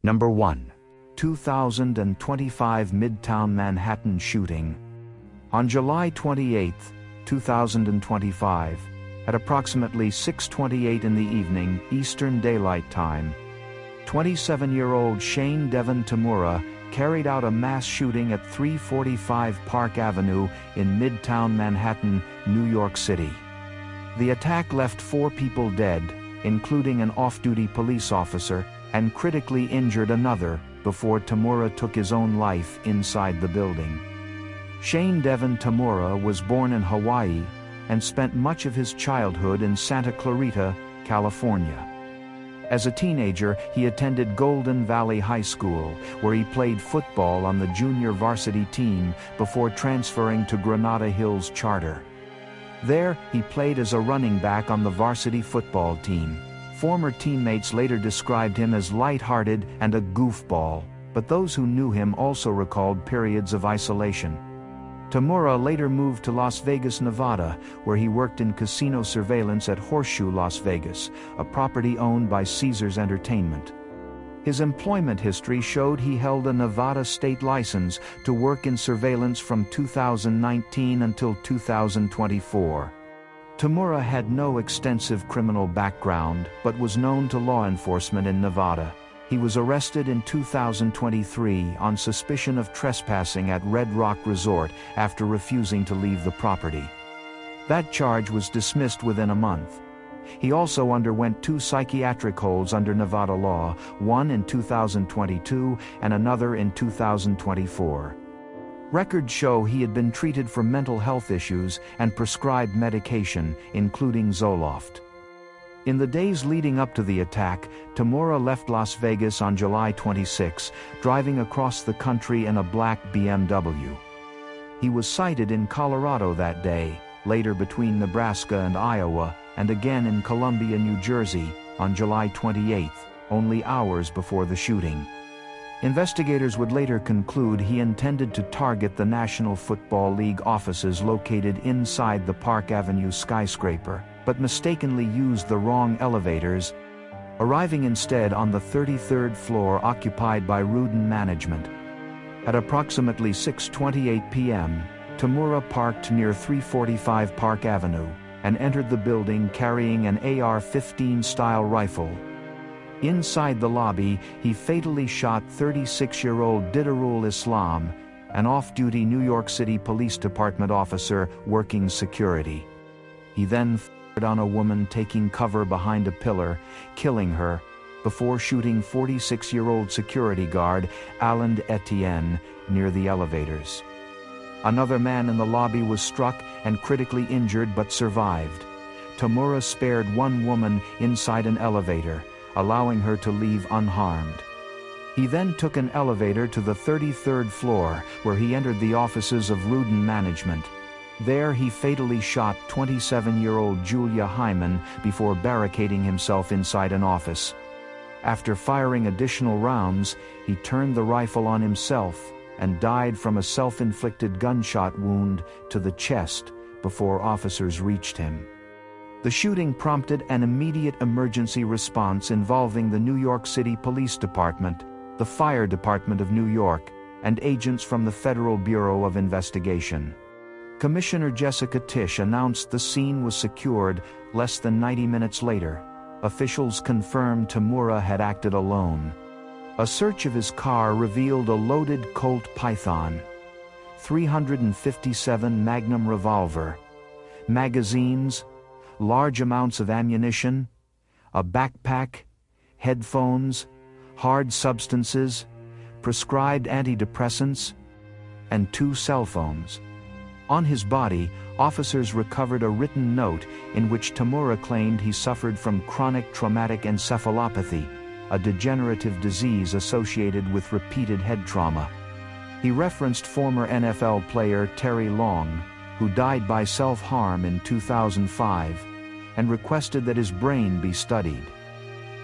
Number 1. 2025 Midtown Manhattan shooting. On July 28, 2025, at approximately 6:28 in the evening, Eastern Daylight Time, 27-year-old Shane Devin Tamura carried out a mass shooting at 345 Park Avenue in Midtown Manhattan, New York City. The attack left 4 people dead, including an off-duty police officer, and critically injured another before Tamura took his own life inside the building. Shane Devin Tamura was born in Hawaii and spent much of his childhood in Santa Clarita, California. As a teenager, he attended Golden Valley High School, where he played football on the junior varsity team before transferring to Granada Hills Charter. There, he played as a running back on the varsity football team. Former teammates later described him as light-hearted and a goofball, but those who knew him also recalled periods of isolation. Tamura later moved to Las Vegas, Nevada, where he worked in casino surveillance at Horseshoe Las Vegas, a property owned by Caesars Entertainment. His employment history showed he held a Nevada state license to work in surveillance from 2019 until 2024. Tamura had no extensive criminal background, but was known to law enforcement in Nevada. He was arrested in 2023 on suspicion of trespassing at Red Rock Resort after refusing to leave the property. That charge was dismissed within a month. He also underwent 2 psychiatric holds under Nevada law, one in 2022 and another in 2024. Records show he had been treated for mental health issues and prescribed medication, including Zoloft. In the days leading up to the attack, Tamura left Las Vegas on July 26, driving across the country in a black BMW. He was sighted in Colorado that day, later between Nebraska and Iowa, and again in Columbia, New Jersey, on July 28, only hours before the shooting. Investigators would later conclude he intended to target the National Football League offices located inside the Park Avenue skyscraper, but mistakenly used the wrong elevators, arriving instead on the 33rd floor occupied by Rudin Management. At approximately 6:28 p.m., Tamura parked near 345 Park Avenue and entered the building carrying an AR-15 style rifle. Inside the lobby, he fatally shot 36-year-old Didarul Islam, an off-duty New York City Police Department officer working security. He then fired on a woman taking cover behind a pillar, killing her, before shooting 46-year-old security guard Alan Etienne near the elevators. Another man in the lobby was struck and critically injured but survived. Tamura spared one woman inside an elevator, allowing her to leave unharmed. He then took an elevator to the 33rd floor, where he entered the offices of Rudin Management. There he fatally shot 27-year-old Julia Hyman before barricading himself inside an office. After firing additional rounds, he turned the rifle on himself and died from a self-inflicted gunshot wound to the chest before officers reached him. The shooting prompted an immediate emergency response involving the New York City Police Department, the Fire Department of New York, and agents from the Federal Bureau of Investigation. Commissioner Jessica Tisch announced the scene was secured less than 90 minutes later. Officials confirmed Tamura had acted alone. A search of his car revealed a loaded Colt Python, 357 Magnum revolver, magazines, large amounts of ammunition, a backpack, headphones, hard substances, prescribed antidepressants, and 2 cell phones. On his body, officers recovered a written note in which Tamura claimed he suffered from chronic traumatic encephalopathy, a degenerative disease associated with repeated head trauma. He referenced former NFL player Terry Long, who died by self-harm in 2005, and requested that his brain be studied.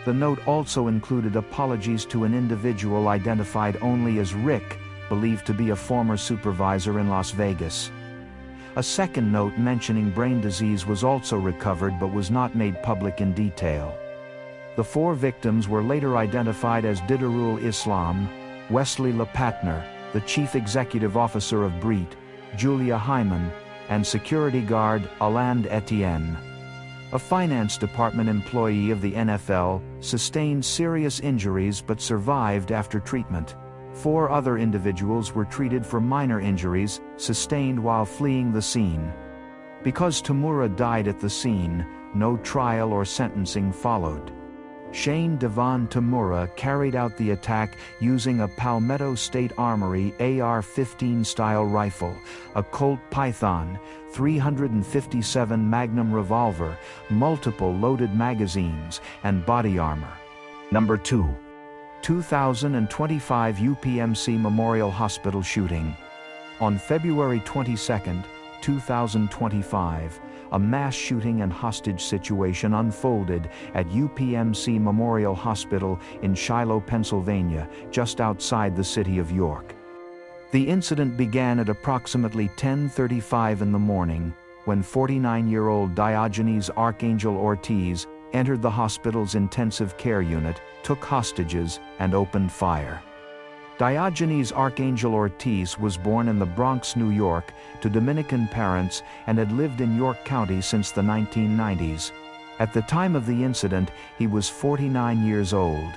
The note also included apologies to an individual identified only as Rick, believed to be a former supervisor in Las Vegas. A second note mentioning brain disease was also recovered but was not made public in detail. The 4 victims were later identified as Didarul Islam, Wesley Lepatner, the chief executive officer of Breet, Julia Hyman, and security guard Aland Etienne. A finance department employee of the NFL sustained serious injuries but survived after treatment. 4 other individuals were treated for minor injuries sustained while fleeing the scene. Because Tamura died at the scene, no trial or sentencing followed. Shane Devon Tamura carried out the attack using a Palmetto State Armory AR-15 style rifle, a Colt Python, 357 Magnum revolver, multiple loaded magazines, and body armor. Number 2. 2025 UPMC Memorial Hospital shooting. On February 22, 2025, a mass shooting and hostage situation unfolded at UPMC Memorial Hospital in Shiloh, Pennsylvania, just outside the city of York. The incident began at approximately 10:35 in the morning, when 49-year-old Diogenes Archangel Ortiz entered the hospital's intensive care unit, took hostages, and opened fire. Diogenes Archangel Ortiz was born in the Bronx, New York, to Dominican parents and had lived in York County since the 1990s. At the time of the incident, he was 49 years old.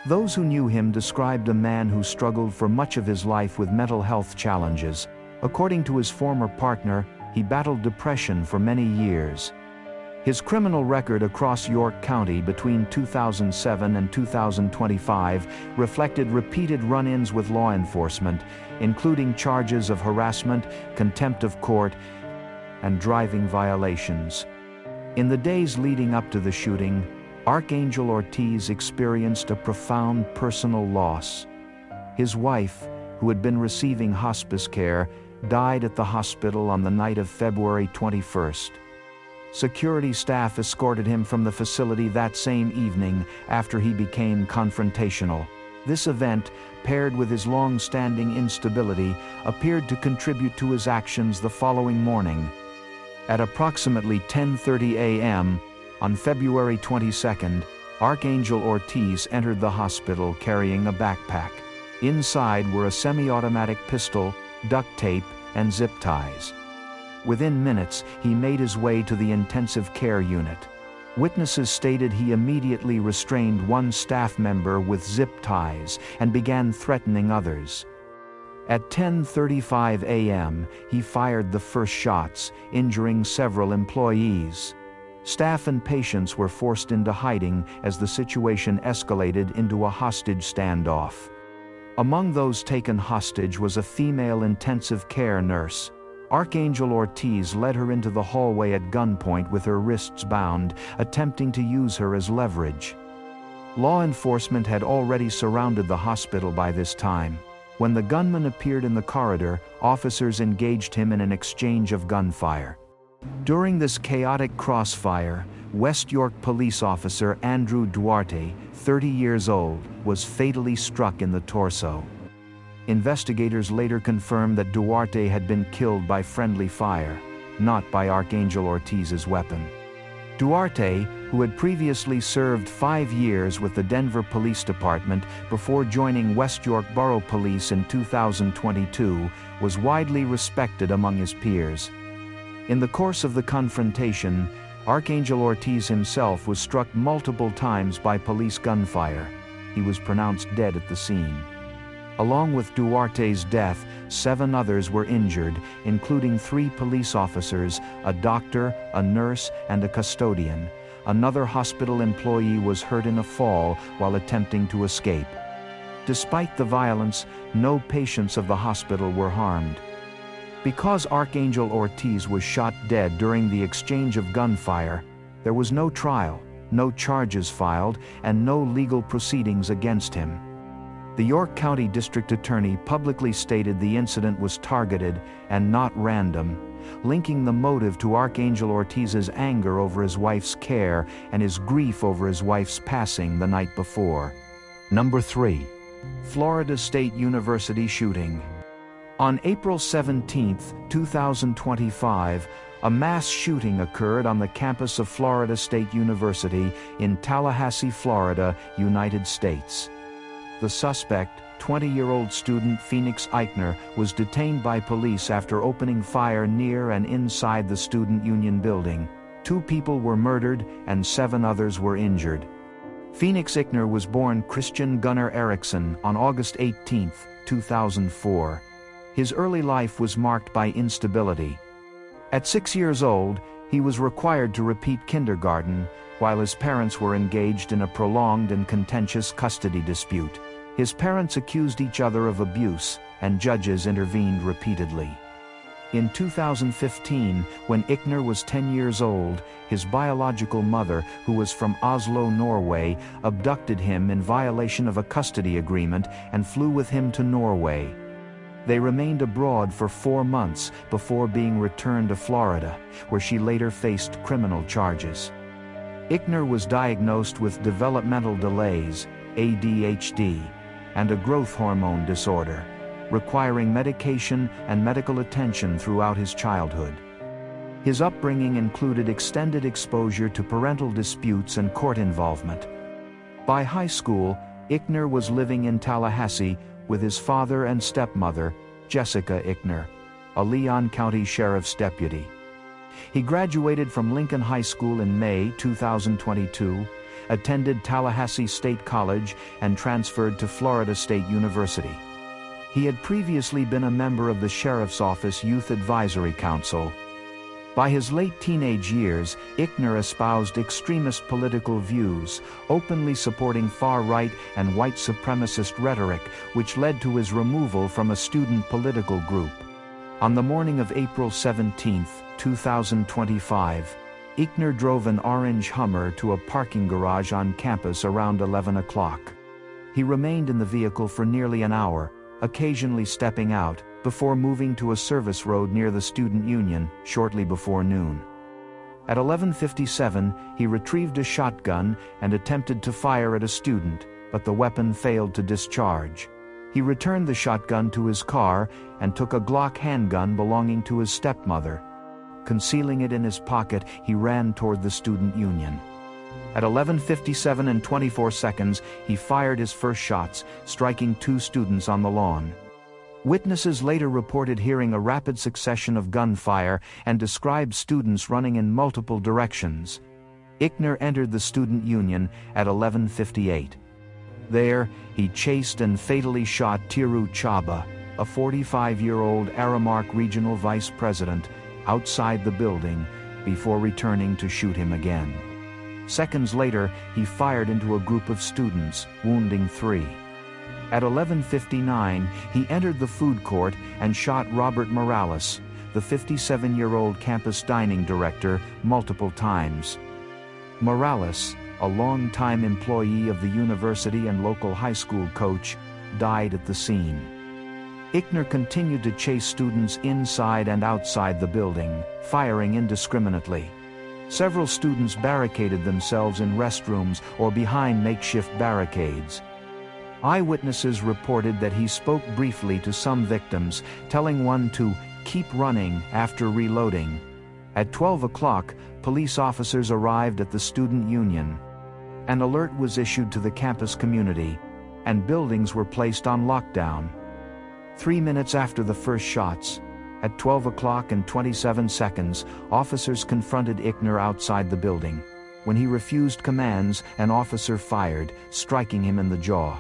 Those who knew him described a man who struggled for much of his life with mental health challenges. According to his former partner, he battled depression for many years. His criminal record across York County between 2007 and 2025 reflected repeated run-ins with law enforcement, including charges of harassment, contempt of court, and driving violations. In the days leading up to the shooting, Archangel Ortiz experienced a profound personal loss. His wife, who had been receiving hospice care, died at the hospital on the night of February 21st. Security staff escorted him from the facility that same evening after he became confrontational. This event, paired with his long-standing instability, appeared to contribute to his actions the following morning. At approximately 10:30 a.m., on February 22nd, Archangel Ortiz entered the hospital carrying a backpack. Inside were a semi-automatic pistol, duct tape, and zip ties. Within minutes, he made his way to the intensive care unit. Witnesses stated he immediately restrained one staff member with zip ties and began threatening others. At 10:35 a.m., he fired the first shots, injuring several employees. Staff and patients were forced into hiding as the situation escalated into a hostage standoff. Among those taken hostage was a female intensive care nurse. Archangel Ortiz led her into the hallway at gunpoint with her wrists bound, attempting to use her as leverage. Law enforcement had already surrounded the hospital by this time. When the gunman appeared in the corridor, officers engaged him in an exchange of gunfire. During this chaotic crossfire, West York police officer Andrew Duarte, 30 years old, was fatally struck in the torso. Investigators later confirmed that Duarte had been killed by friendly fire, not by Archangel Ortiz's weapon. Duarte, who had previously served 5 years with the Denver Police Department before joining West York Borough Police in 2022, was widely respected among his peers. In the course of the confrontation, Archangel Ortiz himself was struck multiple times by police gunfire. He was pronounced dead at the scene. Along with Duarte's death, 7 others were injured, including 3 police officers, a doctor, a nurse, and a custodian. Another hospital employee was hurt in a fall while attempting to escape. Despite the violence, no patients of the hospital were harmed. Because Archangel Ortiz was shot dead during the exchange of gunfire, there was no trial, no charges filed, and no legal proceedings against him. The York County District Attorney publicly stated the incident was targeted and not random, linking the motive to Archangel Ortiz's anger over his wife's care and his grief over his wife's passing the night before. Number 3. Florida State University shooting. On April 17, 2025, A mass shooting occurred on the campus of Florida State University in Tallahassee, Florida, United States. The suspect, 20-year-old student Phoenix Eichner, was detained by police after opening fire near and inside the Student Union building. 2 people were murdered and 7 others were injured. Phoenix Eichner was born Christian Gunnar Eriksson on August 18, 2004. His early life was marked by instability. At 6 years old, he was required to repeat kindergarten, while his parents were engaged in a prolonged and contentious custody dispute. His parents accused each other of abuse, and judges intervened repeatedly. In 2015, when Eichner was 10 years old, his biological mother, who was from Oslo, Norway, abducted him in violation of a custody agreement and flew with him to Norway. They remained abroad for 4 months before being returned to Florida, where she later faced criminal charges. Eichner was diagnosed with developmental delays, ADHD, and a growth hormone disorder, requiring medication and medical attention throughout his childhood. His upbringing included extended exposure to parental disputes and court involvement. By high school, Eichner was living in Tallahassee with his father and stepmother, Jessica Eichner, a Leon County Sheriff's deputy. He graduated from Lincoln High School in May 2022, attended Tallahassee State College, and transferred to Florida State University. He had previously been a member of the Sheriff's Office Youth Advisory Council. By his late teenage years, Eichner espoused extremist political views, openly supporting far-right and white supremacist rhetoric, which led to his removal from a student political group. On the morning of April 17, 2025, Eichner drove an orange Hummer to a parking garage on campus around 11 o'clock. He remained in the vehicle for nearly an hour, occasionally stepping out, before moving to a service road near the Student Union shortly before noon. At 11:57, he retrieved a shotgun and attempted to fire at a student, but the weapon failed to discharge. He returned the shotgun to his car and took a Glock handgun belonging to his stepmother. Concealing it in his pocket, he ran toward the Student Union. At 11:57 and 24 seconds, he fired his first shots, striking 2 students on the lawn. Witnesses later reported hearing a rapid succession of gunfire and described students running in multiple directions. Eichner entered the Student Union at 11:58. There, he chased and fatally shot Tiru Chaba, a 45-year-old Aramark Regional Vice President, outside the building, before returning to shoot him again. Seconds later, he fired into a group of students, wounding 3. At 11:59, he entered the food court and shot Robert Morales, the 57-year-old campus dining director, multiple times. Morales, a longtime employee of the university and local high school coach, died at the scene. Eichner continued to chase students inside and outside the building, firing indiscriminately. Several students barricaded themselves in restrooms or behind makeshift barricades. Eyewitnesses reported that he spoke briefly to some victims, telling one to keep running after reloading. At 12 o'clock, police officers arrived at the Student Union. An alert was issued to the campus community, and buildings were placed on lockdown. 3 minutes after the first shots, at 12 o'clock and 27 seconds, officers confronted Eichner outside the building. When he refused commands, an officer fired, striking him in the jaw.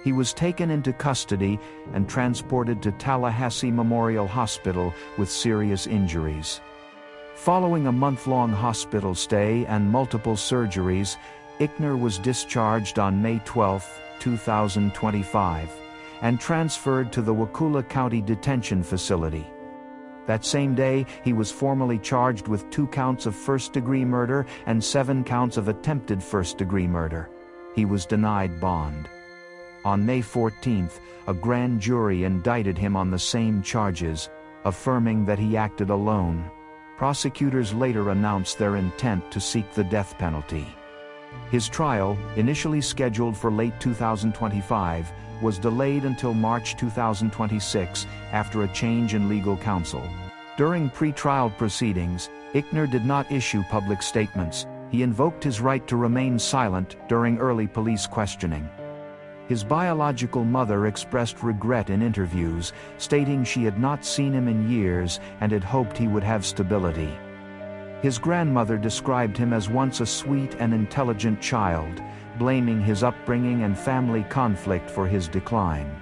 He was taken into custody and transported to Tallahassee Memorial Hospital with serious injuries. Following a month-long hospital stay and multiple surgeries, Eichner was discharged on May 12, 2025, and transferred to the Wakulla County Detention Facility. That same day, he was formally charged with 2 counts of first-degree murder and 7 counts of attempted first-degree murder. He was denied bond. On May 14th, a grand jury indicted him on the same charges, affirming that he acted alone. Prosecutors later announced their intent to seek the death penalty. His trial, initially scheduled for late 2025, was delayed until March 2026 after a change in legal counsel. During pre-trial proceedings, Ichner did not issue public statements. He invoked his right to remain silent during early police questioning. His biological mother expressed regret in interviews, stating she had not seen him in years and had hoped he would have stability. His grandmother described him as once a sweet and intelligent child, blaming his upbringing and family conflict for his decline.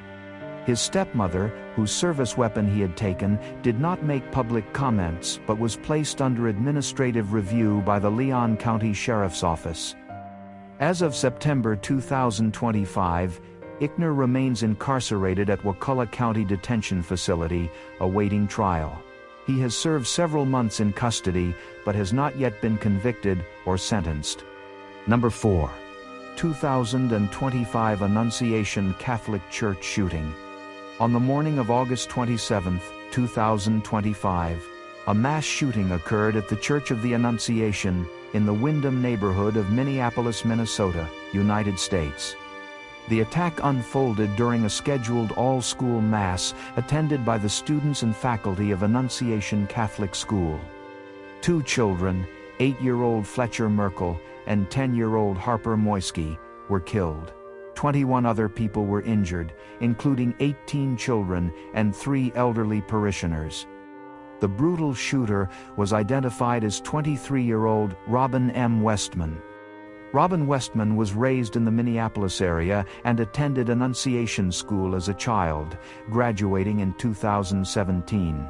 His stepmother, whose service weapon he had taken, did not make public comments but was placed under administrative review by the Leon County Sheriff's Office. As of September 2025, Ichner remains incarcerated at Wakulla County Detention Facility, awaiting trial. He has served several months in custody, but has not yet been convicted or sentenced. Number 4. 2025 Annunciation Catholic Church shooting. On the morning of August 27, 2025, a mass shooting occurred at the Church of the Annunciation in the Windham neighborhood of Minneapolis, Minnesota, United States. The attack unfolded during a scheduled all-school mass attended by the students and faculty of Annunciation Catholic School. 2 children, 8-year-old Fletcher Merkel and 10-year-old Harper Moisky, were killed. 21 other people were injured, including 18 children and 3 elderly parishioners. The brutal shooter was identified as 23-year-old Robin M. Westman. Robin Westman was raised in the Minneapolis area and attended Annunciation School as a child, graduating in 2017.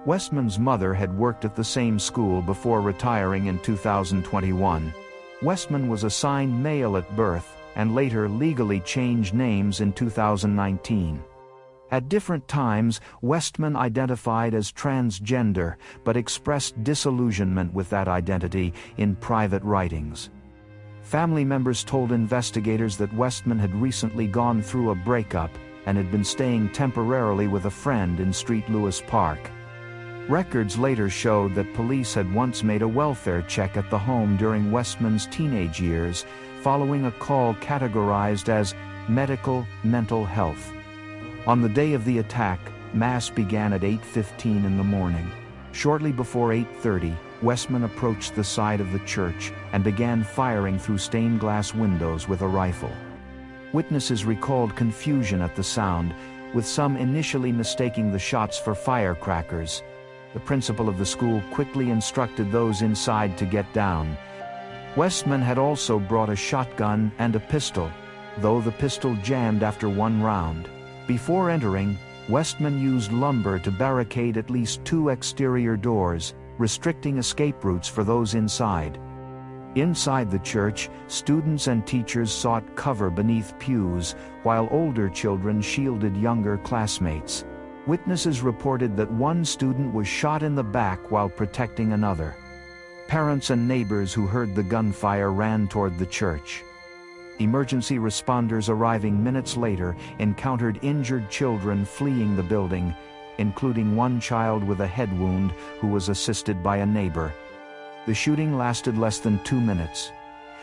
Westman's mother had worked at the same school before retiring in 2021. Westman was assigned male at birth and later legally changed names in 2019. At different times, Westman identified as transgender but expressed disillusionment with that identity in private writings. Family members told investigators that Westman had recently gone through a breakup and had been staying temporarily with a friend in St. Louis Park. Records later showed that police had once made a welfare check at the home during Westman's teenage years, following a call categorized as medical mental health. On the day of the attack, Mass began at 8:15 in the morning. Shortly before 8:30, Westman approached the side of the church and began firing through stained glass windows with a rifle. Witnesses recalled confusion at the sound, with some initially mistaking the shots for firecrackers. The principal of the school quickly instructed those inside to get down. Westman had also brought a shotgun and a pistol, though the pistol jammed after 1 round. Before entering, Westman used lumber to barricade at least 2 exterior doors, restricting escape routes for those inside. Inside the church, students and teachers sought cover beneath pews, while older children shielded younger classmates. Witnesses reported that 1 student was shot in the back while protecting another. Parents and neighbors who heard the gunfire ran toward the church. Emergency responders arriving minutes later encountered injured children fleeing the building, including 1 child with a head wound who was assisted by a neighbor. The shooting lasted less than 2 minutes.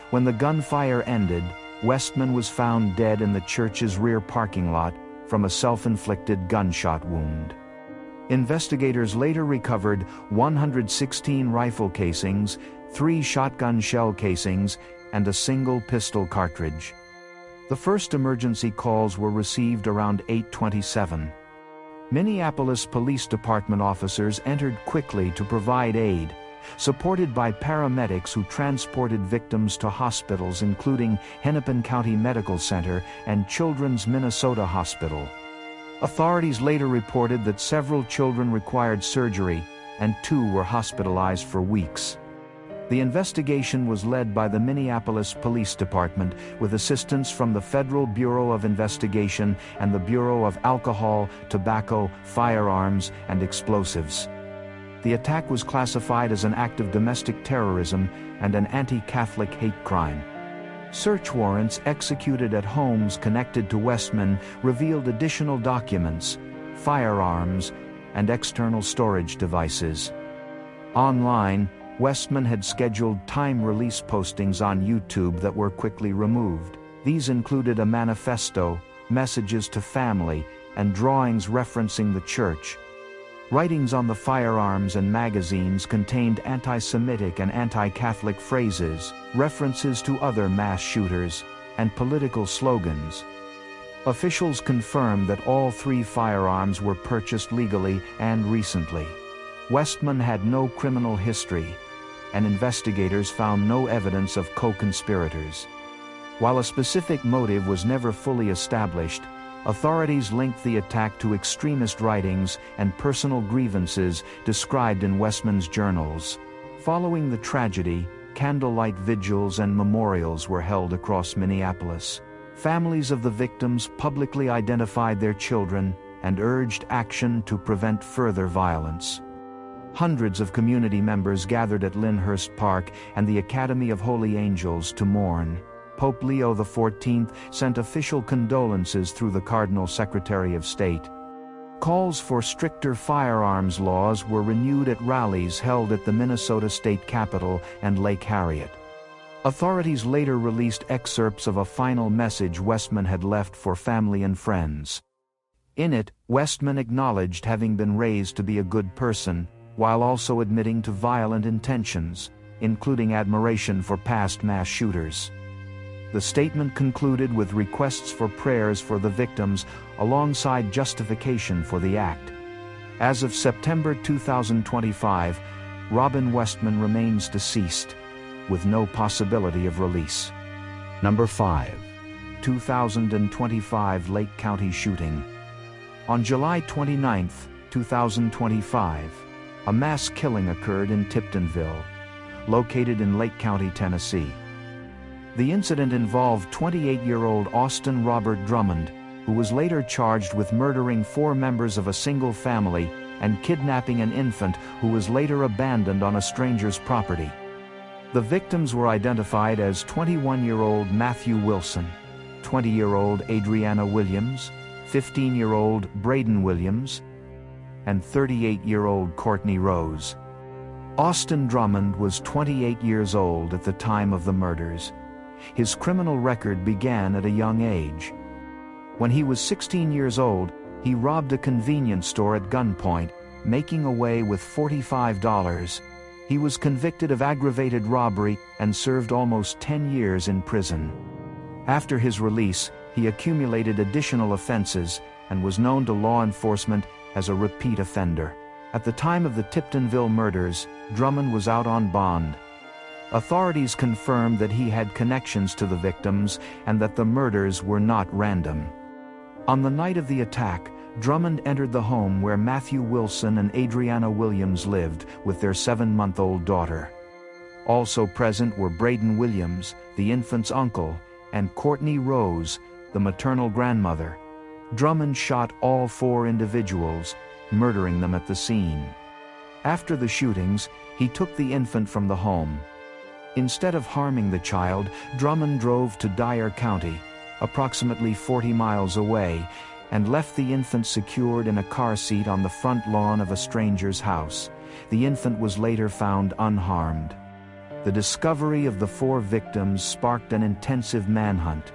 When the gunfire ended, Westman was found dead in the church's rear parking lot from a self-inflicted gunshot wound. Investigators later recovered 116 rifle casings, 3 shotgun shell casings, and a single pistol cartridge. The first emergency calls were received around 8:27. Minneapolis Police Department officers entered quickly to provide aid, supported by paramedics who transported victims to hospitals including Hennepin County Medical Center and Children's Minnesota Hospital. Authorities later reported that several children required surgery and 2 were hospitalized for weeks. The investigation was led by the Minneapolis Police Department with assistance from the Federal Bureau of Investigation and the Bureau of Alcohol, Tobacco, Firearms, and Explosives. The attack was classified as an act of domestic terrorism and an anti-Catholic hate crime. Search warrants executed at homes connected to Westman revealed additional documents, firearms, and external storage devices. Online, Westman had scheduled time-release postings on YouTube that were quickly removed. These included a manifesto, messages to family, and drawings referencing the church. Writings on the firearms and magazines contained anti-Semitic and anti-Catholic phrases, references to other mass shooters, and political slogans. Officials confirmed that all 3 firearms were purchased legally and recently. Westman had no criminal history, and investigators found no evidence of co-conspirators. While a specific motive was never fully established, authorities linked the attack to extremist writings and personal grievances described in Westman's journals. Following the tragedy, candlelight vigils and memorials were held across Minneapolis. Families of the victims publicly identified their children and urged action to prevent further violence. Hundreds of community members gathered at Lyndhurst Park and the Academy of Holy Angels to mourn. Pope Leo XIV sent official condolences through the Cardinal Secretary of State. Calls for stricter firearms laws were renewed at rallies held at the Minnesota State Capitol and Lake Harriet. Authorities later released excerpts of a final message Westman had left for family and friends. In it, Westman acknowledged having been raised to be a good person, while also admitting to violent intentions, including admiration for past mass shooters. The statement concluded with requests for prayers for the victims alongside justification for the act. As of September 2025, Robin Westman remains deceased, with no possibility of release. Number 5. 2025 Lake County shooting. On July 29, 2025, a mass killing occurred in Tiptonville, located in Lake County, Tennessee. The incident involved 28-year-old Austin Robert Drummond, who was later charged with murdering 4 members of a single family and kidnapping an infant who was later abandoned on a stranger's property. The victims were identified as 21-year-old Matthew Wilson, 20-year-old Adriana Williams, 15-year-old Braden Williams, and 38-year-old Courtney Rose. Austin Drummond was 28 years old at the time of the murders. His criminal record began at a young age. When he was 16 years old, he robbed a convenience store at gunpoint, making away with $45. He was convicted of aggravated robbery and served almost 10 years in prison. After his release, he accumulated additional offenses and was known to law enforcement as a repeat offender. At the time of the Tiptonville murders, Drummond was out on bond. Authorities confirmed that he had connections to the victims and that the murders were not random. On the night of the attack, Drummond entered the home where Matthew Wilson and Adriana Williams lived with their 7-month-old daughter. Also present were Braden Williams, the infant's uncle, and Courtney Rose, the maternal grandmother. Drummond shot all 4 individuals, murdering them at the scene. After the shootings, he took the infant from the home. Instead of harming the child, Drummond drove to Dyer County, approximately 40 miles away, and left the infant secured in a car seat on the front lawn of a stranger's house. The infant was later found unharmed. The discovery of the 4 victims sparked an intensive manhunt.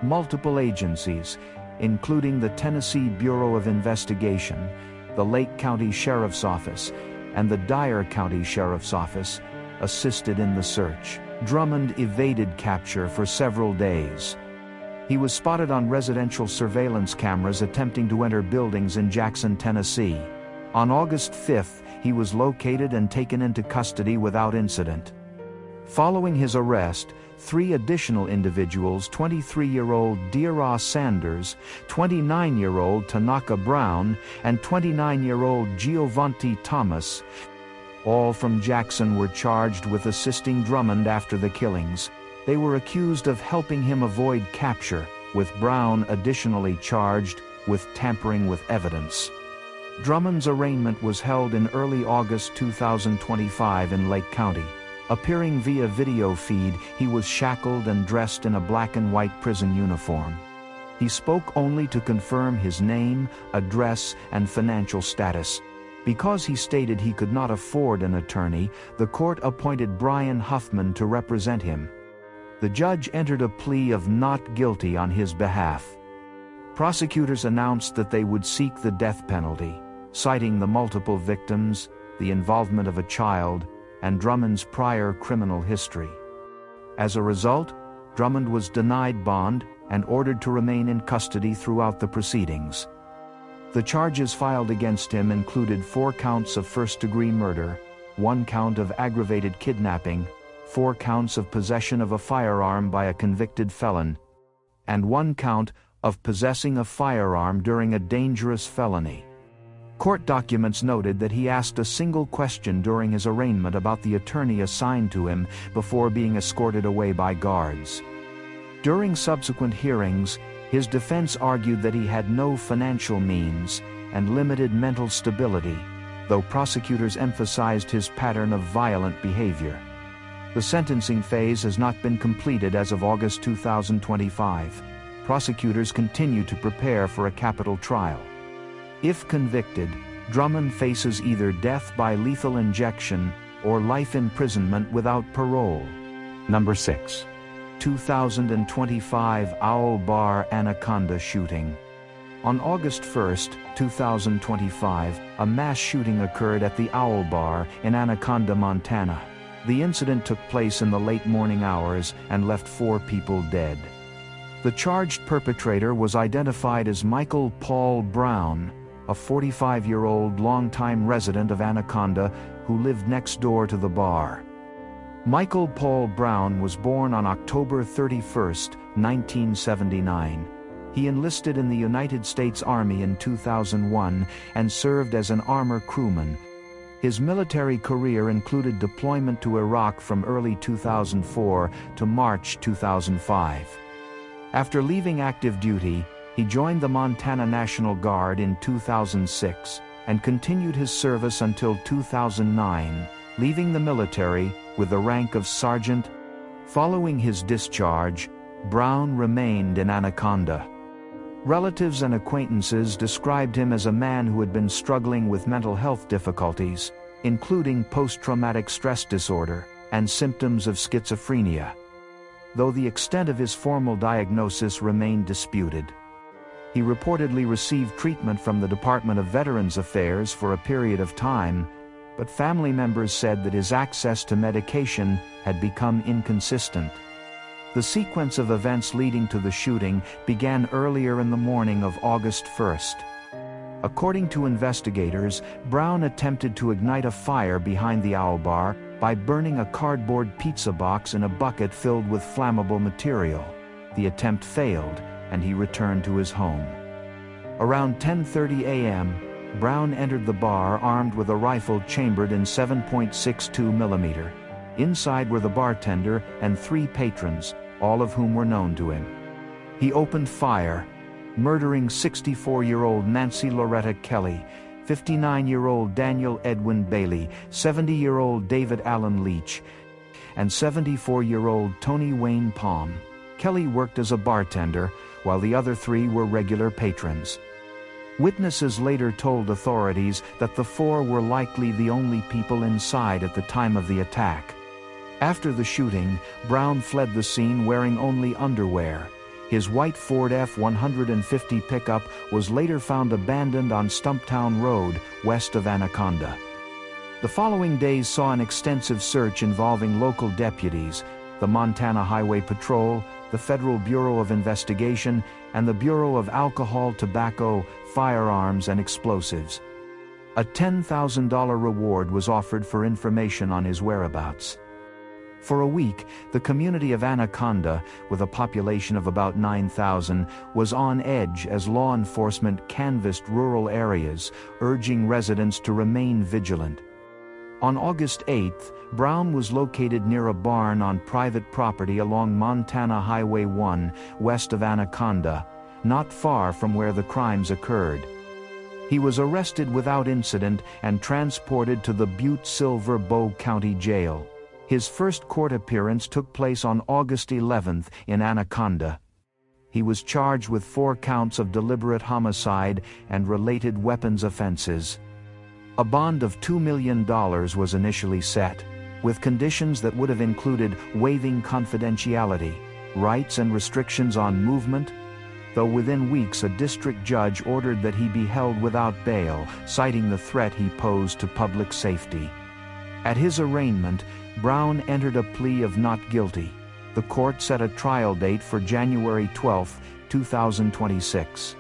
Multiple agencies, including the Tennessee Bureau of Investigation, the Lake County Sheriff's Office, and the Dyer County Sheriff's Office, assisted in the search. Drummond evaded capture for several days. He was spotted on residential surveillance cameras attempting to enter buildings in Jackson, Tennessee. On August 5th, he was located and taken into custody without incident. Following his arrest, 3 additional individuals, 23-year-old Deara Sanders, 29-year-old Tanaka Brown, and 29-year-old Giovanni Thomas, all from Jackson, were charged with assisting Drummond after the killings. They were accused of helping him avoid capture, with Brown additionally charged with tampering with evidence. Drummond's arraignment was held in early August 2025 in Lake County. Appearing via video feed, he was shackled and dressed in a black and white prison uniform. He spoke only to confirm his name, address, and financial status. Because he stated he could not afford an attorney, the court appointed Brian Huffman to represent him. The judge entered a plea of not guilty on his behalf. Prosecutors announced that they would seek the death penalty. citing the multiple victims, the involvement of a child, and Drummond's prior criminal history. As a result, Drummond was denied bond and ordered to remain in custody throughout the proceedings. The charges filed against him included 4 counts of first-degree murder, 1 count of aggravated kidnapping, 4 counts of possession of a firearm by a convicted felon, and 1 count of possessing a firearm during a dangerous felony. Court documents noted that he asked a single question during his arraignment about the attorney assigned to him before being escorted away by guards. During subsequent hearings, his defense argued that he had no financial means and limited mental stability, though prosecutors emphasized his pattern of violent behavior. The sentencing phase has not been completed as of August 2025. Prosecutors continue to prepare for a capital trial. If convicted, Drummond faces either death by lethal injection or life imprisonment without parole. Number 6. 2025 Owl Bar Anaconda shooting. On August 1, 2025, a mass shooting occurred at the Owl Bar in Anaconda, Montana. The incident took place in the late morning hours and left 4 people dead. The charged perpetrator was identified as Michael Paul Brown, a 45-year-old longtime resident of Anaconda who lived next door to the bar. Michael Paul Brown was born on October 31, 1979. He enlisted in the United States Army in 2001 and served as an armor crewman. His military career included deployment to Iraq from early 2004 to March 2005. After leaving active duty, he joined the Montana National Guard in 2006 and continued his service until 2009, leaving the military with the rank of sergeant. Following his discharge, Brown remained in Anaconda. Relatives and acquaintances described him as a man who had been struggling with mental health difficulties, including post-traumatic stress disorder and symptoms of schizophrenia, though the extent of his formal diagnosis remained disputed. He reportedly received treatment from the Department of Veterans Affairs for a period of time, but family members said that his access to medication had become inconsistent. The sequence of events leading to the shooting began earlier in the morning of August 1st. According to investigators, Brown attempted to ignite a fire behind the Owl Bar by burning a cardboard pizza box in a bucket filled with flammable material. The attempt failed, and he returned to his home. Around 10:30 a.m., Brown entered the bar armed with a rifle chambered in 7.62 mm. Inside were the bartender and 3 patrons, all of whom were known to him. He opened fire, murdering 64-year-old Nancy Loretta Kelley, 59-year-old Daniel Edwin Bailey, 70-year-old David Allen Leach, and 74-year-old Tony Wayne Palm. Kelley worked as a bartender, while the other 3 were regular patrons. Witnesses later told authorities that the 4 were likely the only people inside at the time of the attack. After the shooting, Brown fled the scene wearing only underwear. His white Ford F-150 pickup was later found abandoned on Stumptown Road, west of Anaconda. The following days saw an extensive search involving local deputies, the Montana Highway Patrol, the Federal Bureau of Investigation, and the Bureau of Alcohol, Tobacco, Firearms, and Explosives. A $10,000 reward was offered for information on his whereabouts. For a week, the community of Anaconda, with a population of about 9,000, was on edge as law enforcement canvassed rural areas, urging residents to remain vigilant. On August 8th, Brown was located near a barn on private property along Montana Highway 1, west of Anaconda, not far from where the crimes occurred. He was arrested without incident and transported to the Butte-Silver Bow County Jail. His first court appearance took place on August 11th in Anaconda. He was charged with 4 counts of deliberate homicide and related weapons offenses. A bond of $2 million was initially set, with conditions that would have included waiving confidentiality, rights and restrictions on movement, though within weeks a district judge ordered that he be held without bail, citing the threat he posed to public safety. At his arraignment, Brown entered a plea of not guilty. The court set a trial date for January 12, 2026.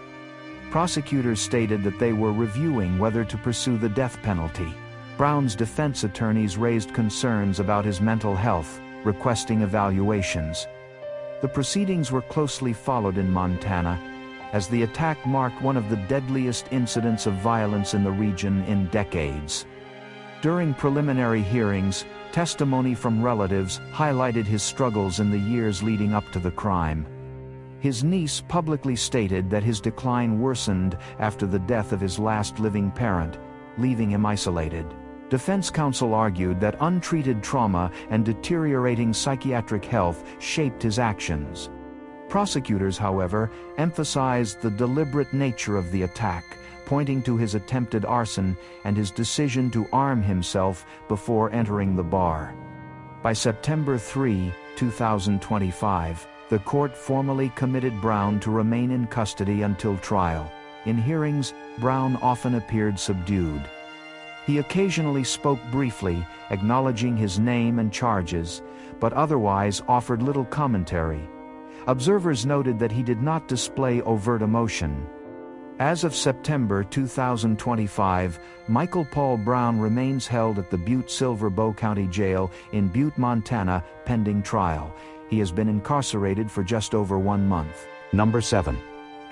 Prosecutors stated that they were reviewing whether to pursue the death penalty. Brown's defense attorneys raised concerns about his mental health, requesting evaluations. The proceedings were closely followed in Montana, as the attack marked one of the deadliest incidents of violence in the region in decades. During preliminary hearings, testimony from relatives highlighted his struggles in the years leading up to the crime. His niece publicly stated that his decline worsened after the death of his last living parent, leaving him isolated. Defense counsel argued that untreated trauma and deteriorating psychiatric health shaped his actions. Prosecutors, however, emphasized the deliberate nature of the attack, pointing to his attempted arson and his decision to arm himself before entering the bar. By September 3, 2025, the court formally committed Brown to remain in custody until trial. In hearings, Brown often appeared subdued. He occasionally spoke briefly, acknowledging his name and charges, but otherwise offered little commentary. Observers noted that he did not display overt emotion. As of September 2025, Michael Paul Brown remains held at the Butte-Silver Bow County Jail in Butte, Montana, pending trial. He has been incarcerated for just over 1 month. Number 7.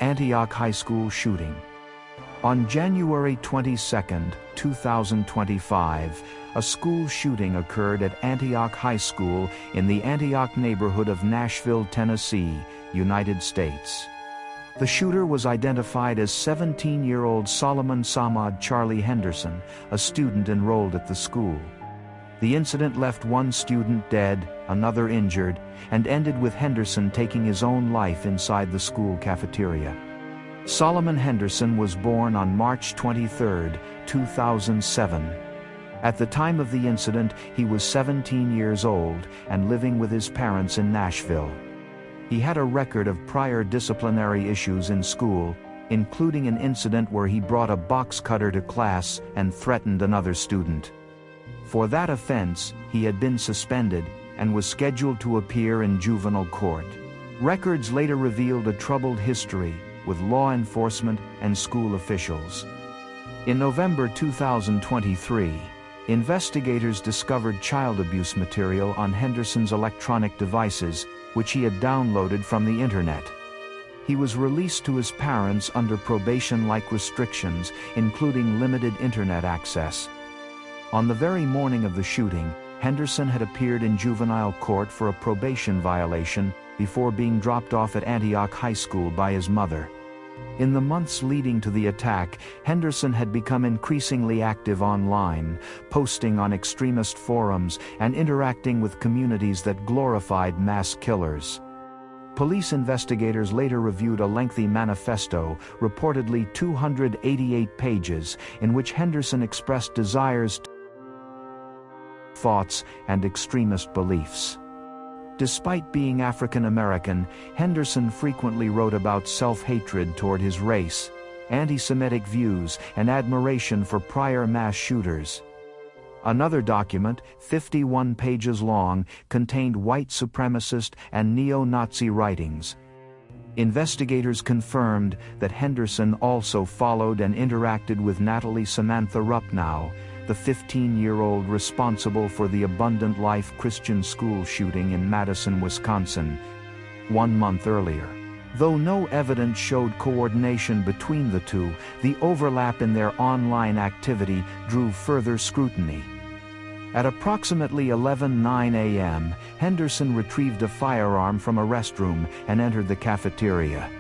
Antioch High School shooting. On January 22, 2025, a school shooting occurred at Antioch High School in the Antioch neighborhood of Nashville, Tennessee, United States. The shooter was identified as 17-year-old Solomon Samad Charlie Henderson, a student enrolled at the school. The incident left one student dead, another injured, and ended with Henderson taking his own life inside the school cafeteria. Solomon Henderson was born on March 23, 2007. At the time of the incident, he was 17 years old and living with his parents in Nashville. He had a record of prior disciplinary issues in school, including an incident where he brought a box cutter to class and threatened another student. For that offense, he had been suspended and was scheduled to appear in juvenile court. Records later revealed a troubled history with law enforcement and school officials. In November 2023, investigators discovered child abuse material on Henderson's electronic devices, which he had downloaded from the internet. He was released to his parents under probation-like restrictions, including limited internet access. On the very morning of the shooting, Henderson had appeared in juvenile court for a probation violation before being dropped off at Antioch High School by his mother. In the months leading to the attack, Henderson had become increasingly active online, posting on extremist forums and interacting with communities that glorified mass killers. Police investigators later reviewed a lengthy manifesto, reportedly 288 pages, in which Henderson expressed desires, thoughts, and extremist beliefs. Despite being African American, Henderson frequently wrote about self-hatred toward his race, anti-Semitic views, and admiration for prior mass shooters. Another document, 51 pages long, contained white supremacist and neo-Nazi writings. Investigators confirmed that Henderson also followed and interacted with Natalie Samantha Rupnow, the 15-year-old responsible for the Abundant Life Christian school shooting in Madison, Wisconsin, 1 month earlier. Though no evidence showed coordination between the two, the overlap in their online activity drew further scrutiny. At approximately 11:09 a.m., Henderson retrieved a firearm from a restroom and entered the cafeteria.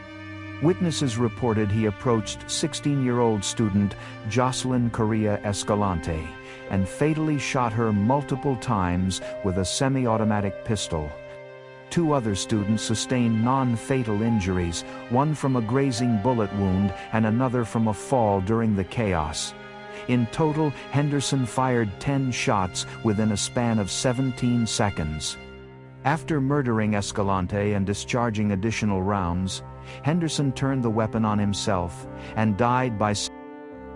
Witnesses reported he approached 16-year-old student Jocelyn Correa Escalante and fatally shot her multiple times with a semi-automatic pistol. 2 other students sustained non-fatal injuries, one from a grazing bullet wound and another from a fall during the chaos. In total, Henderson fired 10 shots within a span of 17 seconds. After murdering Escalante and discharging additional rounds, Henderson turned the weapon on himself and died by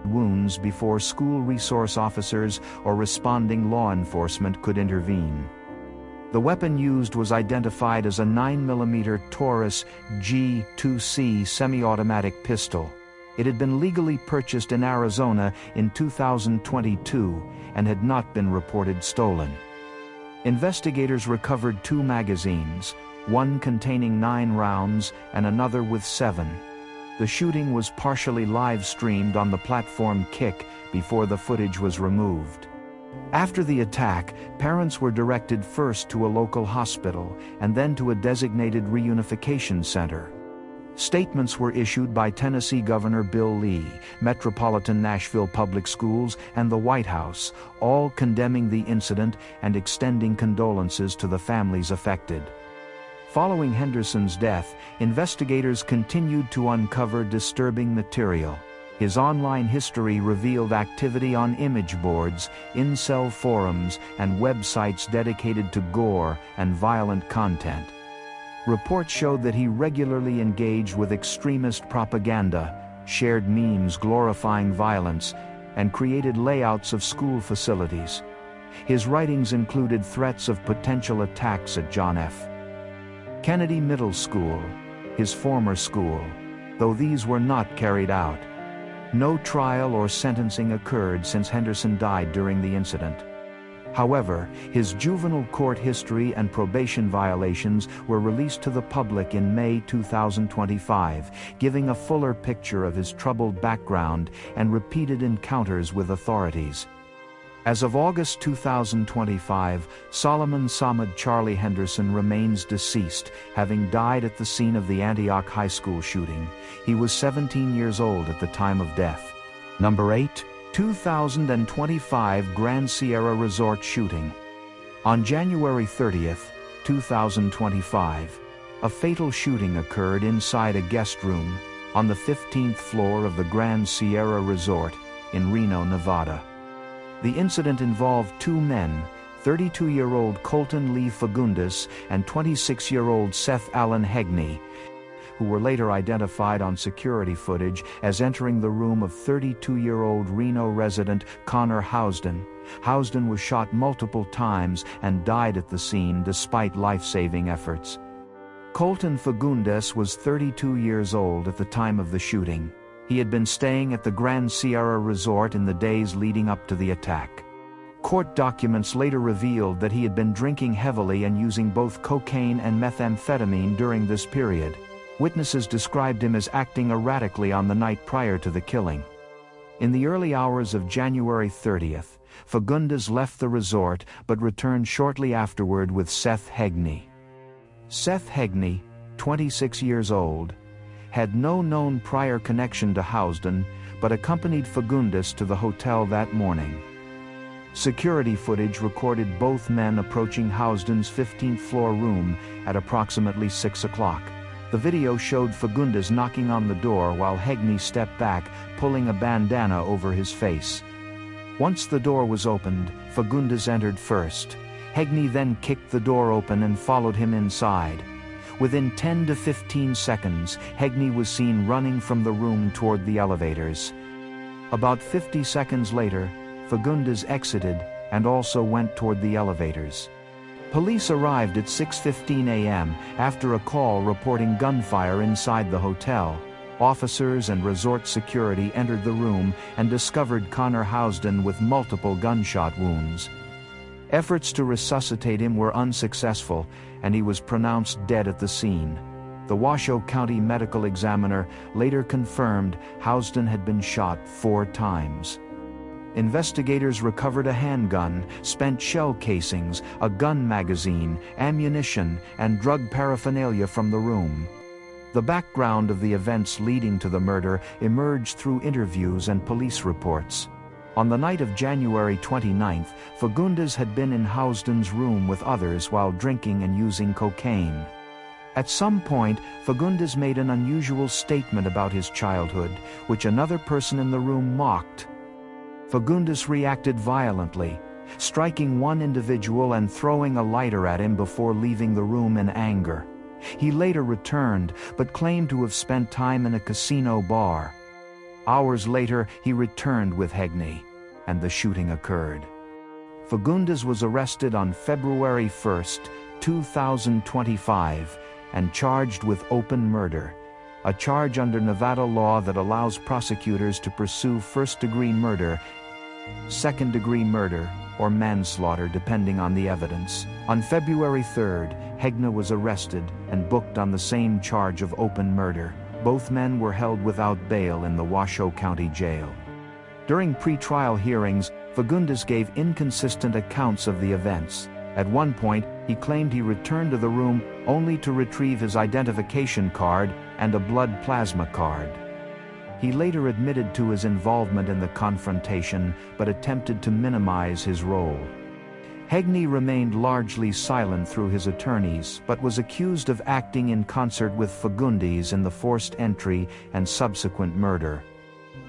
wounds before school resource officers or responding law enforcement could intervene. The weapon used was identified as a 9mm Taurus G2C semi-automatic pistol. It had been legally purchased in Arizona in 2022 and had not been reported stolen. Investigators recovered 2 magazines, one containing 9 rounds and another with 7. The shooting was partially live-streamed on the platform Kick before the footage was removed. After the attack, parents were directed first to a local hospital and then to a designated reunification center. Statements were issued by Tennessee Governor Bill Lee, Metropolitan Nashville Public Schools, and the White House, all condemning the incident and extending condolences to the families affected. Following Henderson's death, investigators continued to uncover disturbing material. His online history revealed activity on image boards, incel forums, and websites dedicated to gore and violent content. Reports showed that he regularly engaged with extremist propaganda, shared memes glorifying violence, and created layouts of school facilities. His writings included threats of potential attacks at John F. Kennedy Middle School, his former school, though these were not carried out. No trial or sentencing occurred since Henderson died during the incident. However, his juvenile court history and probation violations were released to the public in May 2025, giving a fuller picture of his troubled background and repeated encounters with authorities. As of August 2025, Solomon Samad Charlie Henderson remains deceased, having died at the scene of the Antioch High School shooting. He was 17 years old at the time of death. Number 8. 2025 Grand Sierra Resort shooting. On January 30, 2025, a fatal shooting occurred inside a guest room on the 15th floor of the Grand Sierra Resort in Reno, Nevada. The incident involved 2 men, 32-year-old Colton Lee Fagundes and 26-year-old Seth Allen Hegney, who were later identified on security footage as entering the room of 32-year-old Reno resident Connor Housden. Housden was shot multiple times and died at the scene despite life-saving efforts. Colton Fagundes was 32 years old at the time of the shooting. He had been staying at the Grand Sierra Resort in the days leading up to the attack. Court documents later revealed that he had been drinking heavily and using both cocaine and methamphetamine during this period. Witnesses described him as acting erratically on the night prior to the killing. In the early hours of January 30th, Fagundes left the resort but returned shortly afterward with Seth Hegney. Seth Hegney, 26 years old, had no known prior connection to Housden, but accompanied Fagundes to the hotel that morning. Security footage recorded both men approaching Housden's 15th floor room at approximately 6 o'clock. The video showed Fagundes knocking on the door while Hegney stepped back, pulling a bandana over his face. Once the door was opened, Fagundes entered first. Hegney then kicked the door open and followed him inside. Within 10 to 15 seconds, Hegney was seen running from the room toward the elevators. About 50 seconds later, Fagundes exited and also went toward the elevators. Police arrived at 6:15 a.m. after a call reporting gunfire inside the hotel. Officers and resort security entered the room and discovered Connor Housden with multiple gunshot wounds. Efforts to resuscitate him were unsuccessful, and he was pronounced dead at the scene. The Washoe County medical examiner later confirmed Housden had been shot 4 times. Investigators recovered a handgun, spent shell casings, a gun magazine, ammunition, and drug paraphernalia from the room. The background of the events leading to the murder emerged through interviews and police reports. On the night of January 29th, Fagundes had been in Housden's room with others while drinking and using cocaine. At some point, Fagundes made an unusual statement about his childhood, which another person in the room mocked. Fagundes reacted violently. striking one individual and throwing a lighter at him before leaving the room in anger. He later returned, but claimed to have spent time in a casino bar. Hours later, he returned with Hegney, and the shooting occurred. Fagundes was arrested on February 1, 2025, and charged with open murder, a charge under Nevada law that allows prosecutors to pursue first-degree murder, second-degree murder, or manslaughter depending on the evidence. On February 3rd, Hegney was arrested and booked on the same charge of open murder. Both men were held without bail in the Washoe County Jail. During pre-trial hearings, Fagundes gave inconsistent accounts of the events. At one point, he claimed he returned to the room only to retrieve his identification card and a blood plasma card. He later admitted to his involvement in the confrontation, but attempted to minimize his role. Hegney remained largely silent through his attorneys, but was accused of acting in concert with Fagundes in the forced entry and subsequent murder.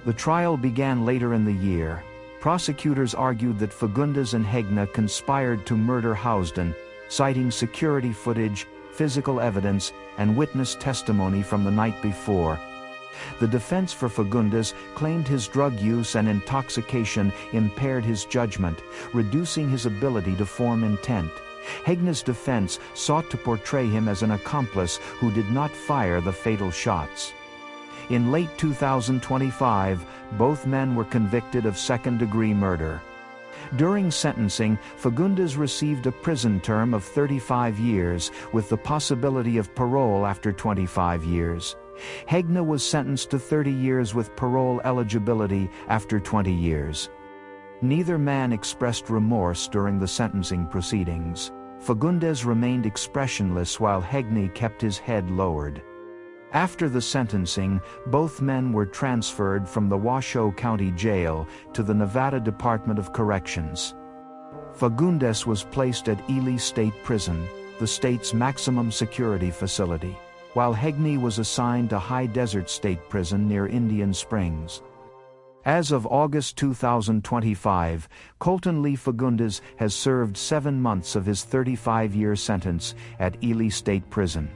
The trial began later in the year. Prosecutors argued that Fagundes and Hegney conspired to murder Housden, citing security footage, physical evidence, and witness testimony from the night before. The defense for Fagundes claimed his drug use and intoxication impaired his judgment, reducing his ability to form intent. Hegney's defense sought to portray him as an accomplice who did not fire the fatal shots. In late 2025, both men were convicted of second-degree murder. During sentencing, Fagundes received a prison term of 35 years, with the possibility of parole after 25 years. Hegney was sentenced to 30 years with parole eligibility after 20 years. Neither man expressed remorse during the sentencing proceedings. Fagundes remained expressionless while Hegney kept his head lowered. After the sentencing, both men were transferred from the Washoe County Jail to the Nevada Department of Corrections. Fagundes was placed at Ely State Prison, the state's maximum security facility, while Hegney was assigned to High Desert State Prison near Indian Springs. As of August 2025, Colton Lee Fagundes has served 7 months of his 35-year sentence at Ely State Prison.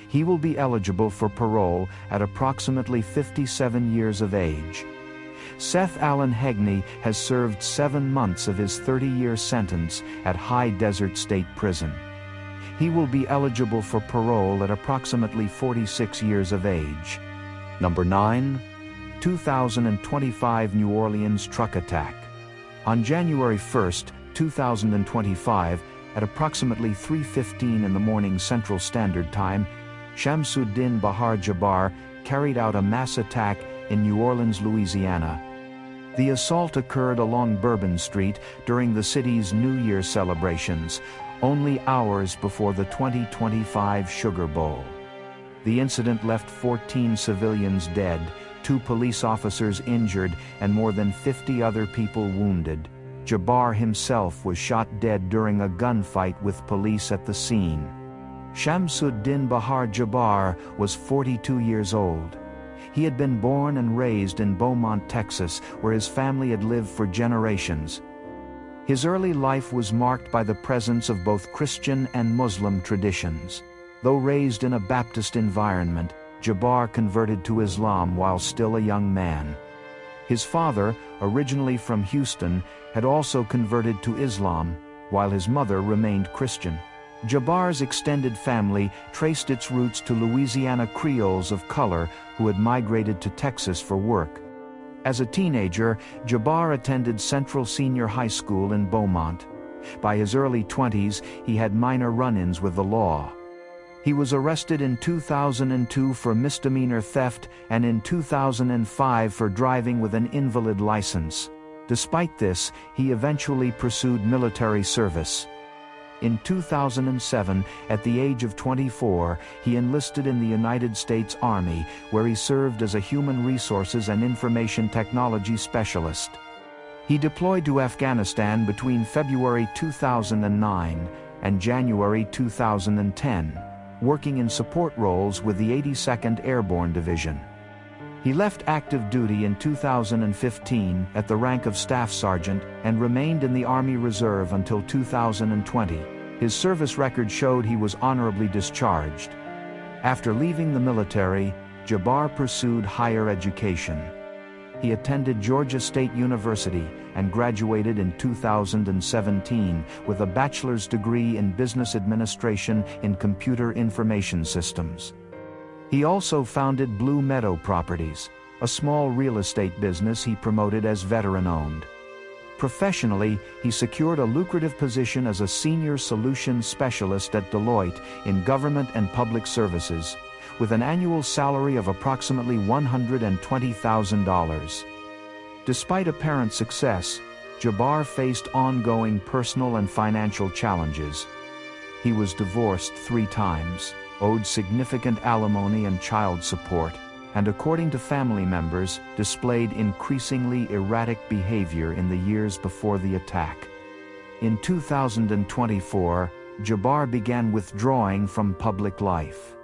He will be eligible for parole at approximately 57 years of age. Seth Allen Hegney has served 7 months of his 30-year sentence at High Desert State Prison. He will be eligible for parole at approximately 46 years of age. Number 9. 2025 New Orleans truck attack. On January 1, 2025, at approximately 3:15 in the morning Central Standard Time, Shamsuddin Bahar Jabbar carried out a mass attack in New Orleans, Louisiana. The assault occurred along Bourbon Street during the city's New Year celebrations, only hours before the 2025 Sugar Bowl. The incident left 14 civilians dead, 2 police officers injured, and more than 50 other people wounded. Jabbar himself was shot dead during a gunfight with police at the scene. Shamsuddin Bahar Jabbar was 42 years old. He had been born and raised in Beaumont, Texas, where his family had lived for generations. His early life was marked by the presence of both Christian and Muslim traditions. Though raised in a Baptist environment, Jabbar converted to Islam while still a young man. His father, originally from Houston, had also converted to Islam, while his mother remained Christian. Jabbar's extended family traced its roots to Louisiana Creoles of color who had migrated to Texas for work. As a teenager, Jabbar attended Central Senior High School in Beaumont. By his early 20s, he had minor run-ins with the law. He was arrested in 2002 for misdemeanor theft and in 2005 for driving with an invalid license. Despite this, he eventually pursued military service. In 2007, at the age of 24, he enlisted in the United States Army, where he served as a human resources and information technology specialist. He deployed to Afghanistan between February 2009 and January 2010, working in support roles with the 82nd Airborne Division. He left active duty in 2015 at the rank of Staff Sergeant and remained in the Army Reserve until 2020. His service record showed he was honorably discharged. After leaving the military, Jabbar pursued higher education. He attended Georgia State University and graduated in 2017 with a bachelor's degree in business administration in computer information systems. He also founded Blue Meadow Properties, a small real estate business he promoted as veteran-owned. Professionally, he secured a lucrative position as a senior solutions specialist at Deloitte in government and public services, with an annual salary of approximately $120,000. Despite apparent success, Jabbar faced ongoing personal and financial challenges. He was divorced 3 times, owed significant alimony and child support, and according to family members, displayed increasingly erratic behavior in the years before the attack. In 2024, Jabbar began withdrawing from public life.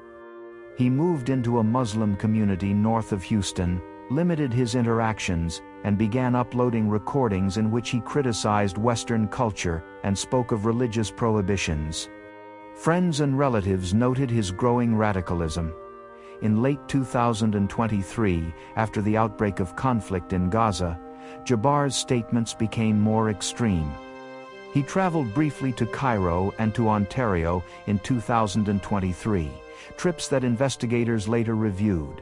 He moved into a Muslim community north of Houston, limited his interactions, and began uploading recordings in which he criticized Western culture and spoke of religious prohibitions. Friends and relatives noted his growing radicalism. In late 2023, after the outbreak of conflict in Gaza, Jabbar's statements became more extreme. He traveled briefly to Cairo and to Ontario in 2023, trips that investigators later reviewed.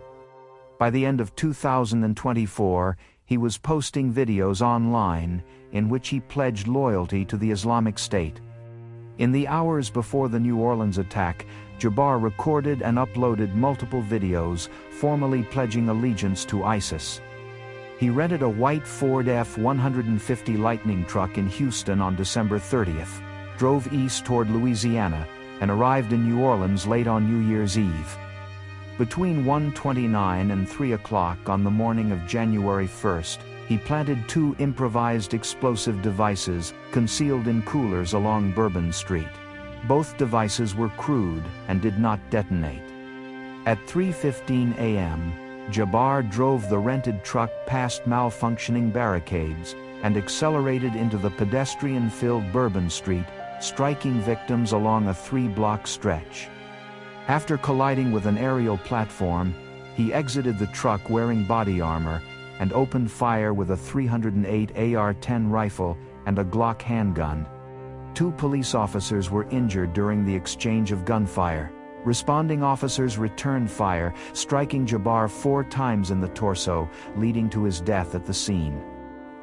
By the end of 2024, he was posting videos online in which he pledged loyalty to the Islamic State. In the hours before the New Orleans attack, Jabbar recorded and uploaded multiple videos, formally pledging allegiance to ISIS. He rented a white Ford F-150 Lightning truck in Houston on December 30th, drove east toward Louisiana, and arrived in New Orleans late on New Year's Eve. Between 1:29 and 3 o'clock on the morning of January 1st, he planted 2 improvised explosive devices concealed in coolers along Bourbon Street. Both devices were crude and did not detonate. At 3:15 a.m., Jabbar drove the rented truck past malfunctioning barricades and accelerated into the pedestrian-filled Bourbon Street, striking victims along a 3-block stretch. After colliding with an aerial platform, he exited the truck wearing body armor and opened fire with a .308 AR-10 rifle and a Glock handgun. 2 police officers were injured during the exchange of gunfire. Responding officers returned fire, striking Jabbar 4 times in the torso, leading to his death at the scene.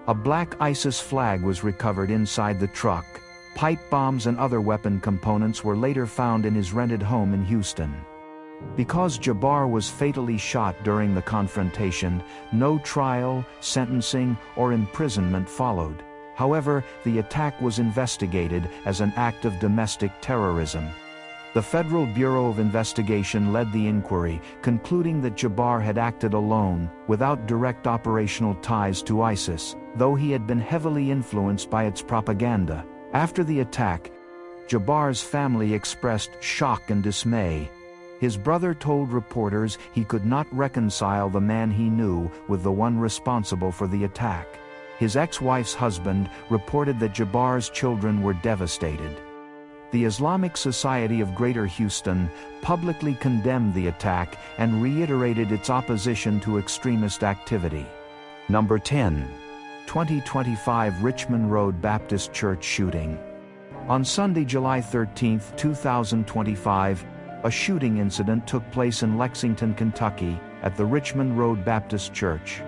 A black ISIS flag was recovered inside the truck. Pipe bombs and other weapon components were later found in his rented home in Houston. Because Jabbar was fatally shot during the confrontation, no trial, sentencing, or imprisonment followed. However, the attack was investigated as an act of domestic terrorism. The Federal Bureau of Investigation led the inquiry, concluding that Jabbar had acted alone, without direct operational ties to ISIS, though he had been heavily influenced by its propaganda. After the attack, Jabbar's family expressed shock and dismay. His brother told reporters he could not reconcile the man he knew with the one responsible for the attack. His ex-wife's husband reported that Jabbar's children were devastated. The Islamic Society of Greater Houston publicly condemned the attack and reiterated its opposition to extremist activity. Number 10. 2025 Richmond Road Baptist Church shooting. On Sunday, July 13, 2025, a shooting incident took place in Lexington, Kentucky, at the Richmond Road Baptist Church.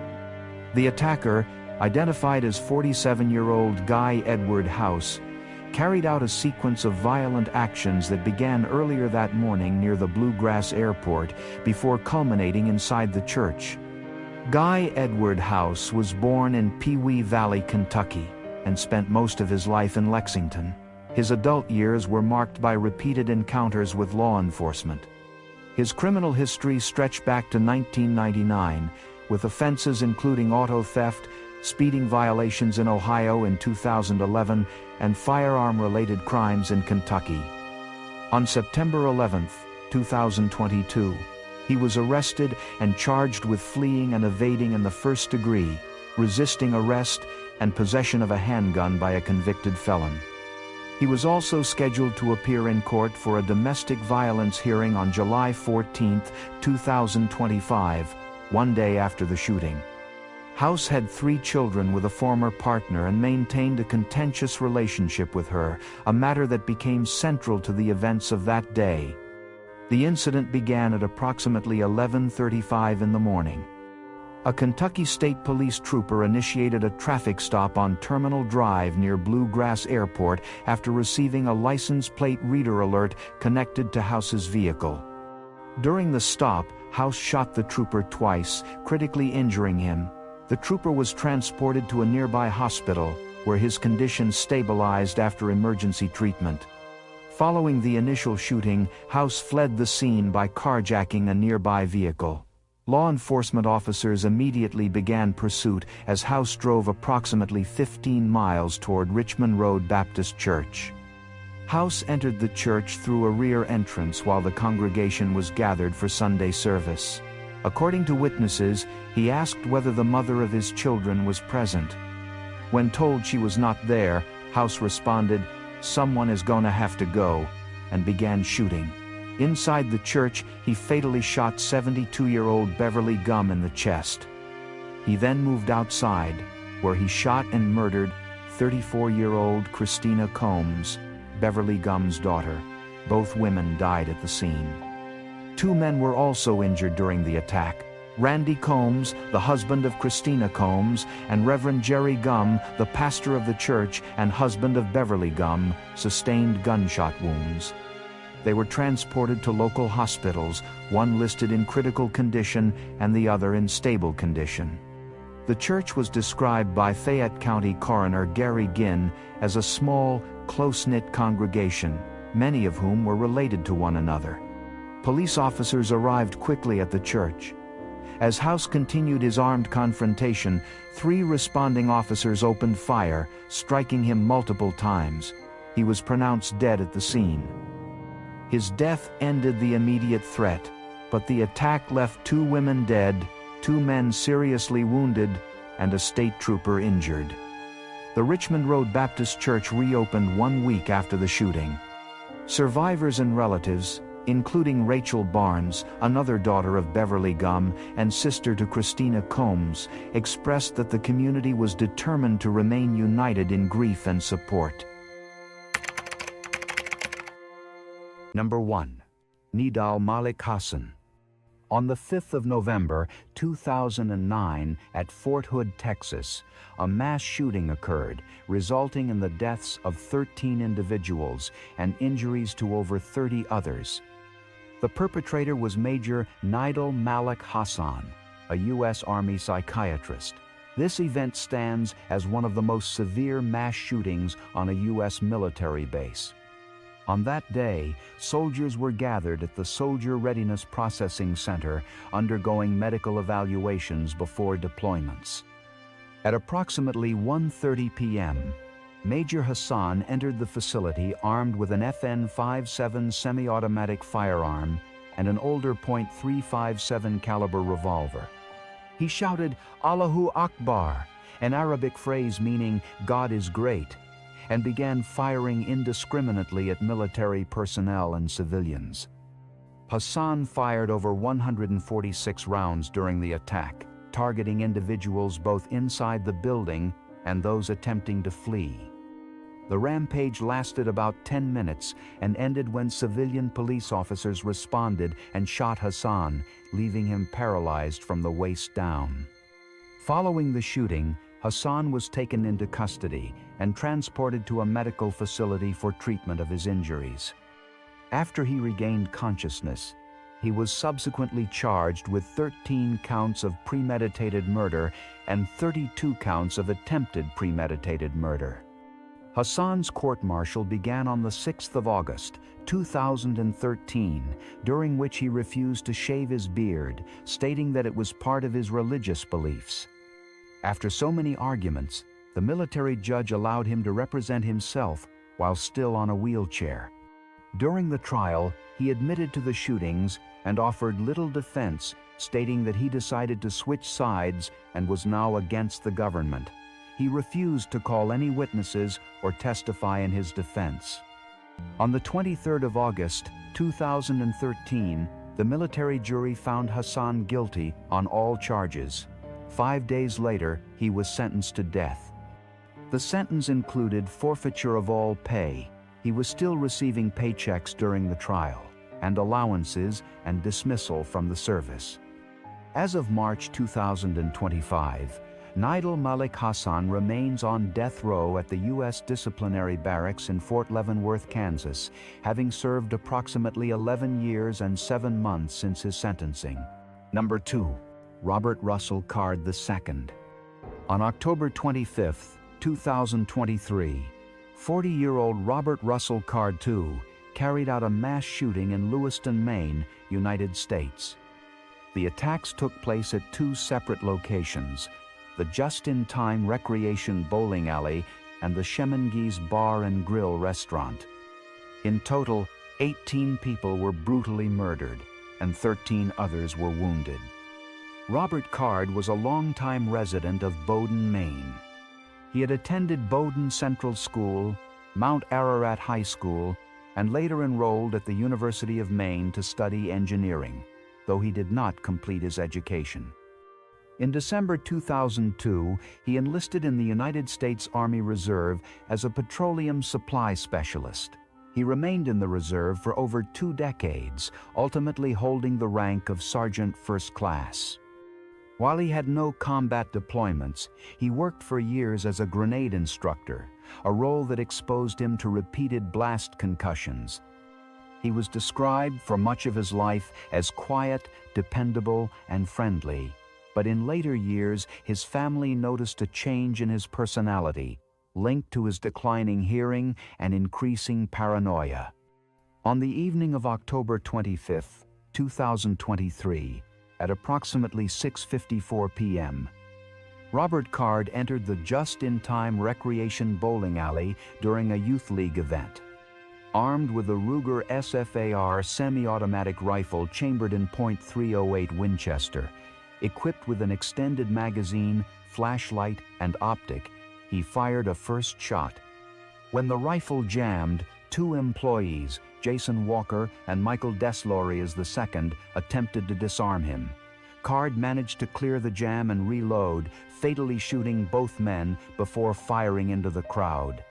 The attacker, identified as 47-year-old Guy Edward House, carried out a sequence of violent actions that began earlier that morning near the Bluegrass Airport before culminating inside the church. Guy Edward House was born in Pewee Valley, Kentucky, and spent most of his life in Lexington. His adult years were marked by repeated encounters with law enforcement. His criminal history stretched back to 1999, with offenses including auto theft, speeding violations in Ohio in 2011, and firearm-related crimes in Kentucky. On September 11, 2022, He was arrested and charged with fleeing and evading in the first degree, resisting arrest, and possession of a handgun by a convicted felon. He was also scheduled to appear in court for a domestic violence hearing on July 14, 2025, one day after the shooting. House had 3 children with a former partner and maintained a contentious relationship with her, a matter that became central to the events of that day. The incident began at approximately 11:35 in the morning. A Kentucky State Police trooper initiated a traffic stop on Terminal Drive near Bluegrass Airport after receiving a license plate reader alert connected to House's vehicle. During the stop, House shot the trooper twice, critically injuring him. The trooper was transported to a nearby hospital, where his condition stabilized after emergency treatment. Following the initial shooting, House fled the scene by carjacking a nearby vehicle. Law enforcement officers immediately began pursuit as House drove approximately 15 miles toward Richmond Road Baptist Church. House entered the church through a rear entrance while the congregation was gathered for Sunday service. According to witnesses, he asked whether the mother of his children was present. When told she was not there, House responded, "Someone is gonna have to go," and began shooting. Inside the church, he fatally shot 72-year-old Beverly Gum in the chest. He then moved outside, where he shot and murdered 34-year-old Christina Combs, Beverly Gum's daughter. Both women died at the scene. 2 men were also injured during the attack. Randy Combs, the husband of Christina Combs, and Reverend Jerry Gum, the pastor of the church and husband of Beverly Gum, sustained gunshot wounds. They were transported to local hospitals, one listed in critical condition and the other in stable condition. The church was described by Fayette County Coroner Gary Ginn as a small, close-knit congregation, many of whom were related to one another. Police officers arrived quickly at the church. As House continued his armed confrontation, 3 responding officers opened fire, striking him multiple times. He was pronounced dead at the scene. His death ended the immediate threat, but the attack left 2 women dead, 2 men seriously wounded, and a state trooper injured. The Richmond Road Baptist Church reopened 1 week after the shooting. Survivors and relatives, including Rachel Barnes, another daughter of Beverly Gum and sister to Christina Combs, expressed that the community was determined to remain united in grief and support. Number 1. Nidal Hasan. On the 5th of November, 2009, at Fort Hood, Texas, a mass shooting occurred, resulting in the deaths of 13 individuals and injuries to over 30 others. The perpetrator was Major Nidal Hasan, a U.S. Army psychiatrist. This event stands as one of the most severe mass shootings on a U.S. military base. On that day, soldiers were gathered at the Soldier Readiness Processing Center undergoing medical evaluations before deployments. At approximately 1:30 p.m., Major Hasan entered the facility armed with an FN-57 semi-automatic firearm and an older .357 caliber revolver. He shouted, "Allahu Akbar," an Arabic phrase meaning "God is great," and began firing indiscriminately at military personnel and civilians. Hasan fired over 146 rounds during the attack, targeting individuals both inside the building and those attempting to flee. The rampage lasted about 10 minutes and ended when civilian police officers responded and shot Hasan, leaving him paralyzed from the waist down. Following the shooting, Hasan was taken into custody and transported to a medical facility for treatment of his injuries. After he regained consciousness, he was subsequently charged with 13 counts of premeditated murder and 32 counts of attempted premeditated murder. Hasan's court-martial began on the 6th of August, 2013, during which he refused to shave his beard, stating that it was part of his religious beliefs. After so many arguments, the military judge allowed him to represent himself while still on a wheelchair. During the trial, he admitted to the shootings and offered little defense, stating that he decided to switch sides and was now against the government. He refused to call any witnesses or testify in his defense. On the 23rd of August, 2013, the military jury found Hasan guilty on all charges. 5 days later, he was sentenced to death. The sentence included forfeiture of all pay. He was still receiving paychecks during the trial, and allowances and dismissal from the service. As of March 2025, Nidal Hasan remains on death row at the U.S. Disciplinary Barracks in Fort Leavenworth, Kansas, having served approximately 11 years and 7 months since his sentencing. Number 2. Robert Russell Card II. On October 25, 2023, 40-year-old Robert Russell Card II carried out a mass shooting in Lewiston, Maine, United States. The attacks took place at 2 separate locations: the Just-in-Time Recreation Bowling Alley and the Chemingues Bar and Grill restaurant. In total, 18 people were brutally murdered, and 13 others were wounded. Robert Card was a longtime resident of Bowdoin, Maine. He had attended Bowdoin Central School, Mount Ararat High School, and later enrolled at the University of Maine to study engineering, though he did not complete his education. In December 2002, he enlisted in the United States Army Reserve as a petroleum supply specialist. He remained in the reserve for over 2 decades, ultimately holding the rank of Sergeant First Class. While he had no combat deployments, he worked for years as a grenade instructor, a role that exposed him to repeated blast concussions. He was described for much of his life as quiet, dependable, and friendly. But in later years, his family noticed a change in his personality, linked to his declining hearing and increasing paranoia. On the evening of October 25, 2023, at approximately 6:54 p.m., Robert Card entered the Just-in-Time Recreation Bowling Alley during a youth league event. Armed with a Ruger SFAR semi-automatic rifle chambered in .308 Winchester, equipped with an extended magazine, flashlight, and optic, he fired a first shot. When the rifle jammed, 2 employees, Jason Walker and Michael Desloriers II, attempted to disarm him. Card managed to clear the jam and reload, fatally shooting both men before firing into the crowd.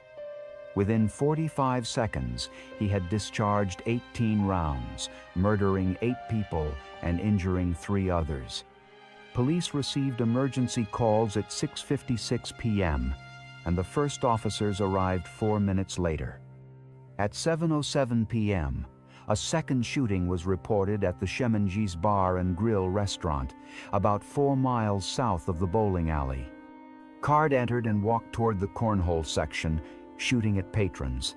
Within 45 seconds, he had discharged 18 rounds, murdering 8 people and injuring 3 others. Police received emergency calls at 6:56 p.m., and the first officers arrived 4 minutes later. At 7:07 p.m., a second shooting was reported at the Chemingues Bar and Grill restaurant, about 4 miles south of the bowling alley. Card entered and walked toward the cornhole section, shooting at patrons.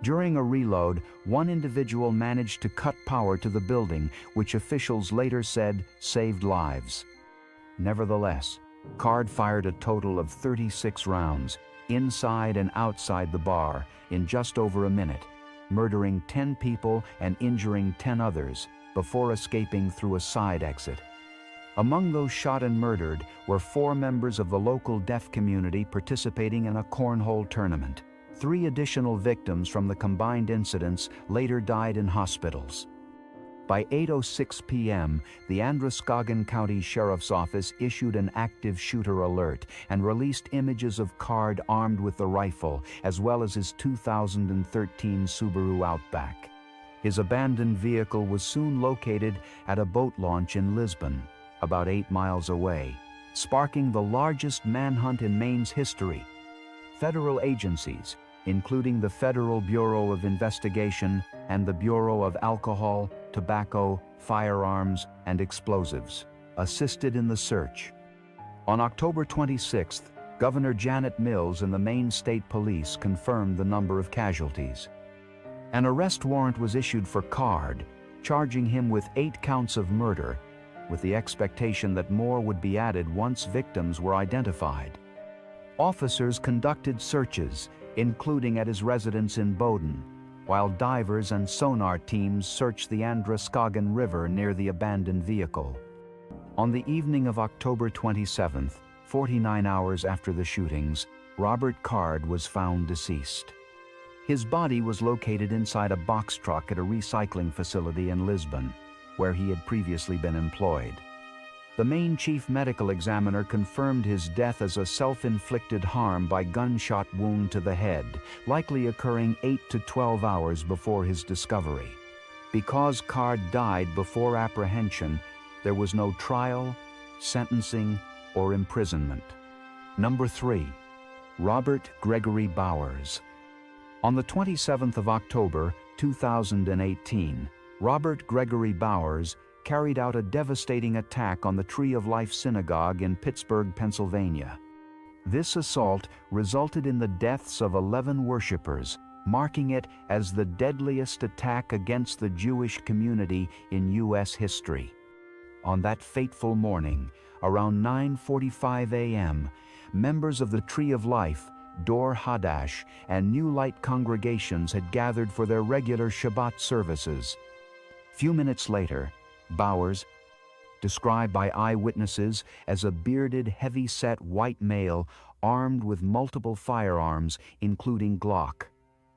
During a reload, one individual managed to cut power to the building, which officials later said saved lives. Nevertheless, Card fired a total of 36 rounds, inside and outside the bar, in just over a minute, murdering 10 people and injuring 10 others, before escaping through a side exit. Among those shot and murdered were 4 members of the local deaf community participating in a cornhole tournament. 3 additional victims from the combined incidents later died in hospitals. By 8:06 p.m., the Androscoggin County Sheriff's Office issued an active shooter alert and released images of Card armed with the rifle, as well as his 2013 Subaru Outback. His abandoned vehicle was soon located at a boat launch in Lisbon, about 8 miles away, sparking the largest manhunt in Maine's history. Federal agencies, including the Federal Bureau of Investigation and the Bureau of Alcohol, Tobacco, Firearms, and Explosives, assisted in the search. On October 26th, Governor Janet Mills and the Maine State Police confirmed the number of casualties. An arrest warrant was issued for Card, charging him with 8 counts of murder, with the expectation that more would be added once victims were identified. Officers conducted searches, including at his residence in Bowdoin, while divers and sonar teams searched the Androscoggin River near the abandoned vehicle. On the evening of October 27th, 49 hours after the shootings, Robert Card was found deceased. His body was located inside a box truck at a recycling facility in Lisbon, where he had previously been employed. The Maine chief medical examiner confirmed his death as a self-inflicted harm by gunshot wound to the head, likely occurring 8 to 12 hours before his discovery. Because Card died before apprehension, there was no trial, sentencing, or imprisonment. Number 3. Robert Gregory Bowers. On the 27th of October, 2018, Robert Gregory Bowers carried out a devastating attack on the Tree of Life Synagogue in Pittsburgh, Pennsylvania. This assault resulted in the deaths of 11 worshippers, marking it as the deadliest attack against the Jewish community in U.S. history. On that fateful morning, around 9:45 a.m., members of the Tree of Life, Dor Hadash, and New Light congregations had gathered for their regular Shabbat services. Few minutes later, Bowers, described by eyewitnesses as a bearded, heavy-set white male armed with multiple firearms, including Glock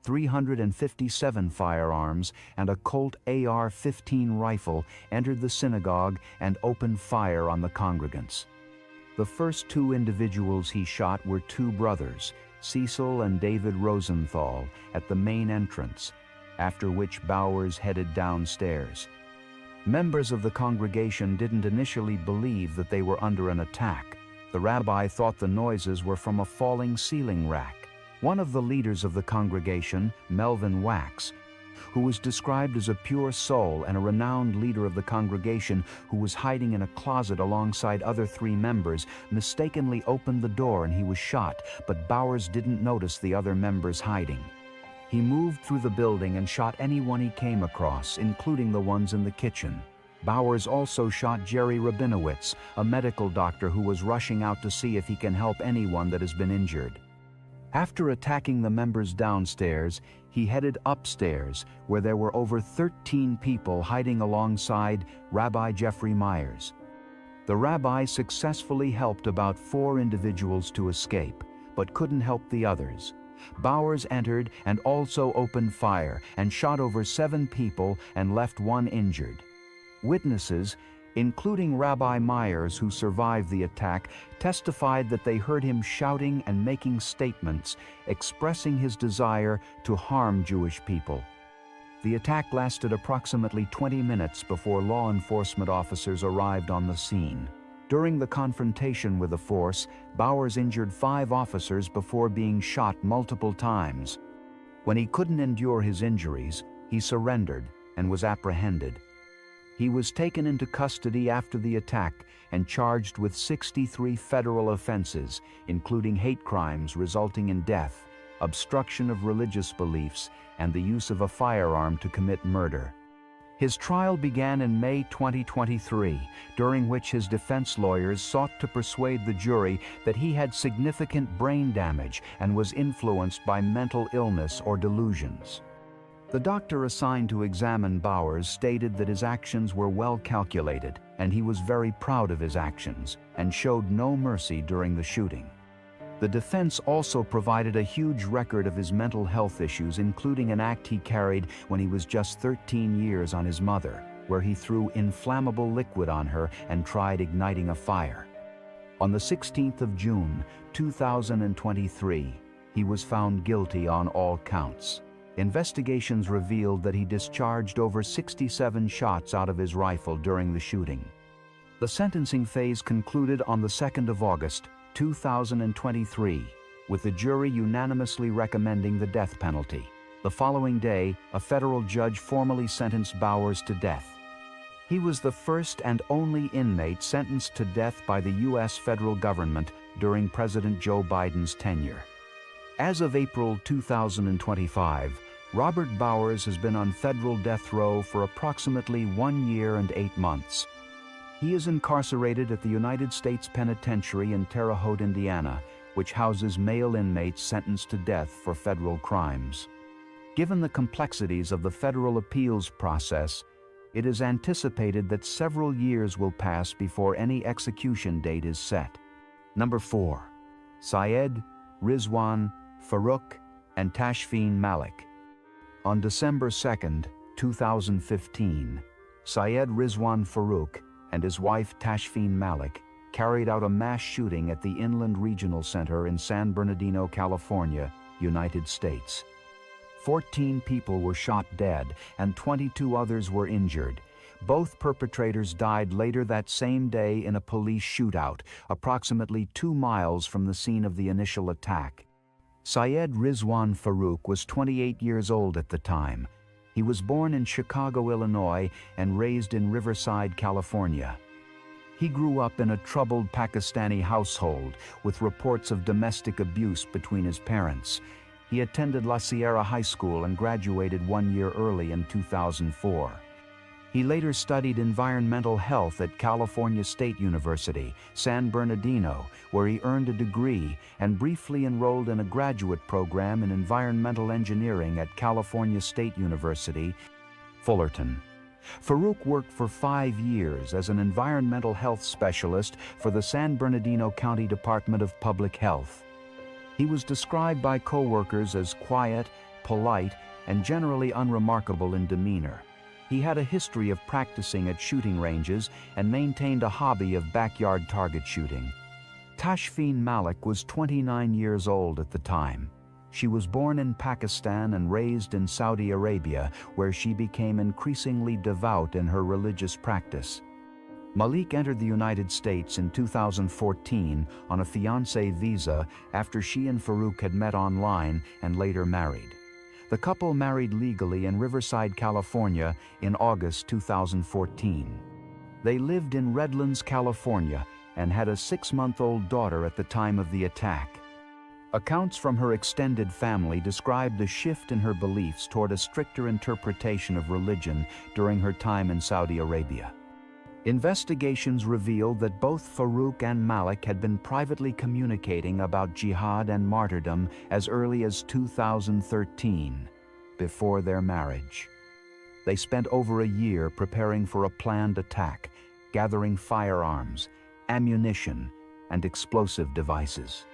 357 firearms and a Colt AR-15 rifle, entered the synagogue and opened fire on the congregants. The first 2 individuals he shot were 2 brothers, Cecil and David Rosenthal, at the main entrance, after which Bowers headed downstairs. Members of the congregation didn't initially believe that they were under an attack. The rabbi thought the noises were from a falling ceiling rack. One of the leaders of the congregation, Melvin Wax, who was described as a pure soul and a renowned leader of the congregation who was hiding in a closet alongside other 3 members, mistakenly opened the door and he was shot, but Bowers didn't notice the other members hiding. He moved through the building and shot anyone he came across, including the ones in the kitchen. Bowers also shot Jerry Rabinowitz, a medical doctor who was rushing out to see if he can help anyone that has been injured. After attacking the members downstairs, he headed upstairs, where there were over 13 people hiding alongside Rabbi Jeffrey Myers. The rabbi successfully helped about 4 individuals to escape, but couldn't help the others. Bowers entered and also opened fire and shot over 7 people and left 1 injured. Witnesses, including Rabbi Myers, who survived the attack, testified that they heard him shouting and making statements, expressing his desire to harm Jewish people. The attack lasted approximately 20 minutes before law enforcement officers arrived on the scene. During the confrontation with the force, Bowers injured 5 officers before being shot multiple times. When he couldn't endure his injuries, he surrendered and was apprehended. He was taken into custody after the attack and charged with 63 federal offenses, including hate crimes resulting in death, obstruction of religious beliefs, and the use of a firearm to commit murder. His trial began in May 2023, during which his defense lawyers sought to persuade the jury that he had significant brain damage and was influenced by mental illness or delusions. The doctor assigned to examine Bowers stated that his actions were well calculated, and he was very proud of his actions, and showed no mercy during the shooting. The defense also provided a huge record of his mental health issues, including an act he carried when he was just 13 years on his mother, where he threw inflammable liquid on her and tried igniting a fire. On the 16th of June, 2023, he was found guilty on all counts. Investigations revealed that he discharged over 67 shots out of his rifle during the shooting. The sentencing phase concluded on the 2nd of August, 2023, with the jury unanimously recommending the death penalty. The following day, a federal judge formally sentenced Bowers to death. He was the first and only inmate sentenced to death by the U.S. federal government during President Joe Biden's tenure. As of April 2025, Robert Bowers has been on federal death row for approximately 1 year and 8 months. He is incarcerated at the United States Penitentiary in Terre Haute, Indiana, which houses male inmates sentenced to death for federal crimes. Given the complexities of the federal appeals process, it is anticipated that several years will pass before any execution date is set. Number 4. Syed, Rizwan, Farouk, and Tashfeen Malik. On December 2, 2015, Syed Rizwan Farouk and his wife Tashfeen Malik carried out a mass shooting at the Inland Regional Center in San Bernardino, California, United States. 14 people were shot dead and 22 others were injured. Both perpetrators died later that same day in a police shootout, approximately 2 miles from the scene of the initial attack. Syed Rizwan Farouk was 28 years old at the time. He was born in Chicago, Illinois, and raised in Riverside, California. He grew up in a troubled Pakistani household with reports of domestic abuse between his parents. He attended La Sierra High School and graduated 1 year early in 2004. He later studied environmental health at California State University, San Bernardino, where he earned a degree and briefly enrolled in a graduate program in environmental engineering at California State University, Fullerton. Farouk worked for 5 years as an environmental health specialist for the San Bernardino County Department of Public Health. He was described by co-workers as quiet, polite, and generally unremarkable in demeanor. He had a history of practicing at shooting ranges and maintained a hobby of backyard target shooting. Tashfeen Malik was 29 years old at the time. She was born in Pakistan and raised in Saudi Arabia, where she became increasingly devout in her religious practice. Malik entered the United States in 2014 on a fiancé visa after she and Farouk had met online and later married. The couple married legally in Riverside, California in August 2014. They lived in Redlands, California, and had a 6-month-old daughter at the time of the attack. Accounts from her extended family described the shift in her beliefs toward a stricter interpretation of religion during her time in Saudi Arabia. Investigations revealed that both Farouk and Malik had been privately communicating about jihad and martyrdom as early as 2013, before their marriage. They spent over a year preparing for a planned attack, gathering firearms, ammunition, and explosive devices.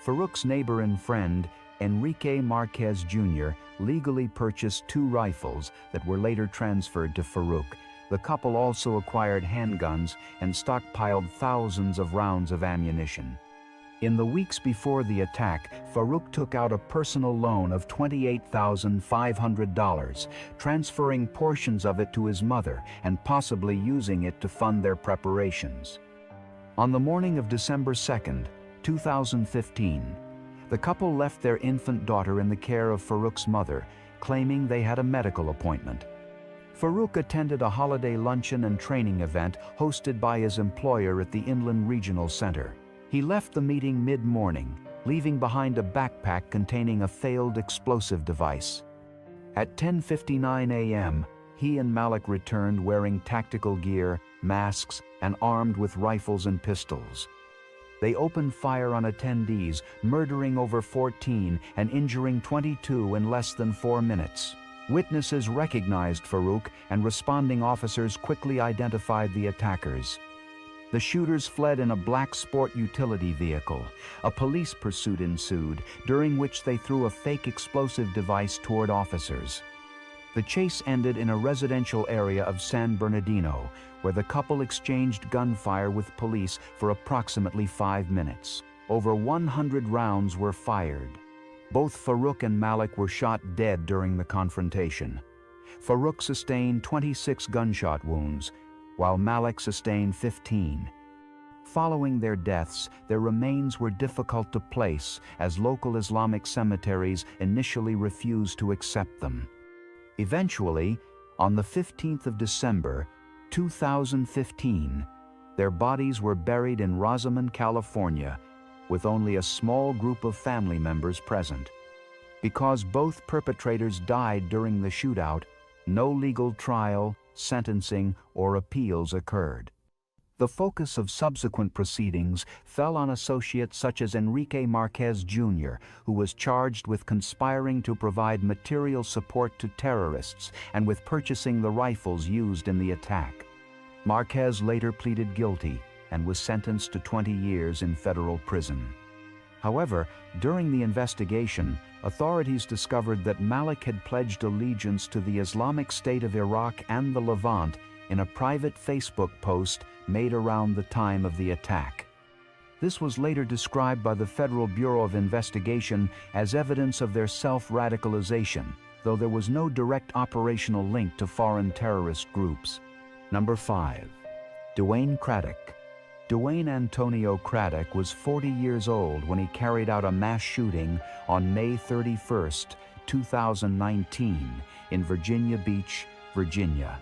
Farouk's neighbor and friend, Enrique Marquez Jr., legally purchased 2 rifles that were later transferred to Farouk. The couple also acquired handguns and stockpiled thousands of rounds of ammunition. In the weeks before the attack, Farouk took out a personal loan of $28,500, transferring portions of it to his mother and possibly using it to fund their preparations. On the morning of December 2, 2015, the couple left their infant daughter in the care of Farouk's mother, claiming they had a medical appointment. Farouk attended a holiday luncheon and training event hosted by his employer at the Inland Regional Center. He left the meeting mid-morning, leaving behind a backpack containing a failed explosive device. At 10:59 a.m., he and Malik returned wearing tactical gear, masks, and armed with rifles and pistols. They opened fire on attendees, murdering over 14 and injuring 22 in less than 4 minutes. Witnesses recognized Farouk, and responding officers quickly identified the attackers. The shooters fled in a black sport utility vehicle. A police pursuit ensued, during which they threw a fake explosive device toward officers. The chase ended in a residential area of San Bernardino, where the couple exchanged gunfire with police for approximately 5 minutes. Over 100 rounds were fired. Both Farouk and Malik were shot dead during the confrontation. Farouk sustained 26 gunshot wounds, while Malik sustained 15. Following their deaths, their remains were difficult to place as local Islamic cemeteries initially refused to accept them. Eventually, on the 15th of December, 2015, their bodies were buried in Rosamond, California, with only a small group of family members present. Because both perpetrators died during the shootout, no legal trial, sentencing, or appeals occurred. The focus of subsequent proceedings fell on associates such as Enrique Marquez Jr., who was charged with conspiring to provide material support to terrorists and with purchasing the rifles used in the attack. Marquez later pleaded guilty and was sentenced to 20 years in federal prison. However, during the investigation, authorities discovered that Malik had pledged allegiance to the Islamic State of Iraq and the Levant in a private Facebook post made around the time of the attack. This was later described by the Federal Bureau of Investigation as evidence of their self-radicalization, though there was no direct operational link to foreign terrorist groups. Number 5. DeWayne Craddock. DeWayne Antonio Craddock was 40 years old when he carried out a mass shooting on May 31, 2019, in Virginia Beach, Virginia.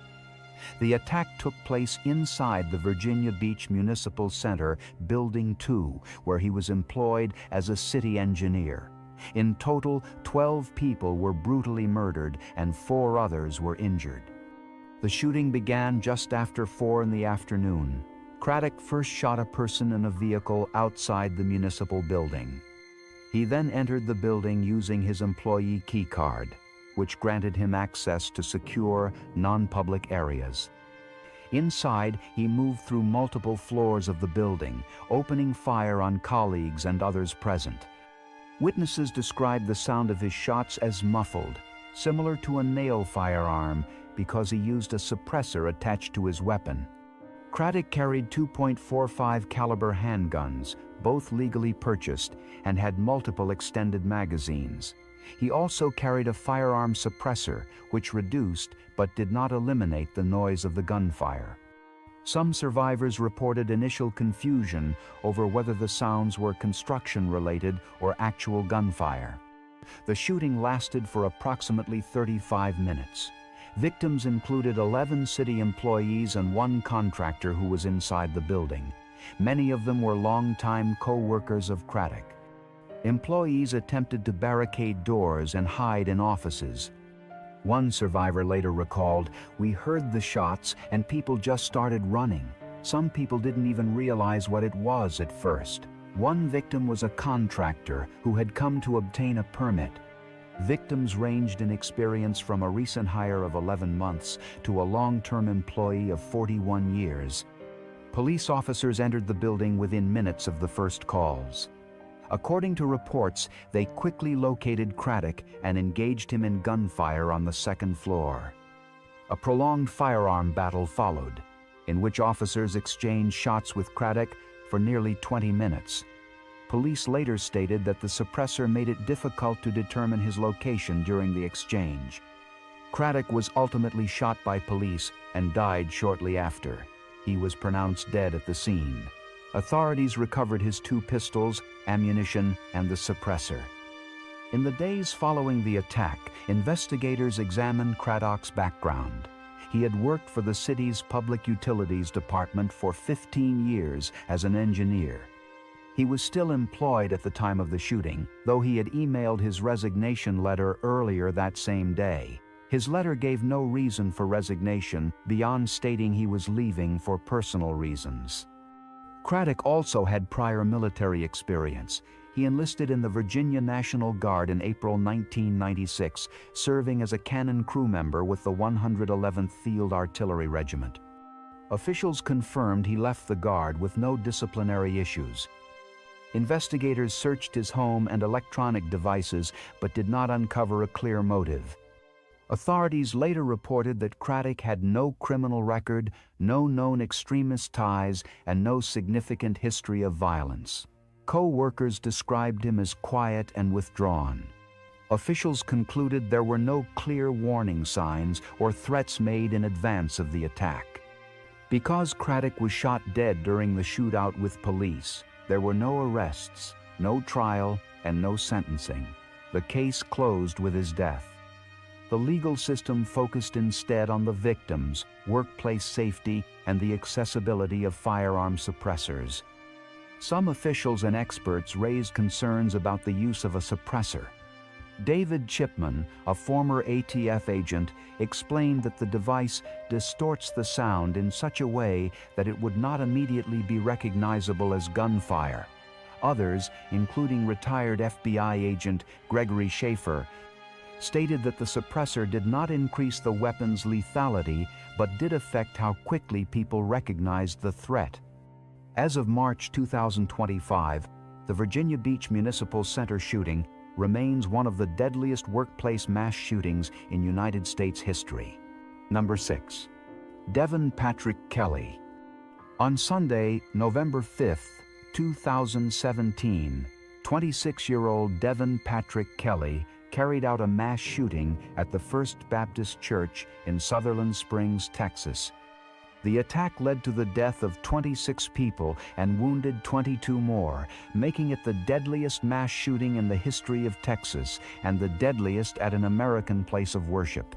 The attack took place inside the Virginia Beach Municipal Center, Building 2, where he was employed as a city engineer. In total, 12 people were brutally murdered and 4 others were injured. The shooting began just after 4 in the afternoon. Craddock first shot a person in a vehicle outside the municipal building. He then entered the building using his employee key card, which granted him access to secure, non-public areas. Inside, he moved through multiple floors of the building, opening fire on colleagues and others present. Witnesses described the sound of his shots as muffled, similar to a nail firearm, because he used a suppressor attached to his weapon. Craddock carried 2.45 caliber handguns, both legally purchased, and had multiple extended magazines. He also carried a firearm suppressor, which reduced but did not eliminate the noise of the gunfire. Some survivors reported initial confusion over whether the sounds were construction-related or actual gunfire. The shooting lasted for approximately 35 minutes. Victims included 11 city employees and 1 contractor who was inside the building. Many of them were longtime co-workers of Craddock. Employees attempted to barricade doors and hide in offices. One survivor later recalled, "We heard the shots and people just started running. Some people didn't even realize what it was at first." One victim was a contractor who had come to obtain a permit. Victims ranged in experience from a recent hire of 11 months to a long-term employee of 41 years. Police officers entered the building within minutes of the first calls. According to reports, they quickly located Craddock and engaged him in gunfire on the second floor. A prolonged firearm battle followed, in which officers exchanged shots with Craddock for nearly 20 minutes. Police later stated that the suppressor made it difficult to determine his location during the exchange. Craddock was ultimately shot by police and died shortly after. He was pronounced dead at the scene. Authorities recovered his 2 pistols, ammunition, and the suppressor. In the days following the attack, investigators examined Craddock's background. He had worked for the city's Public Utilities Department for 15 years as an engineer. He was still employed at the time of the shooting, though he had emailed his resignation letter earlier that same day. His letter gave no reason for resignation beyond stating he was leaving for personal reasons. Craddock also had prior military experience. He enlisted in the Virginia National Guard in April 1996, serving as a cannon crew member with the 111th Field Artillery Regiment. Officials confirmed he left the Guard with no disciplinary issues. Investigators searched his home and electronic devices but did not uncover a clear motive. Authorities later reported that Craddock had no criminal record, no known extremist ties, and no significant history of violence. Co-workers described him as quiet and withdrawn. Officials concluded there were no clear warning signs or threats made in advance of the attack. Because Craddock was shot dead during the shootout with police, there were no arrests, no trial, and no sentencing. The case closed with his death. The legal system focused instead on the victims, workplace safety, and the accessibility of firearm suppressors. Some officials and experts raised concerns about the use of a suppressor. David Chipman, a former ATF agent, explained that the device distorts the sound in such a way that it would not immediately be recognizable as gunfire. Others, including retired FBI agent Gregory Schaefer, stated that the suppressor did not increase the weapon's lethality, but did affect how quickly people recognized the threat. As of March 2025, the Virginia Beach Municipal Center shooting remains one of the deadliest workplace mass shootings in United States history. Number 6. Devin Patrick Kelley. On Sunday, November 5, 2017, 26-year-old Devin Patrick Kelley carried out a mass shooting at the First Baptist Church in Sutherland Springs, Texas. The attack led to the death of 26 people and wounded 22 more, making it the deadliest mass shooting in the history of Texas and the deadliest at an American place of worship.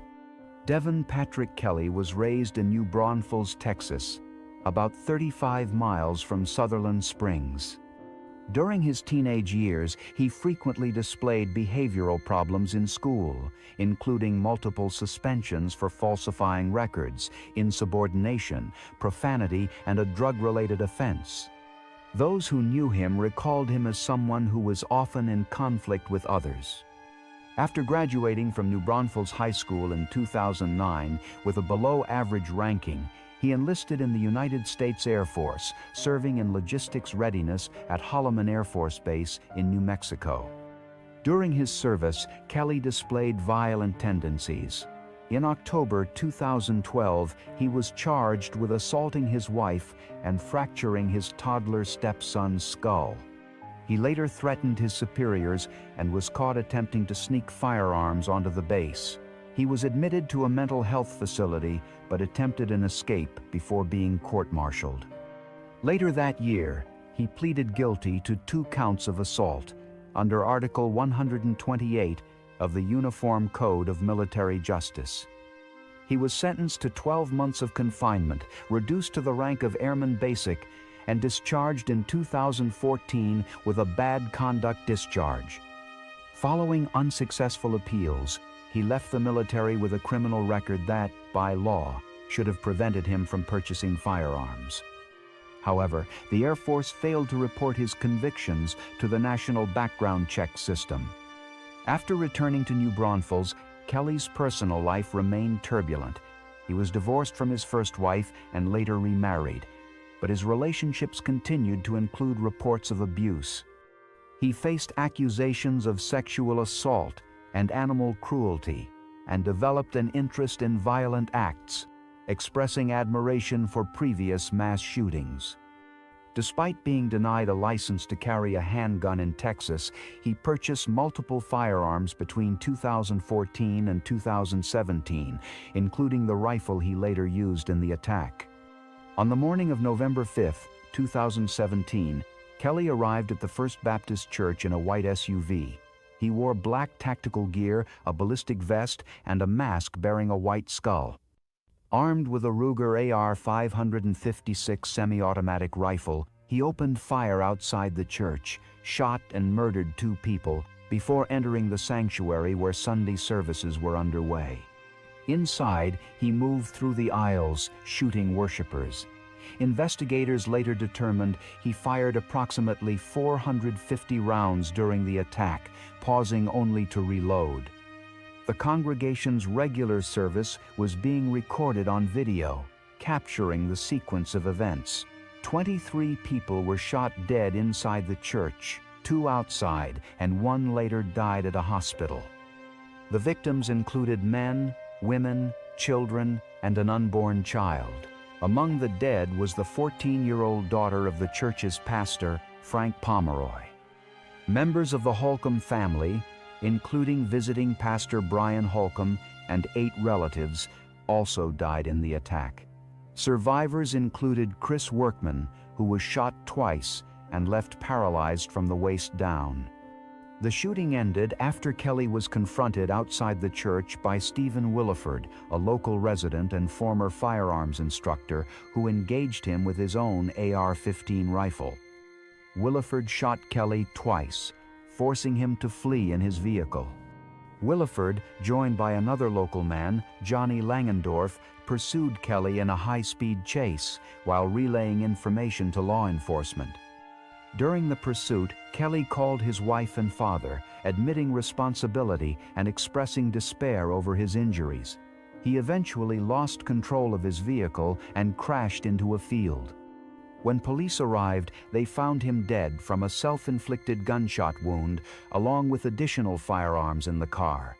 Devin Patrick Kelley was raised in New Braunfels, Texas, about 35 miles from Sutherland Springs. During his teenage years, he frequently displayed behavioral problems in school, including multiple suspensions for falsifying records, insubordination, profanity, and a drug-related offense. Those who knew him recalled him as someone who was often in conflict with others. After graduating from New Braunfels High School in 2009 with a below-average ranking, he enlisted in the United States Air Force, serving in logistics readiness at Holloman Air Force Base in New Mexico. During his service, Kelley displayed violent tendencies. In October 2012, he was charged with assaulting his wife and fracturing his toddler stepson's skull. He later threatened his superiors and was caught attempting to sneak firearms onto the base. He was admitted to a mental health facility but attempted an escape before being court-martialed. Later that year, he pleaded guilty to 2 counts of assault under Article 128 of the Uniform Code of Military Justice. He was sentenced to 12 months of confinement, reduced to the rank of Airman Basic, and discharged in 2014 with a bad conduct discharge. Following unsuccessful appeals, he left the military with a criminal record that, by law, should have prevented him from purchasing firearms. However, the Air Force failed to report his convictions to the National Background Check System. After returning to New Braunfels, Kelley's personal life remained turbulent. He was divorced from his first wife and later remarried, but his relationships continued to include reports of abuse. He faced accusations of sexual assault and animal cruelty, and developed an interest in violent acts, expressing admiration for previous mass shootings. Despite being denied a license to carry a handgun in Texas, he purchased multiple firearms between 2014 and 2017, including the rifle he later used in the attack. On the morning of November 5, 2017, Kelley arrived at the First Baptist Church in a white SUV. He wore black tactical gear, a ballistic vest, and a mask bearing a white skull. Armed with a Ruger AR-556 semi-automatic rifle, he opened fire outside the church, shot and murdered 2 people before entering the sanctuary where Sunday services were underway. Inside, he moved through the aisles, shooting worshipers. Investigators later determined he fired approximately 450 rounds during the attack, pausing only to reload. The congregation's regular service was being recorded on video, capturing the sequence of events. 23 people were shot dead inside the church, 2 outside, and 1 later died at a hospital. The victims included men, women, children, and an unborn child. Among the dead was the 14-year-old daughter of the church's pastor, Frank Pomeroy. Members of the Holcomb family, including visiting Pastor Brian Holcomb and 8 relatives, also died in the attack. Survivors included Chris Workman, who was shot twice and left paralyzed from the waist down. The shooting ended after Kelley was confronted outside the church by Stephen Williford, a local resident and former firearms instructor who engaged him with his own AR-15 rifle. Williford shot Kelley twice, forcing him to flee in his vehicle. Williford, joined by another local man, Johnny Langendorf, pursued Kelley in a high-speed chase while relaying information to law enforcement. During the pursuit, Kelley called his wife and father, admitting responsibility and expressing despair over his injuries. He eventually lost control of his vehicle and crashed into a field. When police arrived, they found him dead from a self-inflicted gunshot wound, along with additional firearms in the car.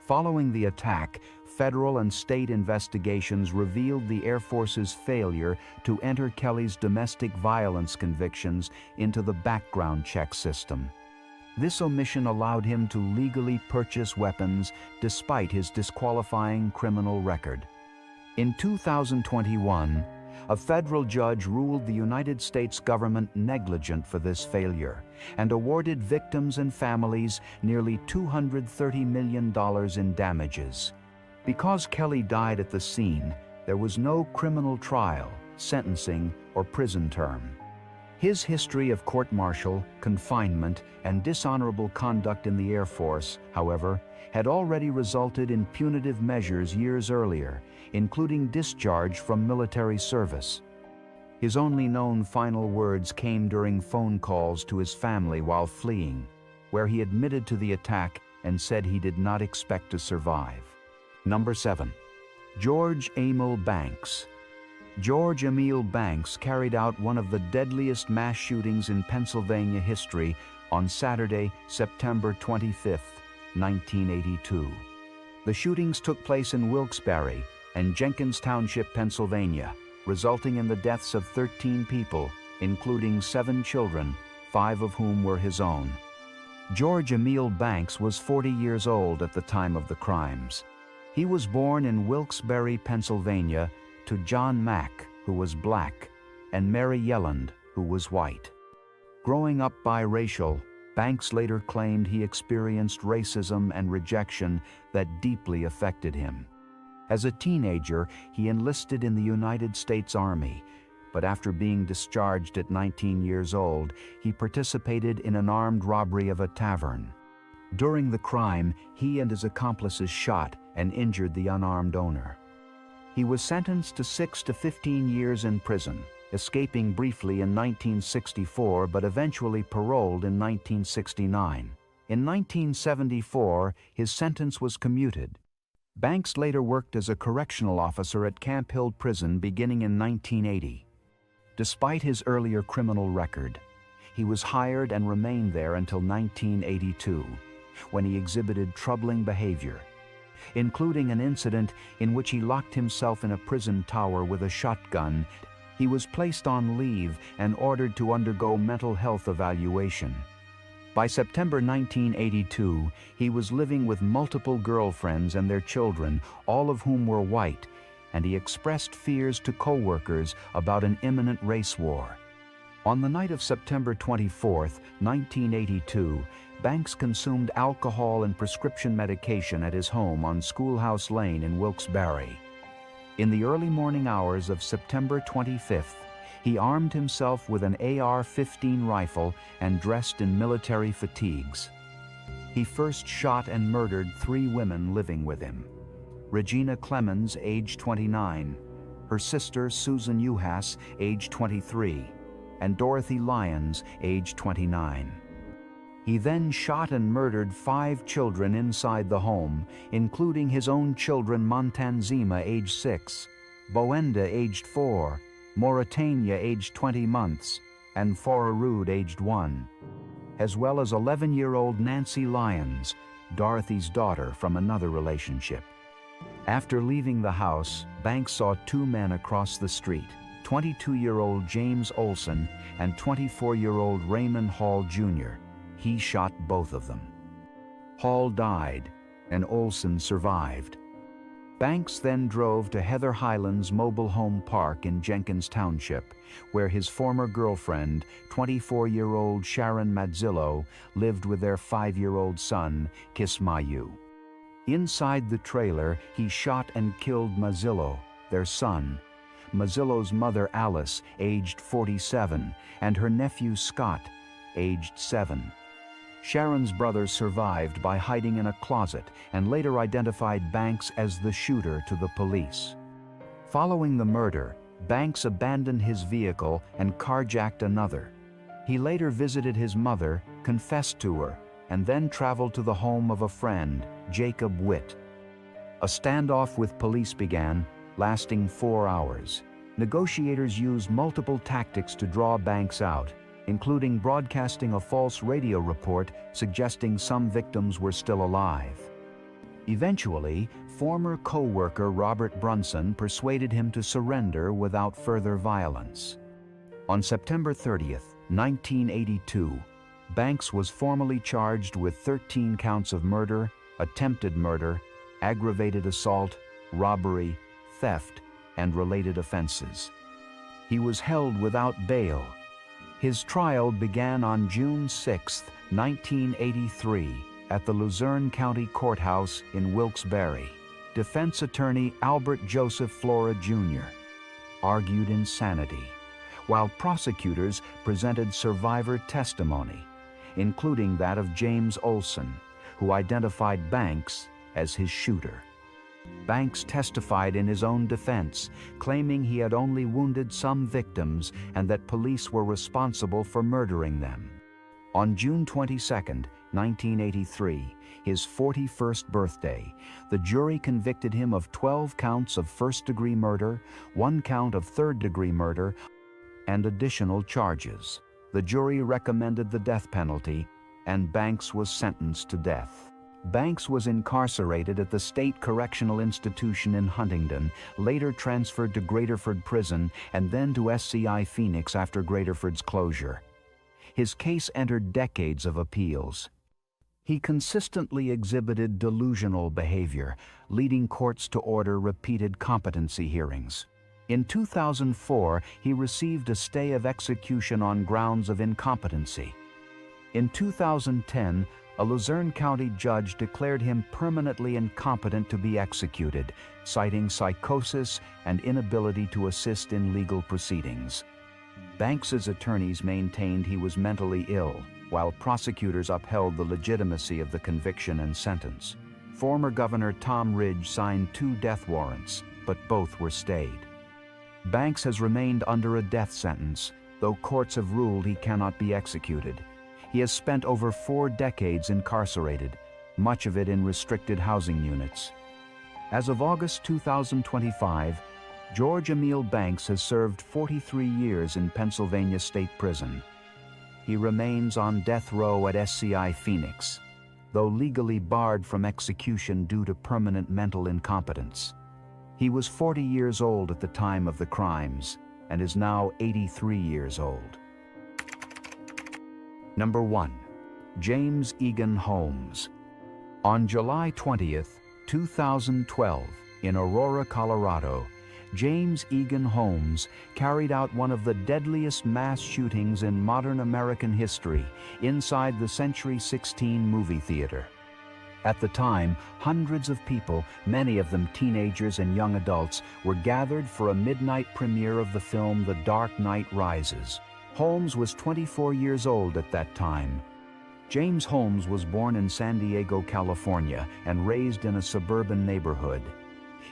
Following the attack, federal and state investigations revealed the Air Force's failure to enter Kelley's domestic violence convictions into the background check system. This omission allowed him to legally purchase weapons despite his disqualifying criminal record. In 2021, a federal judge ruled the United States government negligent for this failure and awarded victims and families nearly $230 million in damages. Because Kelley died at the scene, there was no criminal trial, sentencing, or prison term. His history of court-martial, confinement, and dishonorable conduct in the Air Force, however, had already resulted in punitive measures years earlier, including discharge from military service. His only known final words came during phone calls to his family while fleeing, where he admitted to the attack and said he did not expect to survive. Number 7. George Emil Banks. George Emil Banks carried out one of the deadliest mass shootings in Pennsylvania history on Saturday, September 25, 1982. The shootings took place in Wilkes-Barre and Jenkins Township, Pennsylvania, resulting in the deaths of 13 people, including 7 children, 5 of whom were his own. George Emil Banks was 40 years old at the time of the crimes. He was born in Wilkes-Barre, Pennsylvania, to John Mack, who was black, and Mary Yelland, who was white. Growing up biracial, Banks later claimed he experienced racism and rejection that deeply affected him. As a teenager, he enlisted in the United States Army, but after being discharged at 19 years old, he participated in an armed robbery of a tavern. During the crime, he and his accomplices shot and injured the unarmed owner. He was sentenced to 6 to 15 years in prison, escaping briefly in 1964 but eventually paroled in 1969. In 1974, his sentence was commuted. Banks later worked as a correctional officer at Camp Hill Prison beginning in 1980. Despite his earlier criminal record, he was hired and remained there until 1982, when he exhibited troubling behavior, including an incident in which he locked himself in a prison tower with a shotgun. He was placed on leave and ordered to undergo mental health evaluation. By September 1982, he was living with multiple girlfriends and their children, all of whom were white, and he expressed fears to co-workers about an imminent race war. On the night of September 24, 1982, Banks consumed alcohol and prescription medication at his home on Schoolhouse Lane in Wilkes-Barre. In the early morning hours of September 25th, he armed himself with an AR-15 rifle and dressed in military fatigues. He first shot and murdered 3 women living with him: Regina Clemens, age 29, her sister Susan Uhas, age 23, and Dorothy Lyons, age 29. He then shot and murdered 5 children inside the home, including his own children Montanzima, age 6, Boenda, aged 4, Mauritania, aged 20 months, and Forarud, aged 1, as well as 11-year-old Nancy Lyons, Dorothy's daughter from another relationship. After leaving the house, Banks saw 2 men across the street, 22-year-old James Olson and 24-year-old Raymond Hall Jr. He shot both of them. Hall died, and Olson survived. Banks then drove to Heather Highlands Mobile Home Park in Jenkins Township, where his former girlfriend, 24-year-old Sharon Madzillo, lived with their 5-year-old son, Kismayu. Inside the trailer, he shot and killed Mazzillo, their son, Mazzillo's mother Alice, aged 47, and her nephew Scott, aged 7. Sharon's brother survived by hiding in a closet and later identified Banks as the shooter to the police. Following the murder, Banks abandoned his vehicle and carjacked another. He later visited his mother, confessed to her, and then traveled to the home of a friend, Jacob Witt. A standoff with police began, lasting 4 hours. Negotiators used multiple tactics to draw Banks out, including broadcasting a false radio report suggesting some victims were still alive. Eventually, former co-worker Robert Brunson persuaded him to surrender without further violence. On September 30th, 1982, Banks was formally charged with 13 counts of murder, attempted murder, aggravated assault, robbery, theft, and related offenses. He was held without bail. His trial began on June 6, 1983, at the Luzerne County Courthouse in Wilkes-Barre. Defense attorney Albert Joseph Flora Jr. argued insanity, while prosecutors presented survivor testimony, including that of James Olson, who identified Banks as his shooter. Banks testified in his own defense, claiming he had only wounded some victims and that police were responsible for murdering them. On June 22, 1983, his 41st birthday, the jury convicted him of 12 counts of first-degree murder, 1 count of third-degree murder, and additional charges. The jury recommended the death penalty, and Banks was sentenced to death. Banks was incarcerated at the State Correctional Institution in Huntington, later transferred to Graterford Prison, and then to SCI Phoenix after Graterford's closure. His case entered decades of appeals. He consistently exhibited delusional behavior, leading courts to order repeated competency hearings. In 2004, he received a stay of execution on grounds of incompetency. In 2010, a Luzerne County judge declared him permanently incompetent to be executed, citing psychosis and inability to assist in legal proceedings. Banks's attorneys maintained he was mentally ill, while prosecutors upheld the legitimacy of the conviction and sentence. Former Governor Tom Ridge signed 2 death warrants, but both were stayed. Banks has remained under a death sentence, though courts have ruled he cannot be executed. He has spent over 4 decades incarcerated, much of it in restricted housing units. As of August 2025, George Emil Banks has served 43 years in Pennsylvania State Prison. He remains on death row at SCI Phoenix, though legally barred from execution due to permanent mental incompetence. He was 40 years old at the time of the crimes and is now 83 years old. Number 1. James Egan Holmes. On July 20, 2012, in Aurora, Colorado, James Egan Holmes carried out one of the deadliest mass shootings in modern American history inside the Century 16 movie theater. At the time, hundreds of people, many of them teenagers and young adults, were gathered for a midnight premiere of the film The Dark Knight Rises. Holmes was 24 years old at that time. James Holmes was born in San Diego, California, and raised in a suburban neighborhood.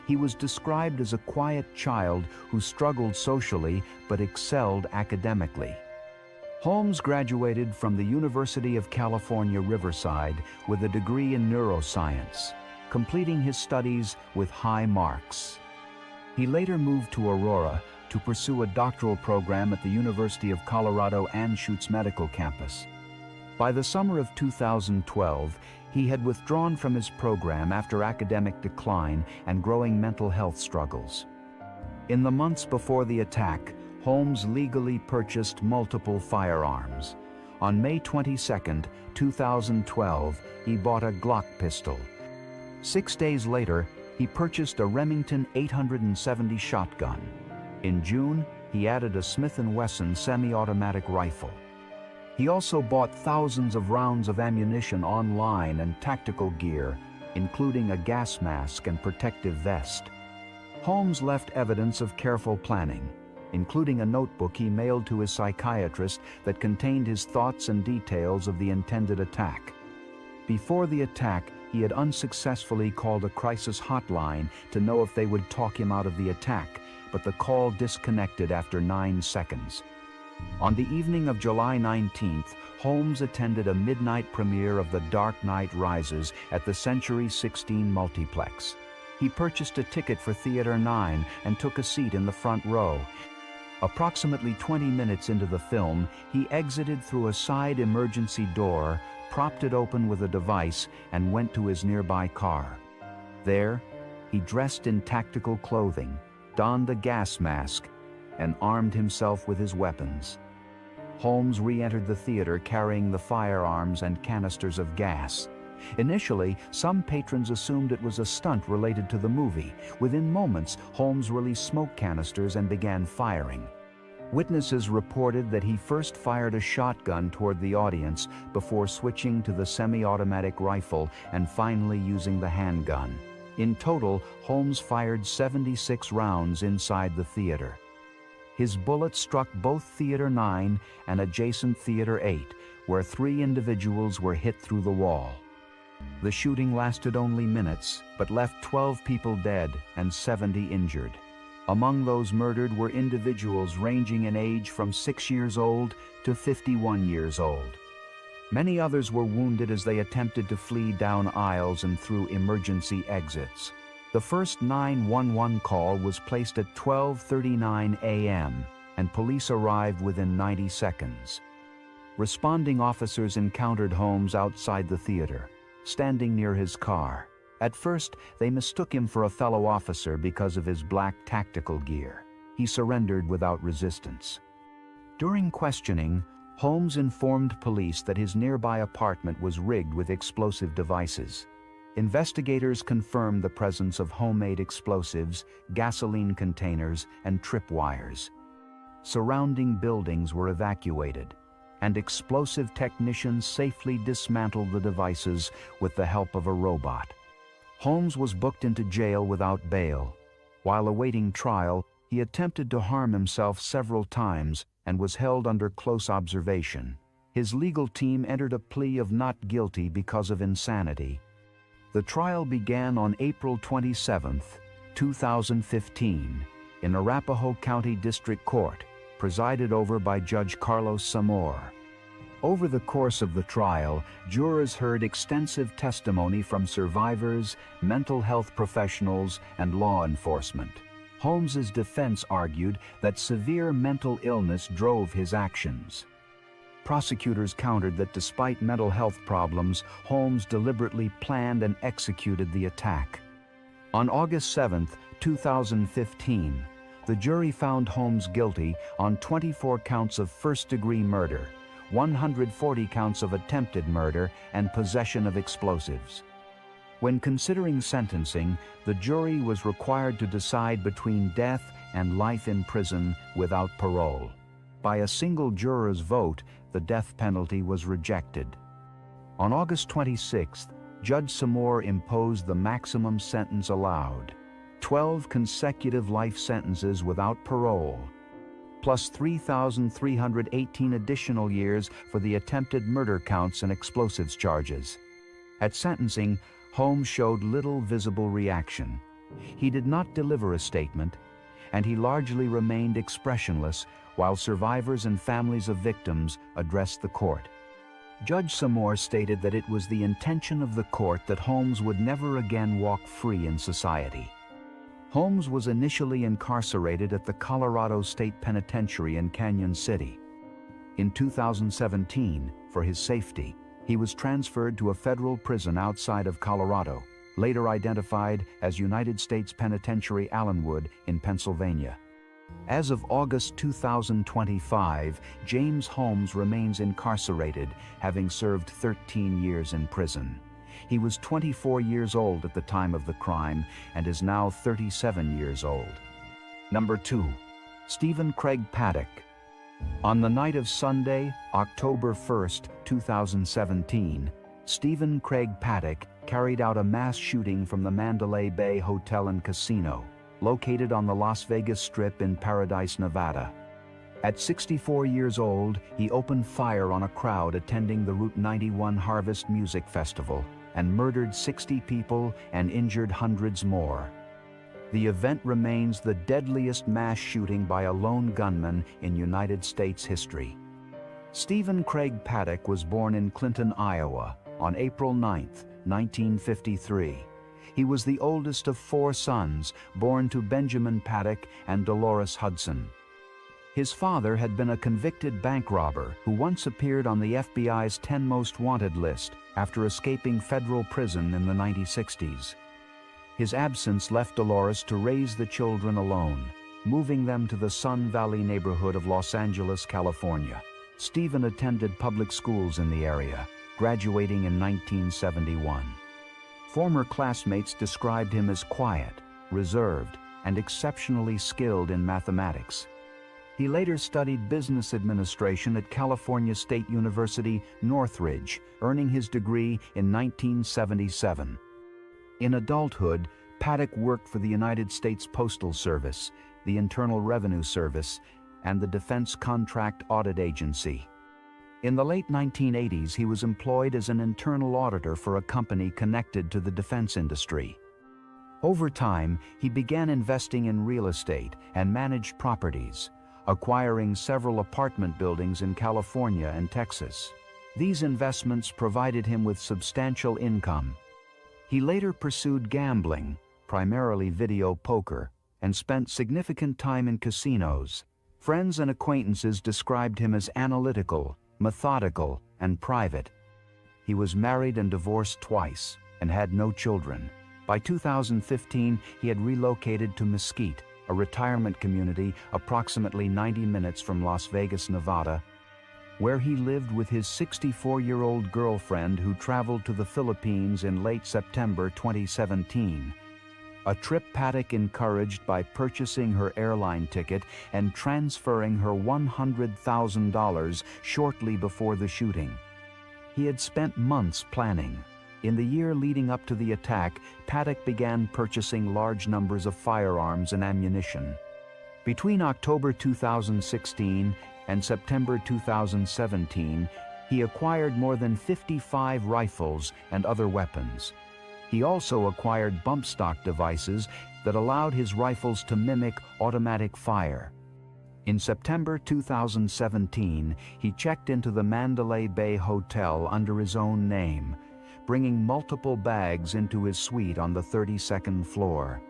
He was described as a quiet child who struggled socially but excelled academically. Holmes graduated from the University of California, Riverside with a degree in neuroscience, completing his studies with high marks. He later moved to Aurora to pursue a doctoral program at the University of Colorado Anschutz Medical Campus. By the summer of 2012, he had withdrawn from his program after academic decline and growing mental health struggles. In the months before the attack, Holmes legally purchased multiple firearms. On May 22, 2012, he bought a Glock pistol. 6 days later, he purchased a Remington 870 shotgun. In June, he added a Smith & Wesson semi-automatic rifle. He also bought thousands of rounds of ammunition online and tactical gear, including a gas mask and protective vest. Holmes left evidence of careful planning. including a notebook he mailed to his psychiatrist that contained his thoughts and details of the intended attack. Before the attack, he had unsuccessfully called a crisis hotline to know if they would talk him out of the attack, but the call disconnected after 9 seconds. On the evening of July 19th, Holmes attended a midnight premiere of The Dark Knight Rises at the Century 16 Multiplex. He purchased a ticket for Theater 9 and took a seat in the front row. Approximately 20 minutes into the film, he exited through a side emergency door, propped it open with a device, and went to his nearby car. There, he dressed in tactical clothing, donned a gas mask, and armed himself with his weapons. Holmes re-entered the theater carrying the firearms and canisters of gas. Initially, some patrons assumed it was a stunt related to the movie. Within moments, Holmes released smoke canisters and began firing. Witnesses reported that he first fired a shotgun toward the audience before switching to the semi-automatic rifle and finally using the handgun. In total, Holmes fired 76 rounds inside the theater. His bullets struck both Theater 9 and adjacent Theater 8, where 3 individuals were hit through the wall. The shooting lasted only minutes, but left 12 people dead and 70 injured. Among those murdered were individuals ranging in age from 6 years old to 51 years old. Many others were wounded as they attempted to flee down aisles and through emergency exits. The first 911 call was placed at 12:39 a.m., and police arrived within 90 seconds. Responding officers encountered Holmes outside the theater, standing near his car. At first, they mistook him for a fellow officer because of his black tactical gear. He surrendered without resistance. During questioning, Holmes informed police that his nearby apartment was rigged with explosive devices. Investigators confirmed the presence of homemade explosives, gasoline containers, and tripwires. Surrounding buildings were evacuated, and explosive technicians safely dismantled the devices with the help of a robot. Holmes was booked into jail without bail. While awaiting trial, he attempted to harm himself several times and was held under close observation. His legal team entered a plea of not guilty because of insanity. The trial began on April 27, 2015, in Arapahoe County District Court, presided over by Judge Carlos Zamor. Over the course of the trial, jurors heard extensive testimony from survivors, mental health professionals, and law enforcement. Holmes's defense argued that severe mental illness drove his actions. Prosecutors countered that despite mental health problems, Holmes deliberately planned and executed the attack. On August 7, 2015, the jury found Holmes guilty on 24 counts of first-degree murder, 140 counts of attempted murder, and possession of explosives. When considering sentencing, the jury was required to decide between death and life in prison without parole. By a single juror's vote, the death penalty was rejected. On August 26th, Judge Zamor imposed the maximum sentence allowed, 12 consecutive life sentences without parole, plus 3,318 additional years for the attempted murder counts and explosives charges. At sentencing, Holmes showed little visible reaction. He did not deliver a statement, and he largely remained expressionless while survivors and families of victims addressed the court. Judge Zamor stated that it was the intention of the court that Holmes would never again walk free in society. Holmes was initially incarcerated at the Colorado State Penitentiary in Canyon City. In 2017, for his safety, he was transferred to a federal prison outside of Colorado, later identified as United States Penitentiary Allenwood in Pennsylvania. As of August 2025, James Holmes remains incarcerated, having served 13 years in prison. He was 24 years old at the time of the crime and is now 37 years old. Number 2. Stephen Craig Paddock. On the night of Sunday, October 1st, 2017, Stephen Craig Paddock carried out a mass shooting from the Mandalay Bay Hotel and Casino. located on the Las Vegas Strip in Paradise, Nevada. At 64 years old, he opened fire on a crowd attending the Route 91 Harvest Music Festival and murdered 60 people and injured hundreds more. The event remains the deadliest mass shooting by a lone gunman in United States history. Stephen Craig Paddock was born in Clinton, Iowa, on April 9, 1953. He was the oldest of 4 sons, born to Benjamin Paddock and Dolores Hudson. His father had been a convicted bank robber who once appeared on the FBI's 10 Most Wanted list after escaping federal prison in the 1960s. His absence left Dolores to raise the children alone, moving them to the Sun Valley neighborhood of Los Angeles, California. Stephen attended public schools in the area, graduating in 1971. Former classmates described him as quiet, reserved, and exceptionally skilled in mathematics. He later studied business administration at California State University, Northridge, earning his degree in 1977. In adulthood, Paddock worked for the United States Postal Service, the Internal Revenue Service, and the Defense Contract Audit Agency. In the late 1980s, he was employed as an internal auditor for a company connected to the defense industry. Over time, he began investing in real estate and managed properties, acquiring several apartment buildings in California and Texas. These investments provided him with substantial income. He later pursued gambling, primarily video poker, and spent significant time in casinos. Friends and acquaintances described him as analytical, methodical, and private. He was married and divorced twice and had no children. By 2015, he had relocated to Mesquite, a retirement community approximately 90 minutes from Las Vegas, Nevada, where he lived with his 64-year-old girlfriend who traveled to the Philippines in late September 2017. A trip Paddock encouraged by purchasing her airline ticket and transferring her $100,000 shortly before the shooting. He had spent months planning. In the year leading up to the attack, Paddock began purchasing large numbers of firearms and ammunition. Between October 2016 and September 2017, he acquired more than 55 rifles and other weapons. He also acquired bump stock devices that allowed his rifles to mimic automatic fire. In September 2017, he checked into the Mandalay Bay Hotel under his own name, bringing multiple bags into his suite on the 32nd floor.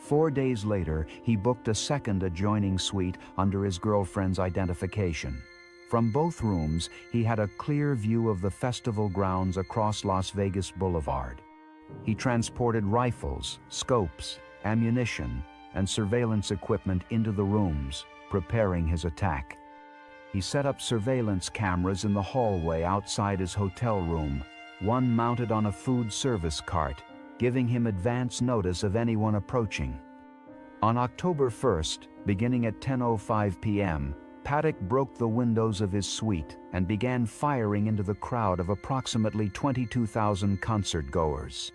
4 days later, he booked a second adjoining suite under his girlfriend's identification. From both rooms, he had a clear view of the festival grounds across Las Vegas Boulevard. He transported rifles, scopes, ammunition, and surveillance equipment into the rooms, preparing his attack. He set up surveillance cameras in the hallway outside his hotel room, one mounted on a food service cart, giving him advance notice of anyone approaching. On October 1st, beginning at 10:05 p.m., Paddock broke the windows of his suite and began firing into the crowd of approximately 22,000 concert-goers.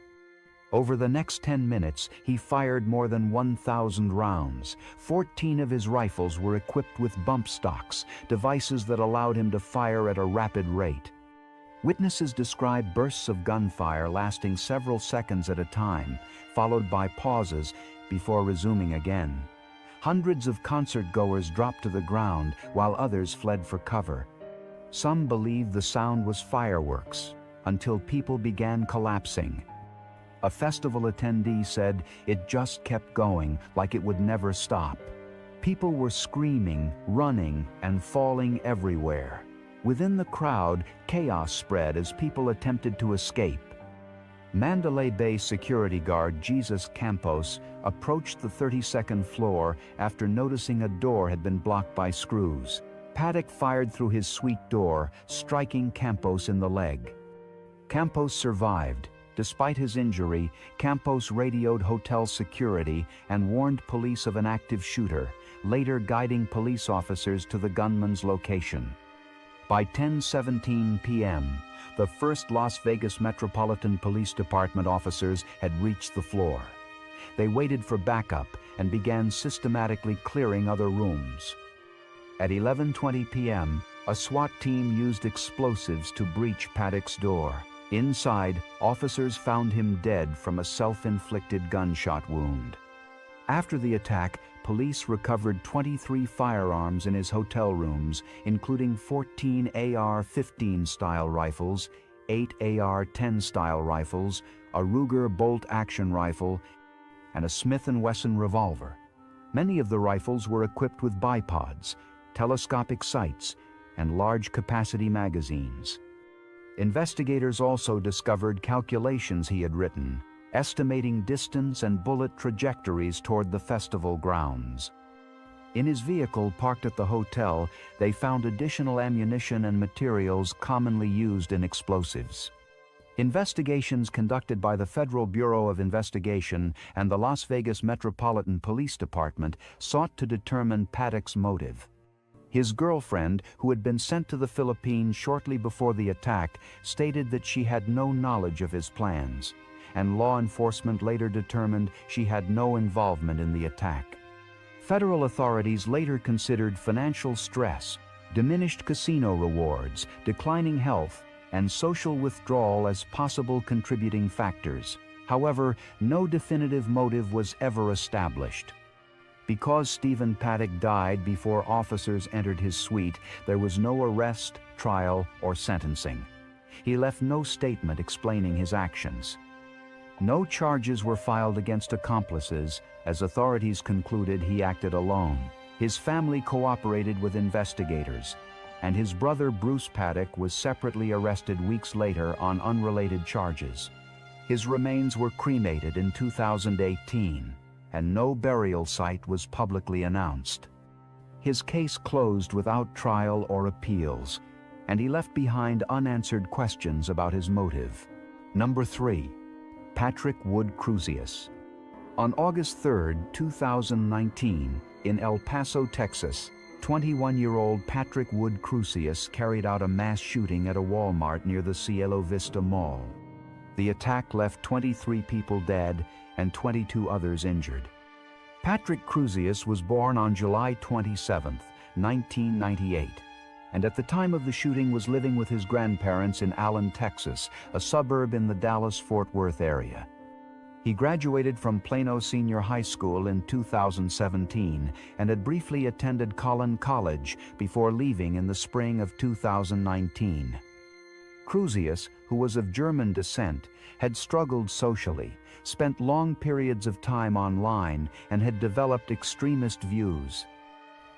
Over the next 10 minutes, he fired more than 1,000 rounds. 14 of his rifles were equipped with bump stocks, devices that allowed him to fire at a rapid rate. Witnesses describe bursts of gunfire lasting several seconds at a time, followed by pauses before resuming again. Hundreds of concert-goers dropped to the ground while others fled for cover. Some believed the sound was fireworks, until people began collapsing. A festival attendee said it just kept going, like it would never stop. People were screaming, running, and falling everywhere. Within the crowd, chaos spread as people attempted to escape. Mandalay Bay security guard Jesus Campos approached the 32nd floor after noticing a door had been blocked by screws. Paddock fired through his suite door, striking Campos in the leg. Campos survived. Despite his injury, Campos radioed hotel security and warned police of an active shooter, later guiding police officers to the gunman's location. By 10:17 p.m., the first Las Vegas Metropolitan Police Department officers had reached the floor. They waited for backup and began systematically clearing other rooms. At 11:20 p.m., a SWAT team used explosives to breach Paddock's door. Inside, officers found him dead from a self-inflicted gunshot wound. After the attack, police recovered 23 firearms in his hotel rooms, including 14 AR-15 style rifles, 8 AR-10 style rifles, a Ruger bolt-action rifle, and a Smith & Wesson revolver. Many of the rifles were equipped with bipods, telescopic sights, and large-capacity magazines. Investigators also discovered calculations he had written, estimating distance and bullet trajectories toward the festival grounds. In his vehicle parked at the hotel, they found additional ammunition and materials commonly used in explosives. Investigations conducted by the Federal Bureau of Investigation and the Las Vegas Metropolitan Police Department sought to determine Paddock's motive. His girlfriend, who had been sent to the Philippines shortly before the attack, stated that she had no knowledge of his plans, and law enforcement later determined she had no involvement in the attack. Federal authorities later considered financial stress, diminished casino rewards, declining health, and social withdrawal as possible contributing factors. However, no definitive motive was ever established. Because Stephen Paddock died before officers entered his suite, there was no arrest, trial, or sentencing. He left no statement explaining his actions. No charges were filed against accomplices, as authorities concluded he acted alone. His family cooperated with investigators, and his brother Bruce Paddock was separately arrested weeks later on unrelated charges. His remains were cremated in 2018, and no burial site was publicly announced. His case closed without trial or appeals, and he left behind unanswered questions about his motive. Number 3. Patrick Wood Crusius. On August 3, 2019, in El Paso, Texas, 21-year-old Patrick Wood Crusius carried out a mass shooting at a Walmart near the Cielo Vista Mall. The attack left 23 people dead and 22 others injured. Patrick Crusius was born on July 27, 1998, and at the time of the shooting was living with his grandparents in Allen, Texas, a suburb in the Dallas-Fort Worth area. He graduated from Plano Senior High School in 2017 and had briefly attended Collin College before leaving in the spring of 2019. Crusius, who was of German descent, had struggled socially, spent long periods of time online, and had developed extremist views.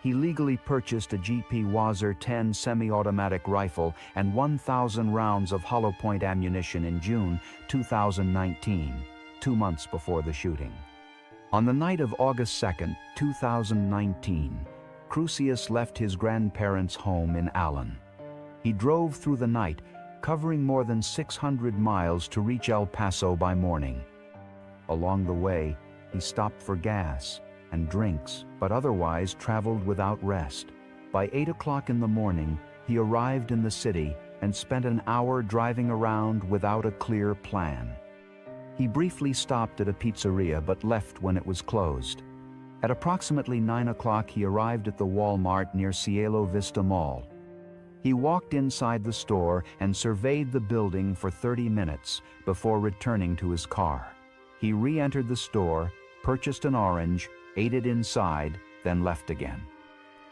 He legally purchased a GP Wazir 10 semi-automatic rifle and 1,000 rounds of hollow-point ammunition in June 2019, 2 months before the shooting. On the night of August 2, 2019, Crusius left his grandparents' home in Allen. He drove through the night, covering more than 600 miles to reach El Paso by morning. Along the way, he stopped for gas and drinks, but otherwise traveled without rest. By 8 o'clock in the morning, he arrived in the city and spent an hour driving around without a clear plan. He briefly stopped at a pizzeria but left when it was closed. At approximately 9 o'clock, he arrived at the Walmart near Cielo Vista Mall. He walked inside the store and surveyed the building for 30 minutes before returning to his car. He re-entered the store, purchased an orange, ate it inside, then left again.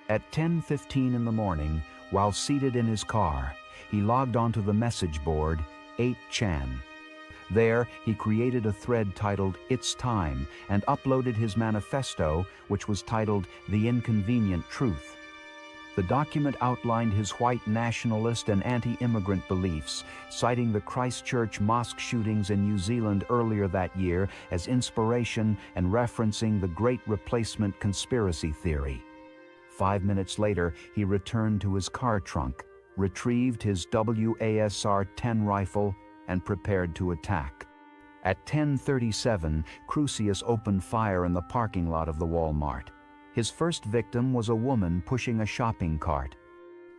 At 10:15 in the morning, while seated in his car, he logged onto the message board, 8chan. There, he created a thread titled "It's Time" and uploaded his manifesto, which was titled "The Inconvenient Truth." The document outlined his white nationalist and anti-immigrant beliefs, citing the Christchurch mosque shootings in New Zealand earlier that year as inspiration and referencing the Great Replacement conspiracy theory. 5 minutes later, he returned to his car trunk, retrieved his WASR-10 rifle, and prepared to attack. At 10:37, Crusius opened fire in the parking lot of the Walmart. His first victim was a woman pushing a shopping cart.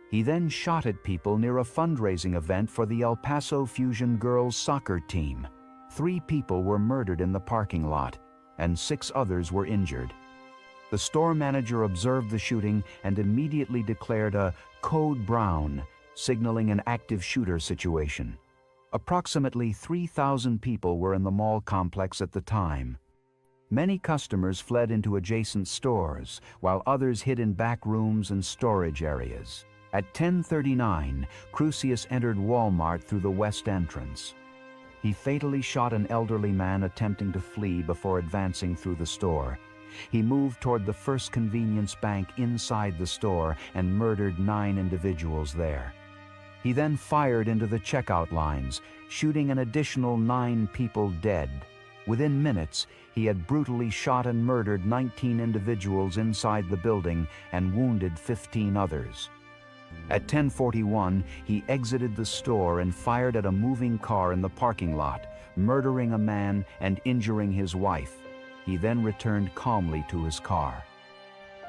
He then shot at people near a fundraising event for the El Paso Fusion girls soccer team. 3 people were murdered in the parking lot, and 6 others were injured. The store manager observed the shooting and immediately declared a code brown, signaling an active shooter situation. Approximately 3,000 people were in the mall complex at the time. Many customers fled into adjacent stores, while others hid in back rooms and storage areas. At 10:39, Cruzius entered Walmart through the west entrance. He fatally shot an elderly man attempting to flee before advancing through the store. He moved toward the First Convenience Bank inside the store and murdered 9 individuals there. He then fired into the checkout lines, shooting an additional 9 people dead. Within minutes, he had brutally shot and murdered 19 individuals inside the building and wounded 15 others. At 10:41, he exited the store and fired at a moving car in the parking lot, murdering a man and injuring his wife. He then returned calmly to his car.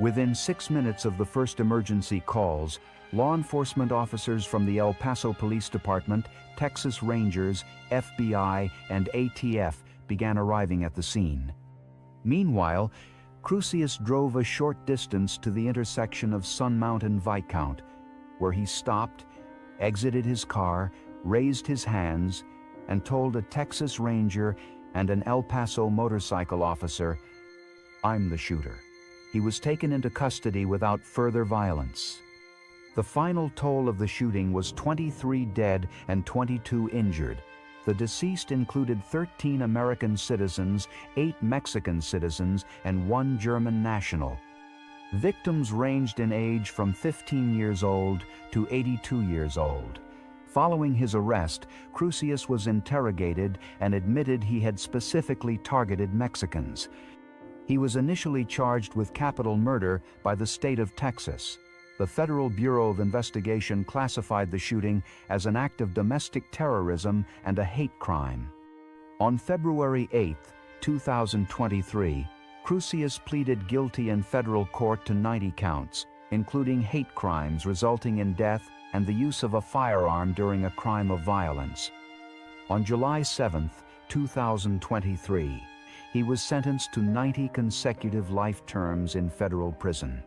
Within 6 minutes of the first emergency calls, law enforcement officers from the El Paso Police Department, Texas Rangers, FBI, and ATF began arriving at the scene. Meanwhile, Cruzius drove a short distance to the intersection of Sun Mountain Viscount, where he stopped, exited his car, raised his hands, and told a Texas Ranger and an El Paso motorcycle officer, "I'm the shooter." He was taken into custody without further violence. The final toll of the shooting was 23 dead and 22 injured. The deceased included 13 American citizens, 8 Mexican citizens, and 1 German national. Victims ranged in age from 15 years old to 82 years old. Following his arrest, Cruzius was interrogated and admitted he had specifically targeted Mexicans. He was initially charged with capital murder by the state of Texas. The Federal Bureau of Investigation classified the shooting as an act of domestic terrorism and a hate crime. On February 8, 2023, Cruzius pleaded guilty in federal court to 90 counts, including hate crimes resulting in death and the use of a firearm during a crime of violence. On July 7, 2023, he was sentenced to 90 consecutive life terms in federal prison.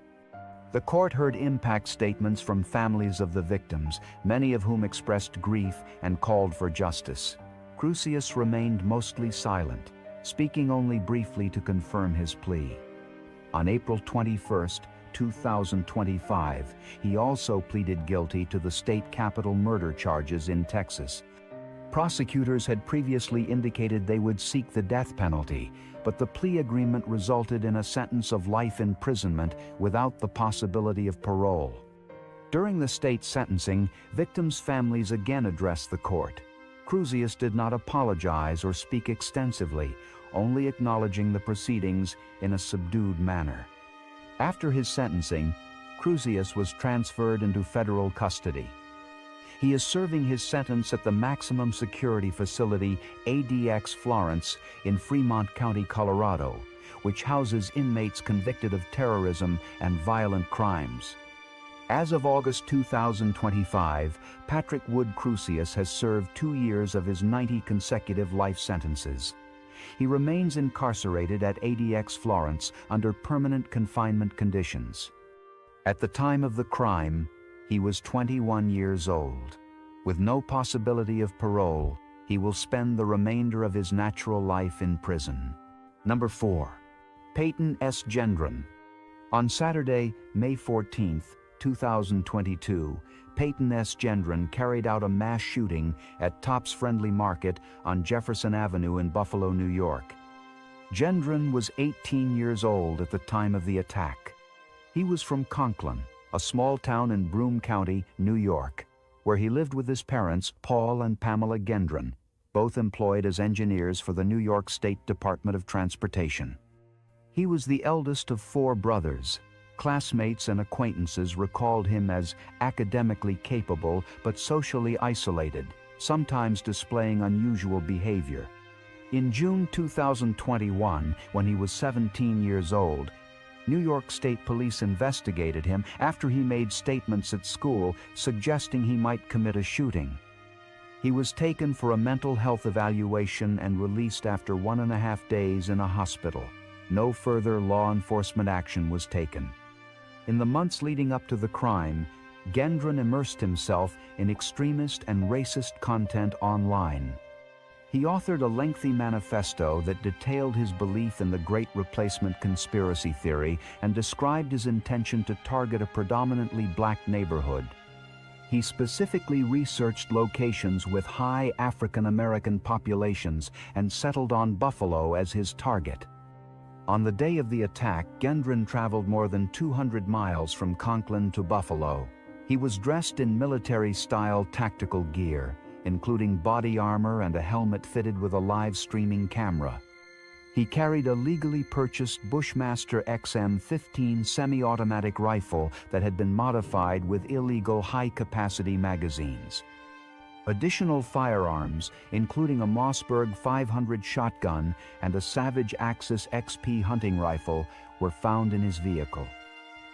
The court heard impact statements from families of the victims, many of whom expressed grief and called for justice. Cruzius remained mostly silent, speaking only briefly to confirm his plea. On April 21, 2025, he also pleaded guilty to the state capital murder charges in Texas. Prosecutors had previously indicated they would seek the death penalty, but the plea agreement resulted in a sentence of life imprisonment without the possibility of parole. During the state sentencing, victims' families again addressed the court. Cruzius did not apologize or speak extensively, only acknowledging the proceedings in a subdued manner. After his sentencing, Cruzius was transferred into federal custody. He is serving his sentence at the maximum security facility ADX Florence in Fremont County, Colorado, which houses inmates convicted of terrorism and violent crimes. As of August 2025, Patrick Wood Cruzius has served 2 years of his 90 consecutive life sentences. He remains incarcerated at ADX Florence under permanent confinement conditions. At the time of the crime, he was 21 years old. With no possibility of parole, he will spend the remainder of his natural life in prison. Number 4. Payton S. Gendron. On Saturday, May 14, 2022, Payton S. Gendron carried out a mass shooting at Tops Friendly Market on Jefferson Avenue in Buffalo, New York. Gendron was 18 years old at the time of the attack. He was from Conklin, a small town in Broome County, New York, where he lived with his parents, Paul and Pamela Gendron, both employed as engineers for the New York State Department of Transportation. He was the eldest of 4 brothers. Classmates and acquaintances recalled him as academically capable but socially isolated, sometimes displaying unusual behavior. In June 2021, when he was 17 years old, New York State Police investigated him after he made statements at school suggesting he might commit a shooting. He was taken for a mental health evaluation and released after 1.5 days in a hospital. No further law enforcement action was taken. In the months leading up to the crime, Gendron immersed himself in extremist and racist content online. He authored a lengthy manifesto that detailed his belief in the Great Replacement conspiracy theory and described his intention to target a predominantly black neighborhood. He specifically researched locations with high African American populations and settled on Buffalo as his target. On the day of the attack, Gendron traveled more than 200 miles from Conklin to Buffalo. He was dressed in military-style tactical gear, including body armor and a helmet fitted with a live-streaming camera. He carried a legally purchased Bushmaster XM-15 semi-automatic rifle that had been modified with illegal high-capacity magazines. Additional firearms, including a Mossberg 500 shotgun and a Savage Axis XP hunting rifle, were found in his vehicle.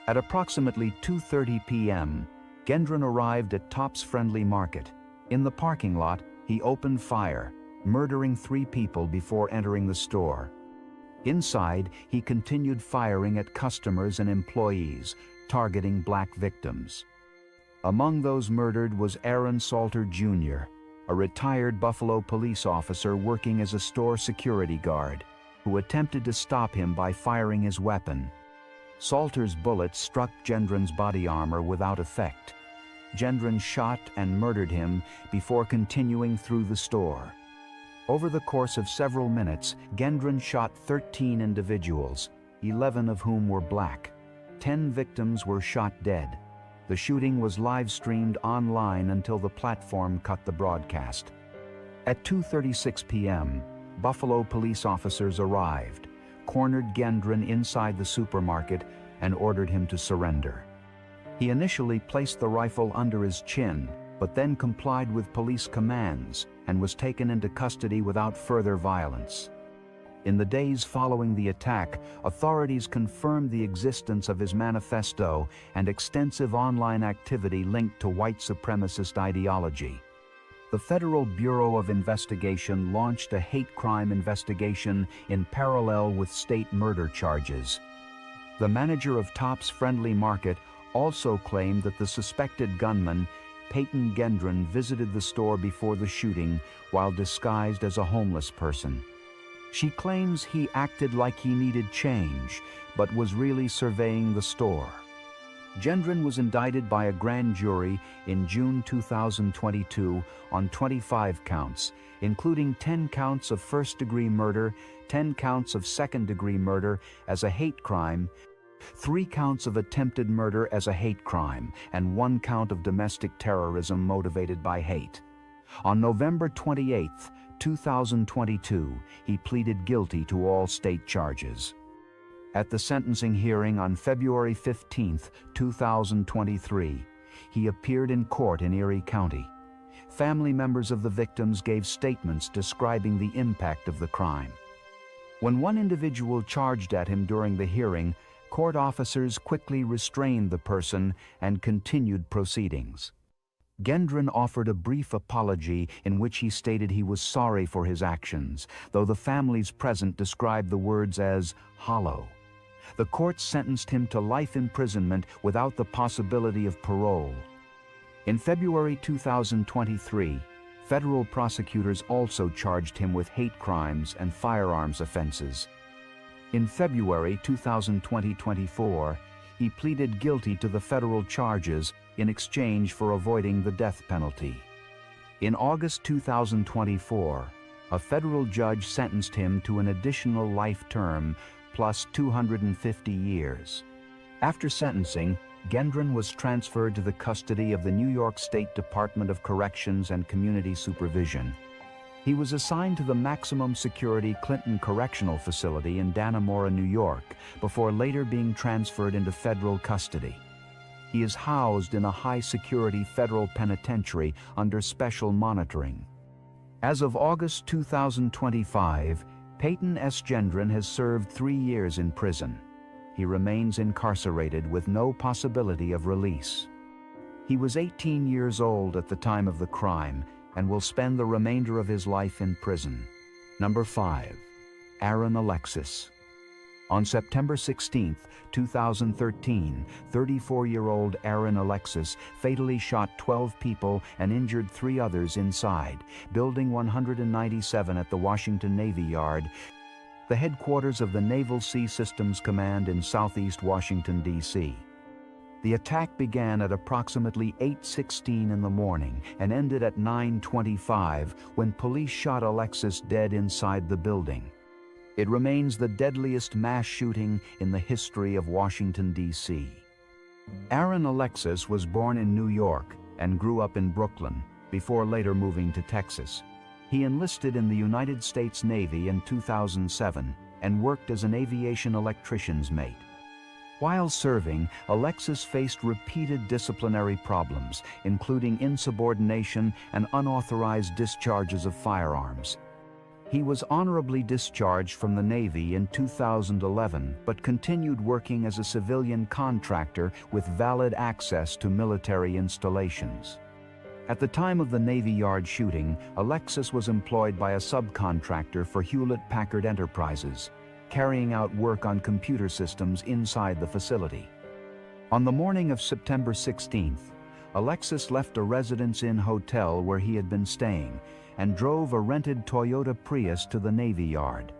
At approximately 2:30 p.m., Gendron arrived at Tops Friendly Market. In the parking lot, he opened fire, murdering 3 people before entering the store. Inside, he continued firing at customers and employees, targeting black victims. Among those murdered was Aaron Salter Jr., a retired Buffalo police officer working as a store security guard, who attempted to stop him by firing his weapon. Salter's bullets struck Gendron's body armor without effect. Gendron shot and murdered him before continuing through the store. Over the course of several minutes, Gendron shot 13 individuals, 11 of whom were black. 10 victims were shot dead. The shooting was live-streamed online until the platform cut the broadcast. At 2:36 p.m., Buffalo police officers arrived, cornered Gendron inside the supermarket, and ordered him to surrender. He initially placed the rifle under his chin, but then complied with police commands and was taken into custody without further violence. In the days following the attack, authorities confirmed the existence of his manifesto and extensive online activity linked to white supremacist ideology. The Federal Bureau of Investigation launched a hate crime investigation in parallel with state murder charges. The manager of Tops Friendly Market also claimed that the suspected gunman, Payton Gendron, visited the store before the shooting while disguised as a homeless person. She claims he acted like he needed change, but was really surveying the store. Gendron was indicted by a grand jury in June 2022 on 25 counts, including 10 counts of first-degree murder, 10 counts of second-degree murder as a hate crime, 3 counts of attempted murder as a hate crime, and 1 count of domestic terrorism motivated by hate. On November 28, 2022, he pleaded guilty to all state charges. At the sentencing hearing on February 15, 2023, he appeared in court in Erie County. Family members of the victims gave statements describing the impact of the crime. When one individual charged at him during the hearing, court officers quickly restrained the person and continued proceedings. Gendron offered a brief apology in which he stated he was sorry for his actions, though the families present described the words as hollow. The court sentenced him to life imprisonment without the possibility of parole. In February 2023, federal prosecutors also charged him with hate crimes and firearms offenses. In February 2024, he pleaded guilty to the federal charges in exchange for avoiding the death penalty. In August 2024, a federal judge sentenced him to an additional life term plus 250 years. After sentencing, Gendron was transferred to the custody of the New York State Department of Corrections and Community Supervision. He was assigned to the maximum security Clinton Correctional Facility in Dannemora, New York, before later being transferred into federal custody. He is housed in a high-security federal penitentiary under special monitoring. As of August 2025, Payton S. Gendron has served 3 years in prison. He remains incarcerated with no possibility of release. He was 18 years old at the time of the crime and will spend the remainder of his life in prison. Number 5. Aaron Alexis. On September 16, 2013, 34-year-old Aaron Alexis fatally shot 12 people and injured 3 others inside Building 197 at the Washington Navy Yard, the headquarters of the Naval Sea Systems Command in southeast Washington, D.C. The attack began at approximately 8:16 in the morning and ended at 9:25 when police shot Alexis dead inside the building. It remains the deadliest mass shooting in the history of Washington, D.C. Aaron Alexis was born in New York and grew up in Brooklyn, before later moving to Texas. He enlisted in the United States Navy in 2007 and worked as an aviation electrician's mate. While serving, Alexis faced repeated disciplinary problems, including insubordination and unauthorized discharges of firearms. He was honorably discharged from the Navy in 2011, but continued working as a civilian contractor with valid access to military installations. At the time of the Navy Yard shooting, Alexis was employed by a subcontractor for Hewlett-Packard Enterprises, carrying out work on computer systems inside the facility. On the morning of September 16th, Alexis left a Residence Inn hotel where he had been staying and drove a rented Toyota Prius to the Navy Yard.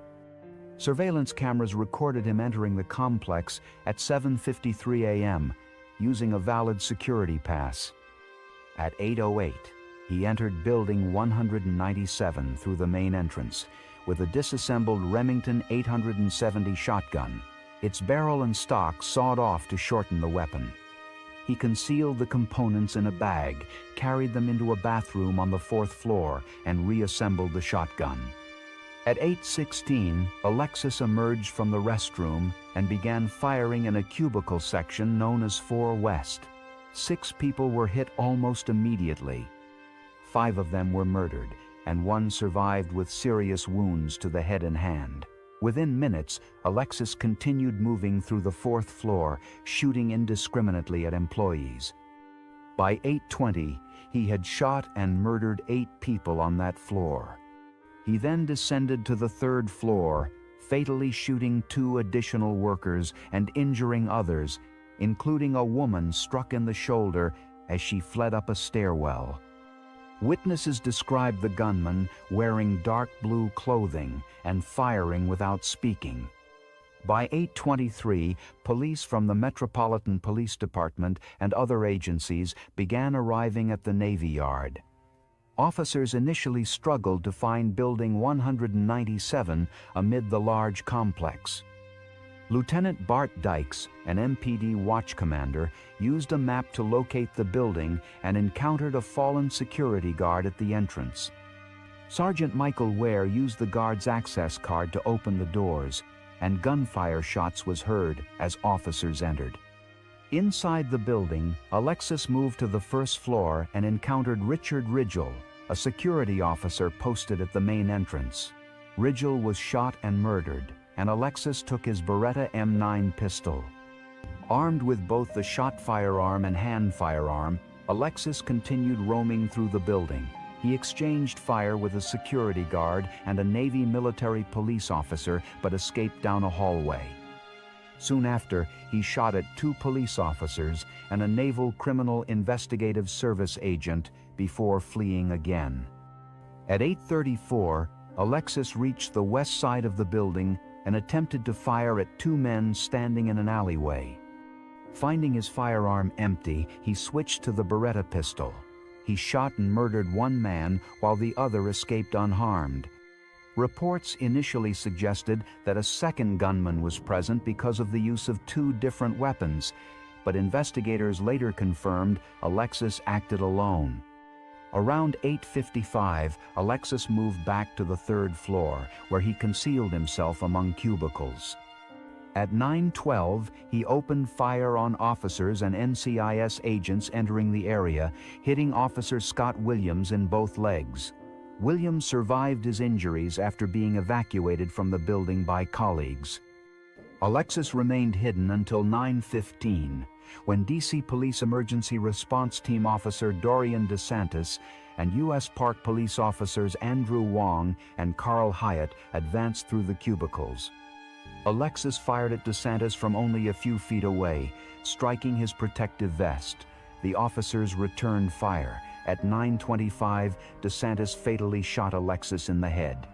Surveillance cameras recorded him entering the complex at 7:53 a.m. using a valid security pass. At 8:08, he entered Building 197 through the main entrance with a disassembled Remington 870 shotgun, its barrel and stock sawed off to shorten the weapon. He concealed the components in a bag, carried them into a bathroom on the 4th floor, and reassembled the shotgun. At 8:16, Alexis emerged from the restroom and began firing in a cubicle section known as 4 West. 6 people were hit almost immediately. 5 of them were murdered, and 1 survived with serious wounds to the head and hand. Within minutes, Alexis continued moving through the 4th floor, shooting indiscriminately at employees. By 8:20, he had shot and murdered 8 people on that floor. He then descended to the 3rd floor, fatally shooting 2 additional workers and injuring others, including a woman struck in the shoulder as she fled up a stairwell. Witnesses described the gunman wearing dark blue clothing and firing without speaking. By 8:23, police from the Metropolitan Police Department and other agencies began arriving at the Navy Yard. Officers initially struggled to find Building 197 amid the large complex. Lieutenant Bart Dykes, an MPD watch commander, used a map to locate the building and encountered a fallen security guard at the entrance. Sergeant Michael Ware used the guard's access card to open the doors, and gunfire shots was heard as officers entered. Inside the building, Alexis moved to the 1st floor and encountered Richard Ridgel, a security officer posted at the main entrance. Ridgel was shot and murdered, and Alexis took his Beretta M9 pistol. Armed with both the shot firearm and hand firearm, Alexis continued roaming through the building. He exchanged fire with a security guard and a Navy military police officer, but escaped down a hallway. Soon after, he shot at 2 police officers and a Naval Criminal Investigative Service agent before fleeing again. At 8:34, Alexis reached the west side of the building and attempted to fire at 2 men standing in an alleyway. Finding his firearm empty, he switched to the Beretta pistol. He shot and murdered 1 man while the other escaped unharmed. Reports initially suggested that a second gunman was present because of the use of 2 different weapons, but investigators later confirmed Alexis acted alone. Around 8:55, Alexis moved back to the 3rd floor, where he concealed himself among cubicles. At 9:12, he opened fire on officers and NCIS agents entering the area, hitting Officer Scott Williams in both legs. Williams survived his injuries after being evacuated from the building by colleagues. Alexis remained hidden until 9:15, when DC Police Emergency Response Team Officer Dorian DeSantis and U.S. Park police officers Andrew Wong and Carl Hyatt advanced through the cubicles. Alexis fired at DeSantis from only a few feet away, striking his protective vest. The officers returned fire. At 9:25, DeSantis fatally shot Alexis in the head.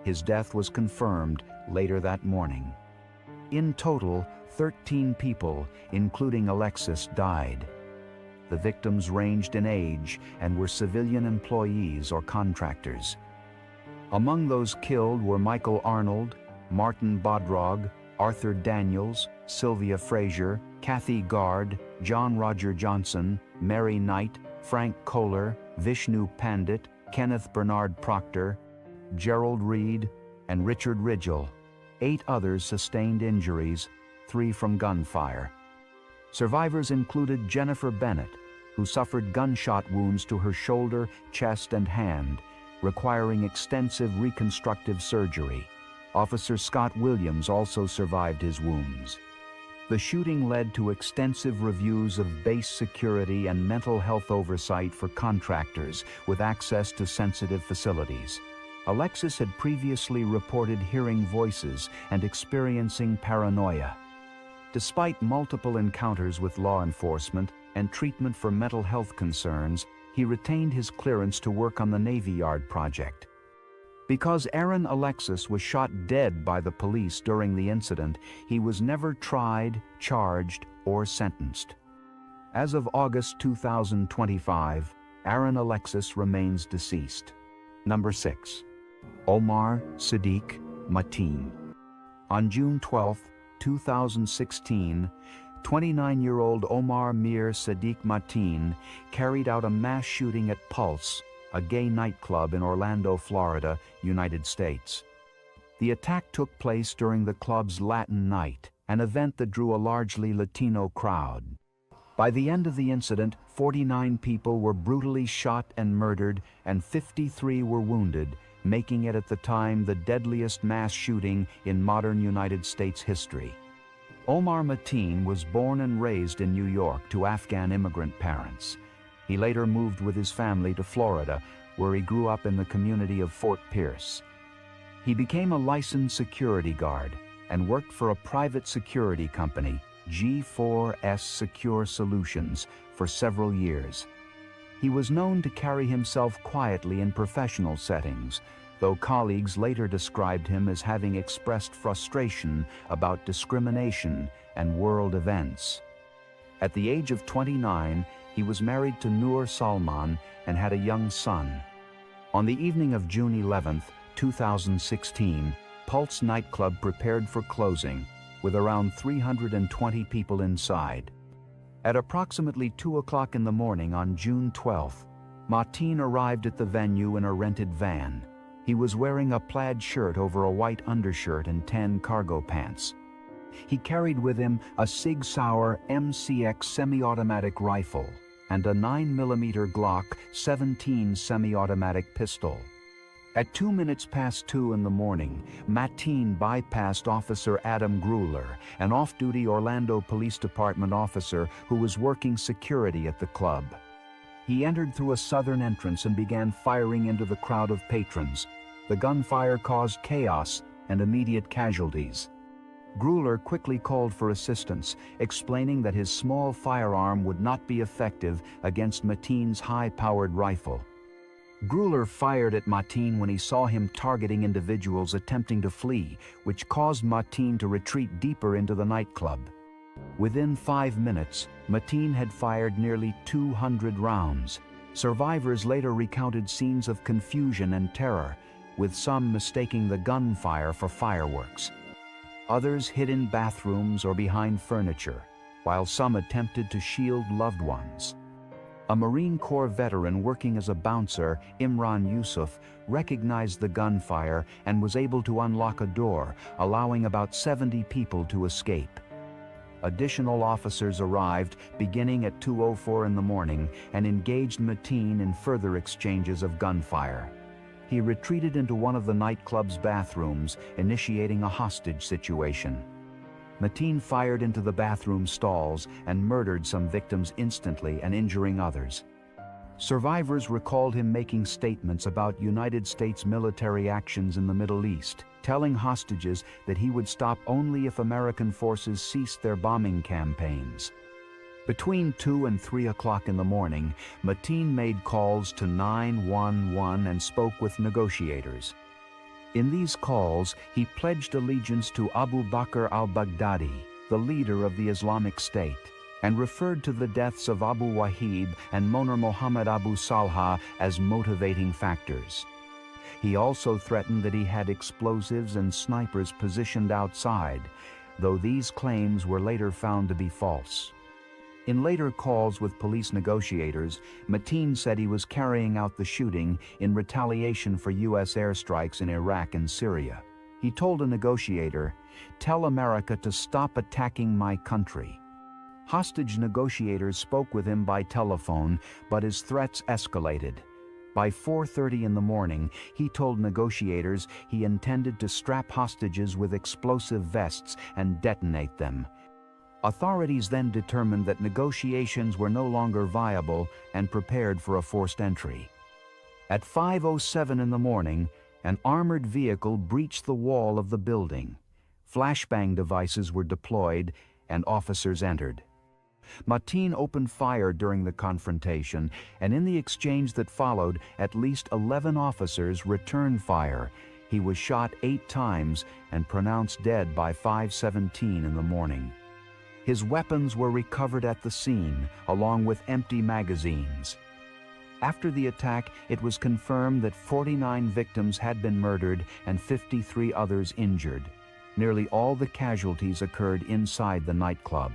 His death was confirmed later that morning. In total, 13 people, including Alexis, died. The victims ranged in age and were civilian employees or contractors. Among those killed were Michael Arnold, Martin Bodrog, Arthur Daniels, Sylvia Frazier, Kathy Gard, John Roger Johnson, Mary Knight, Frank Kohler, Vishnu Pandit, Kenneth Bernard Proctor, Gerald Reed, and Richard Ridgell. 8 others sustained injuries, 3 from gunfire. Survivors included Jennifer Bennett, who suffered gunshot wounds to her shoulder, chest, and hand, requiring extensive reconstructive surgery. Officer Scott Williams also survived his wounds. The shooting led to extensive reviews of base security and mental health oversight for contractors with access to sensitive facilities. Alexis had previously reported hearing voices and experiencing paranoia. Despite multiple encounters with law enforcement and treatment for mental health concerns, he retained his clearance to work on the Navy Yard project. Because Aaron Alexis was shot dead by the police during the incident, he was never tried, charged, or sentenced. As of August 2025, Aaron Alexis remains deceased. Number 6. Omar Sadiq Mateen. On June 12, 2016, 29-year-old Omar Mir Sadiq Mateen carried out a mass shooting at Pulse, a gay nightclub in Orlando, Florida, United States. The attack took place during the club's Latin Night, an event that drew a largely Latino crowd. By the end of the incident, 49 people were brutally shot and murdered, and 53 were wounded, making it at the time the deadliest mass shooting in modern United States history. Omar Mateen was born and raised in New York to Afghan immigrant parents. He later moved with his family to Florida, where he grew up in the community of Fort Pierce. He became a licensed security guard and worked for a private security company, G4S Secure Solutions, for several years. He was known to carry himself quietly in professional settings, though colleagues later described him as having expressed frustration about discrimination and world events. At the age of 29, he was married to Noor Salman and had a young son. On the evening of June 11, 2016, Pulse nightclub prepared for closing, with around 320 people inside. At approximately 2 o'clock in the morning on June 12, Mateen arrived at the venue in a rented van. He was wearing a plaid shirt over a white undershirt and tan cargo pants. He carried with him a Sig Sauer MCX semi-automatic rifle and a 9mm Glock 17 semi-automatic pistol. At 2 minutes past 2 in the morning, Mateen bypassed Officer Adam Grueller, an off-duty Orlando Police Department officer who was working security at the club. He entered through a southern entrance and began firing into the crowd of patrons. The gunfire caused chaos and immediate casualties. Grueller quickly called for assistance, explaining that his small firearm would not be effective against Mateen's high-powered rifle. Grueller fired at Mateen when he saw him targeting individuals attempting to flee, which caused Mateen to retreat deeper into the nightclub. Within 5 minutes, Mateen had fired nearly 200 rounds. Survivors later recounted scenes of confusion and terror, with some mistaking the gunfire for fireworks. Others hid in bathrooms or behind furniture, while some attempted to shield loved ones. A Marine Corps veteran working as a bouncer, Imran Yusuf, recognized the gunfire and was able to unlock a door, allowing about 70 people to escape. Additional officers arrived beginning at 2:04 in the morning and engaged Mateen in further exchanges of gunfire. He retreated into one of the nightclub's bathrooms, initiating a hostage situation. Mateen fired into the bathroom stalls and murdered some victims instantly and injuring others. Survivors recalled him making statements about United States military actions in the Middle East, telling hostages that he would stop only if American forces ceased their bombing campaigns. Between 2 and 3 o'clock in the morning, Mateen made calls to 911 and spoke with negotiators. In these calls, he pledged allegiance to Abu Bakr al-Baghdadi, the leader of the Islamic State, and referred to the deaths of Abu Wahib and Moner Mohammed Abu Salha as motivating factors. He also threatened that he had explosives and snipers positioned outside, though these claims were later found to be false. In later calls with police negotiators, Mateen said he was carrying out the shooting in retaliation for U.S. airstrikes in Iraq and Syria. He told a negotiator, "Tell America to stop attacking my country." Hostage negotiators spoke with him by telephone, but his threats escalated. By 4:30 in the morning, he told negotiators he intended to strap hostages with explosive vests and detonate them. Authorities then determined that negotiations were no longer viable and prepared for a forced entry. At 5:07 in the morning, an armored vehicle breached the wall of the building. Flashbang devices were deployed and officers entered. Mateen opened fire during the confrontation, and in the exchange that followed, at least 11 officers returned fire. He was shot 8 times and pronounced dead by 5:17 in the morning. His weapons were recovered at the scene, along with empty magazines. After the attack, it was confirmed that 49 victims had been murdered and 53 others injured. Nearly all the casualties occurred inside the nightclub.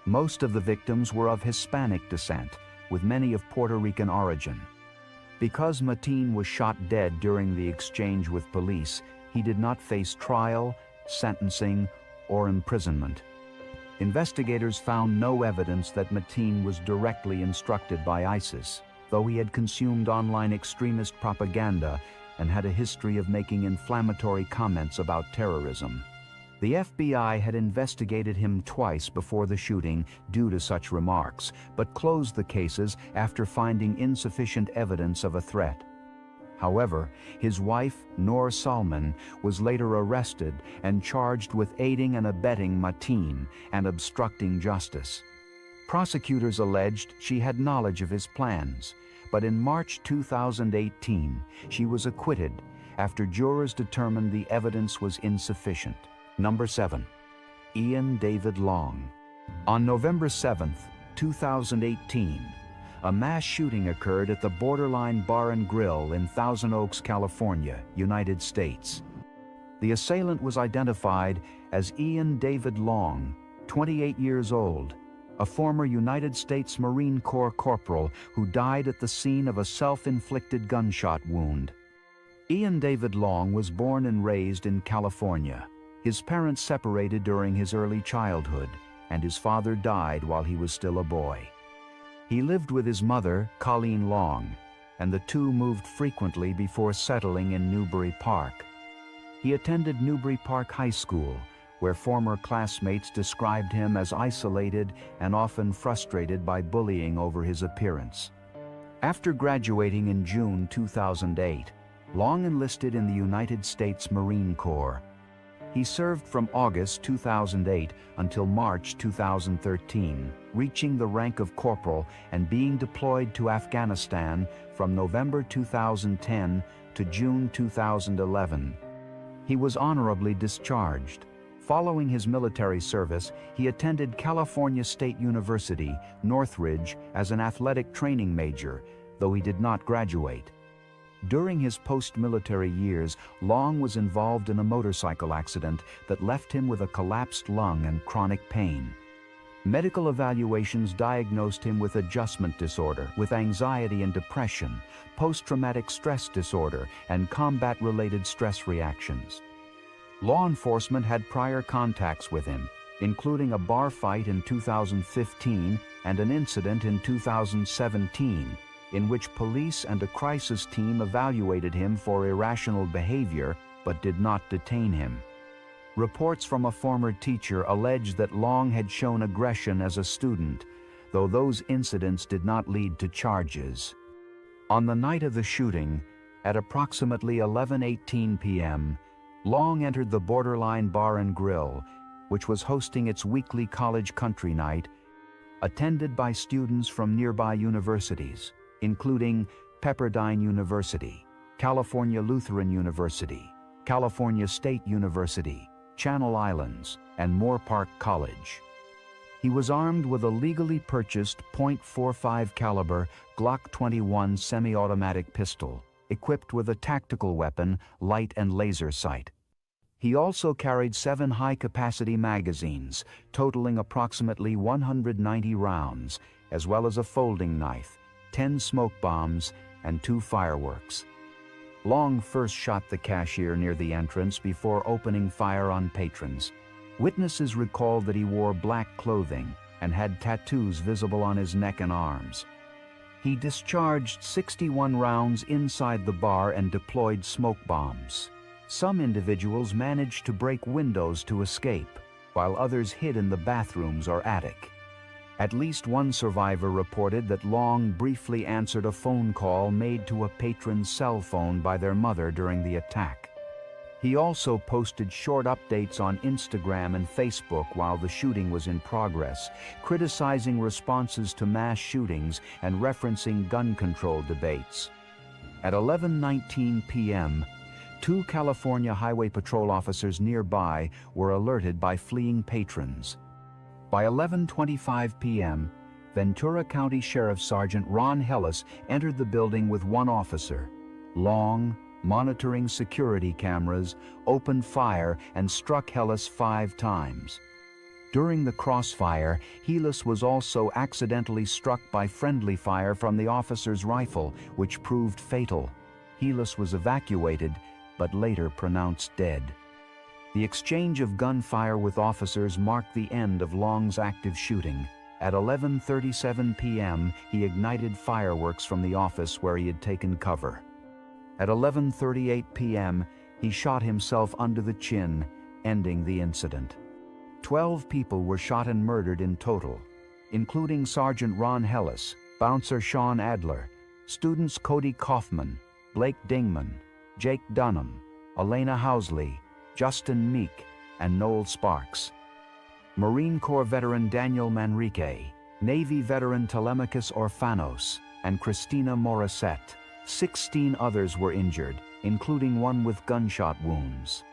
Most of the victims were of Hispanic descent, with many of Puerto Rican origin. Because Mateen was shot dead during the exchange with police, he did not face trial, sentencing, or imprisonment. Investigators found no evidence that Mateen was directly instructed by ISIS, though he had consumed online extremist propaganda and had a history of making inflammatory comments about terrorism. The FBI had investigated him twice before the shooting due to such remarks, but closed the cases after finding insufficient evidence of a threat. However, his wife, Noor Salman, was later arrested and charged with aiding and abetting Mateen and obstructing justice. Prosecutors alleged she had knowledge of his plans, but in March 2018, she was acquitted after jurors determined the evidence was insufficient. Number 7. Ian David Long. On November 7, 2018, a mass shooting occurred at the Borderline Bar and Grill in Thousand Oaks, California, United States. The assailant was identified as Ian David Long, 28 years old, a former United States Marine Corps corporal who died at the scene of a self-inflicted gunshot wound. Ian David Long was born and raised in California. His parents separated during his early childhood, and his father died while he was still a boy. He lived with his mother, Colleen Long, and the two moved frequently before settling in Newbury Park. He attended Newbury Park High School, where former classmates described him as isolated and often frustrated by bullying over his appearance. After graduating in June 2008, Long enlisted in the United States Marine Corps. He served from August 2008 until March 2013, reaching the rank of corporal and being deployed to Afghanistan from November 2010 to June 2011. He was honorably discharged. Following his military service, he attended California State University, Northridge, as an athletic training major, though he did not graduate. During his post-military years, Long was involved in a motorcycle accident that left him with a collapsed lung and chronic pain. Medical evaluations diagnosed him with adjustment disorder, with anxiety and depression, post-traumatic stress disorder, and combat-related stress reactions. Law enforcement had prior contacts with him, including a bar fight in 2015 and an incident in 2017, in which police and a crisis team evaluated him for irrational behavior but did not detain him. Reports from a former teacher alleged that Long had shown aggression as a student, though those incidents did not lead to charges. On the night of the shooting, at approximately 11:18 p.m., Long entered the Borderline Bar and Grill, which was hosting its weekly college country night, attended by students from nearby universities, including Pepperdine University, California Lutheran University, California State University, Channel Islands, and Moore Park College. He was armed with a legally purchased .45 caliber Glock 21 semi-automatic pistol, equipped with a tactical weapon, light and laser sight. He also carried 7 high-capacity magazines, totaling approximately 190 rounds, as well as a folding knife, 10 smoke bombs, and 2 fireworks. Long first shot the cashier near the entrance before opening fire on patrons. Witnesses recalled that he wore black clothing and had tattoos visible on his neck and arms. He discharged 61 rounds inside the bar and deployed smoke bombs. Some individuals managed to break windows to escape, while others hid in the bathrooms or attic. At least one survivor reported that Long briefly answered a phone call made to a patron's cell phone by their mother during the attack. He also posted short updates on Instagram and Facebook while the shooting was in progress, criticizing responses to mass shootings and referencing gun control debates. At 11:19 p.m., 2 California Highway Patrol officers nearby were alerted by fleeing patrons. By 11:25 p.m., Ventura County Sheriff Sergeant Ron Hellis entered the building with 1 officer. Long, monitoring security cameras, opened fire and struck Hellis 5 times. During the crossfire, Hellis was also accidentally struck by friendly fire from the officer's rifle, which proved fatal. Hellis was evacuated, but later pronounced dead. The exchange of gunfire with officers marked the end of Long's active shooting. At 11:37 p.m., he ignited fireworks from the office where he had taken cover. At 11:38 p.m., he shot himself under the chin, ending the incident. 12 people were shot and murdered in total, including Sergeant Ron Hellis, Bouncer Sean Adler, students Cody Kaufman, Blake Dingman, Jake Dunham, Elena Housley, Justin Meek, and Noel Sparks. Marine Corps veteran Daniel Manrique, Navy veteran Telemachus Orfanos, and Christina Morissette. 16 others were injured, including one with gunshot wounds.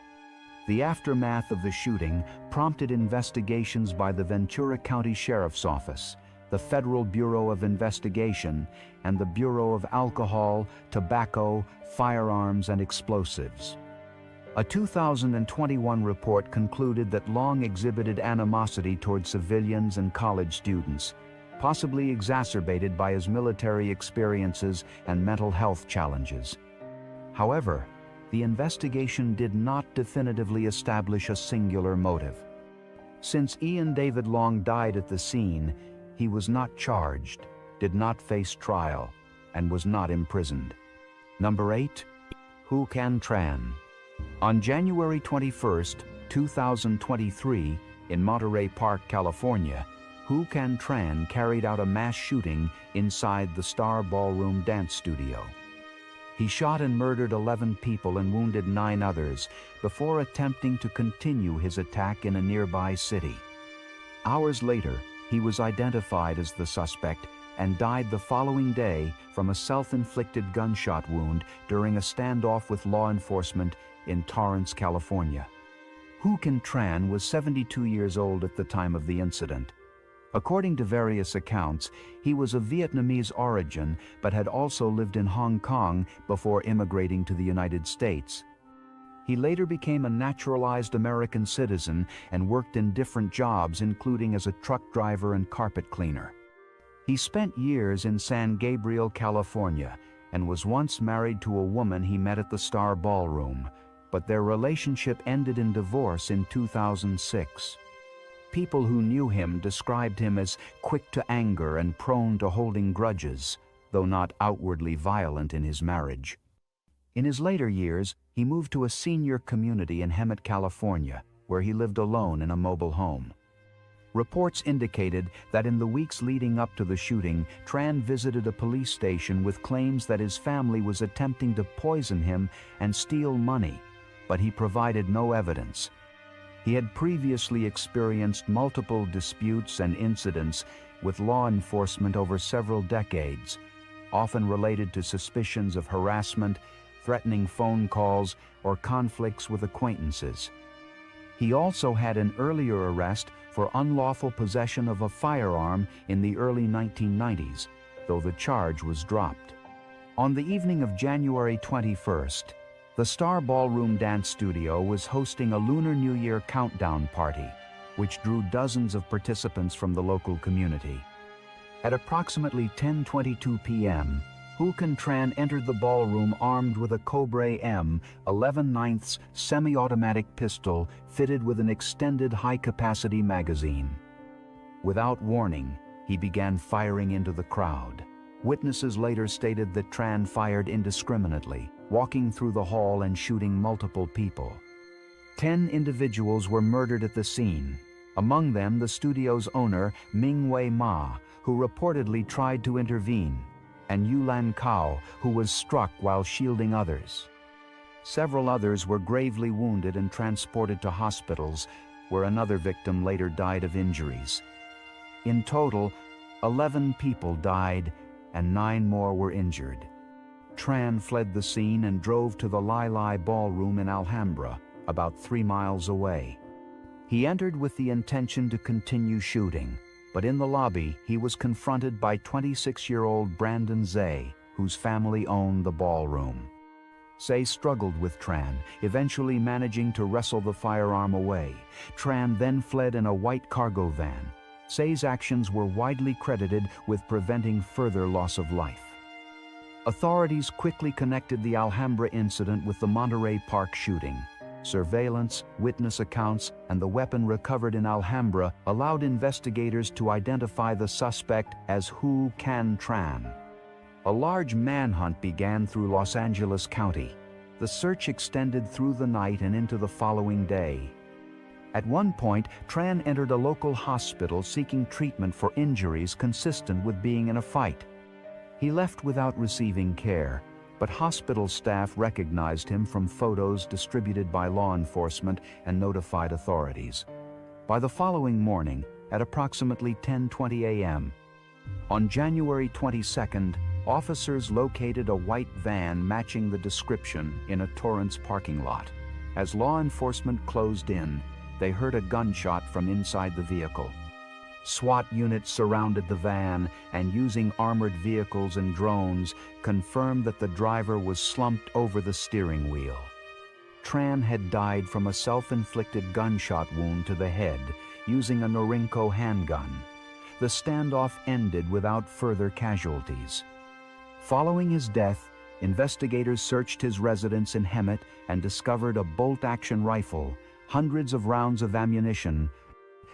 The aftermath of the shooting prompted investigations by the Ventura County Sheriff's Office, the Federal Bureau of Investigation, and the Bureau of Alcohol, Tobacco, Firearms, and Explosives. A 2021 report concluded that Long exhibited animosity toward civilians and college students, possibly exacerbated by his military experiences and mental health challenges. However, the investigation did not definitively establish a singular motive. Since Ian David Long died at the scene, he was not charged, did not face trial, and was not imprisoned. Number 8. Huu Can Tran. On January 21, 2023, in Monterey Park, California, Huu Can Tran carried out a mass shooting inside the Star Ballroom dance studio. He shot and murdered 11 people and wounded 9 others before attempting to continue his attack in a nearby city. Hours later, he was identified as the suspect and died the following day from a self-inflicted gunshot wound during a standoff with law enforcement in Torrance, California. Huu Can Tran was 72 years old at the time of the incident. According to various accounts, he was of Vietnamese origin but had also lived in Hong Kong before immigrating to the United States. He later became a naturalized American citizen and worked in different jobs, including as a truck driver and carpet cleaner. He spent years in San Gabriel, California, and was once married to a woman he met at the Star Ballroom, but their relationship ended in divorce in 2006. People who knew him described him as quick to anger and prone to holding grudges, though not outwardly violent in his marriage. In his later years, he moved to a senior community in Hemet, California, where he lived alone in a mobile home. Reports indicated that in the weeks leading up to the shooting, Tran visited a police station with claims that his family was attempting to poison him and steal money, but he provided no evidence. He had previously experienced multiple disputes and incidents with law enforcement over several decades, often related to suspicions of harassment, threatening phone calls, or conflicts with acquaintances. He also had an earlier arrest for unlawful possession of a firearm in the early 1990s, though the charge was dropped. On the evening of January 21st, the Star Ballroom Dance Studio was hosting a Lunar New Year countdown party, which drew dozens of participants from the local community. At approximately 10:22 p.m., Huu Can Tran entered the ballroom armed with a Cobra M11/9 semi-automatic pistol fitted with an extended high-capacity magazine. Without warning, he began firing into the crowd. Witnesses later stated that Tran fired indiscriminately, walking through the hall and shooting multiple people. 10 individuals were murdered at the scene, among them the studio's owner, Ming-Wei Ma, who reportedly tried to intervene, and Yulan Kao, who was struck while shielding others. Several others were gravely wounded and transported to hospitals, where another victim later died of injuries. In total, 11 people died and 9 more were injured. Tran fled the scene and drove to the Lai Lai Ballroom in Alhambra, about 3 miles away. He entered with the intention to continue shooting, but in the lobby he was confronted by 26-year-old Brandon Zay, whose family owned the ballroom. Zay struggled with Tran, eventually managing to wrestle the firearm away. Tran then fled in a white cargo van. Zay's actions were widely credited with preventing further loss of life. Authorities quickly connected the Alhambra incident with the Monterey Park shooting. Surveillance, witness accounts, and the weapon recovered in Alhambra allowed investigators to identify the suspect as Huu Can Tran. A large manhunt began through Los Angeles County. The search extended through the night and into the following day. At one point, Tran entered a local hospital seeking treatment for injuries consistent with being in a fight. He left without receiving care, but hospital staff recognized him from photos distributed by law enforcement and notified authorities. By the following morning, at approximately 10:20 a.m., on January 22nd, officers located a white van matching the description in a Torrance parking lot. As law enforcement closed in, they heard a gunshot from inside the vehicle. SWAT units surrounded the van and, using armored vehicles and drones, confirmed that the driver was slumped over the steering wheel. Tran had died from a self-inflicted gunshot wound to the head using a Norinco handgun. The standoff ended without further casualties. Following his death, investigators searched his residence in Hemet and discovered a bolt-action rifle, hundreds of rounds of ammunition,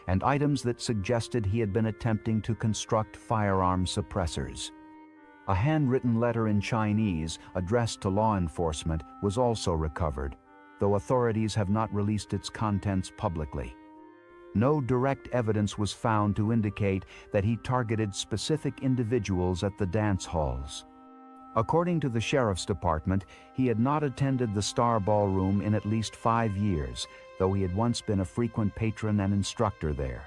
and items that suggested he had been attempting to construct firearm suppressors. A handwritten letter in Chinese addressed to law enforcement was also recovered, though authorities have not released its contents publicly. No direct evidence was found to indicate that he targeted specific individuals at the dance halls. According to the Sheriff's Department, he had not attended the Star Ballroom in at least 5 years, though he had once been a frequent patron and instructor there.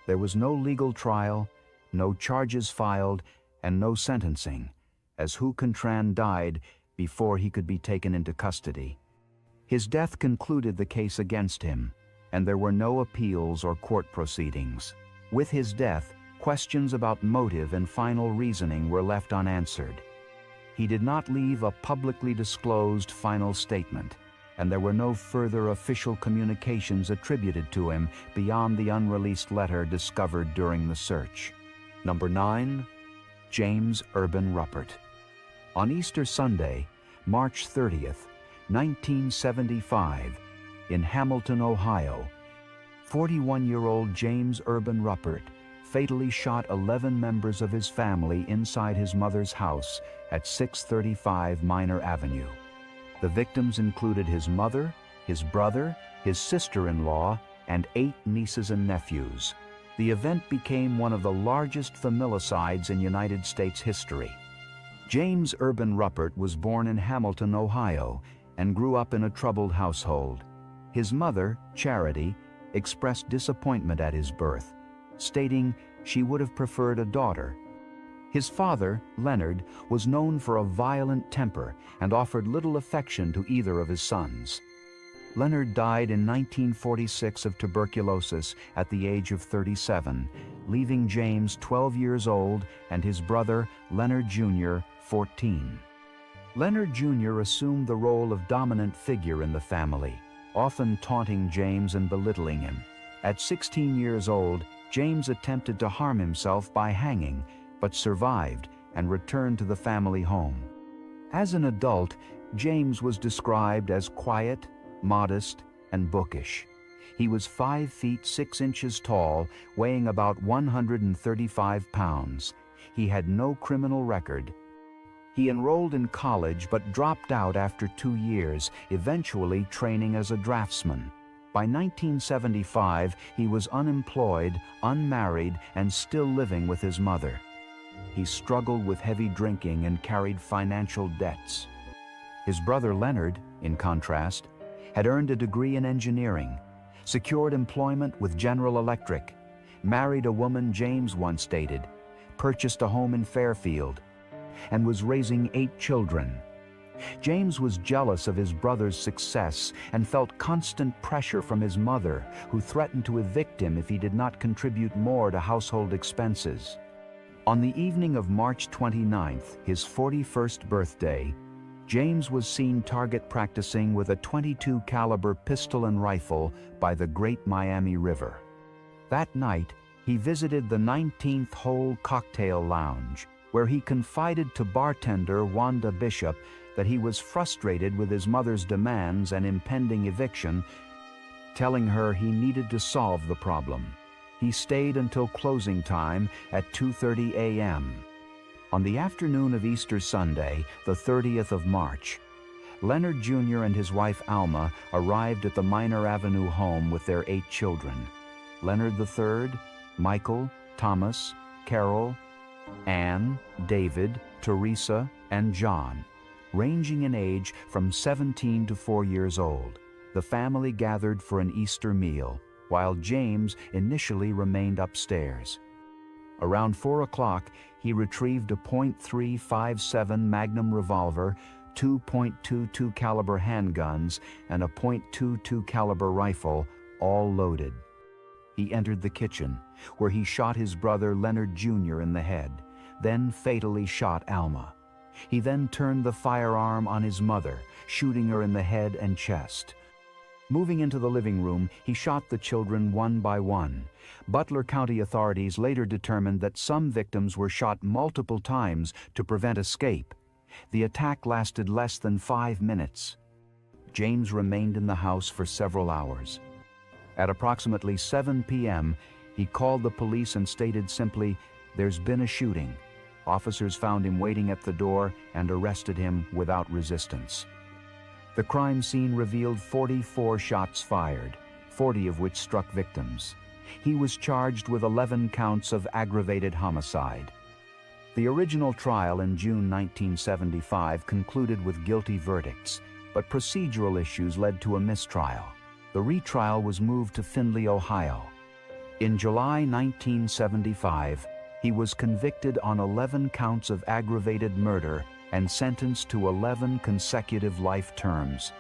There was no legal trial, no charges filed, and no sentencing, as Huu Can Tran died before he could be taken into custody. His death concluded the case against him, and there were no appeals or court proceedings. With his death, questions about motive and final reasoning were left unanswered. He did not leave a publicly disclosed final statement, and there were no further official communications attributed to him beyond the unreleased letter discovered during the search. Number 9. James Urban Ruppert. On Easter Sunday, March 30th, 1975, in Hamilton, Ohio, 41-year-old James Urban Ruppert fatally shot 11 members of his family inside his mother's house at 635 Minor Avenue. The victims included his mother, his brother, his sister-in-law, and 8 nieces and nephews. The event became one of the largest familicides in United States history. James Urban Ruppert was born in Hamilton, Ohio, and grew up in a troubled household. His mother, Charity, expressed disappointment at his birth, stating she would have preferred a daughter. His father, Leonard, was known for a violent temper and offered little affection to either of his sons. Leonard died in 1946 of tuberculosis at the age of 37, leaving James 12 years old and his brother, Leonard Jr., 14. Leonard Jr. assumed the role of dominant figure in the family, often taunting James and belittling him. At 16 years old, James attempted to harm himself by hanging, but survived and returned to the family home. As an adult, James was described as quiet, modest, and bookish. He was 5 feet 6 inches tall, weighing about 135 pounds. He had no criminal record. He enrolled in college but dropped out after 2 years, eventually training as a draftsman. By 1975, he was unemployed, unmarried, and still living with his mother. He struggled with heavy drinking and carried financial debts. His brother Leonard, in contrast, had earned a degree in engineering, secured employment with General Electric, married a woman James once dated, purchased a home in Fairfield, and was raising 8 children. James was jealous of his brother's success and felt constant pressure from his mother, who threatened to evict him if he did not contribute more to household expenses. On the evening of March 29th, his 41st birthday, James was seen target practicing with a .22 caliber pistol and rifle by the Great Miami River. That night, he visited the 19th Hole Cocktail Lounge, where he confided to bartender Wanda Bishop that he was frustrated with his mother's demands and impending eviction, telling her he needed to solve the problem. He stayed until closing time at 2:30 a.m. On the afternoon of Easter Sunday, the 30th of March, Leonard Jr. and his wife Alma arrived at the Minor Avenue home with their 8 children: Leonard III, Michael, Thomas, Carol, Anne, David, Teresa, and John, ranging in age from 17 to 4 years old. The family gathered for an Easter meal, while James initially remained upstairs. Around 4 o'clock, he retrieved a .357 Magnum revolver, 2 .22 caliber handguns, and a .22 caliber rifle, all loaded. He entered the kitchen, where he shot his brother Leonard Jr. in the head, then fatally shot Alma. He then turned the firearm on his mother, shooting her in the head and chest. Moving into the living room, he shot the children one by one. Butler County authorities later determined that some victims were shot multiple times to prevent escape. The attack lasted less than 5 minutes. James remained in the house for several hours. At approximately 7 p.m., he called the police and stated simply, "There's been a shooting." Officers found him waiting at the door and arrested him without resistance. The crime scene revealed 44 shots fired, 40 of which struck victims. He was charged with 11 counts of aggravated homicide. The original trial in June 1975 concluded with guilty verdicts, but procedural issues led to a mistrial. The retrial was moved to Findlay, Ohio. In July 1975, he was convicted on 11 counts of aggravated murder and sentenced to 11 consecutive life terms.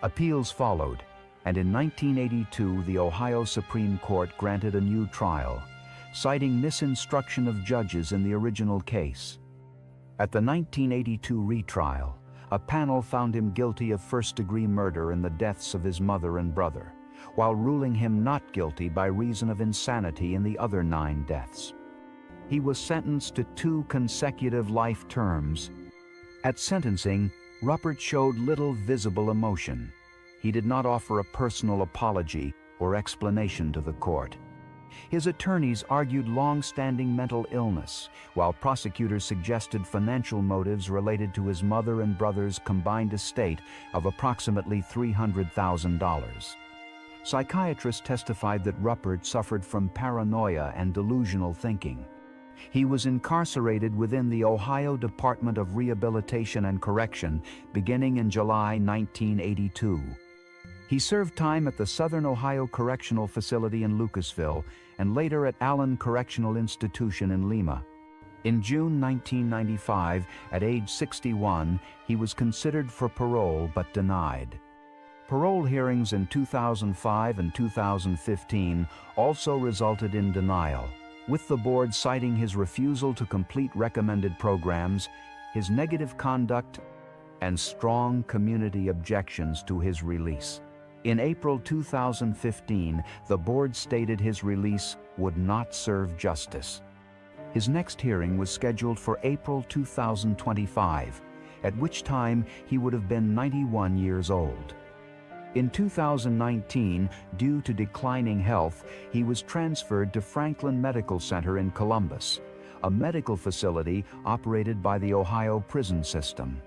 Appeals followed, and in 1982 the Ohio Supreme Court granted a new trial, citing misinstruction of judges in the original case. At the 1982 retrial, a panel found him guilty of first-degree murder in the deaths of his mother and brother, while ruling him not guilty by reason of insanity in the other 9 deaths. He was sentenced to 2 consecutive life terms. At sentencing, Ruppert showed little visible emotion. He did not offer a personal apology or explanation to the court. His attorneys argued long-standing mental illness, while prosecutors suggested financial motives related to his mother and brother's combined estate of approximately $300,000. Psychiatrists testified that Ruppert suffered from paranoia and delusional thinking. He was incarcerated within the Ohio Department of Rehabilitation and Correction beginning in July 1982. He served time at the Southern Ohio Correctional Facility in Lucasville and later at Allen Correctional Institution in Lima. In June 1995, at age 61, he was considered for parole but denied. Parole hearings in 2005 and 2015 also resulted in denial, with the board citing his refusal to complete recommended programs, his negative conduct, and strong community objections to his release. In April 2015, the board stated his release would not serve justice. His next hearing was scheduled for April 2025, at which time he would have been 91 years old. In 2019, due to declining health, he was transferred to Franklin Medical Center in Columbus, a medical facility operated by the Ohio prison system.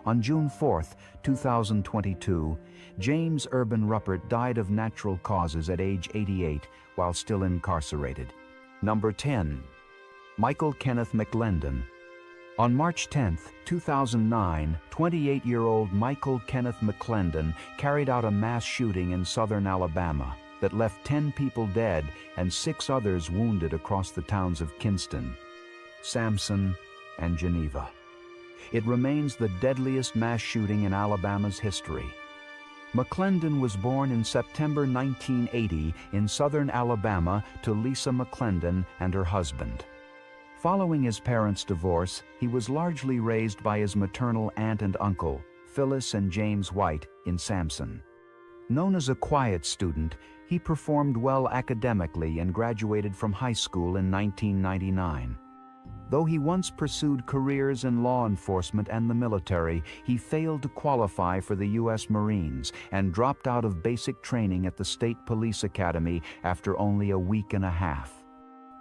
On June 4, 2022, James Urban Ruppert died of natural causes at age 88 while still incarcerated. Number 10. Michael Kenneth McClendon. On March 10, 2009, 28-year-old Michael Kenneth McClendon carried out a mass shooting in southern Alabama that left 10 people dead and 6 others wounded across the towns of Kinston, Sampson, and Geneva. It remains the deadliest mass shooting in Alabama's history. McClendon was born in September 1980 in southern Alabama to Lisa McClendon and her husband. Following his parents' divorce, he was largely raised by his maternal aunt and uncle, Phyllis and James White, in Sampson. Known as a quiet student, he performed well academically and graduated from high school in 1999. Though he once pursued careers in law enforcement and the military, he failed to qualify for the U.S. Marines and dropped out of basic training at the State Police Academy after only a week and a half.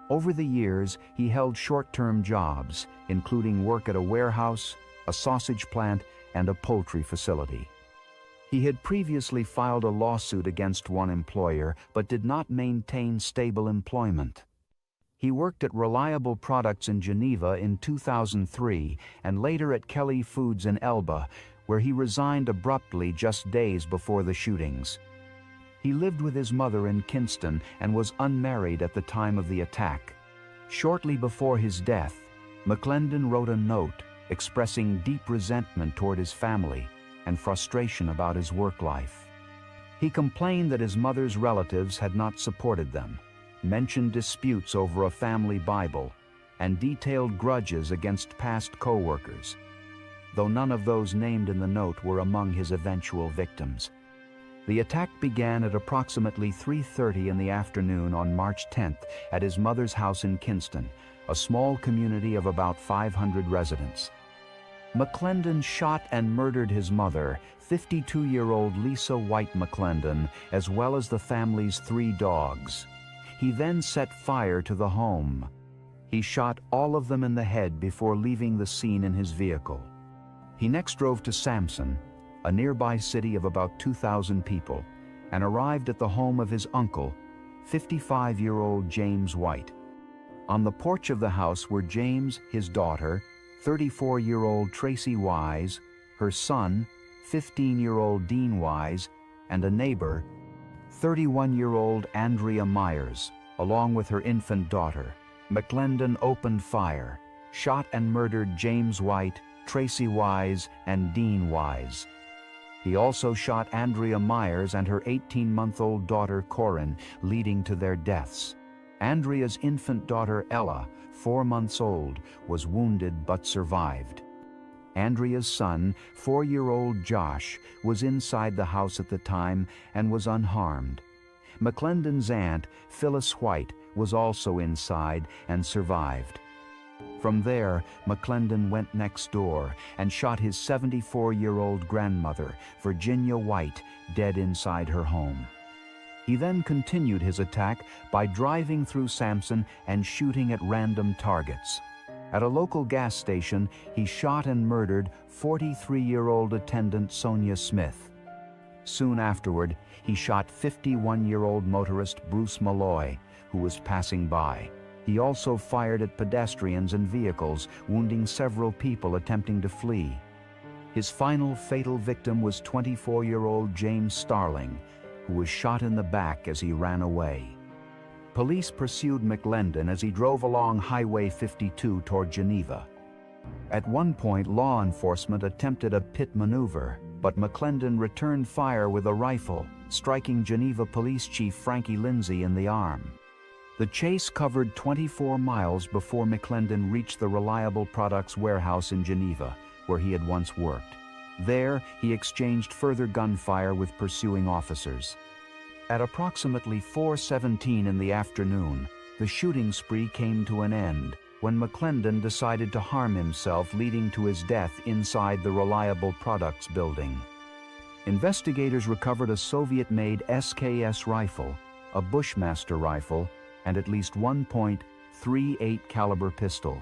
Over the years, he held short-term jobs, including work at a warehouse, a sausage plant, and a poultry facility. He had previously filed a lawsuit against one employer, but did not maintain stable employment. He worked at Reliable Products in Geneva in 2003 and later at Kelly Foods in Elba, where he resigned abruptly just days before the shootings. He lived with his mother in Kinston and was unmarried at the time of the attack. Shortly before his death, McClendon wrote a note expressing deep resentment toward his family and frustration about his work life. He complained that his mother's relatives had not supported them, mentioned disputes over a family Bible, and detailed grudges against past co-workers, though none of those named in the note were among his eventual victims. The attack began at approximately 3:30 in the afternoon on March 10th at his mother's house in Kinston, a small community of about 500 residents. McClendon shot and murdered his mother, 52-year-old Lisa White McClendon, as well as the family's 3 dogs. He then set fire to the home. He shot all of them in the head before leaving the scene in his vehicle. He next drove to Sampson, a nearby city of about 2,000 people, and arrived at the home of his uncle, 55-year-old James White. On the porch of the house were James, his daughter, 34-year-old Tracy Wise, her son, 15-year-old Dean Wise, and a neighbor, 31-year-old Andrea Myers, along with her infant daughter. McClendon opened fire, shot and murdered James White, Tracy Wise, and Dean Wise. He also shot Andrea Myers and her 18-month-old daughter Corinne, leading to their deaths. Andrea's infant daughter Ella, 4 months old, was wounded but survived. Andrea's son, 4-year-old Josh, was inside the house at the time and was unharmed. McClendon's aunt, Phyllis White, was also inside and survived. From there, McClendon went next door and shot his 74-year-old grandmother, Virginia White, dead inside her home. He then continued his attack by driving through Sampson and shooting at random targets. At a local gas station, he shot and murdered 43-year-old attendant Sonia Smith. Soon afterward, he shot 51-year-old motorist Bruce Malloy, who was passing by. He also fired at pedestrians and vehicles, wounding several people attempting to flee. His final fatal victim was 24-year-old James Starling, who was shot in the back as he ran away. Police pursued McLendon as he drove along Highway 52 toward Geneva. At one point, law enforcement attempted a pit maneuver, but McLendon returned fire with a rifle, striking Geneva Police Chief Frankie Lindsay in the arm. The chase covered 24 miles before McLendon reached the Reliable Products warehouse in Geneva, where he had once worked. There, he exchanged further gunfire with pursuing officers. At approximately 4:17 in the afternoon, the shooting spree came to an end when McLendon decided to harm himself, leading to his death inside the Reliable Products building. Investigators recovered a Soviet-made SKS rifle, a Bushmaster rifle, and at least 1.38 caliber pistol.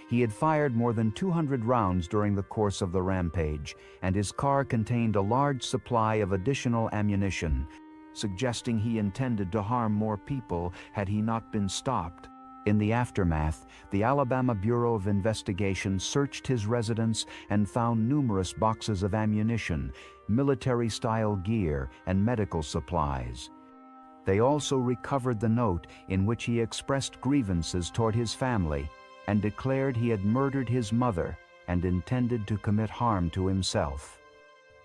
He had fired more than 200 rounds during the course of the rampage, and his car contained a large supply of additional ammunition, suggesting he intended to harm more people had he not been stopped. In the aftermath, the Alabama Bureau of Investigation searched his residence and found numerous boxes of ammunition, military-style gear, and medical supplies. They also recovered the note in which he expressed grievances toward his family and declared he had murdered his mother and intended to commit harm to himself.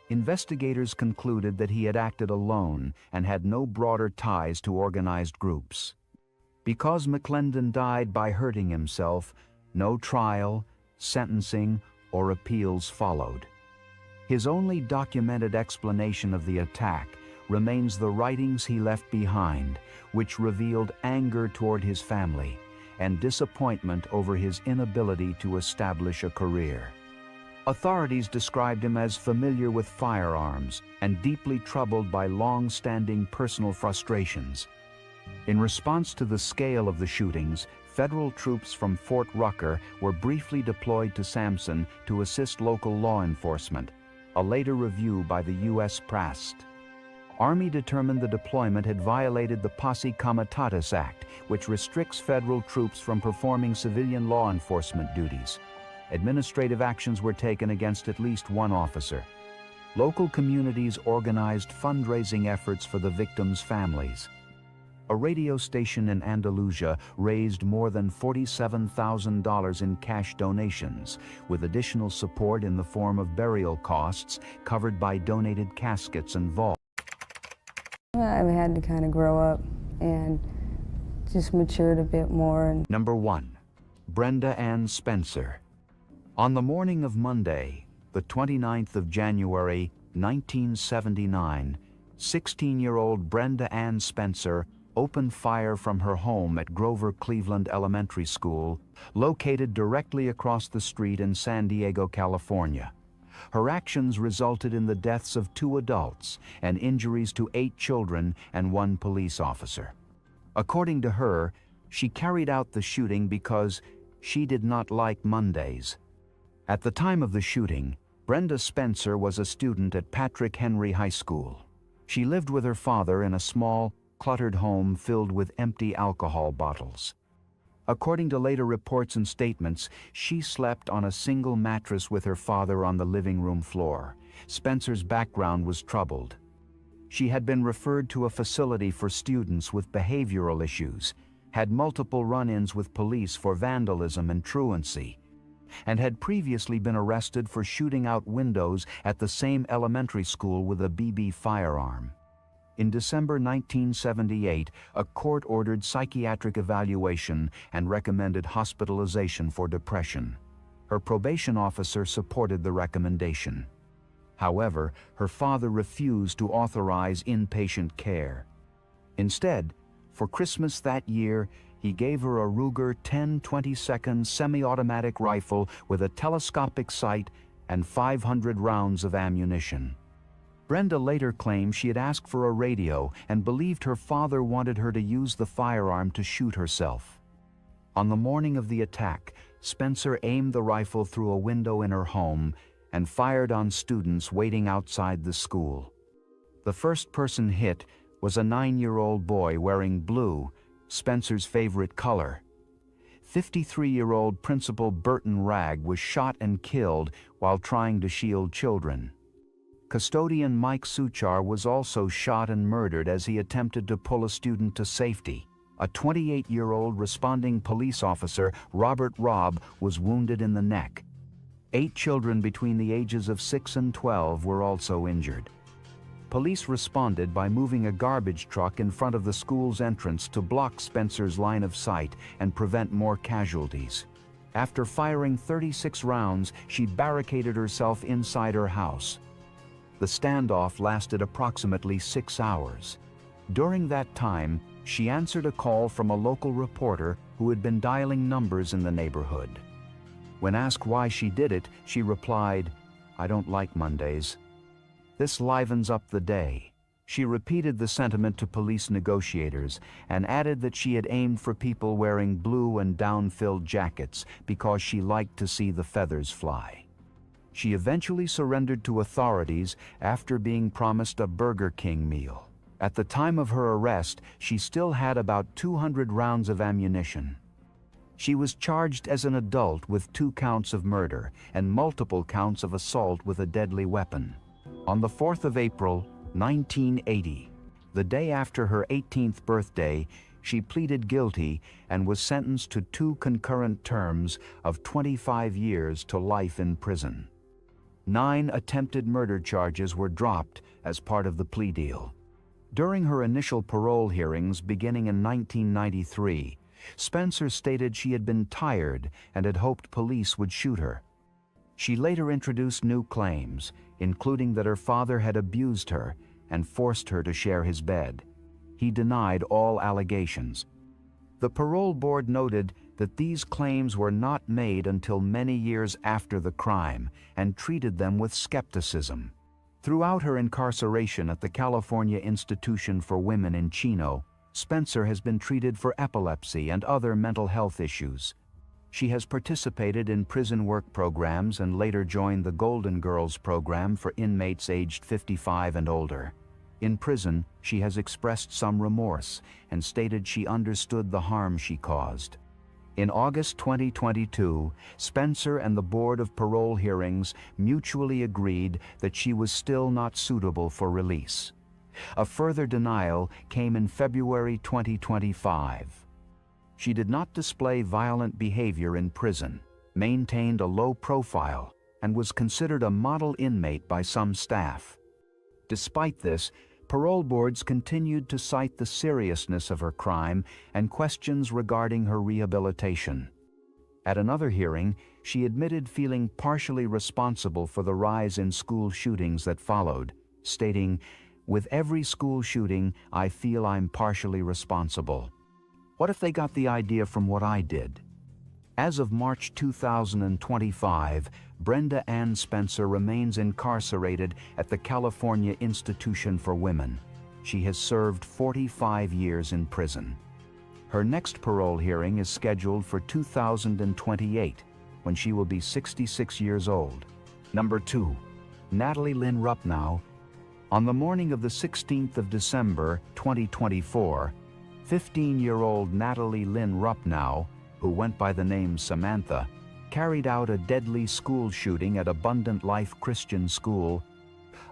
Investigators concluded that he had acted alone and had no broader ties to organized groups. Because McLendon died by hurting himself, no trial, sentencing, or appeals followed. His only documented explanation of the attack remains the writings he left behind, which revealed anger toward his family and disappointment over his inability to establish a career. Authorities described him as familiar with firearms and deeply troubled by long-standing personal frustrations. In response to the scale of the shootings, federal troops from Fort Rucker were briefly deployed to Sampson to assist local law enforcement, a later review by the U.S. pressed. Army determined the deployment had violated the Posse Comitatus Act, which restricts federal troops from performing civilian law enforcement duties. Administrative actions were taken against at least one officer. Local communities organized fundraising efforts for the victims' families. A radio station in Andalusia raised more than $47,000 in cash donations, with additional support in the form of burial costs covered by donated caskets and vaults. I've had to kind of grow up and just matured a bit more. Number 1. Brenda Ann Spencer. On the morning of Monday, the 29th of January, 1979, 16-year-old Brenda Ann Spencer opened fire from her home at Grover Cleveland Elementary School, located directly across the street in San Diego, California. Her actions resulted in the deaths of 2 adults and injuries to 8 children and 1 police officer. According to her, she carried out the shooting because she did not like Mondays. At the time of the shooting, Brenda Spencer was a student at Patrick Henry High School. She lived with her father in a small, cluttered home filled with empty alcohol bottles. According to later reports and statements, she slept on a single mattress with her father on the living room floor. Spencer's background was troubled. She had been referred to a facility for students with behavioral issues, had multiple run-ins with police for vandalism and truancy, and had previously been arrested for shooting out windows at the same elementary school with a BB firearm. In December 1978, a court ordered psychiatric evaluation and recommended hospitalization for depression. Her probation officer supported the recommendation. However, her father refused to authorize inpatient care. Instead, for Christmas that year, he gave her a Ruger 10-22 semi-automatic rifle with a telescopic sight and 500 rounds of ammunition. Brenda later claimed she had asked for a radio and believed her father wanted her to use the firearm to shoot herself. On the morning of the attack, Spencer aimed the rifle through a window in her home and fired on students waiting outside the school. The first person hit was a 9-year-old boy wearing blue, Spencer's favorite color. 53-year-old Principal Burton Ragg was shot and killed while trying to shield children. Custodian Mike Suchar was also shot and murdered as he attempted to pull a student to safety. A 28-year-old responding police officer, Robert Robb, was wounded in the neck. 8 children between the ages of 6 and 12 were also injured. Police responded by moving a garbage truck in front of the school's entrance to block Spencer's line of sight and prevent more casualties. After firing 36 rounds, she barricaded herself inside her house. The standoff lasted approximately 6 hours. During that time, she answered a call from a local reporter who had been dialing numbers in the neighborhood. When asked why she did it, she replied, "I don't like Mondays." This livens up the day. She repeated the sentiment to police negotiators and added that she had aimed for people wearing blue and down-filled jackets because she liked to see the feathers fly. She eventually surrendered to authorities after being promised a Burger King meal. At the time of her arrest, she still had about 200 rounds of ammunition. She was charged as an adult with 2 counts of murder and multiple counts of assault with a deadly weapon. On the 4th of April, 1980, the day after her 18th birthday, she pleaded guilty and was sentenced to 2 concurrent terms of 25 years to life in prison. 9 attempted murder charges were dropped as part of the plea deal. During her initial parole hearings beginning in 1993, Spencer stated she had been tired and had hoped police would shoot her. She later introduced new claims, including that her father had abused her and forced her to share his bed. He denied all allegations. The parole board noted that these claims were not made until many years after the crime and treated them with skepticism. Throughout her incarceration at the California Institution for Women in Chino, Spencer has been treated for epilepsy and other mental health issues. She has participated in prison work programs and later joined the Golden Girls program for inmates aged 55 and older. In prison, she has expressed some remorse and stated she understood the harm she caused. In August 2022, Spencer and the Board of Parole Hearings mutually agreed that she was still not suitable for release. A further denial came in February 2025. She did not display violent behavior in prison, maintained a low profile, and was considered a model inmate by some staff. Despite this, parole boards continued to cite the seriousness of her crime and questions regarding her rehabilitation. At another hearing, she admitted feeling partially responsible for the rise in school shootings that followed, stating, "With every school shooting, I feel I'm partially responsible. What if they got the idea from what I did?" As of March 2025, Brenda Ann Spencer remains incarcerated at the California Institution for Women. She has served 45 years in prison. Her next parole hearing is scheduled for 2028, when she will be 66 years old. Number 2. Natalie Lynn Rupnow. On the morning of the 16th of December, 2024, 15-year-old Natalie Lynn Rupnow, who went by the name Samantha, carried out a deadly school shooting at Abundant Life Christian School,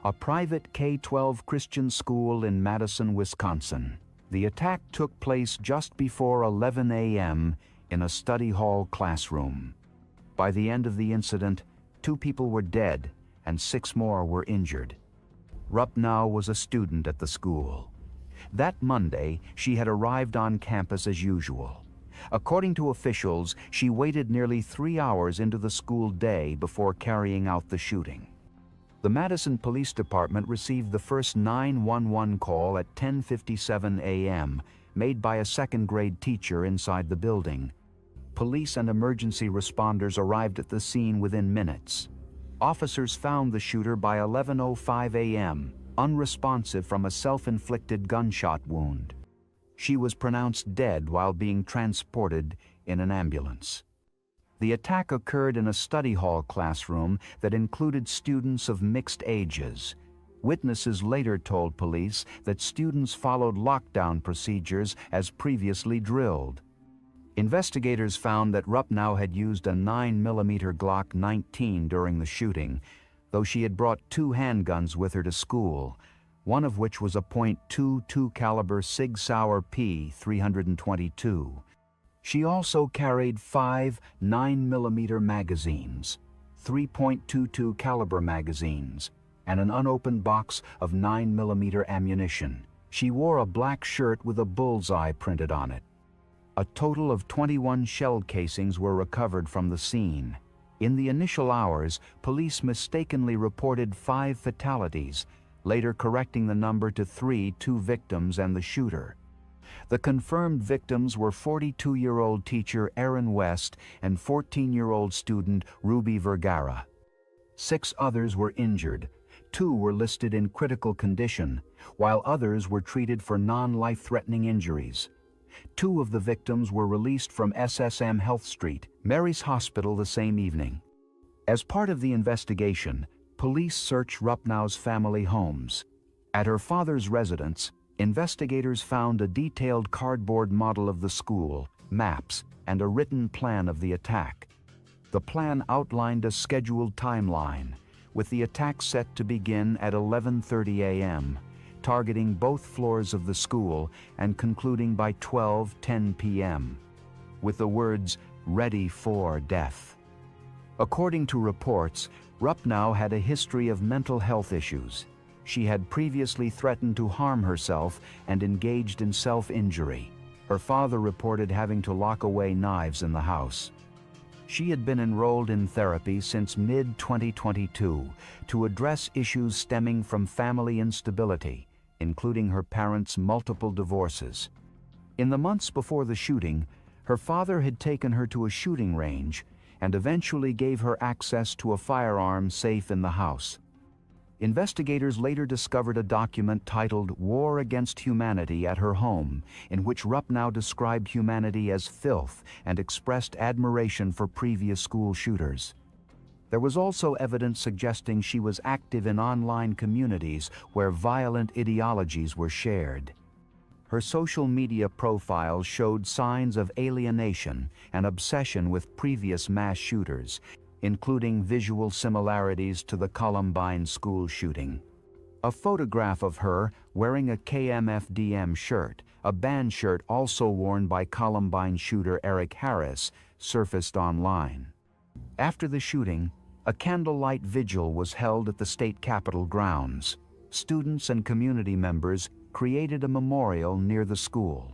a private K-12 Christian school in Madison, Wisconsin. The attack took place just before 11 a.m. in a study hall classroom. By the end of the incident, 2 people were dead and 6 more were injured. Rupnow was a student at the school. That Monday, she had arrived on campus as usual. According to officials, she waited nearly 3 hours into the school day before carrying out the shooting. The Madison Police Department received the first 911 call at 10:57 a.m., made by a second-grade teacher inside the building. Police and emergency responders arrived at the scene within minutes. Officers found the shooter by 11:05 a.m., unresponsive from a self-inflicted gunshot wound. She was pronounced dead while being transported in an ambulance. The attack occurred in a study hall classroom that included students of mixed ages. Witnesses later told police that students followed lockdown procedures as previously drilled. Investigators found that Rupnow had used a 9mm Glock 19 during the shooting, though she had brought 2 handguns with her to school, one of which was a .22 caliber Sig Sauer P322. She also carried 5 9mm magazines, 3.22 caliber magazines, and an unopened box of 9mm ammunition. She wore a black shirt with a bullseye printed on it. A total of 21 shell casings were recovered from the scene. In the initial hours, police mistakenly reported 5 fatalities, later correcting the number to 3, 2 victims and the shooter. The confirmed victims were 42-year-old teacher Aaron West and 14-year-old student Ruby Vergara. 6 others were injured. 2 were listed in critical condition, while others were treated for non-life-threatening injuries. 2 of the victims were released from SSM Health Street, Mary's Hospital, the same evening. As part of the investigation, police searched Rupnow's family homes. At her father's residence, investigators found a detailed cardboard model of the school, maps, and a written plan of the attack. The plan outlined a scheduled timeline, with the attack set to begin at 11:30 a.m., targeting both floors of the school and concluding by 12:10 p.m., with the words, "Ready for death." According to reports, Rupnow had a history of mental health issues. She had previously threatened to harm herself and engaged in self-injury. Her father reported having to lock away knives in the house. She had been enrolled in therapy since mid-2022 to address issues stemming from family instability, including her parents' multiple divorces. In the months before the shooting, her father had taken her to a shooting range and eventually gave her access to a firearm safe in the house. Investigators later discovered a document titled "War Against Humanity" at her home, in which Rupnow described humanity as filth and expressed admiration for previous school shooters. There was also evidence suggesting she was active in online communities where violent ideologies were shared. Her social media profiles showed signs of alienation and obsession with previous mass shooters, including visual similarities to the Columbine school shooting. A photograph of her wearing a KMFDM shirt, a band shirt also worn by Columbine shooter Eric Harris, surfaced online. After the shooting, a candlelight vigil was held at the state capitol grounds. Students and community members created a memorial near the school.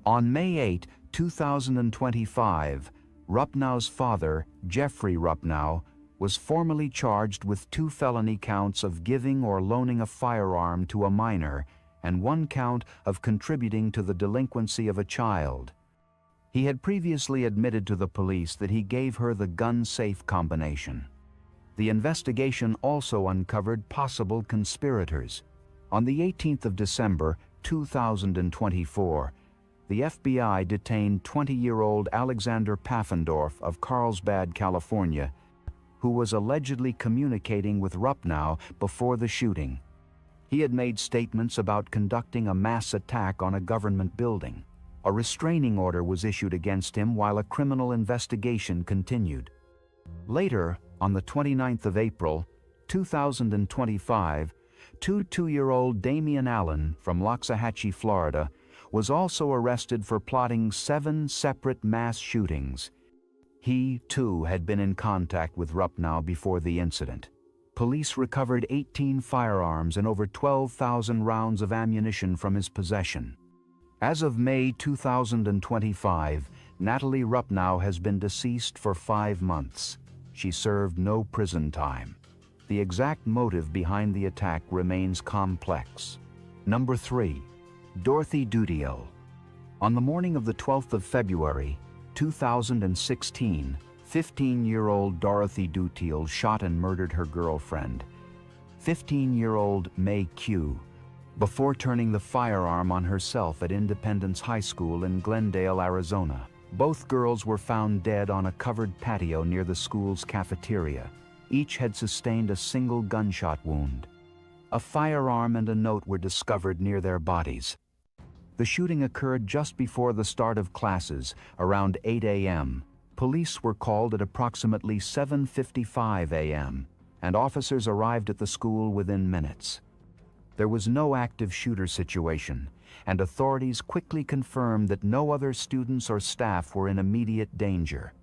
On May 8, 2025, Rupnow's father, Jeffrey Rupnow, was formally charged with 2 felony counts of giving or loaning a firearm to a minor and 1 count of contributing to the delinquency of a child. He had previously admitted to the police that he gave her the gun-safe combination. The investigation also uncovered possible conspirators. On the 18th of December, 2024, the FBI detained 20-year-old Alexander Paffendorf of Carlsbad, California, who was allegedly communicating with Rupnow before the shooting. He had made statements about conducting a mass attack on a government building. A restraining order was issued against him while a criminal investigation continued. Later, on the 29th of April, 2025, 2-year-old Damian Allen from Loxahatchee, Florida, was also arrested for plotting 7 separate mass shootings. He, too, had been in contact with Rupnow before the incident. Police recovered 18 firearms and over 12,000 rounds of ammunition from his possession. As of May 2025, Natalie Rupnow has been deceased for 5 months. She served no prison time. The exact motive behind the attack remains complex. Number 3. Dorothy Dudiel. On the morning of the 12th of February, 2016, 15-year-old Dorothy Dudiel shot and murdered her girlfriend, 15-year-old May Q, before turning the firearm on herself at Independence High School in Glendale, Arizona. Both girls were found dead on a covered patio near the school's cafeteria. Each had sustained a single gunshot wound. a firearm and a note were discovered near their bodies. The shooting occurred just before the start of classes, around 8 a.m. Police were called at approximately 7:55 a.m., and officers arrived at the school within minutes. There was no active shooter situation, and authorities quickly confirmed that no other students or staff were in immediate danger.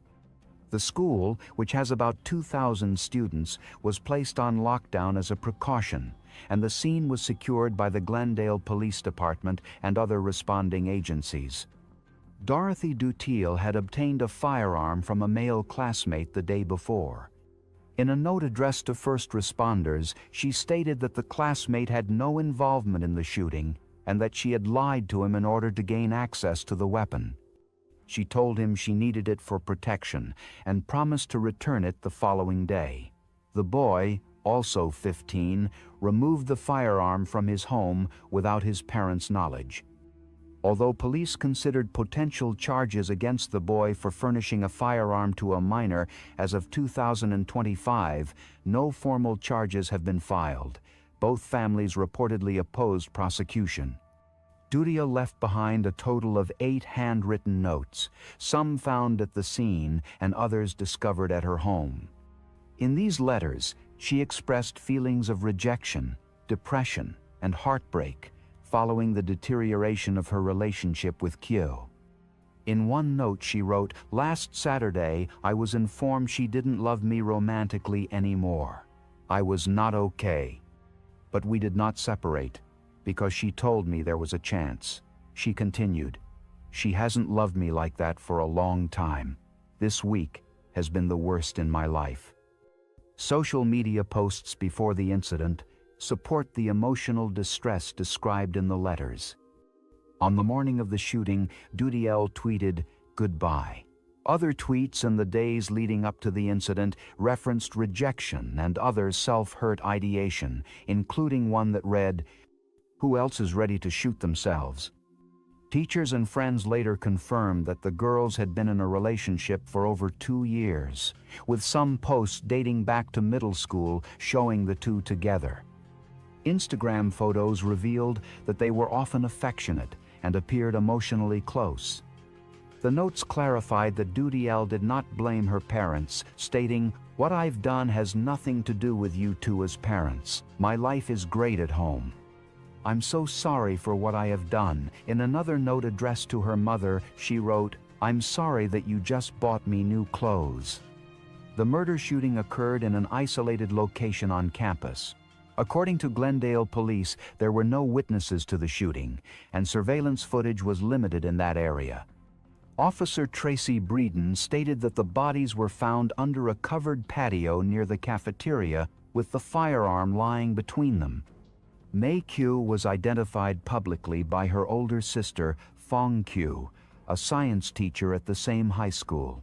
The school, which has about 2,000 students, was placed on lockdown as a precaution, and the scene was secured by the Glendale Police Department and other responding agencies. Dorothy Dutille had obtained a firearm from a male classmate the day before. In a note addressed to first responders, she stated that the classmate had no involvement in the shooting and that she had lied to him in order to gain access to the weapon. She told him she needed it for protection and promised to return it the following day. The boy, also 15, removed the firearm from his home without his parents' knowledge. Although police considered potential charges against the boy for furnishing a firearm to a minor as of 2025, no formal charges have been filed. Both families reportedly opposed prosecution. Dutille left behind a total of 8 handwritten notes, some found at the scene and others discovered at her home. In these letters, she expressed feelings of rejection, depression, and heartbreak following the deterioration of her relationship with Kyu. In one note she wrote, "Last Saturday, I was informed she didn't love me romantically anymore. I was not okay. But we did not separate, because she told me there was a chance." She continued, "She hasn't loved me like that for a long time. This week has been the worst in my life." Social media posts before the incident support the emotional distress described in the letters. On the morning of the shooting, Dutille tweeted, "Goodbye." Other tweets in the days leading up to the incident referenced rejection and other self-hurt ideation, including one that read, "Who else is ready to shoot themselves?" Teachers and friends later confirmed that the girls had been in a relationship for over 2 years, with some posts dating back to middle school showing the two together. Instagram photos revealed that they were often affectionate and appeared emotionally close. The notes clarified that Dutille did not blame her parents, stating, "What I've done has nothing to do with you two as parents. My life is great at home. I'm so sorry for what I have done." In another note addressed to her mother, she wrote, "I'm sorry that you just bought me new clothes." The murder shooting occurred in an isolated location on campus. According to Glendale police, there were no witnesses to the shooting, and surveillance footage was limited in that area. Officer Tracy Breeden stated that the bodies were found under a covered patio near the cafeteria, with the firearm lying between them. Mei Kyu was identified publicly by her older sister, Fong Kyu, a science teacher at the same high school.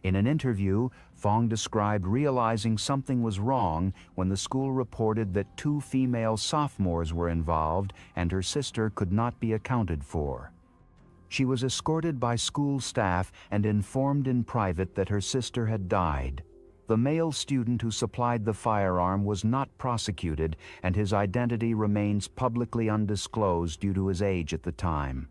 In an interview, Fong described realizing something was wrong when the school reported that 2 female sophomores were involved and her sister could not be accounted for. She was escorted by school staff and informed in private that her sister had died. The male student who supplied the firearm was not prosecuted, and his identity remains publicly undisclosed due to his age at the time.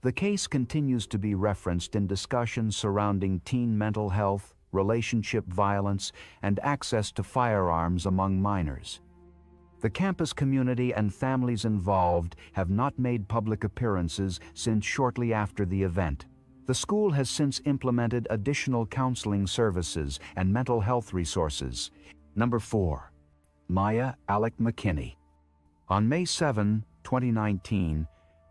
The case continues to be referenced in discussions surrounding teen mental health, relationship violence, and access to firearms among minors. The campus community and families involved have not made public appearances since shortly after the event. The school has since implemented additional counseling services and mental health resources. Number 4. Maya Alec McKinney. On May 7, 2019,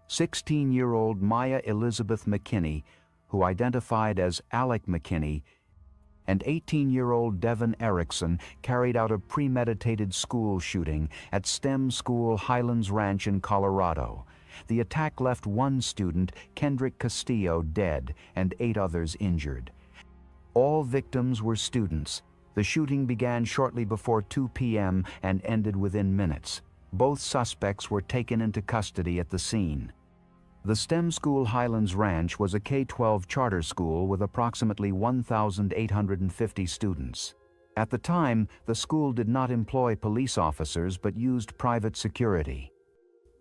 16-year-old Maya Elizabeth McKinney, who identified as Alec McKinney, and 18-year-old Devin Erickson carried out a premeditated school shooting at STEM School Highlands Ranch in Colorado. The attack left one student, Kendrick Castillo, dead and 8 others injured. All victims were students. The shooting began shortly before 2 p.m. and ended within minutes. Both suspects were taken into custody at the scene. The STEM School Highlands Ranch was a K-12 charter school with approximately 1,850 students. At the time, the school did not employ police officers but used private security.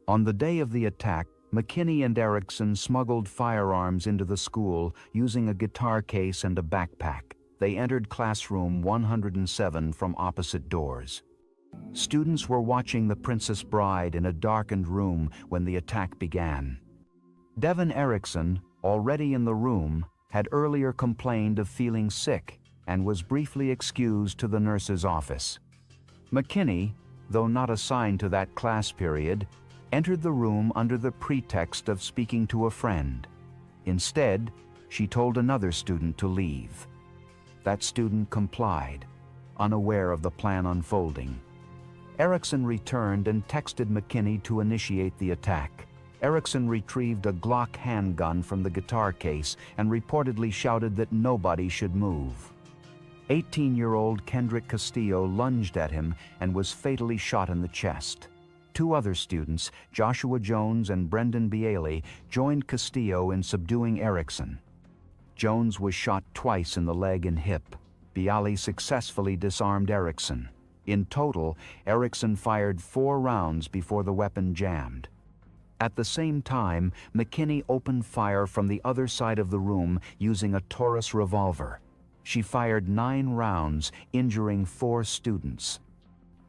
On the day of the attack, McKinney and Erickson smuggled firearms into the school using a guitar case and a backpack. They entered classroom 107 from opposite doors. Students were watching The Princess Bride in a darkened room when the attack began. Devin Erickson, already in the room, had earlier complained of feeling sick and was briefly excused to the nurse's office. McKinney, though not assigned to that class period, entered the room under the pretext of speaking to a friend. Instead, she told another student to leave. That student complied, unaware of the plan unfolding. Erickson returned and texted McKinney to initiate the attack. Erickson retrieved a Glock handgun from the guitar case and reportedly shouted that nobody should move. 18-year-old Kendrick Castillo lunged at him and was fatally shot in the chest. Two other students, Joshua Jones and Brendan Bialy, joined Castillo in subduing Erickson. Jones was shot twice in the leg and hip. Bialy successfully disarmed Erickson. In total, Erickson fired 4 rounds before the weapon jammed. At the same time, McKinney opened fire from the other side of the room using a Taurus revolver. She fired 9 rounds, injuring 4 students.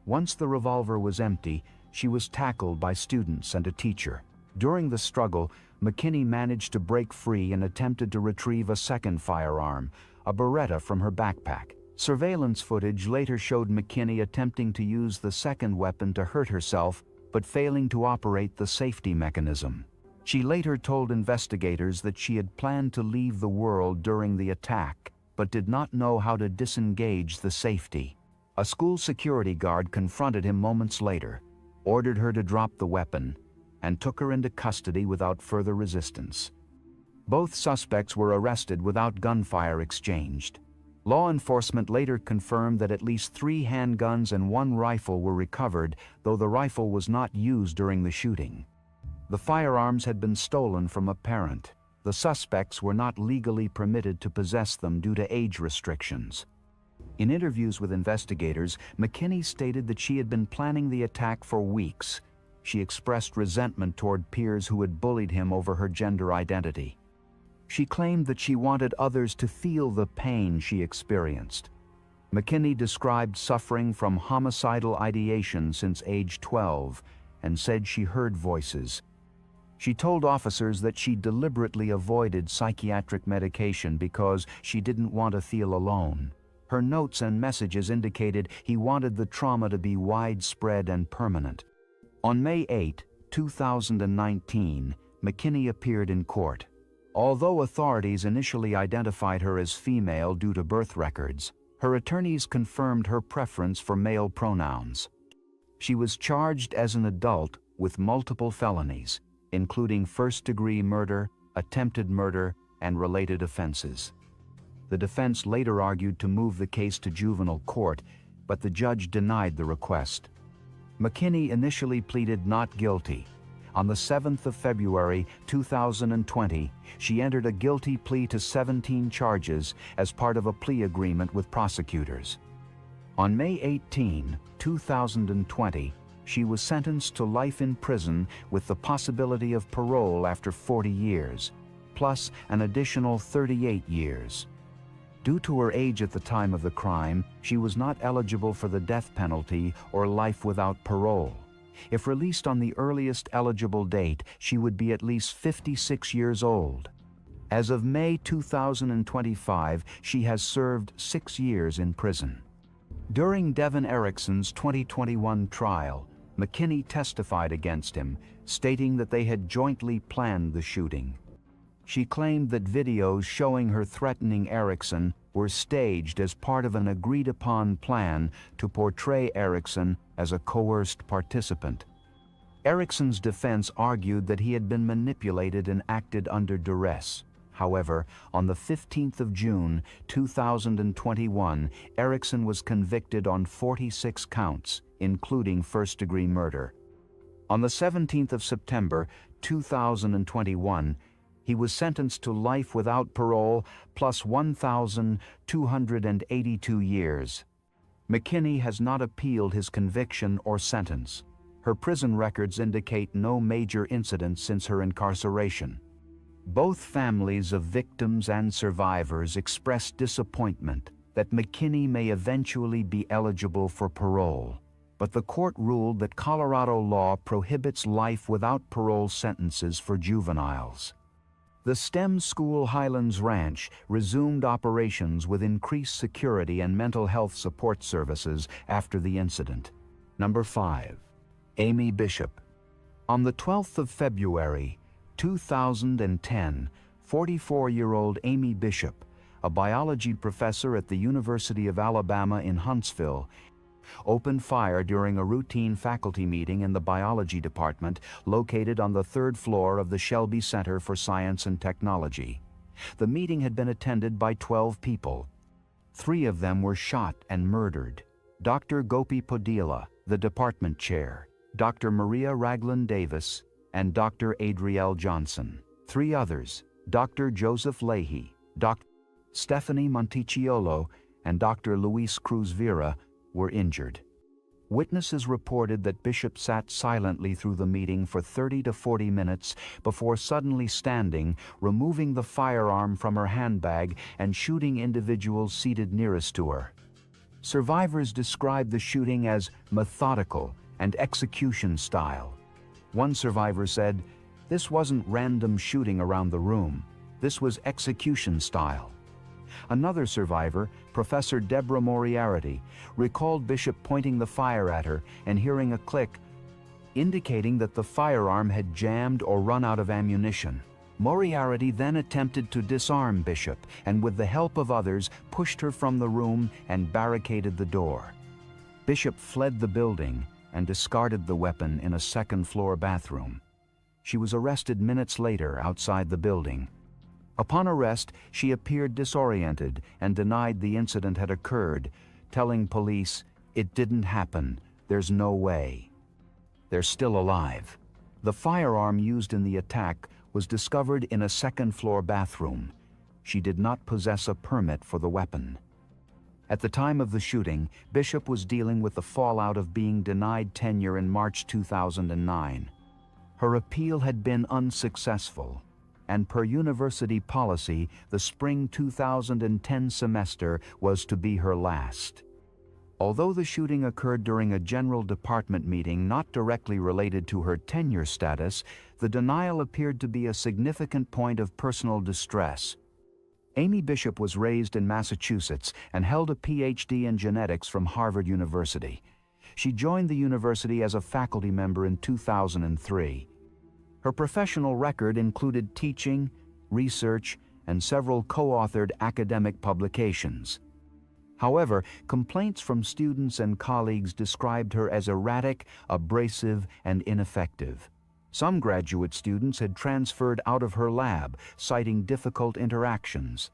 Once the revolver was empty, she was tackled by students and a teacher. During the struggle, McKinney managed to break free and attempted to retrieve a second firearm, a Beretta from her backpack. Surveillance footage later showed McKinney attempting to use the second weapon to hurt herself, but failing to operate the safety mechanism. She later told investigators that she had planned to leave the world during the attack, but did not know how to disengage the safety. A school security guard confronted him moments later, ordered her to drop the weapon, and took her into custody without further resistance. Both suspects were arrested without gunfire exchanged. Law enforcement later confirmed that at least 3 handguns and 1 rifle were recovered, though the rifle was not used during the shooting. The firearms had been stolen from a parent. The suspects were not legally permitted to possess them due to age restrictions. In interviews with investigators, McKinney stated that she had been planning the attack for weeks. She expressed resentment toward peers who had bullied him over her gender identity. She claimed that she wanted others to feel the pain she experienced. McKinney described suffering from homicidal ideation since age 12 and said she heard voices. She told officers that she deliberately avoided psychiatric medication because she didn't want to feel alone. Her notes and messages indicated he wanted the trauma to be widespread and permanent. On May 8, 2019, McKinney appeared in court. Although authorities initially identified her as female due to birth records, her attorneys confirmed her preference for male pronouns. She was charged as an adult with multiple felonies, including first-degree murder, attempted murder, and related offenses. The defense later argued to move the case to juvenile court, but the judge denied the request. McKinney initially pleaded not guilty. On the 7th of February, 2020, she entered a guilty plea to 17 charges as part of a plea agreement with prosecutors. On May 18, 2020, she was sentenced to life in prison with the possibility of parole after 40 years, plus an additional 38 years. Due to her age at the time of the crime, she was not eligible for the death penalty or life without parole. If released on the earliest eligible date, she would be at least 56 years old. As of May 2025, she has served 6 years in prison. During Devin Erickson's 2021 trial, McKinney testified against him, stating that they had jointly planned the shooting. She claimed that videos showing her threatening Erickson were staged as part of an agreed-upon plan to portray Erickson as a coerced participant. Erickson's defense argued that he had been manipulated and acted under duress. However, on the 15th of June, 2021, Erickson was convicted on 46 counts, including first-degree murder. On the 17th of September, 2021, he was sentenced to life without parole plus 1,282 years. McKinney has not appealed his conviction or sentence. Her prison records indicate no major incidents since her incarceration. Both families of victims and survivors expressed disappointment that McKinney may eventually be eligible for parole, but the court ruled that Colorado law prohibits life without parole sentences for juveniles. The STEM school Highlands Ranch resumed operations with increased security and mental health support services after the incident. Number 5. Amy Bishop. On the 12th of February, 2010, 44-year-old Amy Bishop, a biology professor at the University of Alabama in Huntsville, opened fire during a routine faculty meeting in the biology department located on the 3rd floor of the Shelby Center for Science and Technology. The meeting had been attended by 12 people. 3 of them were shot and murdered. Dr. Gopi Podila, the department chair, Dr. Maria Ragland Davis, and Dr. Adrielle Johnson. 3 others, Dr. Joseph Leahy, Dr. Stephanie Monticchiolo, and Dr. Luis Cruz Vera, were injured. Witnesses reported that Bishop sat silently through the meeting for 30 to 40 minutes before suddenly standing, removing the firearm from her handbag and shooting individuals seated nearest to her. Survivors described the shooting as methodical and execution style. One survivor said, "This wasn't random shooting around the room. This was execution style." Another survivor, Professor Deborah Moriarty, recalled Bishop pointing the fire at her and hearing a click, indicating that the firearm had jammed or run out of ammunition. Moriarty then attempted to disarm Bishop and, with the help of others, pushed her from the room and barricaded the door. Bishop fled the building and discarded the weapon in a second-floor bathroom. She was arrested minutes later outside the building. Upon arrest, she appeared disoriented and denied the incident had occurred, telling police, "It didn't happen. There's no way." They're still alive. The firearm used in the attack was discovered in a second-floor bathroom. She did not possess a permit for the weapon. At the time of the shooting, Bishop was dealing with the fallout of being denied tenure in March 2009. Her appeal had been unsuccessful, and per university policy, the spring 2010 semester was to be her last. Although the shooting occurred during a general department meeting not directly related to her tenure status, the denial appeared to be a significant point of personal distress. Amy Bishop was raised in Massachusetts and held a PhD in genetics from Harvard University. She joined the university as a faculty member in 2003. Her professional record included teaching, research, and several co-authored academic publications. However, complaints from students and colleagues described her as erratic, abrasive, and ineffective. Some graduate students had transferred out of her lab, citing difficult interactions.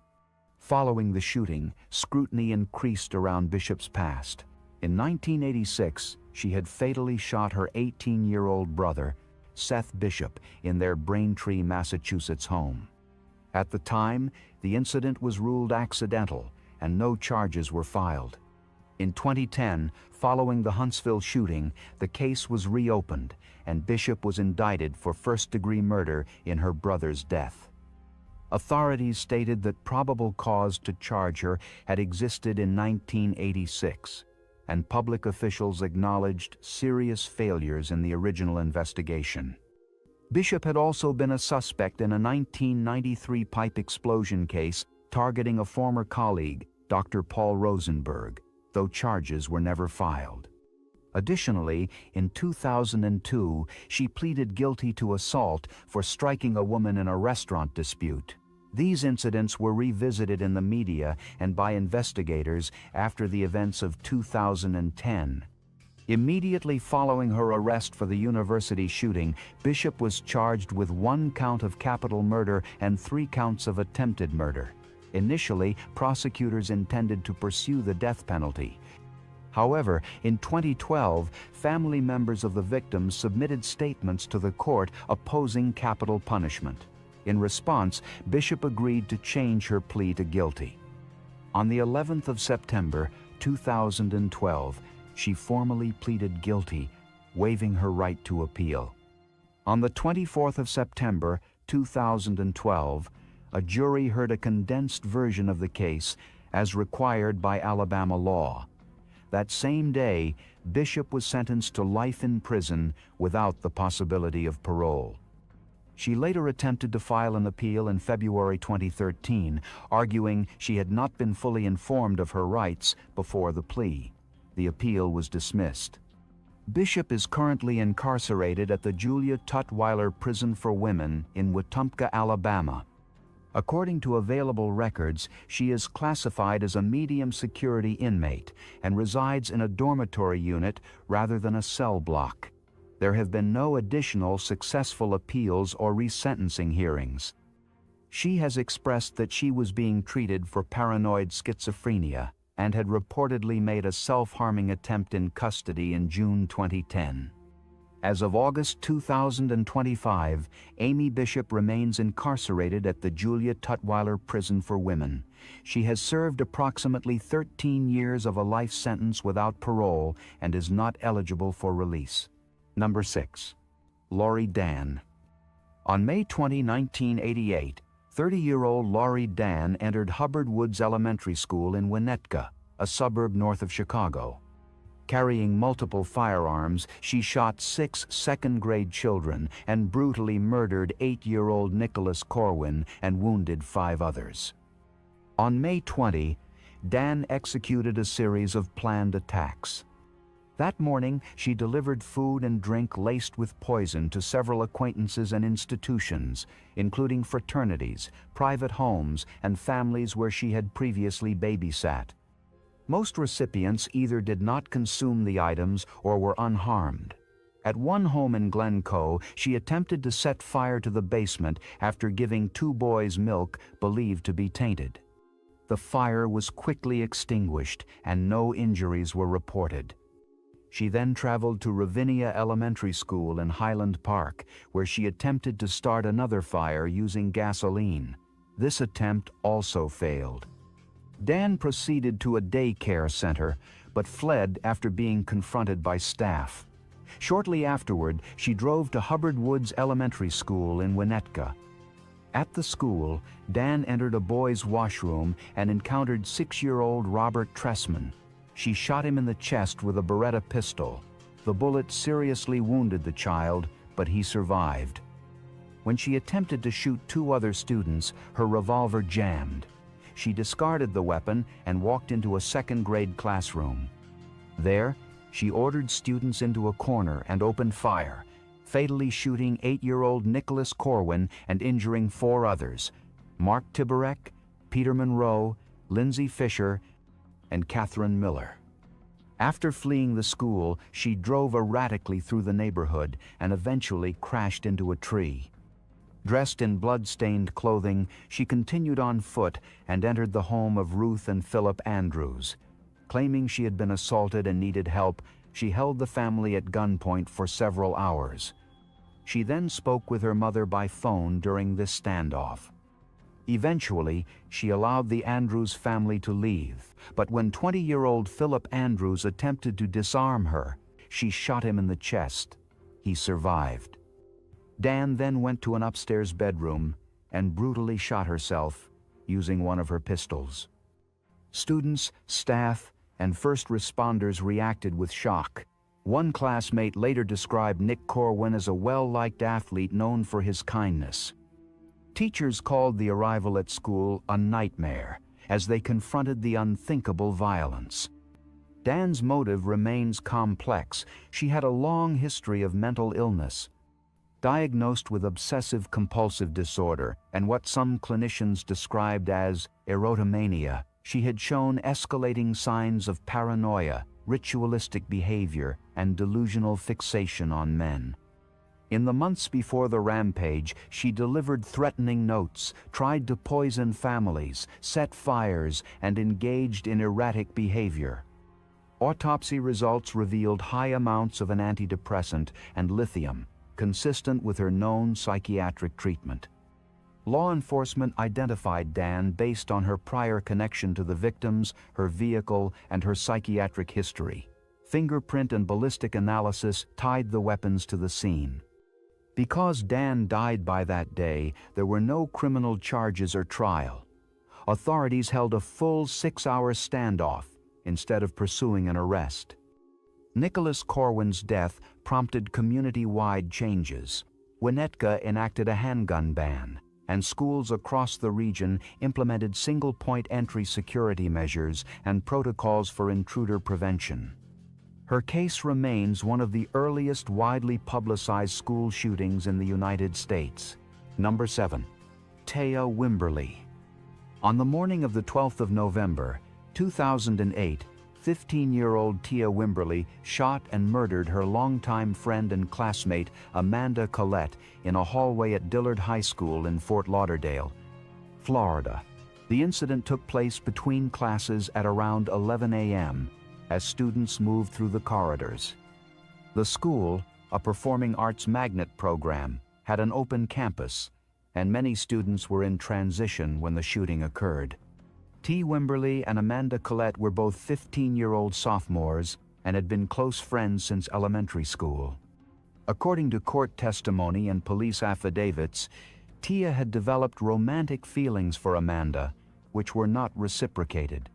Following the shooting, scrutiny increased around Bishop's past. In 1986, she had fatally shot her 18-year-old brother, Seth Bishop, in their Braintree, Massachusetts home. At the time, the incident was ruled accidental, and no charges were filed. In 2010, following the Huntsville shooting, the case was reopened, and Bishop was indicted for first-degree murder in her brother's death. Authorities stated that probable cause to charge her had existed in 1986, and public officials acknowledged serious failures in the original investigation. Bishop had also been a suspect in a 1993 pipe explosion case targeting a former colleague, Dr. Paul Rosenberg, though charges were never filed. Additionally, in 2002, she pleaded guilty to assault for striking a woman in a restaurant dispute. These incidents were revisited in the media and by investigators after the events of 2010. Immediately following her arrest for the university shooting, Bishop was charged with 1 count of capital murder and 3 counts of attempted murder. Initially, prosecutors intended to pursue the death penalty. However, in 2012, family members of the victims submitted statements to the court opposing capital punishment. In response, Bishop agreed to change her plea to guilty. On the 11th of September, 2012, she formally pleaded guilty, waiving her right to appeal. On the 24th of September, 2012, a jury heard a condensed version of the case as required by Alabama law. That same day, Bishop was sentenced to life in prison without the possibility of parole. She later attempted to file an appeal in February 2013, arguing she had not been fully informed of her rights before the plea. The appeal was dismissed. Bishop is currently incarcerated at the Julia Tutwiler Prison for Women in Wetumpka, Alabama. According to available records, she is classified as a medium security inmate and resides in a dormitory unit rather than a cell block. There have been no additional successful appeals or resentencing hearings. She has expressed that she was being treated for paranoid schizophrenia and had reportedly made a self-harming attempt in custody in June 2010. As of August 2025, Amy Bishop remains incarcerated at the Julia Tutwiler Prison for Women. She has served approximately 13 years of a life sentence without parole and is not eligible for release. Number 6. Laurie Dan. On May 20, 1988, 30-year-old Laurie Dan entered Hubbard Woods Elementary School in Winnetka, a suburb north of Chicago. Carrying multiple firearms, she shot 6 second-grade children and brutally murdered 8-year-old Nikolas Corwin and wounded 5 others. On May 20, Dan executed a series of planned attacks. That morning, she delivered food and drink laced with poison to several acquaintances and institutions, including fraternities, private homes, and families where she had previously babysat. Most recipients either did not consume the items or were unharmed. At one home in Glencoe, she attempted to set fire to the basement after giving 2 boys milk believed to be tainted. The fire was quickly extinguished and no injuries were reported. She then traveled to Ravinia Elementary School in Highland Park, where she attempted to start another fire using gasoline. This attempt also failed. Dan proceeded to a daycare center, but fled after being confronted by staff. Shortly afterward, she drove to Hubbard Woods Elementary School in Winnetka. At the school, Dan entered a boys' washroom and encountered 6-year-old Robert Tressman. She shot him in the chest with a Beretta pistol. The bullet seriously wounded the child, but he survived. When she attempted to shoot 2 other students, her revolver jammed. She discarded the weapon and walked into a second-grade classroom. There, she ordered students into a corner and opened fire, fatally shooting 8-year-old Nikolas Corwin and injuring 4 others: Mark Tiborek, Peter Monroe, Lindsay Fisher, and Catherine Miller. After fleeing the school, she drove erratically through the neighborhood and eventually crashed into a tree. Dressed in blood-stained clothing, she continued on foot and entered the home of Ruth and Philip Andrews. Claiming she had been assaulted and needed help, she held the family at gunpoint for several hours. She then spoke with her mother by phone during this standoff. Eventually, she allowed the Andrews family to leave, but when 20-year-old Philip Andrews attempted to disarm her, she shot him in the chest. He survived. Dan then went to an upstairs bedroom and brutally shot herself using one of her pistols. Students, staff, and first responders reacted with shock. One classmate later described Nick Corwin as a well-liked athlete known for his kindness. Teachers called the arrival at school a nightmare as they confronted the unthinkable violence. Dan's motive remains complex. She had a long history of mental illness. Diagnosed with obsessive-compulsive disorder and what some clinicians described as erotomania, she had shown escalating signs of paranoia, ritualistic behavior, and delusional fixation on men. In the months before the rampage, she delivered threatening notes, tried to poison families, set fires, and engaged in erratic behavior. Autopsy results revealed high amounts of an antidepressant and lithium, consistent with her known psychiatric treatment. Law enforcement identified Dan based on her prior connection to the victims, her vehicle, and her psychiatric history. Fingerprint and ballistic analysis tied the weapons to the scene. Because Dan died by that day, there were no criminal charges or trial. Authorities held a full 6-hour standoff instead of pursuing an arrest. Nicholas Corwin's death prompted community-wide changes. Winnetka enacted a handgun ban, and schools across the region implemented single-point entry security measures and protocols for intruder prevention. Her case remains one of the earliest widely publicized school shootings in the United States. Number 7. Tia Wimberly. On the morning of the 12th of November, 2008, 15-year-old Tia Wimberly shot and murdered her longtime friend and classmate Amanda Collette in a hallway at Dillard High School in Fort Lauderdale, Florida. The incident took place between classes at around 11 a.m. as students moved through the corridors. The school, a performing arts magnet program, had an open campus, and many students were in transition when the shooting occurred. T. Wimberly and Amanda Collette were both 15-year-old sophomores and had been close friends since elementary school. According to court testimony and police affidavits, Tia had developed romantic feelings for Amanda, which were not reciprocated.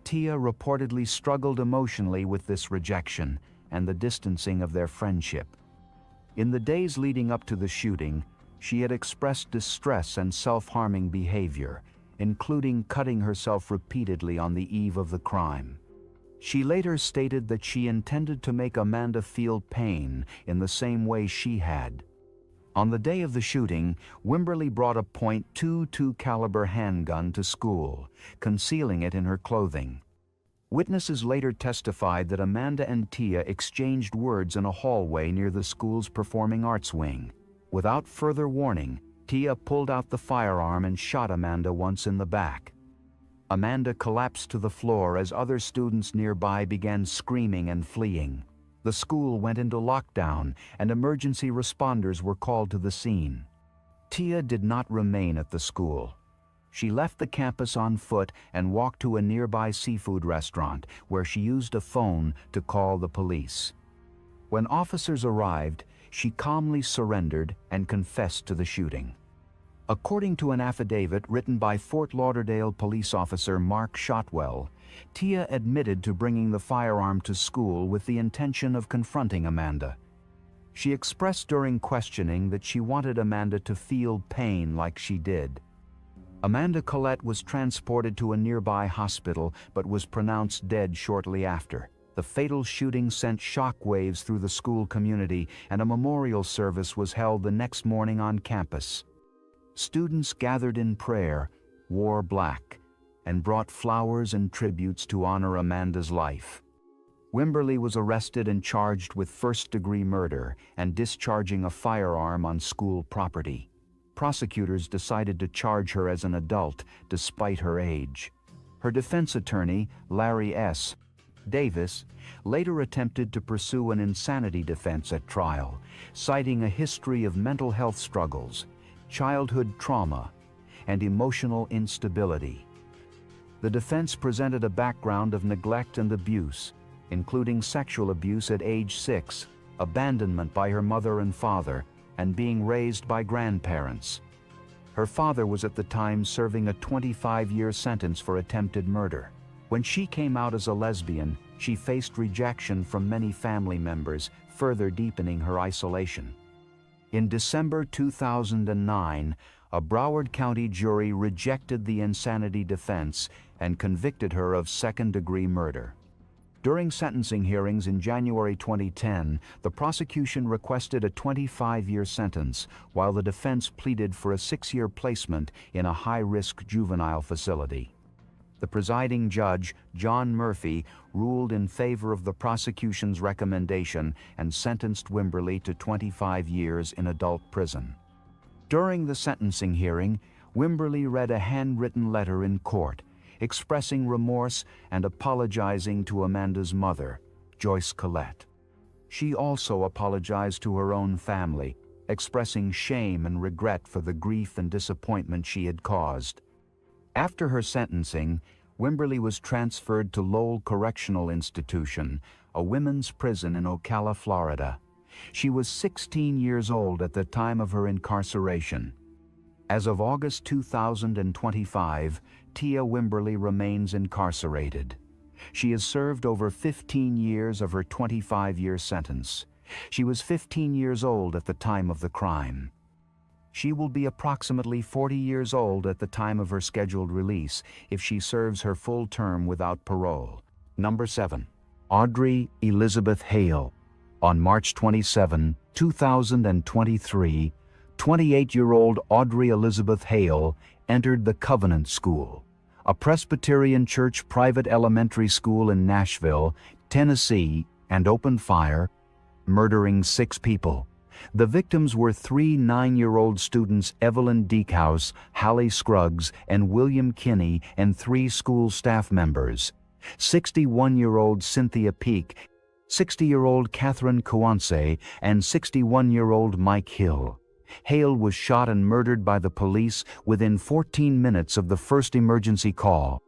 Tia reportedly struggled emotionally with this rejection and the distancing of their friendship. In the days leading up to the shooting, she had expressed distress and self-harming behavior, including cutting herself repeatedly on the eve of the crime. She later stated that she intended to make Amanda feel pain in the same way she had. On the day of the shooting, Wimberly brought a .22 caliber handgun to school, concealing it in her clothing. Witnesses later testified that Amanda and Tia exchanged words in a hallway near the school's performing arts wing. Without further warning, Tia pulled out the firearm and shot Amanda once in the back. Amanda collapsed to the floor as other students nearby began screaming and fleeing. The school went into lockdown, and emergency responders were called to the scene. Tia did not remain at the school. She left the campus on foot and walked to a nearby seafood restaurant, where she used a phone to call the police. When officers arrived, she calmly surrendered and confessed to the shooting. According to an affidavit written by Fort Lauderdale police officer Mark Shotwell, Tia admitted to bringing the firearm to school with the intention of confronting Amanda. She expressed during questioning that she wanted Amanda to feel pain like she did. Amanda Collette was transported to a nearby hospital but was pronounced dead shortly after. The fatal shooting sent shockwaves through the school community, and a memorial service was held the next morning on campus. Students gathered in prayer, wore black, and brought flowers and tributes to honor Amanda's life. Wimberly was arrested and charged with first-degree murder and discharging a firearm on school property. Prosecutors decided to charge her as an adult despite her age. Her defense attorney, Larry S. Davis, later attempted to pursue an insanity defense at trial, citing a history of mental health struggles, childhood trauma, and emotional instability. The defense presented a background of neglect and abuse, including sexual abuse at age 6, abandonment by her mother and father, and being raised by grandparents. Her father was at the time serving a 25-year sentence for attempted murder. When she came out as a lesbian, she faced rejection from many family members, further deepening her isolation. In December 2009, a Broward County jury rejected the insanity defense and convicted her of second-degree murder. During sentencing hearings in January 2010, the prosecution requested a 25-year sentence, while the defense pleaded for a 6-year placement in a high-risk juvenile facility. The presiding judge, John Murphy, ruled in favor of the prosecution's recommendation and sentenced Wimberly to 25 years in adult prison. During the sentencing hearing, Wimberly read a handwritten letter in court, expressing remorse and apologizing to Amanda's mother, Joyce Collette. She also apologized to her own family expressing shame and regret for the grief and disappointment she had caused. After her sentencing, Wimberly was transferred to Lowell Correctional Institution, a women's prison in Ocala, Florida. She was 16 years old at the time of her incarceration. As of August 2025, Tia Wimberly remains incarcerated. She has served over 15 years of her 25-year sentence. She was 15 years old at the time of the crime. She will be approximately 40 years old at the time of her scheduled release if she serves her full term without parole. Number 7. Audrey Elizabeth Hale. On March 27, 2023, 28-year-old Audrey Elizabeth Hale entered the Covenant School, a Presbyterian Church private elementary school in Nashville, Tennessee, and opened fire, murdering 6 people. The victims were 3 9-year-old students, Evelyn Deekhouse, Hallie Scruggs, and William Kinney, and 3 school staff members: 61-year-old Cynthia Peak, 60-year-old Catherine Kwanse, and 61-year-old Mike Hill. Hale was shot and murdered by the police within 14 minutes of the first emergency call.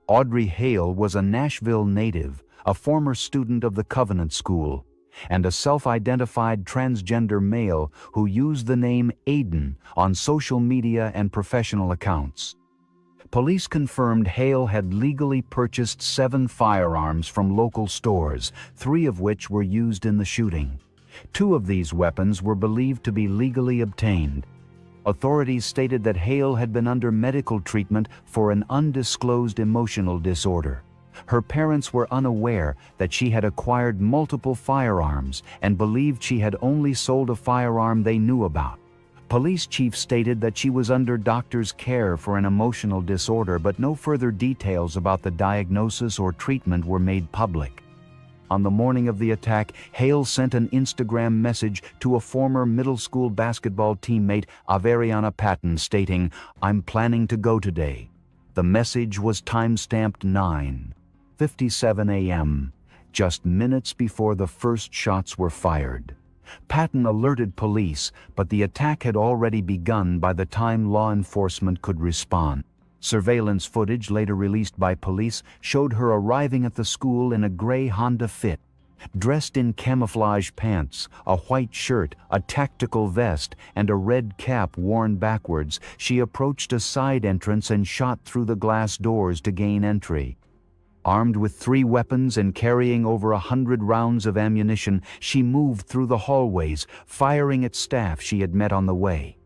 Audrey Hale was a Nashville native, a former student of the Covenant School, and a self-identified transgender male who used the name Aiden on social media and professional accounts. Police confirmed Hale had legally purchased 7 firearms from local stores, 3 of which were used in the shooting. 2 of these weapons were believed to be legally obtained. Authorities stated that Hale had been under medical treatment for an undisclosed emotional disorder. Her parents were unaware that she had acquired multiple firearms and believed she had only sold a firearm they knew about. Police chief stated that she was under doctor's care for an emotional disorder, but no further details about the diagnosis or treatment were made public. On the morning of the attack, Hale sent an Instagram message to a former middle school basketball teammate, Averiana Patton, stating, "I'm planning to go today." The message was time-stamped 9:57 a.m., just minutes before the first shots were fired. Patton alerted police, but the attack had already begun by the time law enforcement could respond. Surveillance footage later released by police showed her arriving at the school in a gray Honda Fit. Dressed in camouflage pants, a white shirt, a tactical vest, and a red cap worn backwards, she approached a side entrance and shot through the glass doors to gain entry. Armed with 3 weapons and carrying over 100 rounds of ammunition, she moved through the hallways, firing at staff she had met on the way.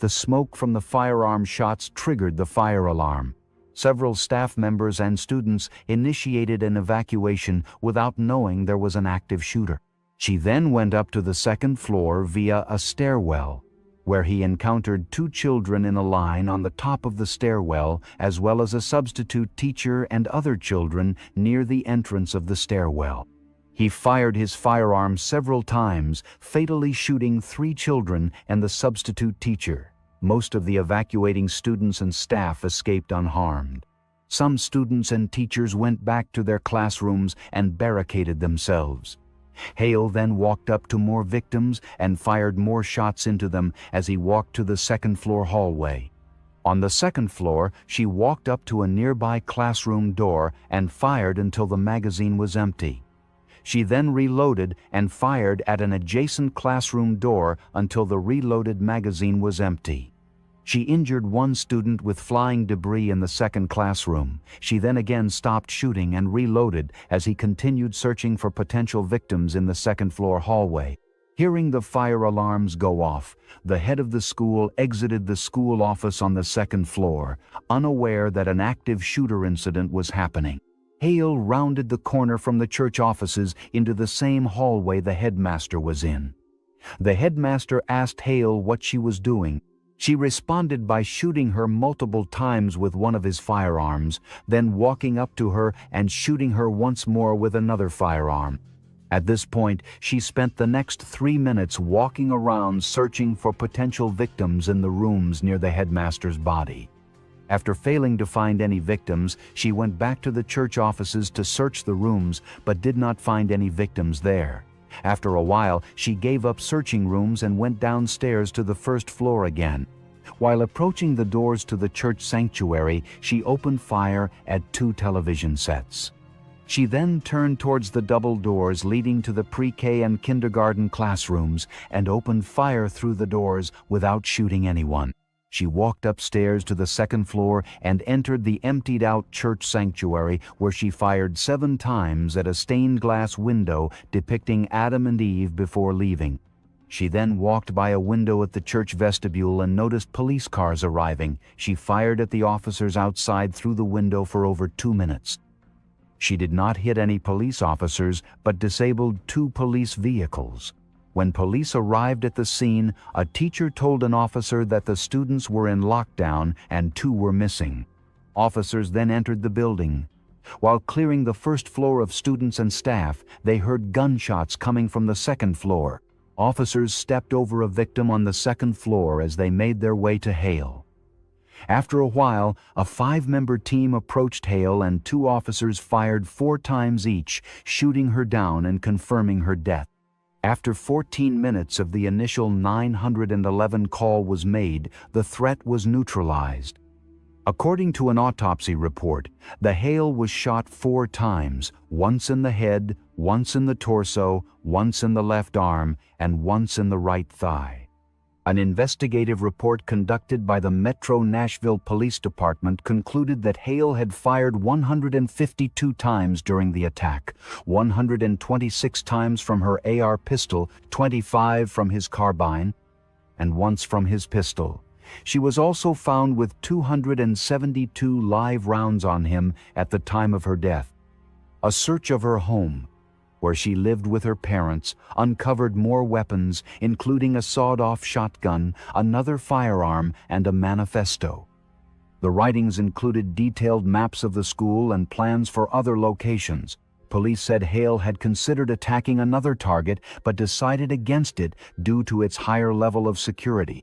The smoke from the firearm shots triggered the fire alarm. Several staff members and students initiated an evacuation without knowing there was an active shooter. She then went up to the 2nd floor via a stairwell, where he encountered 2 children in a line on the top of the stairwell, as well as a substitute teacher and other children near the entrance of the stairwell. He fired his firearm several times, fatally shooting 3 children and the substitute teacher. Most of the evacuating students and staff escaped unharmed. Some students and teachers went back to their classrooms and barricaded themselves. Hale then walked up to more victims and fired more shots into them as he walked to the 2nd floor hallway. On the 2nd floor, she walked up to a nearby classroom door and fired until the magazine was empty. She then reloaded and fired at an adjacent classroom door until the reloaded magazine was empty. She injured 1 student with flying debris in the 2nd classroom. She then again stopped shooting and reloaded as he continued searching for potential victims in the 2nd floor hallway. Hearing the fire alarms go off, the head of the school exited the school office on the 2nd floor, unaware that an active shooter incident was happening. Hale rounded the corner from the church offices into the same hallway the headmaster was in. The headmaster asked Hale what she was doing. She responded by shooting her multiple times with one of his firearms, then walking up to her and shooting her once more with another firearm. At this point, she spent the next 3 minutes walking around searching for potential victims in the rooms near the headmaster's body. After failing to find any victims, she went back to the church offices to search the rooms, but did not find any victims there. After a while, she gave up searching rooms and went downstairs to the first floor again. While approaching the doors to the church sanctuary, she opened fire at 2 television sets. She then turned towards the double doors leading to the pre-K and kindergarten classrooms and opened fire through the doors without shooting anyone. She walked upstairs to the second floor and entered the emptied-out church sanctuary, where she fired 7 times at a stained glass window depicting Adam and Eve before leaving. She then walked by a window at the church vestibule and noticed police cars arriving. She fired at the officers outside through the window for over 2 minutes. She did not hit any police officers, but disabled 2 police vehicles. When police arrived at the scene, a teacher told an officer that the students were in lockdown and 2 were missing. Officers then entered the building. While clearing the first floor of students and staff, they heard gunshots coming from the second floor. Officers stepped over a victim on the second floor as they made their way to Hale. After a while, a 5-member team approached Hale and 2 officers fired 4 times each, shooting her down and confirming her death. After 14 minutes of the initial 911 call was made, the threat was neutralized. According to an autopsy report, the Hale was shot 4 times, once in the head, once in the torso, once in the left arm, and once in the right thigh. An investigative report conducted by the Metro Nashville Police Department concluded that Hale had fired 152 times during the attack, 126 times from her AR pistol, 25 from his carbine, and once from his pistol. She was also found with 272 live rounds on him at the time of her death. A search of her home, where she lived with her parents, uncovered more weapons, including a sawed-off shotgun, another firearm, and a manifesto. The writings included detailed maps of the school and plans for other locations. Police said Hale had considered attacking another target, but decided against it due to its higher level of security.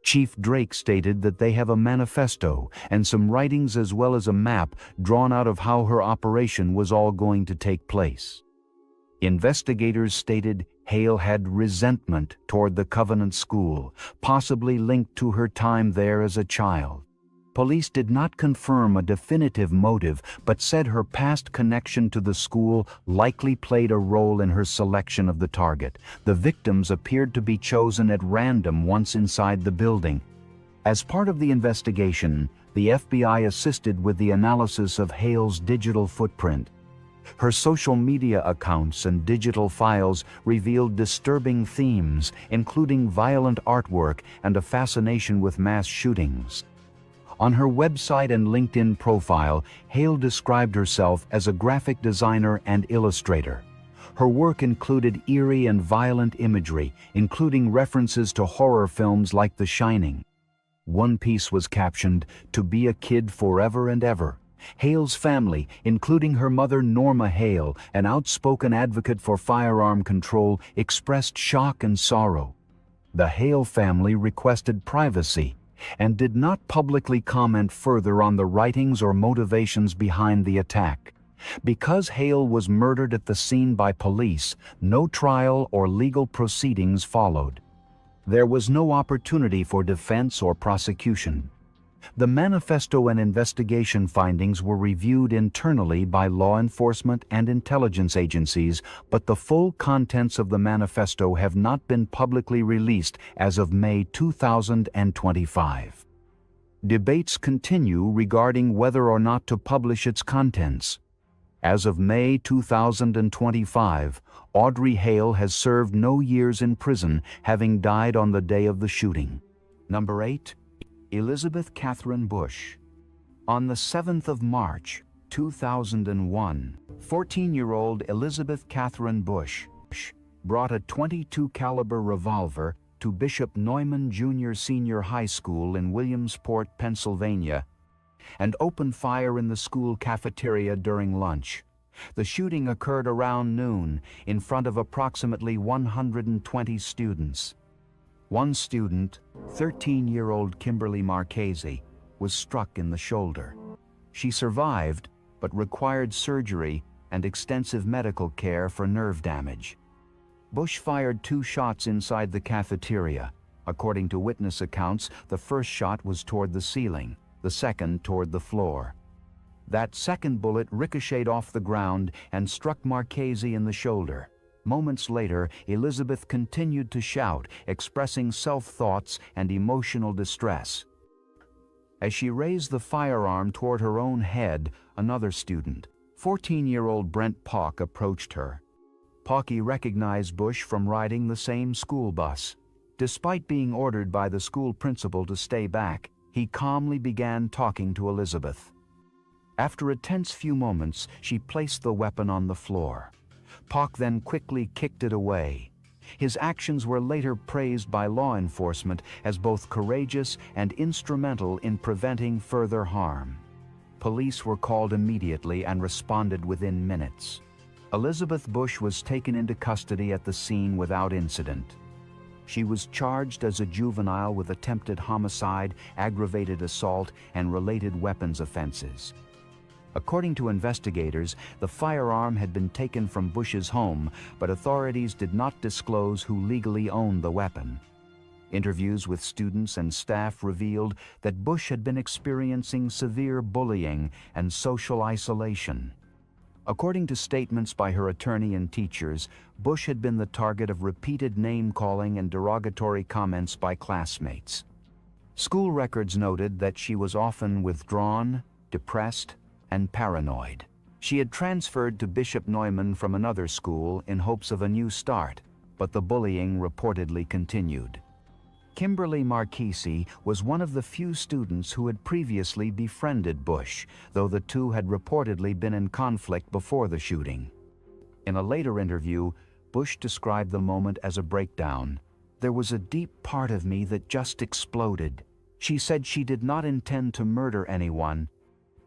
Chief Drake stated that they have a manifesto and some writings as well as a map drawn out of how her operation was all going to take place. Investigators stated Hale had resentment toward the Covenant School, possibly linked to her time there as a child. Police did not confirm a definitive motive, but said her past connection to the school likely played a role in her selection of the target. The victims appeared to be chosen at random once inside the building. As part of the investigation, the FBI assisted with the analysis of Hale's digital footprint. Her social media accounts and digital files revealed disturbing themes, including violent artwork and a fascination with mass shootings. On her website and LinkedIn profile, Hale described herself as a graphic designer and illustrator. Her work included eerie and violent imagery, including references to horror films like The Shining. One piece was captioned, "To be a kid forever and ever." Hale's family, including her mother Norma Hale, an outspoken advocate for firearm control, expressed shock and sorrow. The Hale family requested privacy and did not publicly comment further on the writings or motivations behind the attack. Because Hale was murdered at the scene by police, no trial or legal proceedings followed. There was no opportunity for defense or prosecution. The manifesto and investigation findings were reviewed internally by law enforcement and intelligence agencies, but the full contents of the manifesto have not been publicly released as of May 2025. Debates continue regarding whether or not to publish its contents. As of May 2025, Audrey Hale has served no years in prison, having died on the day of the shooting. Number 8. Elizabeth Catherine Bush. On the 7th of March, 2001, 14-year-old Elizabeth Catherine Bush brought a .22 caliber revolver to Bishop Neumann Jr. Senior High School in Williamsport, Pennsylvania, and opened fire in the school cafeteria during lunch. The shooting occurred around noon in front of approximately 120 students. One student, 13-year-old Kimberly Marchese, was struck in the shoulder. She survived, but required surgery and extensive medical care for nerve damage. Bush fired 2 shots inside the cafeteria. According to witness accounts, the first shot was toward the ceiling, the second toward the floor. That second bullet ricocheted off the ground and struck Marchese in the shoulder. Moments later, Elizabeth continued to shout, expressing self-thoughts and emotional distress. As she raised the firearm toward her own head, another student, 14-year-old Brent Pough, approached her. Pough recognized Bush from riding the same school bus. Despite being ordered by the school principal to stay back, he calmly began talking to Elizabeth. After a tense few moments, she placed the weapon on the floor. Pough then quickly kicked it away. His actions were later praised by law enforcement as both courageous and instrumental in preventing further harm. Police were called immediately and responded within minutes. Elizabeth Bush was taken into custody at the scene without incident. She was charged as a juvenile with attempted homicide, aggravated assault, and related weapons offenses. According to investigators, the firearm had been taken from Bush's home, but authorities did not disclose who legally owned the weapon. Interviews with students and staff revealed that Bush had been experiencing severe bullying and social isolation. According to statements by her attorney and teachers, Bush had been the target of repeated name-calling and derogatory comments by classmates. School records noted that she was often withdrawn, depressed, and paranoid. She had transferred to Bishop Neumann from another school in hopes of a new start, but the bullying reportedly continued. Kimberly Marchese was one of the few students who had previously befriended Bush, though the two had reportedly been in conflict before the shooting. In a later interview, Bush described the moment as a breakdown. "There was a deep part of me that just exploded." She said she did not intend to murder anyone,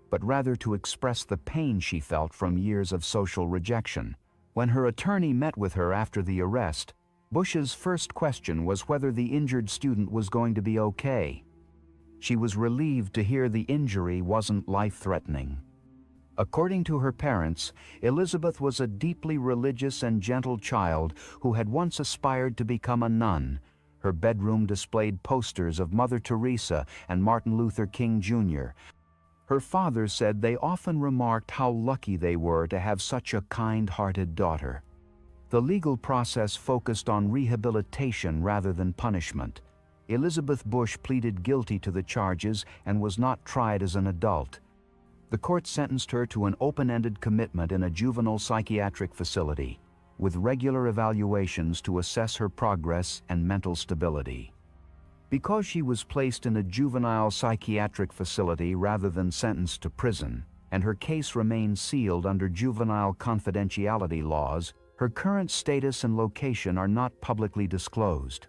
but rather to express the pain she felt from years of social rejection. When her attorney met with her after the arrest, Bush's first question was whether the injured student was going to be okay. She was relieved to hear the injury wasn't life-threatening. According to her parents, Elizabeth was a deeply religious and gentle child who had once aspired to become a nun. Her bedroom displayed posters of Mother Teresa and Martin Luther King Jr. Her father said they often remarked how lucky they were to have such a kind-hearted daughter. The legal process focused on rehabilitation rather than punishment. Elizabeth Bush pleaded guilty to the charges and was not tried as an adult. The court sentenced her to an open-ended commitment in a juvenile psychiatric facility, with regular evaluations to assess her progress and mental stability. Because she was placed in a juvenile psychiatric facility rather than sentenced to prison, and her case remained sealed under juvenile confidentiality laws, her current status and location are not publicly disclosed.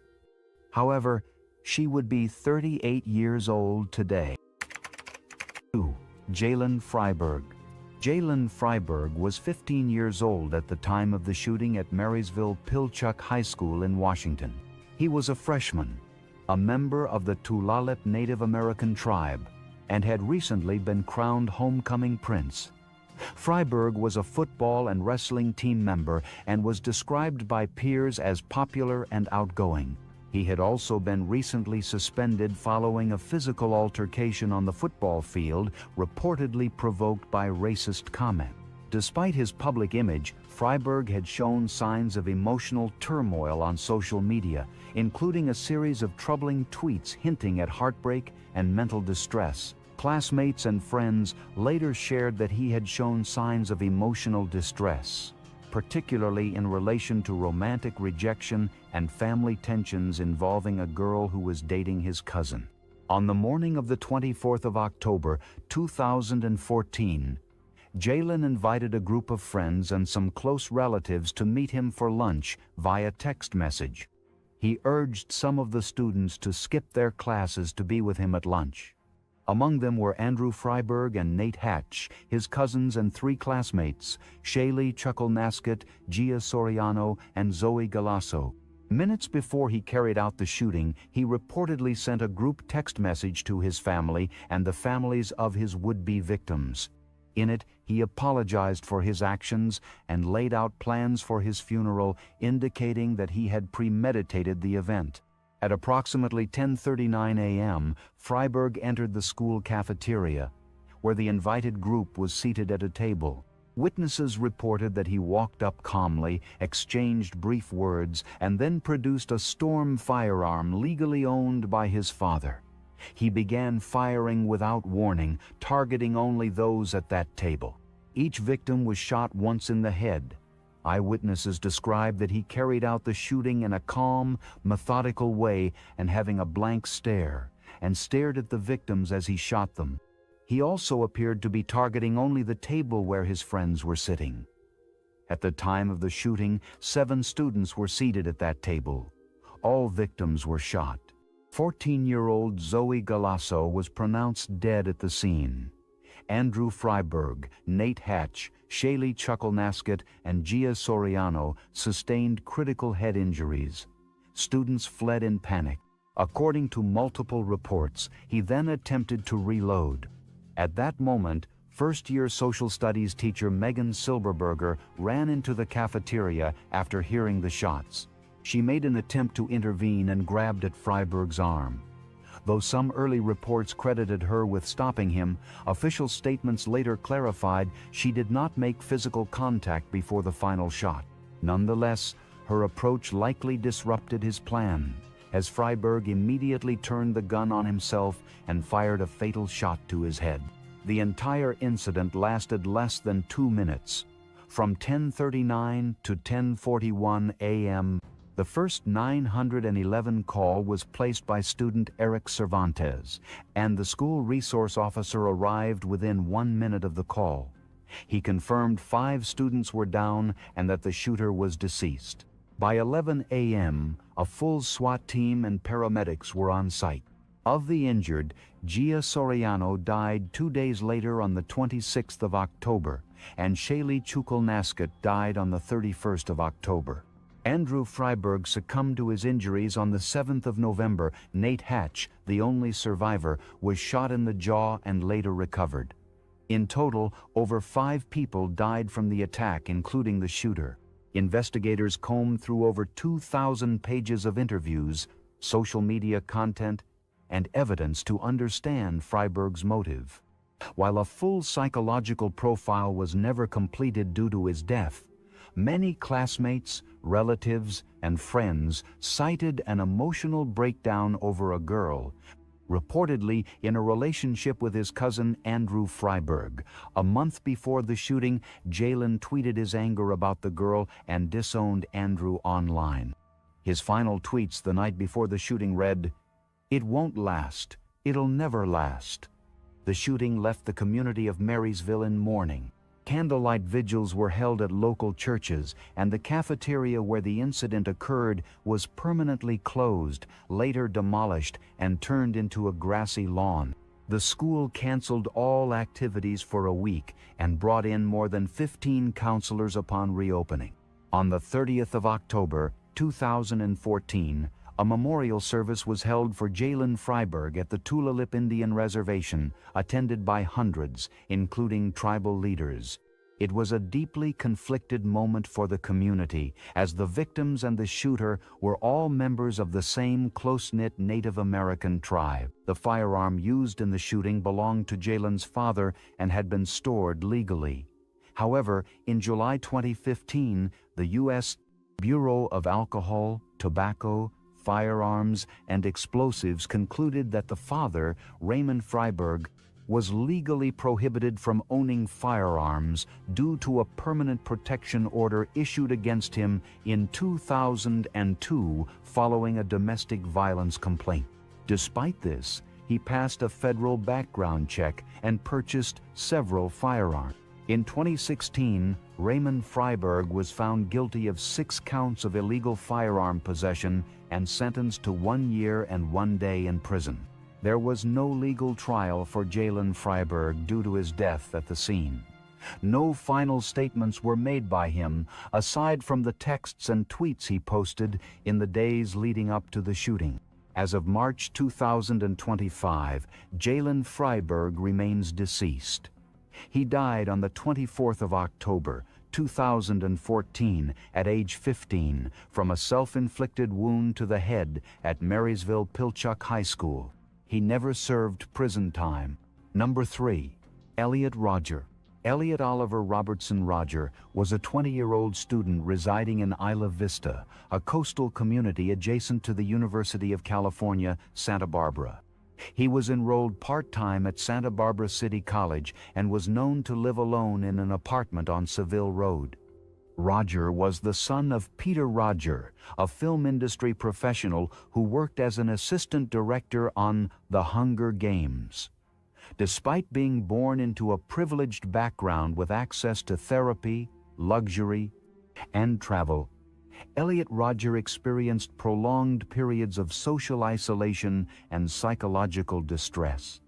However, she would be 38 years old today. 2. Jalen Freiberg. Jalen Freiberg was 15 years old at the time of the shooting at Marysville-Pilchuck High School in Washington. He was a freshman, a member of the Tulalip Native American tribe, and had recently been crowned homecoming prince. Freiberg was a football and wrestling team member and was described by peers as popular and outgoing. He had also been recently suspended following a physical altercation on the football field, reportedly provoked by racist comment. Despite his public image, Freiberg had shown signs of emotional turmoil on social media, including a series of troubling tweets hinting at heartbreak and mental distress. Classmates and friends later shared that he had shown signs of emotional distress, particularly in relation to romantic rejection and family tensions involving a girl who was dating his cousin. On the morning of the 24th of October, 2014, Jalen invited a group of friends and some close relatives to meet him for lunch via text message. He urged some of the students to skip their classes to be with him at lunch. Among them were Andrew Freiberg and Nate Hatch, his cousins and 3 classmates, Shaylee Chuckle-Nasket, Gia Soriano, and Zoe Galasso. Minutes before he carried out the shooting, he reportedly sent a group text message to his family and the families of his would-be victims. In it, he apologized for his actions and laid out plans for his funeral, indicating that he had premeditated the event. At approximately 10:39 a.m., Freiberg entered the school cafeteria, where the invited group was seated at a table. Witnesses reported that he walked up calmly, exchanged brief words, and then produced a Storm firearm legally owned by his father. He began firing without warning, targeting only those at that table. Each victim was shot once in the head. Eyewitnesses described that he carried out the shooting in a calm, methodical way and having a blank stare, and stared at the victims as he shot them. He also appeared to be targeting only the table where his friends were sitting. At the time of the shooting, 7 students were seated at that table. All victims were shot. 14-year-old Zoe Galasso was pronounced dead at the scene. Andrew Freiberg, Nate Hatch, Shaylee Chucklenaskett, and Gia Soriano sustained critical head injuries. Students fled in panic. According to multiple reports, he then attempted to reload. At that moment, first-year social studies teacher Megan Silberberger ran into the cafeteria after hearing the shots. She made an attempt to intervene and grabbed at Freiberg's arm. Though some early reports credited her with stopping him, official statements later clarified she did not make physical contact before the final shot. Nonetheless, her approach likely disrupted his plan, as Freiberg immediately turned the gun on himself and fired a fatal shot to his head. The entire incident lasted less than 2 minutes. From 10:39 to 10:41 a.m., the first 911 call was placed by student Eric Cervantes, and the school resource officer arrived within 1 minute of the call. He confirmed 5 students were down and that the shooter was deceased. By 11 a.m., a full SWAT team and paramedics were on site. Of the injured, Gia Soriano died 2 days later on the 26th of October, and Shaylee Chucklenaskett died on the 31st of October. Andrew Freiberg succumbed to his injuries on the 7th of November. Nate Hatch, the only survivor, was shot in the jaw and later recovered. In total, over 5 people died from the attack, including the shooter. Investigators combed through over 2,000 pages of interviews, social media content, and evidence to understand Freiberg's motive. While a full psychological profile was never completed due to his death, many classmates, relatives, and friends cited an emotional breakdown over a girl, reportedly in a relationship with his cousin Andrew Freiberg. A month before the shooting, Jalen tweeted his anger about the girl and disowned Andrew online. His final tweets the night before the shooting read, "It won't last. It'll never last." The shooting left the community of Marysville in mourning. Candlelight vigils were held at local churches, and the cafeteria where the incident occurred was permanently closed, later demolished, and turned into a grassy lawn. The school canceled all activities for a week and brought in more than 15 counselors upon reopening. On the 30th of October, 2014, a memorial service was held for Jalen Freiberg at the Tulalip Indian Reservation, attended by hundreds, including tribal leaders. It was a deeply conflicted moment for the community, as the victims and the shooter were all members of the same close-knit Native American tribe. The firearm used in the shooting belonged to Jalen's father and had been stored legally. However, in July 2015, the U.S. Bureau of Alcohol, Tobacco, Firearms, and Explosives concluded that the father, Raymond Freiberg, was legally prohibited from owning firearms due to a permanent protection order issued against him in 2002 following a domestic violence complaint. Despite this, he passed a federal background check and purchased several firearms. In 2016, Raymond Freiberg was found guilty of 6 counts of illegal firearm possession and sentenced to 1 year and 1 day in prison. There was no legal trial for Jalen Freiberg due to his death at the scene. No final statements were made by him, aside from the texts and tweets he posted in the days leading up to the shooting. As of March 2025, Jalen Freiberg remains deceased. He died on the 24th of October, 2014, at age 15, from a self-inflicted wound to the head at Marysville Pilchuck High School. He never served prison time. Number 3. Elliot Rodger. Elliot Oliver Robertson Rodger was a 20-year-old student residing in Isla Vista, a coastal community adjacent to the University of California, Santa Barbara. He was enrolled part-time at Santa Barbara City College and was known to live alone in an apartment on Seville Road. Rodger was the son of Peter Rodger, a film industry professional who worked as an assistant director on The Hunger Games. Despite being born into a privileged background with access to therapy, luxury, and travel, Elliot Rodger experienced prolonged periods of social isolation and psychological distress.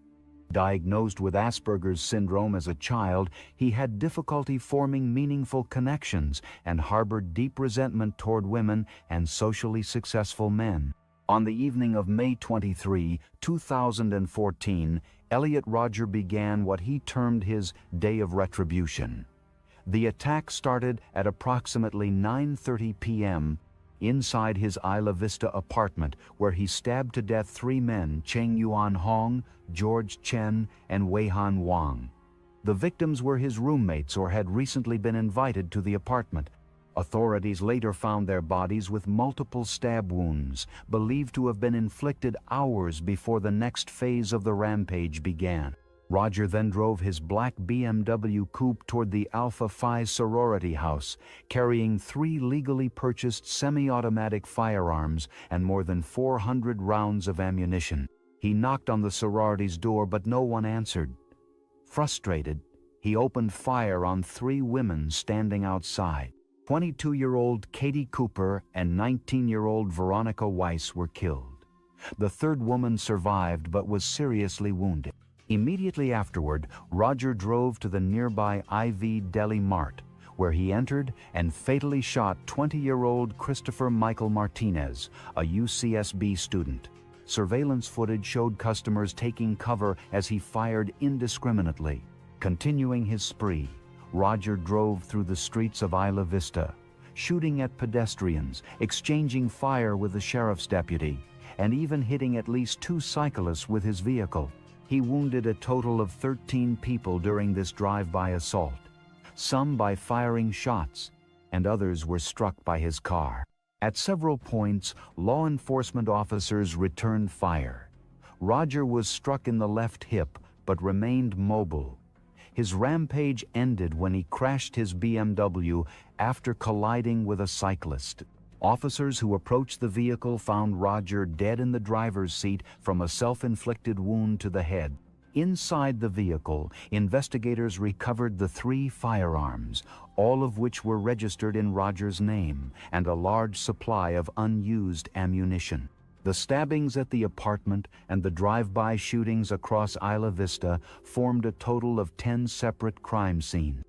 Diagnosed with Asperger's syndrome as a child, he had difficulty forming meaningful connections and harbored deep resentment toward women and socially successful men. On the evening of May 23, 2014, Elliot Rodger began what he termed his day of retribution. The attack started at approximately 9:30 p.m. inside his Isla Vista apartment, where he stabbed to death 3 men, Cheng Yuan Hong, George Chen, and Wei-Han Wang. The victims were his roommates or had recently been invited to the apartment. Authorities later found their bodies with multiple stab wounds, believed to have been inflicted hours before the next phase of the rampage began. Rodger then drove his black BMW coupe toward the Alpha Phi sorority house, carrying 3 legally purchased semi-automatic firearms and more than 400 rounds of ammunition. He knocked on the sorority's door, but no one answered. Frustrated, he opened fire on 3 women standing outside. 22-year-old Katie Cooper and 19-year-old Veronica Weiss were killed. The 3rd woman survived but was seriously wounded. Immediately afterward, Rodger drove to the nearby IV Deli Mart, where he entered and fatally shot 20-year-old Christopher Michael Martinez, a UCSB student. Surveillance footage showed customers taking cover as he fired indiscriminately. Continuing his spree, Rodger drove through the streets of Isla Vista, shooting at pedestrians, exchanging fire with the sheriff's deputy, and even hitting at least 2 cyclists with his vehicle. He wounded a total of 13 people during this drive-by assault, some by firing shots, and others were struck by his car. At several points, law enforcement officers returned fire. Rodger was struck in the left hip, but remained mobile. His rampage ended when he crashed his BMW after colliding with a cyclist. Officers who approached the vehicle found Rodger dead in the driver's seat from a self-inflicted wound to the head. Inside the vehicle, investigators recovered the 3 firearms, all of which were registered in Rodger's name, and a large supply of unused ammunition. The stabbings at the apartment and the drive-by shootings across Isla Vista formed a total of 10 separate crime scenes.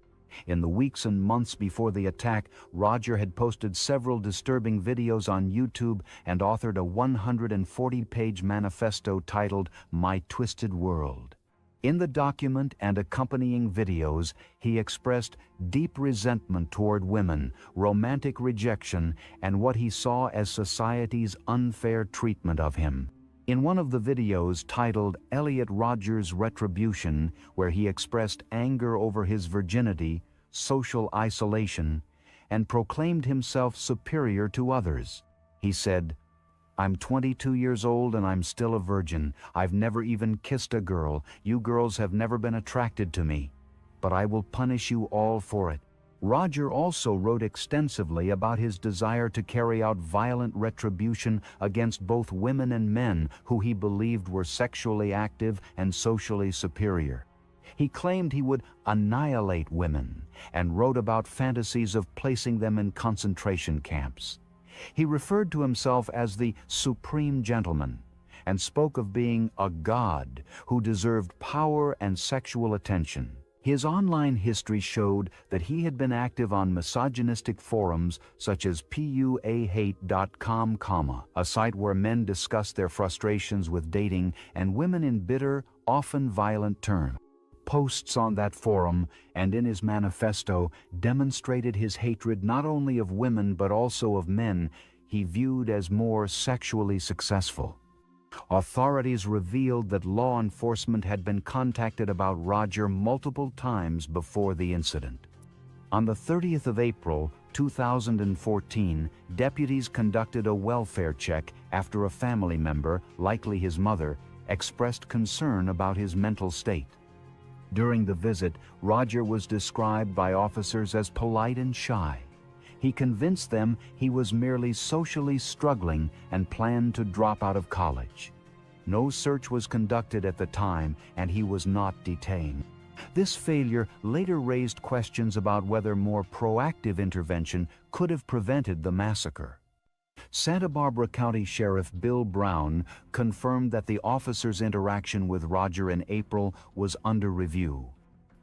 In the weeks and months before the attack, Rodger had posted several disturbing videos on YouTube and authored a 140-page manifesto titled My Twisted World. In the document and accompanying videos, he expressed deep resentment toward women, romantic rejection, and what he saw as society's unfair treatment of him. In one of the videos titled Elliot Rodger's Retribution, where he expressed anger over his virginity, social isolation, and proclaimed himself superior to others, he said, "I'm 22 years old and I'm still a virgin. I've never even kissed a girl. You girls have never been attracted to me. But I will punish you all for it." Rodger also wrote extensively about his desire to carry out violent retribution against both women and men who he believed were sexually active and socially superior. He claimed he would annihilate women and wrote about fantasies of placing them in concentration camps. He referred to himself as the Supreme Gentleman and spoke of being a god who deserved power and sexual attention. His online history showed that he had been active on misogynistic forums such as puahate.com, a site where men discuss their frustrations with dating and women in bitter, often violent terms. posts on that forum and in his manifesto demonstrated his hatred not only of women but also of men he viewed as more sexually successful. Authorities revealed that law enforcement had been contacted about Roger multiple times before the incident. On the 30th of April, 2014, deputies conducted a welfare check after a family member, likely his mother, expressed concern about his mental state. During the visit, Roger was described by officers as polite and shy. He convinced them he was merely socially struggling and planned to drop out of college. No search was conducted at the time, and he was not detained. This failure later raised questions about whether more proactive intervention could have prevented the massacre. Santa Barbara County Sheriff Bill Brown confirmed that the officer's interaction with Roger in April was under review.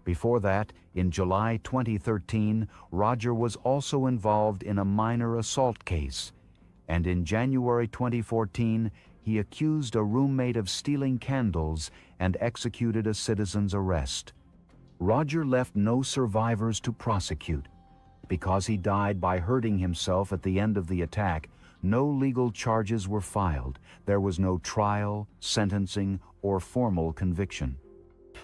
Before that, in July 2013, Roger was also involved in a minor assault case, and in January 2014, he accused a roommate of stealing candles and executed a citizen's arrest. Roger left no survivors to prosecute. Because he died by hurting himself at the end of the attack, no legal charges were filed. There was no trial, sentencing, or formal conviction.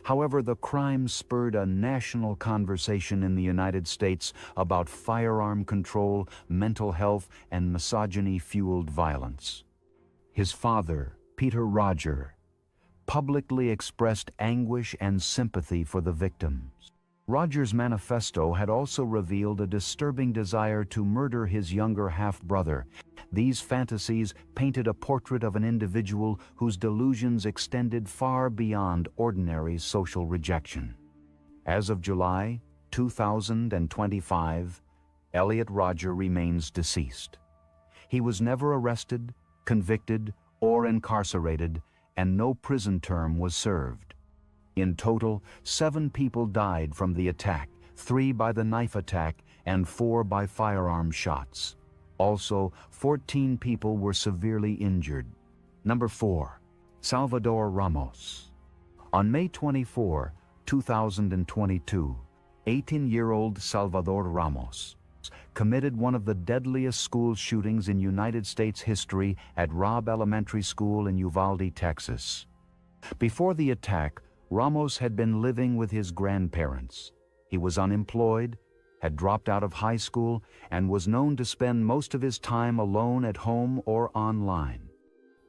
However, the crime spurred a national conversation in the United States about firearm control, mental health, and misogyny-fueled violence. His father, Peter Roger, publicly expressed anguish and sympathy for the victims. Roger's manifesto had also revealed a disturbing desire to murder his younger half-brother. These fantasies painted a portrait of an individual whose delusions extended far beyond ordinary social rejection. As of July 2025, Elliot Roger remains deceased. He was never arrested, convicted, or incarcerated, and no prison term was served. In total, 7 people died from the attack, 3 by the knife attack, and 4 by firearm shots. Also, 14 people were severely injured. Number 4. Salvador Ramos. On May 24, 2022, 18-year-old Salvador Ramos committed one of the deadliest school shootings in United States history at Robb Elementary School in Uvalde, Texas. Before the attack, Ramos had been living with his grandparents. He was unemployed, had dropped out of high school, and was known to spend most of his time alone at home or online.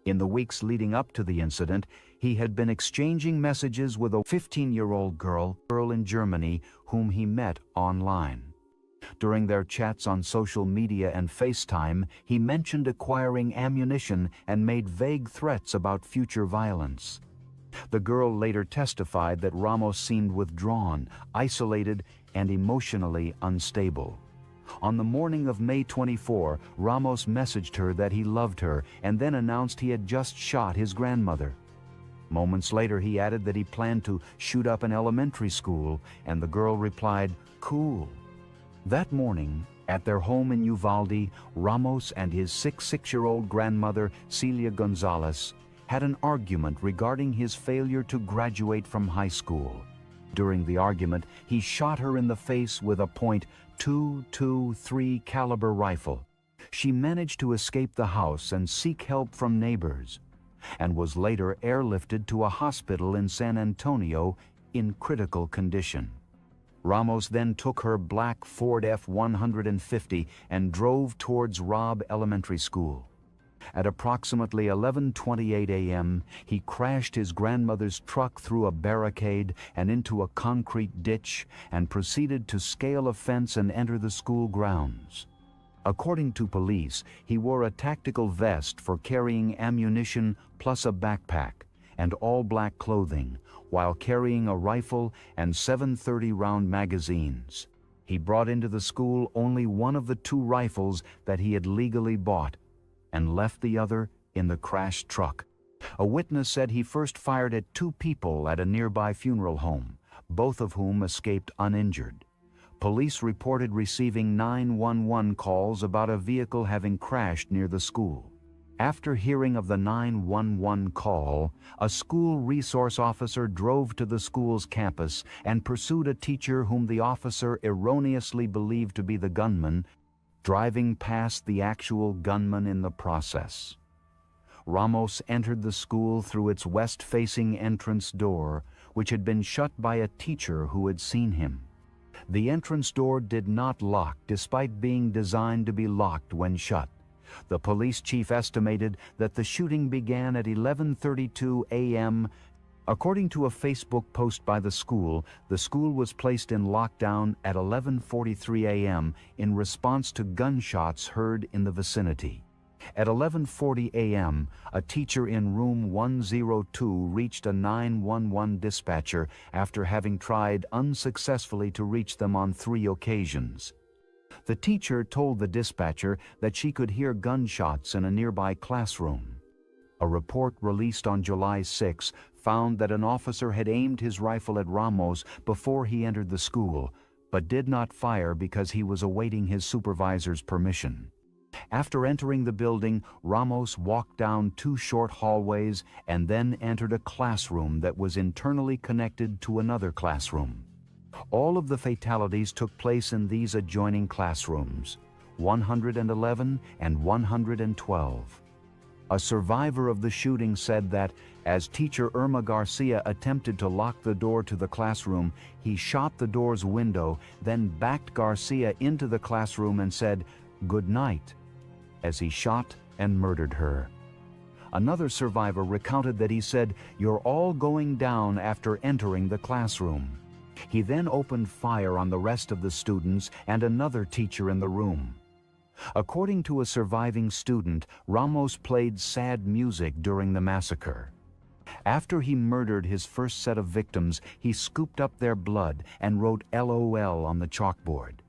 In the weeks leading up to the incident, he had been exchanging messages with a 15-year-old girl in Germany whom he met online. During their chats on social media and FaceTime, he mentioned acquiring ammunition and made vague threats about future violence. The girl later testified that Ramos seemed withdrawn, isolated, and emotionally unstable. On the morning of May 24, Ramos messaged her that he loved her and then announced he had just shot his grandmother. Moments later, he added that he planned to shoot up an elementary school, and the girl replied, "Cool." That morning, at their home in Uvalde, Ramos and his 6-year-old grandmother, Celia Gonzalez, had an argument regarding his failure to graduate from high school. During the argument, he shot her in the face with a .223 caliber rifle. She managed to escape the house and seek help from neighbors, and was later airlifted to a hospital in San Antonio in critical condition. Ramos then took her black Ford F-150 and drove towards Robb Elementary School. At approximately 11:28 a.m., he crashed his grandmother's truck through a barricade and into a concrete ditch and proceeded to scale a fence and enter the school grounds. According to police, he wore a tactical vest for carrying ammunition plus a backpack and all-black clothing, while carrying a rifle and 730-round magazines. He brought into the school only one of the 2 rifles that he had legally bought, and left the other in the crashed truck. A witness said he first fired at 2 people at a nearby funeral home, both of whom escaped uninjured. Police reported receiving 911 calls about a vehicle having crashed near the school. After hearing of the 911 call, a school resource officer drove to the school's campus and pursued a teacher whom the officer erroneously believed to be the gunman, driving past the actual gunman in the process. Ramos entered the school through its west-facing entrance door, which had been shut by a teacher who had seen him. The entrance door did not lock despite being designed to be locked when shut. The police chief estimated that the shooting began at 11:32 a.m. According to a Facebook post by the school was placed in lockdown at 11:43 a.m. in response to gunshots heard in the vicinity. At 11:40 a.m., a teacher in room 102 reached a 911 dispatcher after having tried unsuccessfully to reach them on 3 occasions. The teacher told the dispatcher that she could hear gunshots in a nearby classroom. A report released on July 6 found that an officer had aimed his rifle at Ramos before he entered the school, but did not fire because he was awaiting his supervisor's permission. After entering the building, Ramos walked down 2 short hallways and then entered a classroom that was internally connected to another classroom. All of the fatalities took place in these adjoining classrooms, 111 and 112. A survivor of the shooting said that, as teacher Irma Garcia attempted to lock the door to the classroom, he shot the door's window, then backed Garcia into the classroom and said, "Good night," as he shot and murdered her. Another survivor recounted that he said, "You're all going down," after entering the classroom. He then opened fire on the rest of the students and another teacher in the room. According to a surviving student, Ramos played sad music during the massacre. After he murdered his first set of victims, he scooped up their blood and wrote LOL on the chalkboard.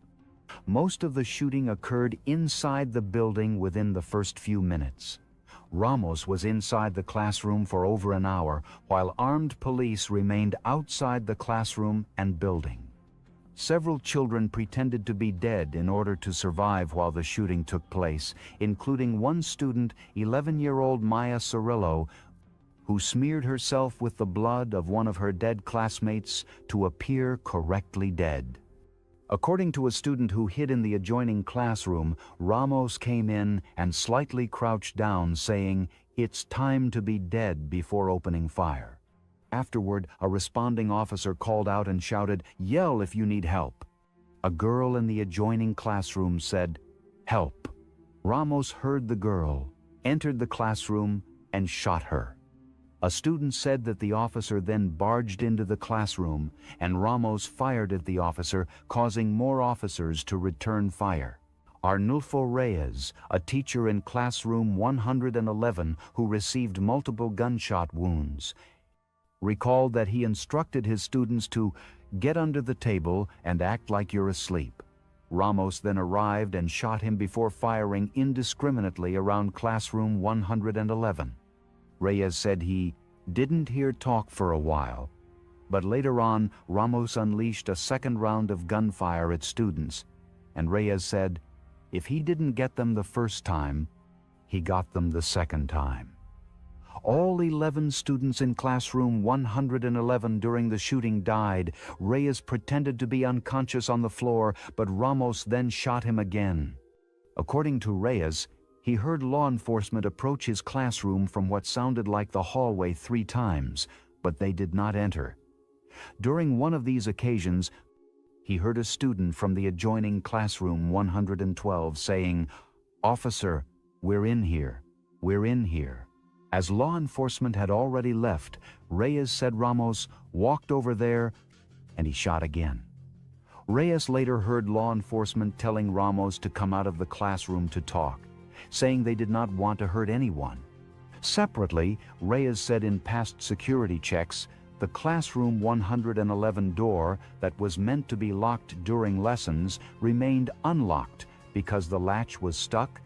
Most of the shooting occurred inside the building within the first few minutes. Ramos was inside the classroom for over an hour, while armed police remained outside the classroom and building. Several children pretended to be dead in order to survive while the shooting took place, including one student, 11-year-old Maya Cirillo, who smeared herself with the blood of one of her dead classmates to appear correctly dead. According to a student who hid in the adjoining classroom, Ramos came in and slightly crouched down, saying, "It's time to be dead," before opening fire. Afterward, a responding officer called out and shouted, "Yell if you need help." A girl in the adjoining classroom said, "Help." Ramos heard the girl, entered the classroom, and shot her. A student said that the officer then barged into the classroom, and Ramos fired at the officer, causing more officers to return fire. Arnulfo Reyes, a teacher in classroom 111 who received multiple gunshot wounds, recalled that he instructed his students to get under the table and act like you're asleep. Ramos then arrived and shot him before firing indiscriminately around classroom 111. Reyes said he didn't hear talk for a while, but later on Ramos unleashed a second round of gunfire at students, and Reyes said if he didn't get them the first time, he got them the second time. All 11 students in classroom 111 during the shooting died. Reyes pretended to be unconscious on the floor, but Ramos then shot him again. According to Reyes, he heard law enforcement approach his classroom from what sounded like the hallway 3 times, but they did not enter. During one of these occasions, he heard a student from the adjoining classroom 112 saying, "Officer, we're in here, we're in here." As law enforcement had already left, Reyes said Ramos walked over there, and he shot again. Reyes later heard law enforcement telling Ramos to come out of the classroom to talk, saying they did not want to hurt anyone. Separately, Reyes said in past security checks, the classroom 111 door that was meant to be locked during lessons remained unlocked because the latch was stuck,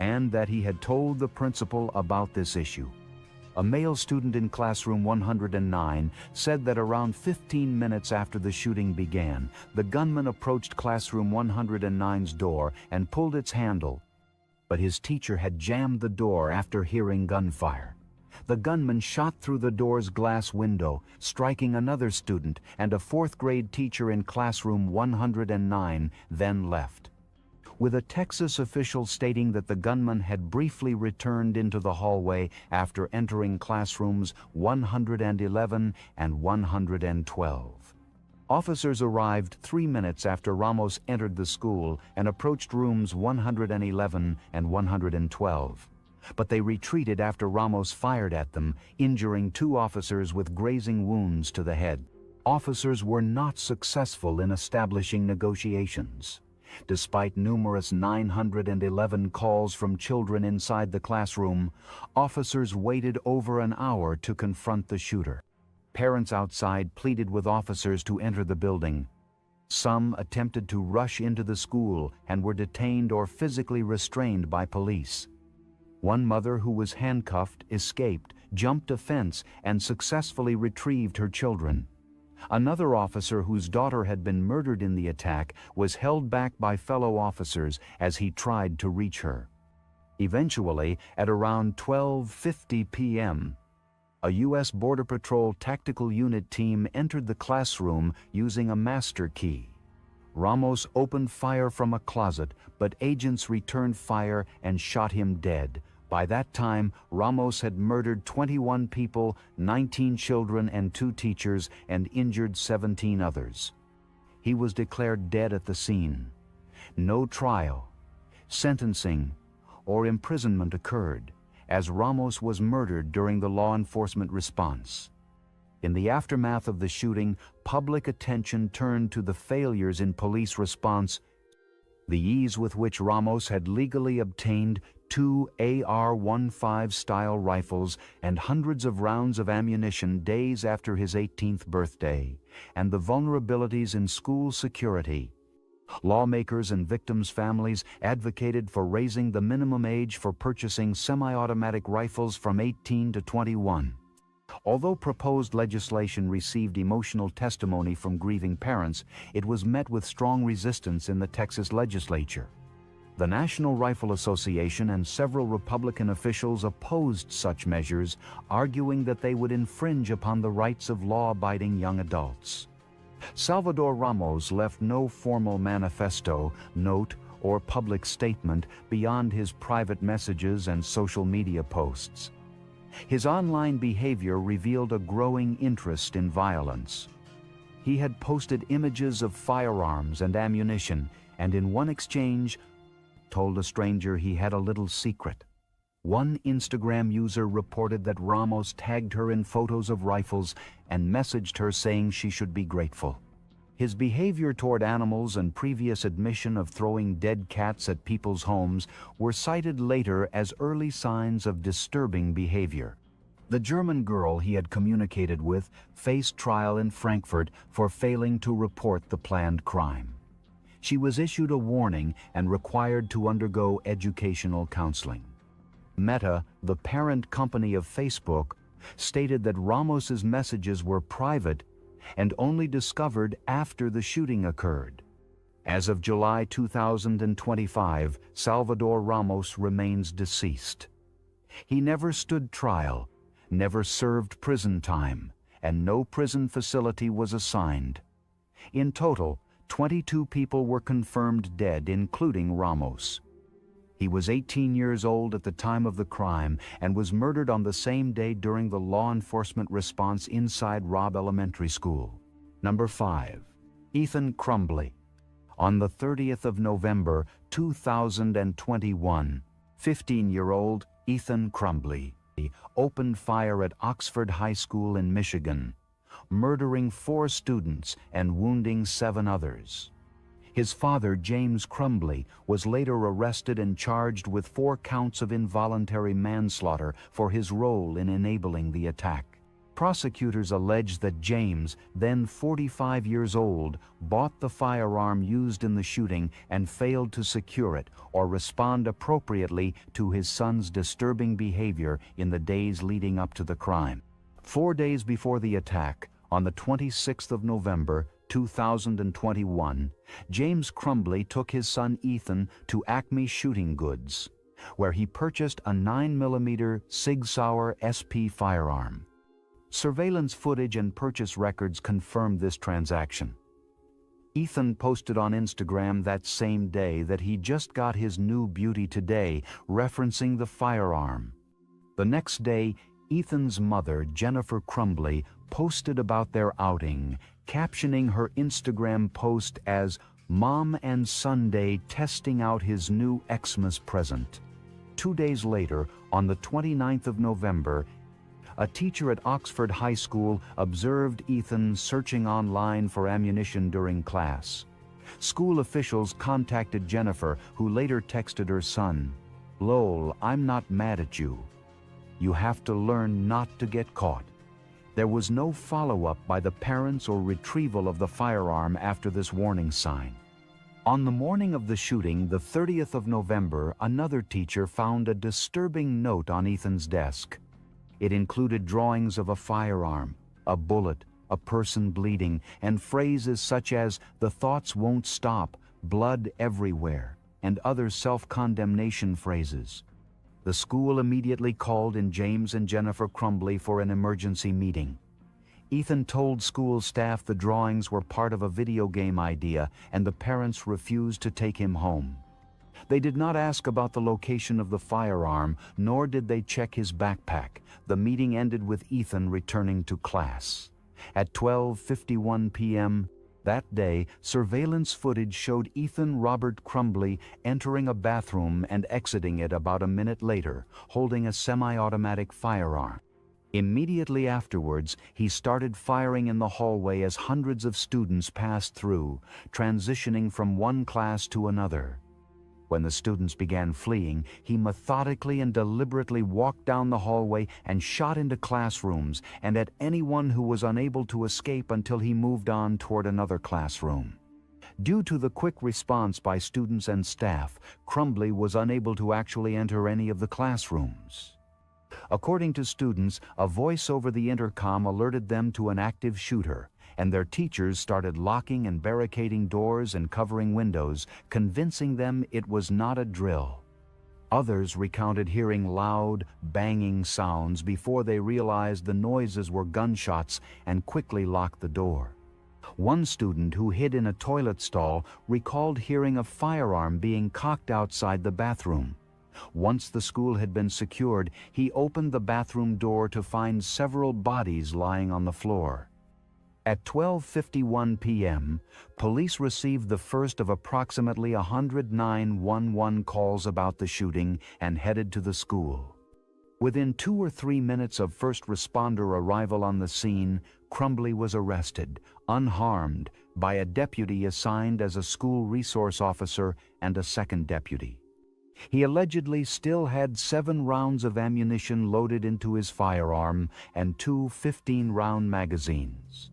and that he had told the principal about this issue. A male student in classroom 109 said that around 15 minutes after the shooting began, the gunman approached classroom 109's door and pulled its handle, but his teacher had jammed the door after hearing gunfire. The gunman shot through the door's glass window, striking another student and a fourth-grade teacher in classroom 109, then left. With a Texas official stating that the gunman had briefly returned into the hallway after entering classrooms 111 and 112. Officers arrived 3 minutes after Ramos entered the school and approached rooms 111 and 112. But they retreated after Ramos fired at them, injuring 2 officers with grazing wounds to the head. Officers were not successful in establishing negotiations. Despite numerous 911 calls from children inside the classroom, officers waited over an hour to confront the shooter. Parents outside pleaded with officers to enter the building. Some attempted to rush into the school and were detained or physically restrained by police. One mother who was handcuffed escaped, jumped a fence, and successfully retrieved her children. Another officer whose daughter had been murdered in the attack was held back by fellow officers as he tried to reach her. Eventually, at around 12:50 p.m., a U.S. Border Patrol tactical unit team entered the classroom using a master key. Ramos opened fire from a closet, but agents returned fire and shot him dead. By that time, Ramos had murdered 21 people, 19 children and 2 teachers, and injured 17 others. He was declared dead at the scene. No trial, sentencing, or imprisonment occurred, as Ramos was murdered during the law enforcement response. In the aftermath of the shooting, public attention turned to the failures in police response. The ease with which Ramos had legally obtained 2 AR-15 style rifles and hundreds of rounds of ammunition days after his 18th birthday, and the vulnerabilities in school security. Lawmakers and victims' families advocated for raising the minimum age for purchasing semi-automatic rifles from 18 to 21. Although proposed legislation received emotional testimony from grieving parents, it was met with strong resistance in the Texas legislature. The National Rifle Association and several Republican officials opposed such measures, arguing that they would infringe upon the rights of law-abiding young adults. Salvador Ramos left no formal manifesto, note, or public statement beyond his private messages and social media posts. His online behavior revealed a growing interest in violence. He had posted images of firearms and ammunition, and in one exchange, told a stranger he had a little secret. One Instagram user reported that Ramos tagged her in photos of rifles and messaged her saying she should be grateful. His behavior toward animals and previous admission of throwing dead cats at people's homes were cited later as early signs of disturbing behavior. The German girl he had communicated with faced trial in Frankfurt for failing to report the planned crime. She was issued a warning and required to undergo educational counseling. Meta, the parent company of Facebook, stated that Ramos's messages were private and only discovered after the shooting occurred. As of July 2025, Salvador Ramos remains deceased. He never stood trial, never served prison time, and no prison facility was assigned. In total, 22 people were confirmed dead, including Ramos. He was 18 years old at the time of the crime and was murdered on the same day during the law enforcement response inside Robb Elementary School. Number 5. Ethan Crumbley. On the 30th of November, 2021, 15-year-old Ethan Crumbley opened fire at Oxford High School in Michigan, murdering 4 students and wounding 7 others. His father, James Crumbley, was later arrested and charged with 4 counts of involuntary manslaughter for his role in enabling the attack. Prosecutors allege that James, then 45 years old, bought the firearm used in the shooting and failed to secure it or respond appropriately to his son's disturbing behavior in the days leading up to the crime. 4 days before the attack, on the 26th of November, 2021, James Crumbley took his son Ethan to Acme Shooting Goods. where he purchased a 9mm Sig Sauer SP firearm. Surveillance footage and purchase records confirmed this transaction. Ethan posted on Instagram that same day that he just got his new beauty today, referencing the firearm. The next day, Ethan's mother, Jennifer Crumbly, posted about their outing, captioning her Instagram post as "Mom and Sunday testing out his new Xmas present." 2 days later, on the 29th of November, a teacher at Oxford High School observed Ethan searching online for ammunition during class. School officials contacted Jennifer, who later texted her son, "Lol, I'm not mad at you. You have to learn not to get caught." There was no follow-up by the parents or retrieval of the firearm after this warning sign. On the morning of the shooting, the 30th of November, another teacher found a disturbing note on Ethan's desk. It included drawings of a firearm, a bullet, a person bleeding, and phrases such as "the thoughts won't stop," "blood everywhere," and other self-condemnation phrases. The school immediately called in James and Jennifer Crumbly for an emergency meeting. Ethan told school staff the drawings were part of a video game idea, and the parents refused to take him home. They did not ask about the location of the firearm, nor did they check his backpack. The meeting ended with Ethan returning to class. At 12:51 p.m. that day, surveillance footage showed Ethan Robert Crumbly entering a bathroom and exiting it about a minute later, holding a semi-automatic firearm. Immediately afterwards, he started firing in the hallway as hundreds of students passed through, transitioning from one class to another. When the students began fleeing, he methodically and deliberately walked down the hallway and shot into classrooms and at anyone who was unable to escape until he moved on toward another classroom. Due to the quick response by students and staff, Crumbly was unable to actually enter any of the classrooms. According to students, a voice over the intercom alerted them to an active shooter, and their teachers started locking and barricading doors and covering windows, convincing them it was not a drill. Others recounted hearing loud, banging sounds before they realized the noises were gunshots and quickly locked the door. One student who hid in a toilet stall recalled hearing a firearm being cocked outside the bathroom. Once the school had been secured, he opened the bathroom door to find several bodies lying on the floor. At 12:51 p.m., police received the first of approximately 100 911 calls about the shooting and headed to the school. Within 2 or 3 minutes of first responder arrival on the scene, Crumbly was arrested, unharmed, by a deputy assigned as a school resource officer and a second deputy. He allegedly still had 7 rounds of ammunition loaded into his firearm and 2 15-round magazines.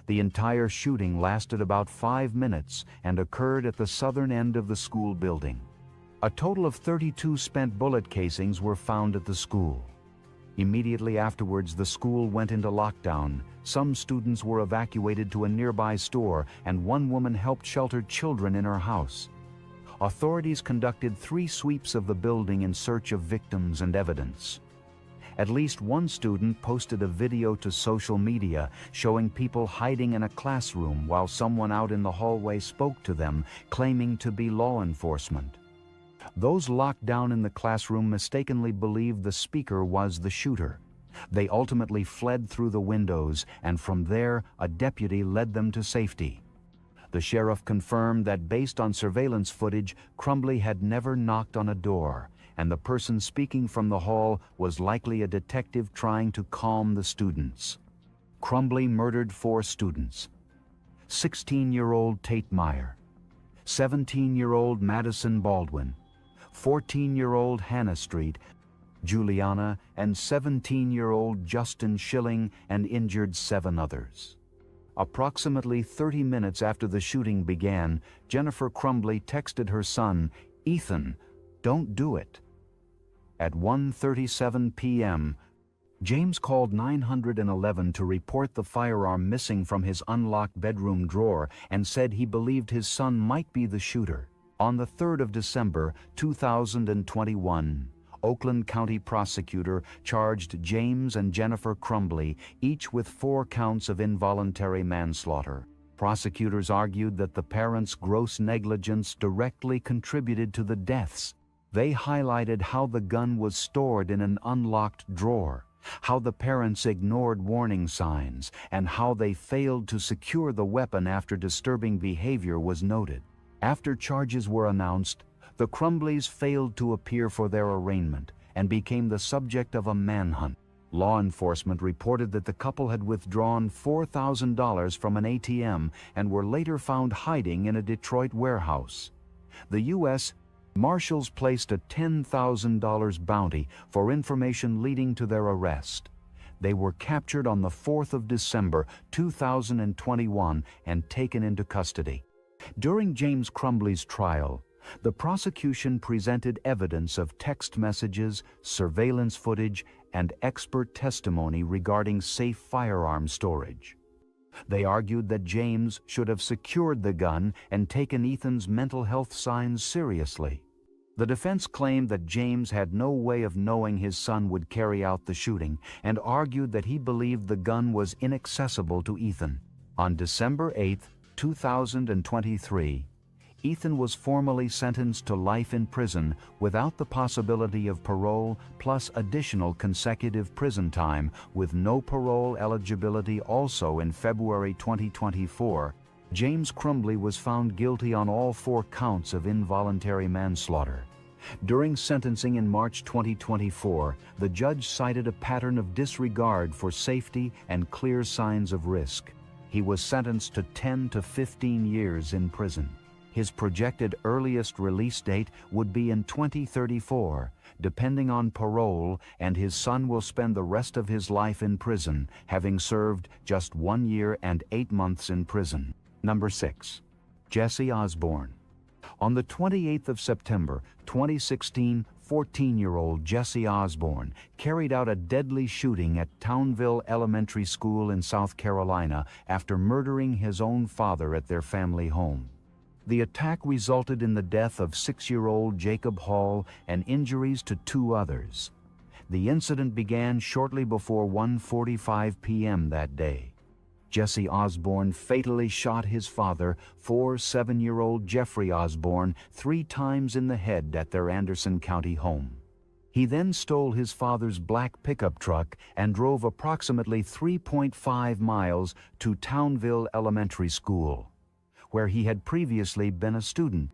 The entire shooting lasted about 5 minutes and occurred at the southern end of the school building. A total of 32 spent bullet casings were found at the school. Immediately afterwards, the school went into lockdown. Some students were evacuated to a nearby store, and one woman helped shelter children in her house. Authorities conducted 3 sweeps of the building in search of victims and evidence. At least one student posted a video to social media showing people hiding in a classroom while someone out in the hallway spoke to them, claiming to be law enforcement. Those locked down in the classroom mistakenly believed the speaker was the shooter. They ultimately fled through the windows, and from there, a deputy led them to safety. The sheriff confirmed that based on surveillance footage, Crumbly had never knocked on a door, and the person speaking from the hall was likely a detective trying to calm the students. Crumbly murdered 4 students: 16-year-old Tate Meyer, 17-year-old Madison Baldwin, 14-year-old Hannah Street, Juliana, and 17-year-old Justin Schilling, and injured 7 others. Approximately 30 minutes after the shooting began, Jennifer Crumbly texted her son, "Ethan, don't do it." At 1:37 p.m., James called 911 to report the firearm missing from his unlocked bedroom drawer and said he believed his son might be the shooter. On the 3rd of December, 2021, Oakland County prosecutor charged James and Jennifer Crumbley, each with 4 counts of involuntary manslaughter. Prosecutors argued that the parents' gross negligence directly contributed to the deaths. They highlighted how the gun was stored in an unlocked drawer, how the parents ignored warning signs, and how they failed to secure the weapon after disturbing behavior was noted. After charges were announced, the Crumbleys failed to appear for their arraignment and became the subject of a manhunt. Law enforcement reported that the couple had withdrawn $4,000 from an ATM and were later found hiding in a Detroit warehouse. The U.S. Marshals placed a $10,000 bounty for information leading to their arrest. They were captured on the 4th of December, 2021 and taken into custody. During James Crumbley's trial, the prosecution presented evidence of text messages, surveillance footage, and expert testimony regarding safe firearm storage. They argued that James should have secured the gun and taken Ethan's mental health signs seriously. The defense claimed that James had no way of knowing his son would carry out the shooting and argued that he believed the gun was inaccessible to Ethan. On December 8, 2023, Ethan was formally sentenced to life in prison without the possibility of parole plus additional consecutive prison time with no parole eligibility. Also in February 2024, James Crumbley was found guilty on all 4 counts of involuntary manslaughter. During sentencing in March 2024, the judge cited a pattern of disregard for safety and clear signs of risk. He was sentenced to 10 to 15 years in prison. His projected earliest release date would be in 2034, depending on parole, and his son will spend the rest of his life in prison, having served just 1 year and 8 months in prison. Number 6. Jesse Osborne. On the 28th of September, 2016, 14-year-old Jesse Osborne carried out a deadly shooting at Townville Elementary School in South Carolina after murdering his own father at their family home. The attack resulted in the death of 6-year-old Jacob Hall and injuries to 2 others. The incident began shortly before 1:45 p.m. that day. Jesse Osborne fatally shot his father, 7-year-old Jeffrey Osborne, 3 times in the head at their Anderson County home. He then stole his father's black pickup truck and drove approximately 3.5 miles to Townville Elementary School, where he had previously been a student.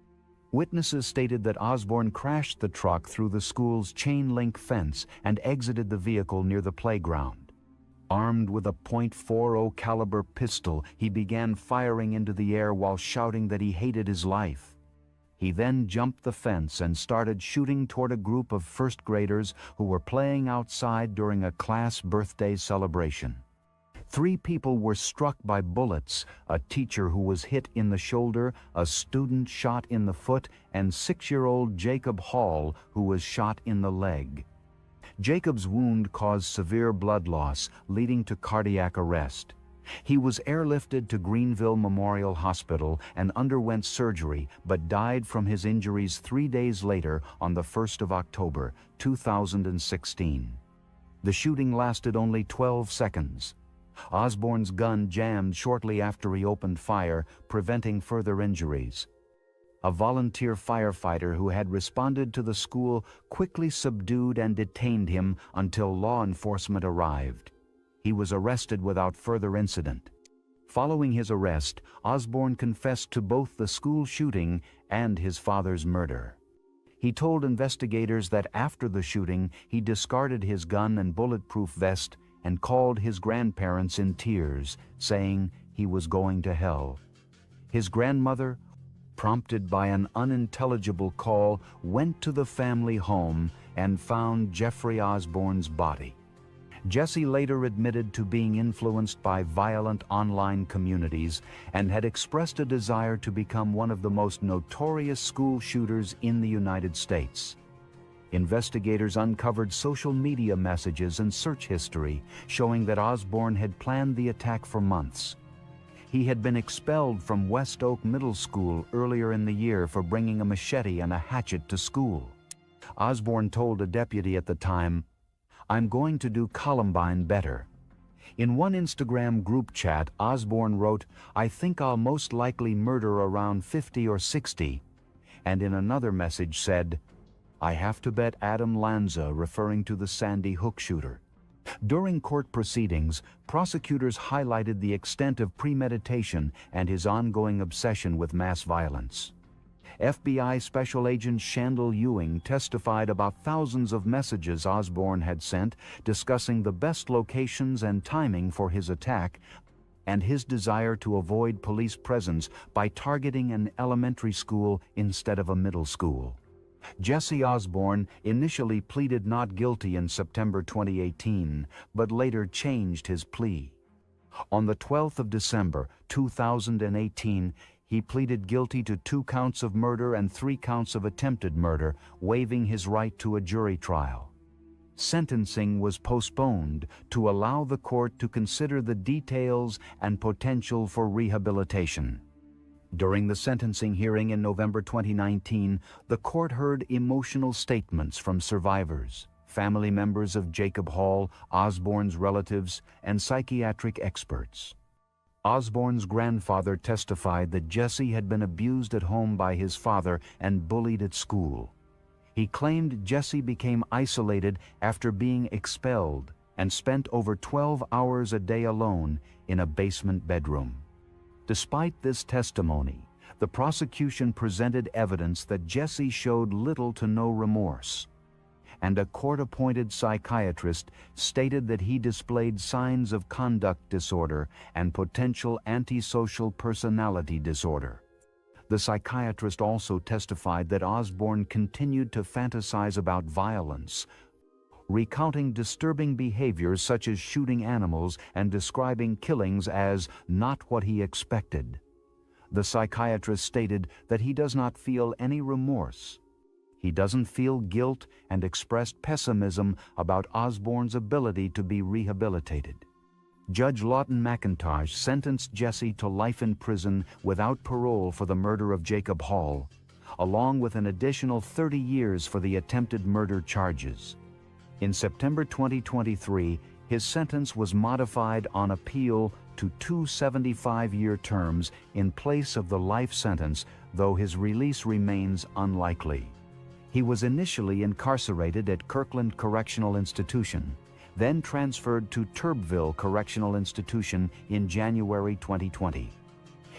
Witnesses stated that Osborne crashed the truck through the school's chain-link fence and exited the vehicle near the playground. Armed with a .40 caliber pistol, he began firing into the air while shouting that he hated his life. He then jumped the fence and started shooting toward a group of first graders who were playing outside during a class birthday celebration. 3 people were struck by bullets, a teacher who was hit in the shoulder, a student shot in the foot, and 6-year-old Jacob Hall, who was shot in the leg. Jacob's wound caused severe blood loss, leading to cardiac arrest. He was airlifted to Greenville Memorial Hospital and underwent surgery, but died from his injuries 3 days later on the 1st of October, 2016. The shooting lasted only 12 seconds. Osborne's gun jammed shortly after he opened fire, preventing further injuries. A volunteer firefighter who had responded to the school quickly subdued and detained him until law enforcement arrived. He was arrested without further incident. Following his arrest, Osborne confessed to both the school shooting and his father's murder. He told investigators that after the shooting, he discarded his gun and bulletproof vest and called his grandparents in tears, saying he was going to hell. His grandmother, prompted by an unintelligible call, went to the family home and found Jeffrey Osborne's body. Jesse later admitted to being influenced by violent online communities and had expressed a desire to become one of the most notorious school shooters in the United States. Investigators uncovered social media messages and search history showing that Osborne had planned the attack for months. He had been expelled from West Oak Middle School earlier in the year for bringing a machete and a hatchet to school. Osborne told a deputy at the time, "I'm going to do Columbine better." In one Instagram group chat, Osborne wrote, "I think I'll most likely murder around 50 or 60. And in another message said, "I have to bet Adam Lanza," referring to the Sandy Hook shooter. During court proceedings, prosecutors highlighted the extent of premeditation and his ongoing obsession with mass violence. FBI Special Agent Shandell Ewing testified about thousands of messages Osborne had sent discussing the best locations and timing for his attack and his desire to avoid police presence by targeting an elementary school instead of a middle school. Jesse Osborne initially pleaded not guilty in September 2018, but later changed his plea. On the 12th of December 2018, he pleaded guilty to 2 counts of murder and 3 counts of attempted murder, waiving his right to a jury trial. Sentencing was postponed to allow the court to consider the details and potential for rehabilitation. During the sentencing hearing in November 2019, the court heard emotional statements from survivors, family members of Jacob Hall, Osborne's relatives, and psychiatric experts. Osborne's grandfather testified that Jesse had been abused at home by his father and bullied at school. He claimed Jesse became isolated after being expelled and spent over 12 hours a day alone in a basement bedroom. Despite this testimony, the prosecution presented evidence that Jesse showed little to no remorse, and a court-appointed psychiatrist stated that he displayed signs of conduct disorder and potential antisocial personality disorder. The psychiatrist also testified that Osborne continued to fantasize about violence, recounting disturbing behaviors such as shooting animals and describing killings as not what he expected. The psychiatrist stated that he does not feel any remorse. He doesn't feel guilt and expressed pessimism about Osborne's ability to be rehabilitated. Judge Lawton McIntosh sentenced Jesse to life in prison without parole for the murder of Jacob Hall, along with an additional 30 years for the attempted murder charges. In September 2023, his sentence was modified on appeal to 2 75-year terms in place of the life sentence, though his release remains unlikely. He was initially incarcerated at Kirkland Correctional Institution, then transferred to Turbeville Correctional Institution in January 2020.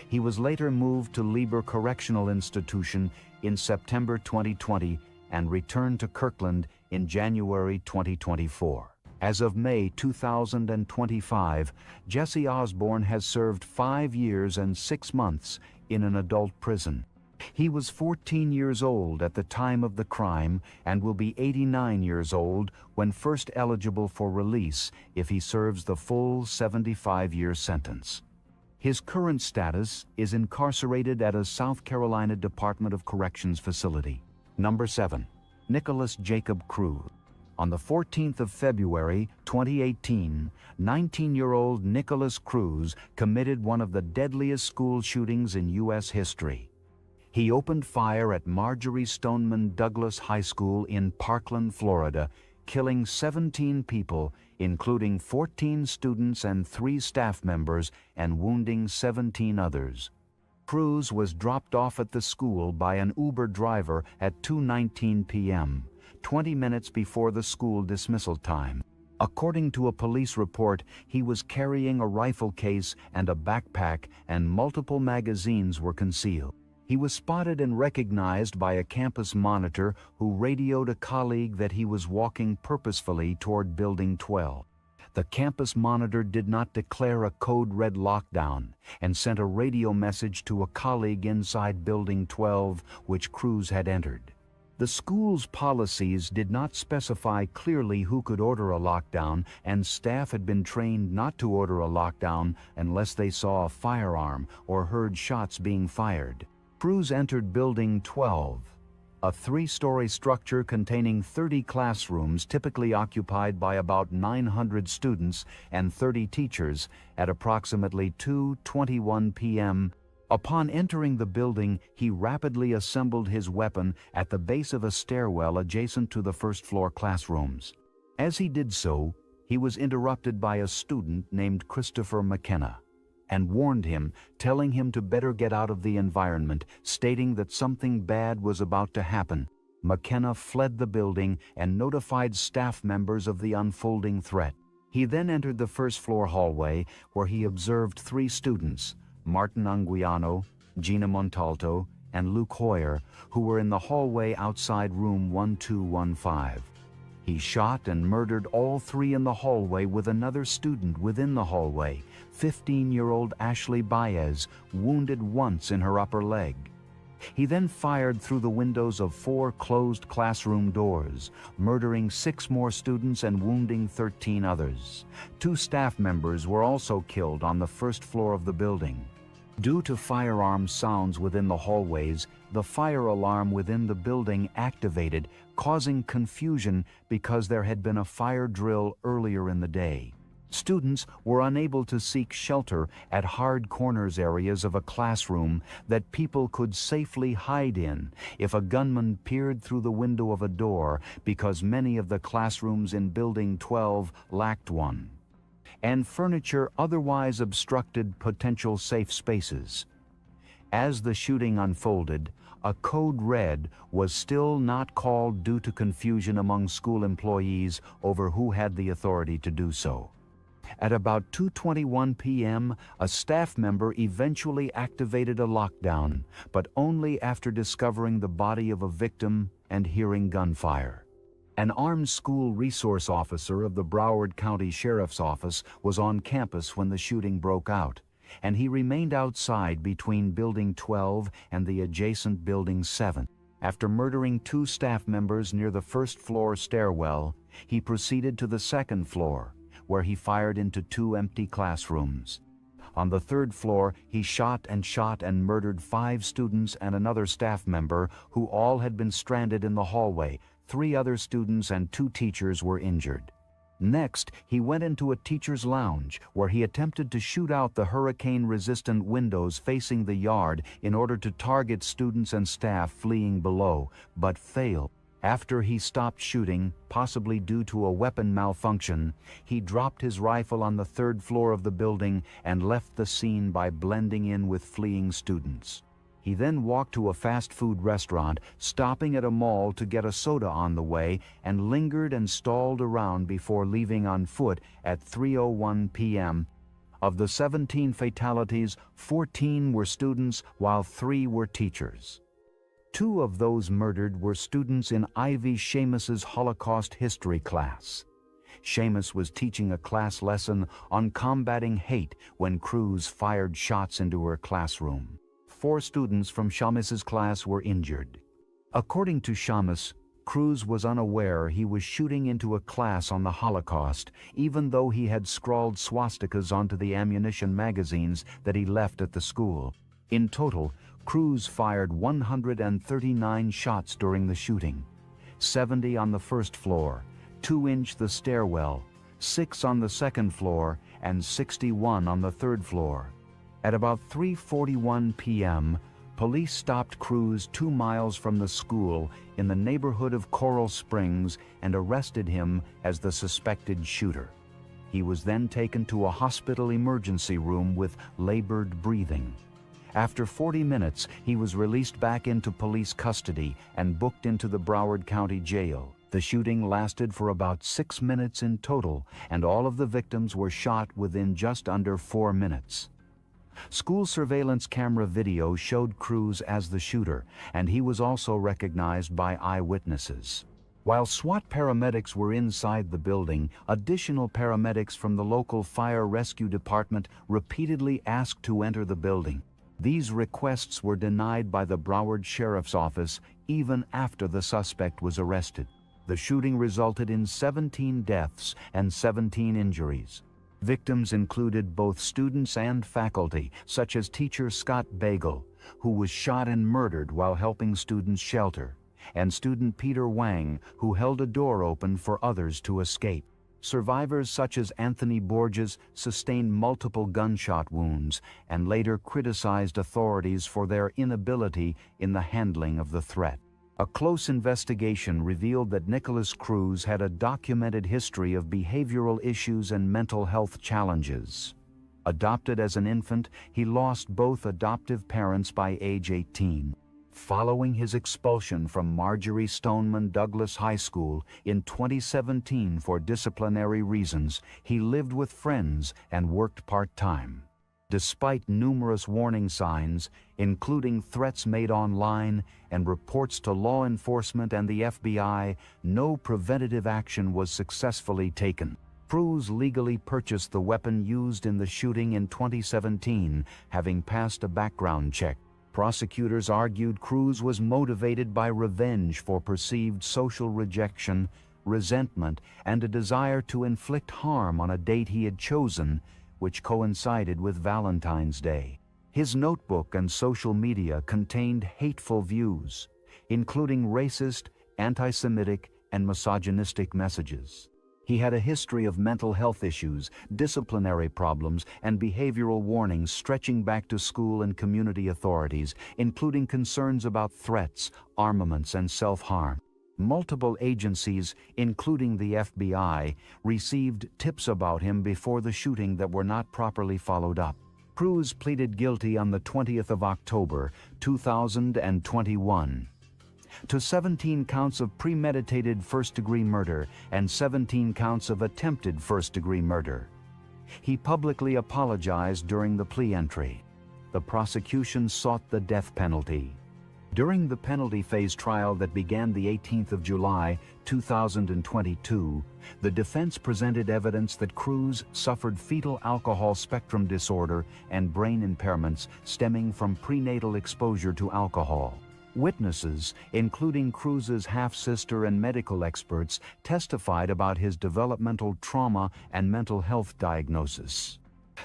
He was later moved to Lieber Correctional Institution in September 2020 and returned to Kirkland in January 2024. As of May 2025, Jesse Osborne has served 5 years and 6 months in an adult prison. He was 14 years old at the time of the crime and will be 89 years old when first eligible for release if he serves the full 75-year sentence. His current status is incarcerated at a South Carolina Department of Corrections facility. Number 7. Nikolas Jacob Cruz. On the 14th of February 2018, 19-year-old Nikolas Cruz committed one of the deadliest school shootings in U.S. history. He opened fire at Marjorie Stoneman Douglas High School in Parkland, Florida, killing 17 people, including 14 students and 3 staff members, and wounding 17 others. Cruz was dropped off at the school by an Uber driver at 2:19 p.m., 20 minutes before the school dismissal time. According to a police report, he was carrying a rifle case and a backpack, and multiple magazines were concealed. He was spotted and recognized by a campus monitor who radioed a colleague that he was walking purposefully toward Building 12. The campus monitor did not declare a code red lockdown and sent a radio message to a colleague inside Building 12, which Cruz had entered. The school's policies did not specify clearly who could order a lockdown, and staff had been trained not to order a lockdown unless they saw a firearm or heard shots being fired. Cruz entered Building 12, a three-story structure containing 30 classrooms typically occupied by about 900 students and 30 teachers at approximately 2:21 p.m. Upon entering the building, he rapidly assembled his weapon at the base of a stairwell adjacent to the first-floor classrooms. As he did so, he was interrupted by a student named Christopher McKenna and warned him, telling him to better get out of the environment, stating that something bad was about to happen. McKenna fled the building and notified staff members of the unfolding threat. He then entered the first-floor hallway, where he observed three students, Martin Anguiano, Gina Montalto, and Luke Hoyer, who were in the hallway outside room 1215. He shot and murdered all three in the hallway with another student within the hallway, 15-year-old Ashley Baez, wounded once in her upper leg. He then fired through the windows of 4 closed classroom doors, murdering 6 more students and wounding 13 others. 2 staff members were also killed on the first floor of the building. Due to firearm sounds within the hallways, the fire alarm within the building activated, causing confusion because there had been a fire drill earlier in the day. Students were unable to seek shelter at hard corners areas of a classroom that people could safely hide in if a gunman peered through the window of a door, because many of the classrooms in Building 12 lacked one, and furniture otherwise obstructed potential safe spaces. As the shooting unfolded, a code red was still not called due to confusion among school employees over who had the authority to do so. At about 2:21 p.m., a staff member eventually activated a lockdown, but only after discovering the body of a victim and hearing gunfire. An armed school resource officer of the Broward County Sheriff's Office was on campus when the shooting broke out, and he remained outside between Building 12 and the adjacent Building 7. After murdering 2 staff members near the first-floor stairwell, he proceeded to the second floor, where he fired into 2 empty classrooms. On the third floor, he shot and murdered 5 students and another staff member, who all had been stranded in the hallway. 3 other students and 2 teachers were injured. Next, he went into a teacher's lounge, where he attempted to shoot out the hurricane-resistant windows facing the yard in order to target students and staff fleeing below, but failed. After he stopped shooting, possibly due to a weapon malfunction, he dropped his rifle on the 3rd floor of the building and left the scene by blending in with fleeing students. He then walked to a fast food restaurant, stopping at a mall to get a soda on the way, and lingered and stalled around before leaving on foot at 3:01 p.m. Of the 17 fatalities, 14 were students while 3 were teachers. 2 of those murdered were students in Ivy Seamus's Holocaust history class. Seamus was teaching a class lesson on combating hate when Cruz fired shots into her classroom. 4 students from Seamus's class were injured. According to Seamus, Cruz was unaware he was shooting into a class on the Holocaust, even though he had scrawled swastikas onto the ammunition magazines that he left at the school. In total, Cruz fired 139 shots during the shooting, 70 on the first floor, 2-inch the stairwell, 6 on the second floor, and 61 on the third floor. At about 3:41 p.m., police stopped Cruz 2 miles from the school in the neighborhood of Coral Springs and arrested him as the suspected shooter. He was then taken to a hospital emergency room with labored breathing. After 40 minutes, he was released back into police custody and booked into the Broward County Jail. The shooting lasted for about 6 minutes in total, and all of the victims were shot within just under 4 minutes. School surveillance camera video showed Cruz as the shooter, and he was also recognized by eyewitnesses. While SWAT paramedics were inside the building, additional paramedics from the local fire rescue department repeatedly asked to enter the building. These requests were denied by the Broward Sheriff's Office even after the suspect was arrested. The shooting resulted in 17 deaths and 17 injuries. Victims included both students and faculty, such as teacher Scott Bagel, who was shot and murdered while helping students shelter, and student Peter Wang, who held a door open for others to escape. Survivors such as Anthony Borges sustained multiple gunshot wounds and later criticized authorities for their inability in the handling of the threat. A close investigation revealed that Nikolas Cruz had a documented history of behavioral issues and mental health challenges. Adopted as an infant, he lost both adoptive parents by age 18. Following his expulsion from Marjory Stoneman Douglas High School in 2017 for disciplinary reasons, he lived with friends and worked part-time. Despite numerous warning signs, including threats made online and reports to law enforcement and the FBI, no preventative action was successfully taken. Cruz legally purchased the weapon used in the shooting in 2017, having passed a background check. Prosecutors argued Cruz was motivated by revenge for perceived social rejection, resentment, and a desire to inflict harm on a date he had chosen, which coincided with Valentine's Day. His notebook and social media contained hateful views, including racist, anti-Semitic, and misogynistic messages. He had a history of mental health issues, disciplinary problems, and behavioral warnings stretching back to school and community authorities, including concerns about threats, armaments, and self-harm. Multiple agencies, including the FBI, received tips about him before the shooting that were not properly followed up. Cruz pleaded guilty on the 20th of October, 2021. to 17 counts of premeditated first-degree murder and 17 counts of attempted first-degree murder. He publicly apologized during the plea entry. The prosecution sought the death penalty. During the penalty phase trial that began the 18th of July, 2022, the defense presented evidence that Cruz suffered fetal alcohol spectrum disorder and brain impairments stemming from prenatal exposure to alcohol. Witnesses, including Cruz's half-sister and medical experts, testified about his developmental trauma and mental health diagnosis.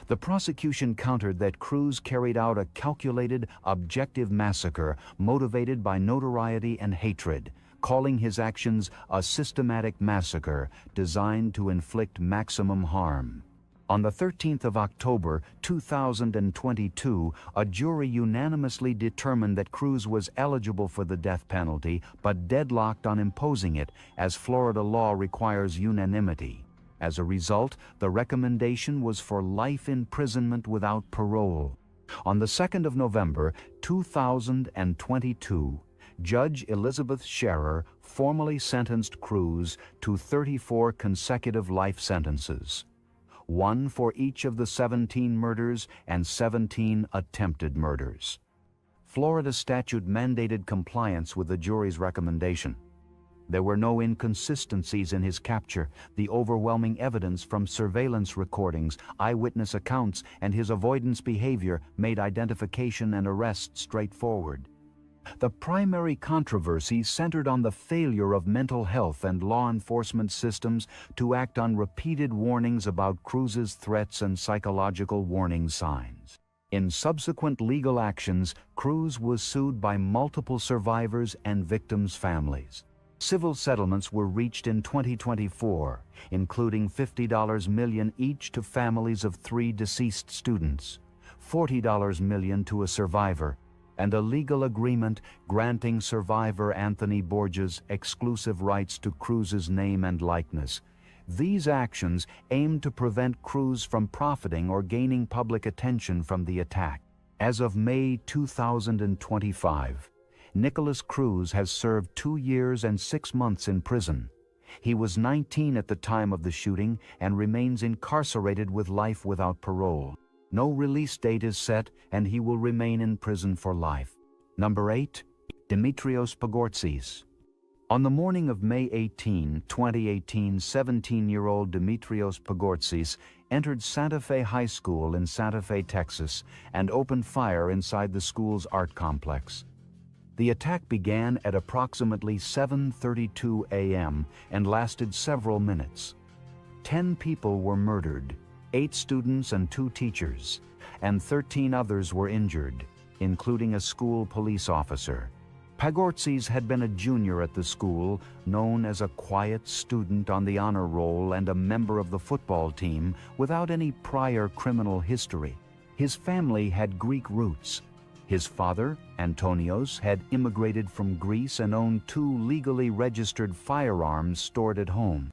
The prosecution countered that Cruz carried out a calculated, objective massacre motivated by notoriety and hatred, calling his actions a systematic massacre designed to inflict maximum harm. On the 13th of October, 2022, a jury unanimously determined that Cruz was eligible for the death penalty, but deadlocked on imposing it, as Florida law requires unanimity. As a result, the recommendation was for life imprisonment without parole. On the 2nd of November, 2022, Judge Elizabeth Scherer formally sentenced Cruz to 34 consecutive life sentences, one for each of the 17 murders and 17 attempted murders. Florida statute mandated compliance with the jury's recommendation. There were no inconsistencies in his capture. The overwhelming evidence from surveillance recordings, eyewitness accounts, and his avoidance behavior made identification and arrest straightforward. The primary controversy centered on the failure of mental health and law enforcement systems to act on repeated warnings about Cruz's threats and psychological warning signs. In subsequent legal actions, Cruz was sued by multiple survivors and victims' families. Civil settlements were reached in 2024, including $50 million each to families of 3 deceased students, $40 million to a survivor, and a legal agreement granting survivor Anthony Borges exclusive rights to Cruz's name and likeness. These actions aimed to prevent Cruz from profiting or gaining public attention from the attack. As of May 2025, Nikolas Cruz has served 2 years and 6 months in prison. He was 19 at the time of the shooting and remains incarcerated with life without parole. No release date is set, and he will remain in prison for life. Number 8. Dimitrios Pagourtzis. On the morning of May 18, 2018, 17-year-old Dimitrios Pagourtzis entered Santa Fe High School in Santa Fe, Texas, and opened fire inside the school's art complex. The attack began at approximately 7:32 a.m. and lasted several minutes. 10 people were murdered, 8 students and 2 teachers, and 13 others were injured, including a school police officer. Pagourtzis had been a junior at the school, known as a quiet student on the honor roll and a member of the football team without any prior criminal history. His family had Greek roots. His father, Antonios, had immigrated from Greece and owned 2 legally registered firearms stored at home.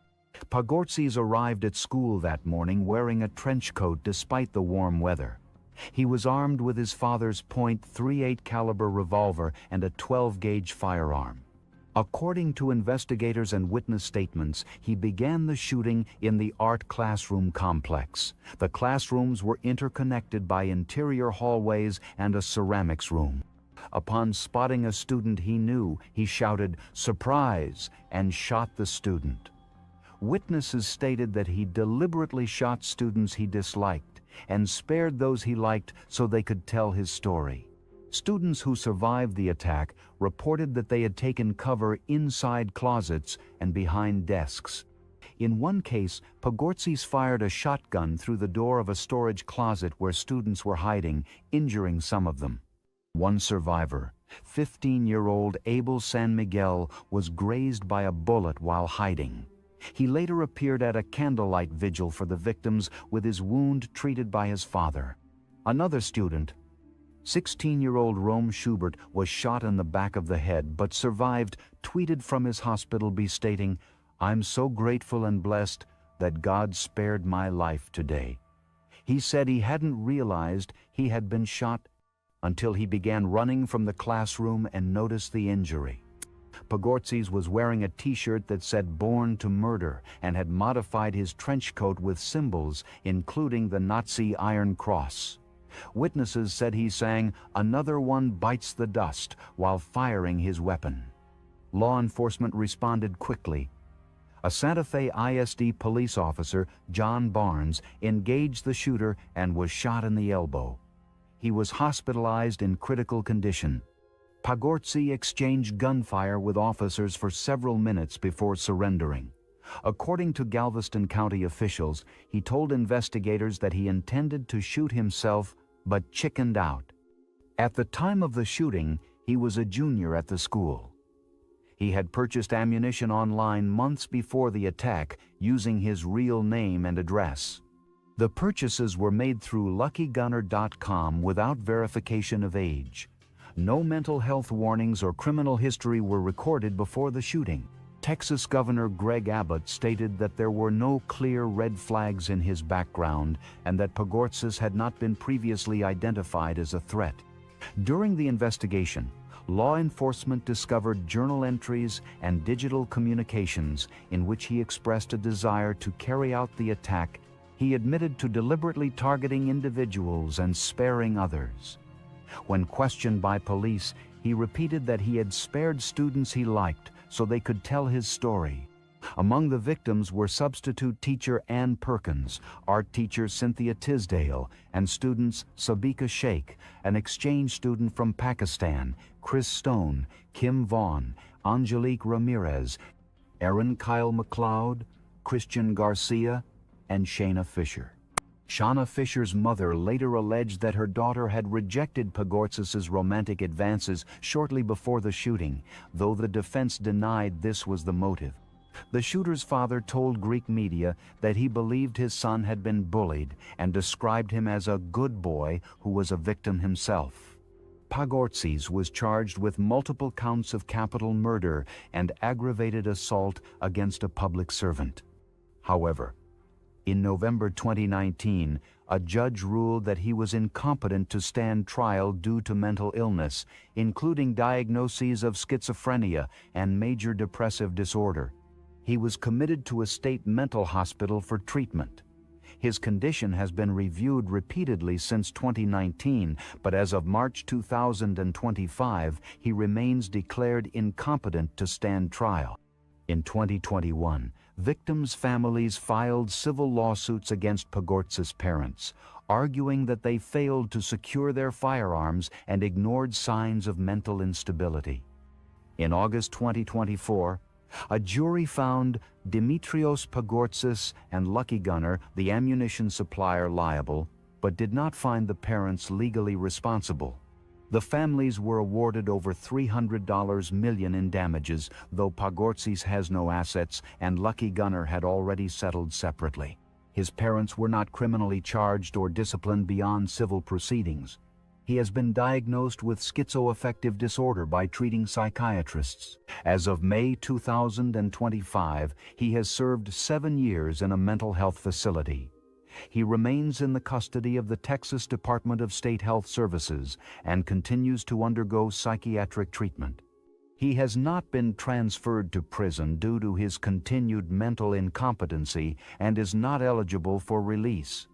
Pagourtzis arrived at school that morning wearing a trench coat despite the warm weather. He was armed with his father's .38 caliber revolver and a 12-gauge firearm. According to investigators and witness statements, he began the shooting in the art classroom complex. The classrooms were interconnected by interior hallways and a ceramics room. Upon spotting a student he knew, he shouted, "Surprise!" and shot the student. Witnesses stated that he deliberately shot students he disliked and spared those he liked so they could tell his story. Students who survived the attack reported that they had taken cover inside closets and behind desks. In one case, Pagourtzis fired a shotgun through the door of a storage closet where students were hiding, injuring some of them. One survivor, 15-year-old Abel San Miguel, was grazed by a bullet while hiding. He later appeared at a candlelight vigil for the victims with his wound treated by his father. Another student, 16-year-old Rome Schubert, was shot in the back of the head but survived, tweeted from his hospital stating, "I'm so grateful and blessed that God spared my life today." He said he hadn't realized he had been shot until he began running from the classroom and noticed the injury. Pagourtzis was wearing a T-shirt that said "Born to Murder" and had modified his trench coat with symbols, including the Nazi Iron Cross. Witnesses said he sang "Another One Bites the Dust" while firing his weapon. Law enforcement responded quickly. A Santa Fe ISD police officer, John Barnes, engaged the shooter and was shot in the elbow. He was hospitalized in critical condition. Pagourtzis exchanged gunfire with officers for several minutes before surrendering. According to Galveston County officials, he told investigators that he intended to shoot himself but chickened out. At the time of the shooting, he was a junior at the school. He had purchased ammunition online months before the attack using his real name and address. The purchases were made through LuckyGunner.com without verification of age. No mental health warnings or criminal history were recorded before the shooting. Texas Governor Greg Abbott stated that there were no clear red flags in his background and that Pagourtzis had not been previously identified as a threat. During the investigation, law enforcement discovered journal entries and digital communications in which he expressed a desire to carry out the attack. He admitted to deliberately targeting individuals and sparing others. When questioned by police, he repeated that he had spared students he liked so they could tell his story. Among the victims were substitute teacher Ann Perkins, art teacher Cynthia Tisdale, and students Sabika Sheikh, an exchange student from Pakistan, Chris Stone, Kim Vaughn, Angelique Ramirez, Aaron Kyle McLeod, Christian Garcia, and Shayna Fisher. Shauna Fisher's mother later alleged that her daughter had rejected Pagourtzis' romantic advances shortly before the shooting, though the defense denied this was the motive. The shooter's father told Greek media that he believed his son had been bullied and described him as a good boy who was a victim himself. Pagourtzis was charged with multiple counts of capital murder and aggravated assault against a public servant. However, in November 2019, a judge ruled that he was incompetent to stand trial due to mental illness, including diagnoses of schizophrenia and major depressive disorder. He was committed to a state mental hospital for treatment. His condition has been reviewed repeatedly since 2019, but as of March 2025, he remains declared incompetent to stand trial. In 2021, victims' families filed civil lawsuits against Pagourtzis' parents, arguing that they failed to secure their firearms and ignored signs of mental instability. In August 2024, a jury found Dimitrios Pagourtzis and Lucky Gunner, the ammunition supplier, liable, but did not find the parents legally responsible. The families were awarded over $300 million in damages, though Pagourtzis has no assets and Lucky Gunner had already settled separately. His parents were not criminally charged or disciplined beyond civil proceedings. He has been diagnosed with schizoaffective disorder by treating psychiatrists. As of May 2025, he has served 7 years in a mental health facility. He remains in the custody of the Texas Department of State Health Services and continues to undergo psychiatric treatment. He has not been transferred to prison due to his continued mental incompetency and is not eligible for release.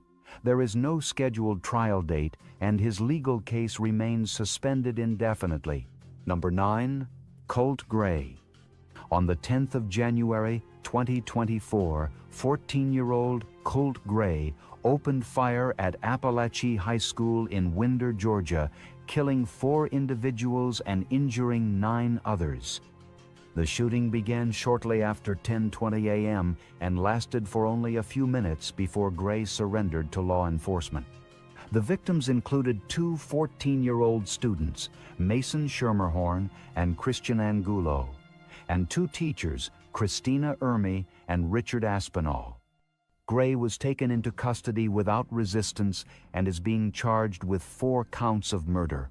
There is no scheduled trial date, and his legal case remains suspended indefinitely. Number 9. Colt Gray. On the 10th of January, 2024, 14-year-old Colt Gray opened fire at Apalachee High School in Winder, Georgia, killing 4 individuals and injuring 9 others. The shooting began shortly after 10:20 a.m. and lasted for only a few minutes before Gray surrendered to law enforcement. The victims included 2 14-year-old students, Mason Schermerhorn and Christian Angulo, and 2 teachers, Christina Ermy and Richard Aspinall. Gray was taken into custody without resistance and is being charged with 4 counts of murder.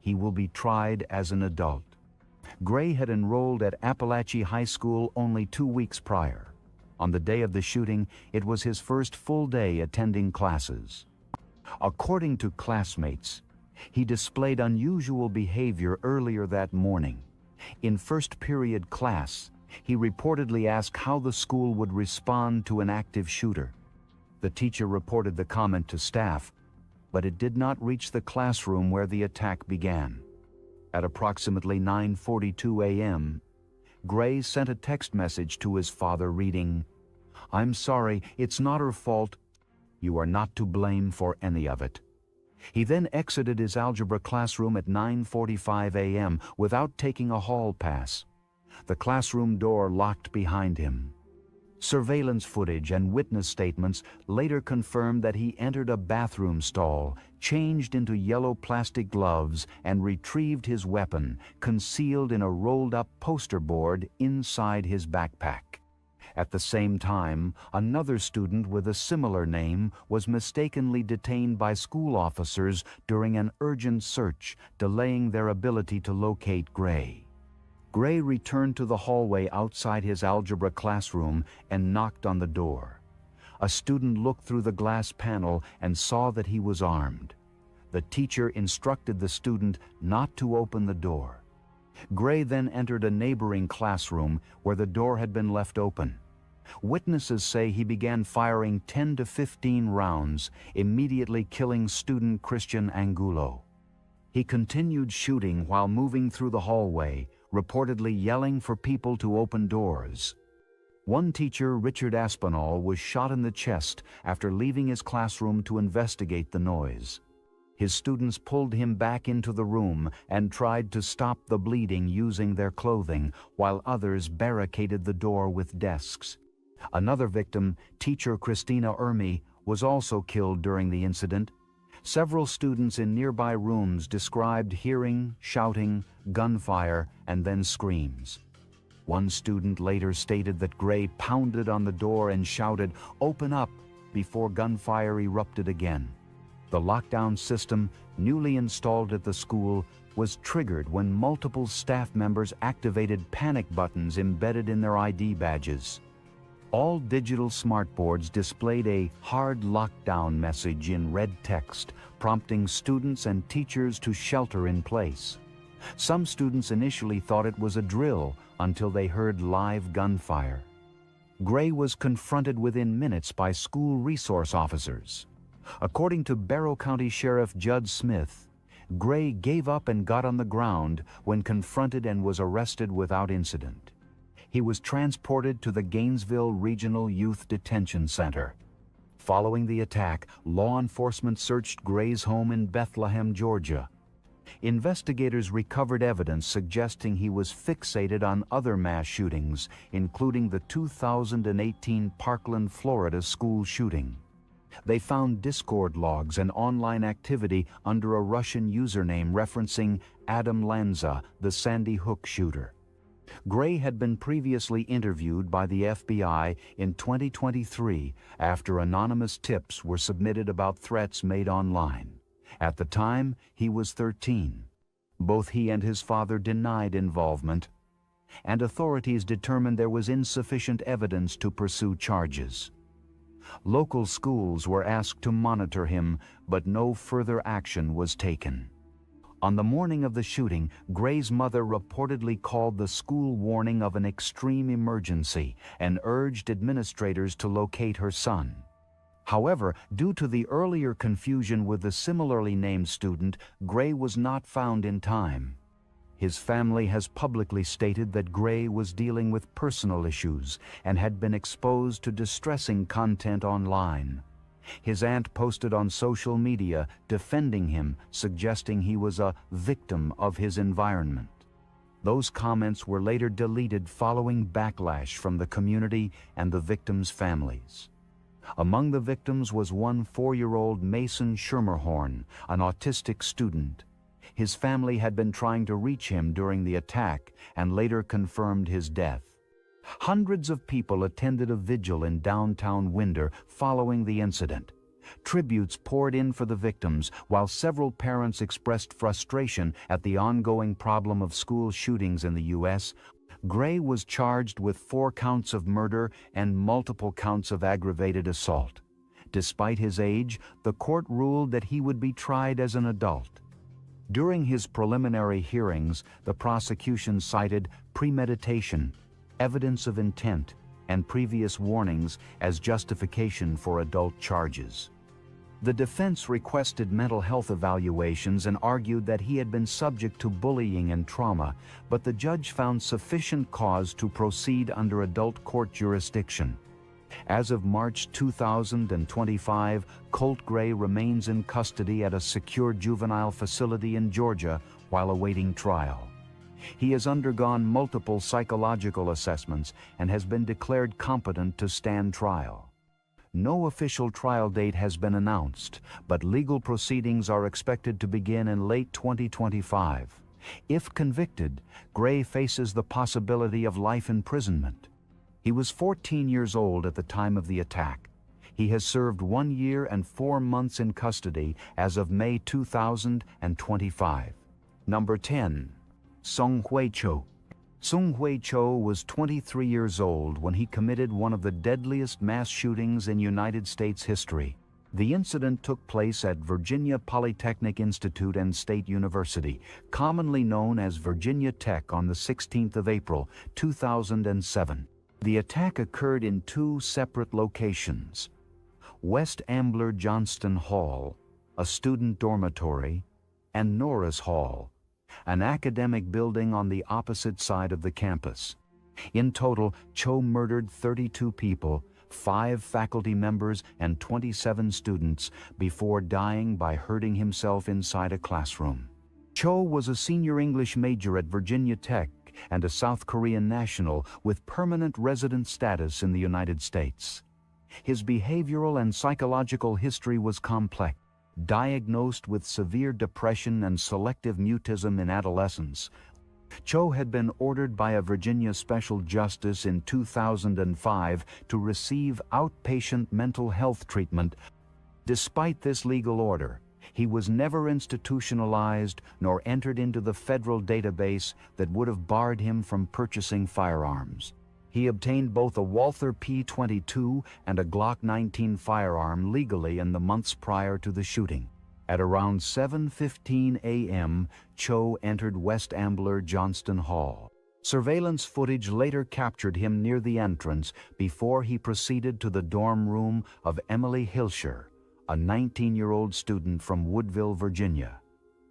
He will be tried as an adult. Gray had enrolled at Apalachee High School only 2 weeks prior. On the day of the shooting, it was his first full day attending classes. According to classmates, he displayed unusual behavior earlier that morning. In first period class, he reportedly asked how the school would respond to an active shooter. The teacher reported the comment to staff, but it did not reach the classroom where the attack began. At approximately 9:42 a.m., Gray sent a text message to his father reading, "I'm sorry, it's not her fault. You are not to blame for any of it." He then exited his algebra classroom at 9:45 a.m. without taking a hall pass. The classroom door locked behind him. Surveillance footage and witness statements later confirmed that he entered a bathroom stall, changed into yellow plastic gloves, and retrieved his weapon, concealed in a rolled-up poster board inside his backpack. At the same time, another student with a similar name was mistakenly detained by school officers during an urgent search, delaying their ability to locate Gray. Gray returned to the hallway outside his algebra classroom and knocked on the door. A student looked through the glass panel and saw that he was armed. The teacher instructed the student not to open the door. Gray then entered a neighboring classroom where the door had been left open. Witnesses say he began firing 10 to 15 rounds, immediately killing student Christian Angulo. He continued shooting while moving through the hallway, reportedly yelling for people to open doors. One teacher, Richard Aspinall, was shot in the chest after leaving his classroom to investigate the noise. His students pulled him back into the room and tried to stop the bleeding using their clothing, while others barricaded the door with desks. Another victim, teacher Christina Ermy, was also killed during the incident. Several students in nearby rooms described hearing, shouting, gunfire, and then screams. One student later stated that Gray pounded on the door and shouted, "Open up," before gunfire erupted again. The lockdown system, newly installed at the school, was triggered when multiple staff members activated panic buttons embedded in their ID badges. All digital smartboards displayed a hard lockdown message in red text, prompting students and teachers to shelter in place. Some students initially thought it was a drill until they heard live gunfire. Gray was confronted within minutes by school resource officers. According to Barrow County Sheriff Judd Smith, Gray gave up and got on the ground when confronted and was arrested without incident. He was transported to the Gainesville Regional Youth Detention Center. Following the attack, law enforcement searched Gray's home in Bethlehem, Georgia. Investigators recovered evidence suggesting he was fixated on other mass shootings, including the 2018 Parkland, Florida school shooting. They found Discord logs and online activity under a Russian username referencing Adam Lanza, the Sandy Hook shooter. Gray had been previously interviewed by the FBI in 2023 after anonymous tips were submitted about threats made online. At the time, he was 13. Both he and his father denied involvement, and authorities determined there was insufficient evidence to pursue charges. Local schools were asked to monitor him, but no further action was taken. On the morning of the shooting, Gray's mother reportedly called the school warning of an extreme emergency and urged administrators to locate her son. However, due to the earlier confusion with the similarly named student, Gray was not found in time. His family has publicly stated that Gray was dealing with personal issues and had been exposed to distressing content online. His aunt posted on social media defending him, suggesting he was a victim of his environment. Those comments were later deleted following backlash from the community and the victims' families. Among the victims was one 4-year-old Mason Schermerhorn, an autistic student. His family had been trying to reach him during the attack and later confirmed his death. Hundreds of people attended a vigil in downtown Winder following the incident. Tributes poured in for the victims, while several parents expressed frustration at the ongoing problem of school shootings in the U.S. Gray was charged with 4 counts of murder and multiple counts of aggravated assault. Despite his age, the court ruled that he would be tried as an adult. During his preliminary hearings, the prosecution cited premeditation, evidence of intent, and previous warnings as justification for adult charges. The defense requested mental health evaluations and argued that he had been subject to bullying and trauma, but the judge found sufficient cause to proceed under adult court jurisdiction. As of March 2025, Colt Gray remains in custody at a secure juvenile facility in Georgia while awaiting trial. He has undergone multiple psychological assessments and has been declared competent to stand trial. No official trial date has been announced, but legal proceedings are expected to begin in late 2025. If convicted, Gray faces the possibility of life imprisonment. He was 14 years old at the time of the attack. He has served 1 year and 4 months in custody as of May 2025. Number 10. Seung-Hui Cho. Seung-Hui Cho was 23 years old when he committed one of the deadliest mass shootings in United States history. The incident took place at Virginia Polytechnic Institute and State University, commonly known as Virginia Tech, on the 16th of April, 2007. The attack occurred in 2 separate locations: West Ambler Johnston Hall, a student dormitory, and Norris Hall, an academic building on the opposite side of the campus. In total, Cho murdered 32 people, 5 faculty members and 27 students, before dying by hurting himself inside a classroom. Cho was a senior English major at Virginia Tech and a South Korean national with permanent resident status in the United States. His behavioral and psychological history was complex. Diagnosed with severe depression and selective mutism in adolescence, Cho had been ordered by a Virginia special justice in 2005 to receive outpatient mental health treatment. Despite this legal order, he was never institutionalized nor entered into the federal database that would have barred him from purchasing firearms. He obtained both a Walther P-22 and a Glock 19 firearm legally in the months prior to the shooting. At around 7:15 a.m., Cho entered West Ambler Johnston Hall. Surveillance footage later captured him near the entrance before he proceeded to the dorm room of Emily Hilscher, a 19-year-old student from Woodville, Virginia.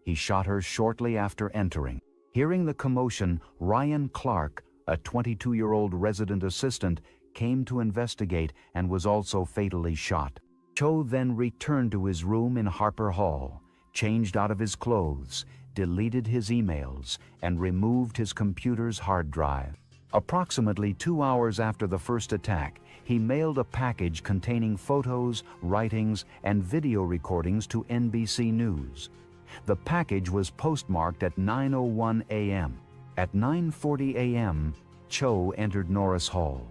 He shot her shortly after entering. Hearing the commotion, Ryan Clark, a 22-year-old resident assistant, came to investigate and was also fatally shot. Cho then returned to his room in Harper Hall, changed out of his clothes, deleted his emails, and removed his computer's hard drive. Approximately 2 hours after the first attack, he mailed a package containing photos, writings, and video recordings to NBC News. The package was postmarked at 9:01 a.m. At 9:40 a.m., Cho entered Norris Hall.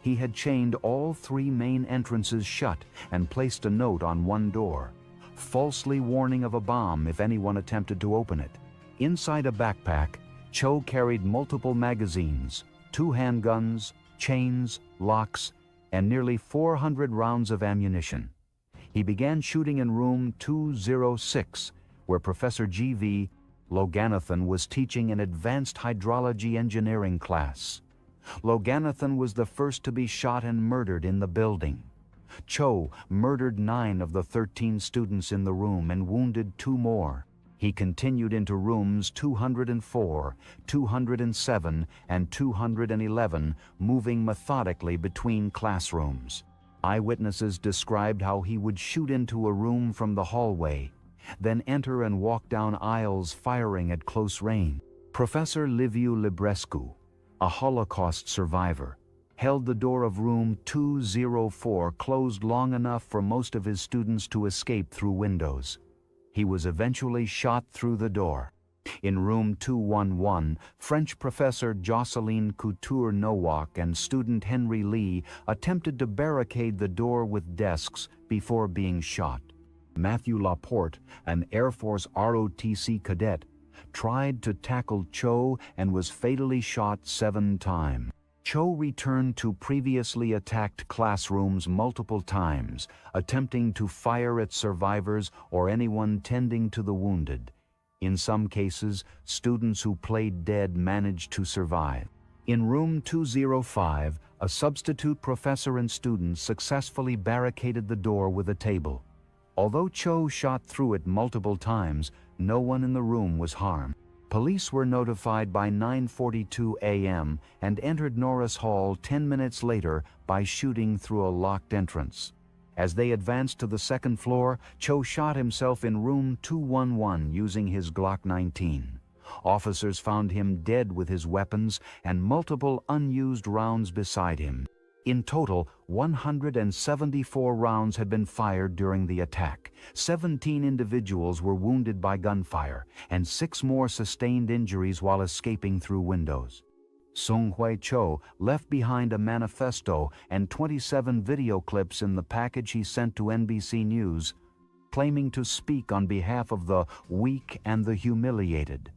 He had chained all 3 main entrances shut and placed a note on one door, falsely warning of a bomb if anyone attempted to open it. Inside a backpack, Cho carried multiple magazines, 2 handguns, chains, locks, and nearly 400 rounds of ammunition. He began shooting in room 206, where Professor G.V. Loganathan was teaching an advanced hydrology engineering class. Loganathan was the first to be shot and murdered in the building. Cho murdered 9 of the 13 students in the room and wounded 2 more. He continued into rooms 204, 207, and 211, moving methodically between classrooms. Eyewitnesses described how he would shoot into a room from the hallway, then enter and walk down aisles firing at close range. Professor Liviu Librescu, a Holocaust survivor, held the door of room 204 closed long enough for most of his students to escape through windows. He was eventually shot through the door. In room 211, French professor Jocelyn Couture-Nowak and student Henry Lee attempted to barricade the door with desks before being shot. Matthew Laporte, an Air Force ROTC cadet, tried to tackle Cho and was fatally shot 7 times. Cho returned to previously attacked classrooms multiple times, attempting to fire at survivors or anyone tending to the wounded. In some cases, students who played dead managed to survive. In room 205, a substitute professor and students successfully barricaded the door with a table. Although Cho shot through it multiple times, no one in the room was harmed. Police were notified by 9:42 a.m. and entered Norris Hall 10 minutes later by shooting through a locked entrance. As they advanced to the second floor, Cho shot himself in room 211 using his Glock 19. Officers found him dead with his weapons and multiple unused rounds beside him. In total, 174 rounds had been fired during the attack. 17 individuals were wounded by gunfire, and 6 more sustained injuries while escaping through windows. Seung-Hui Cho left behind a manifesto and 27 video clips in the package he sent to NBC News, claiming to speak on behalf of the weak and the humiliated.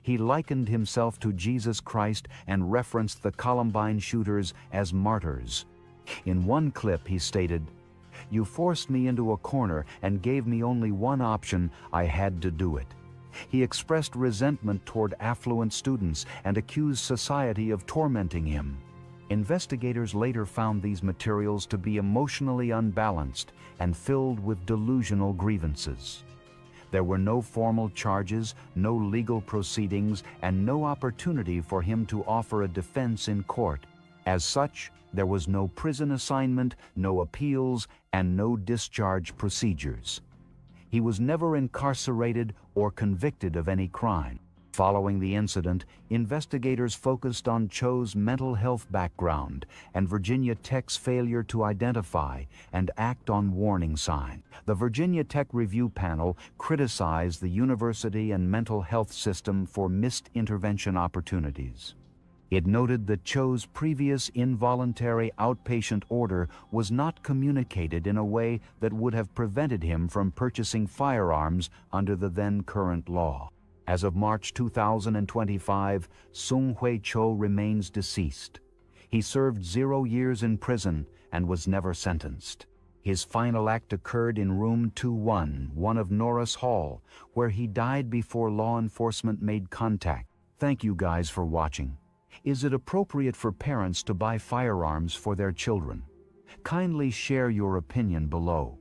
He likened himself to Jesus Christ and referenced the Columbine shooters as martyrs. In one clip he stated, "You forced me into a corner and gave me only one option. I had to do it." He expressed resentment toward affluent students and accused society of tormenting him. Investigators later found these materials to be emotionally unbalanced and filled with delusional grievances. There were no formal charges, no legal proceedings, and no opportunity for him to offer a defense in court. As such, there was no prison assignment, no appeals, and no discharge procedures. He was never incarcerated or convicted of any crime. Following the incident, investigators focused on Cho's mental health background and Virginia Tech's failure to identify and act on warning signs. The Virginia Tech Review Panel criticized the university and mental health system for missed intervention opportunities. It noted that Cho's previous involuntary outpatient order was not communicated in a way that would have prevented him from purchasing firearms under the then current law. As of March 2025, Seung-Hui Cho remains deceased. He served 0 years in prison and was never sentenced. His final act occurred in room 211 of Norris Hall, where he died before law enforcement made contact. Thank you guys for watching. Is it appropriate for parents to buy firearms for their children? Kindly share your opinion below.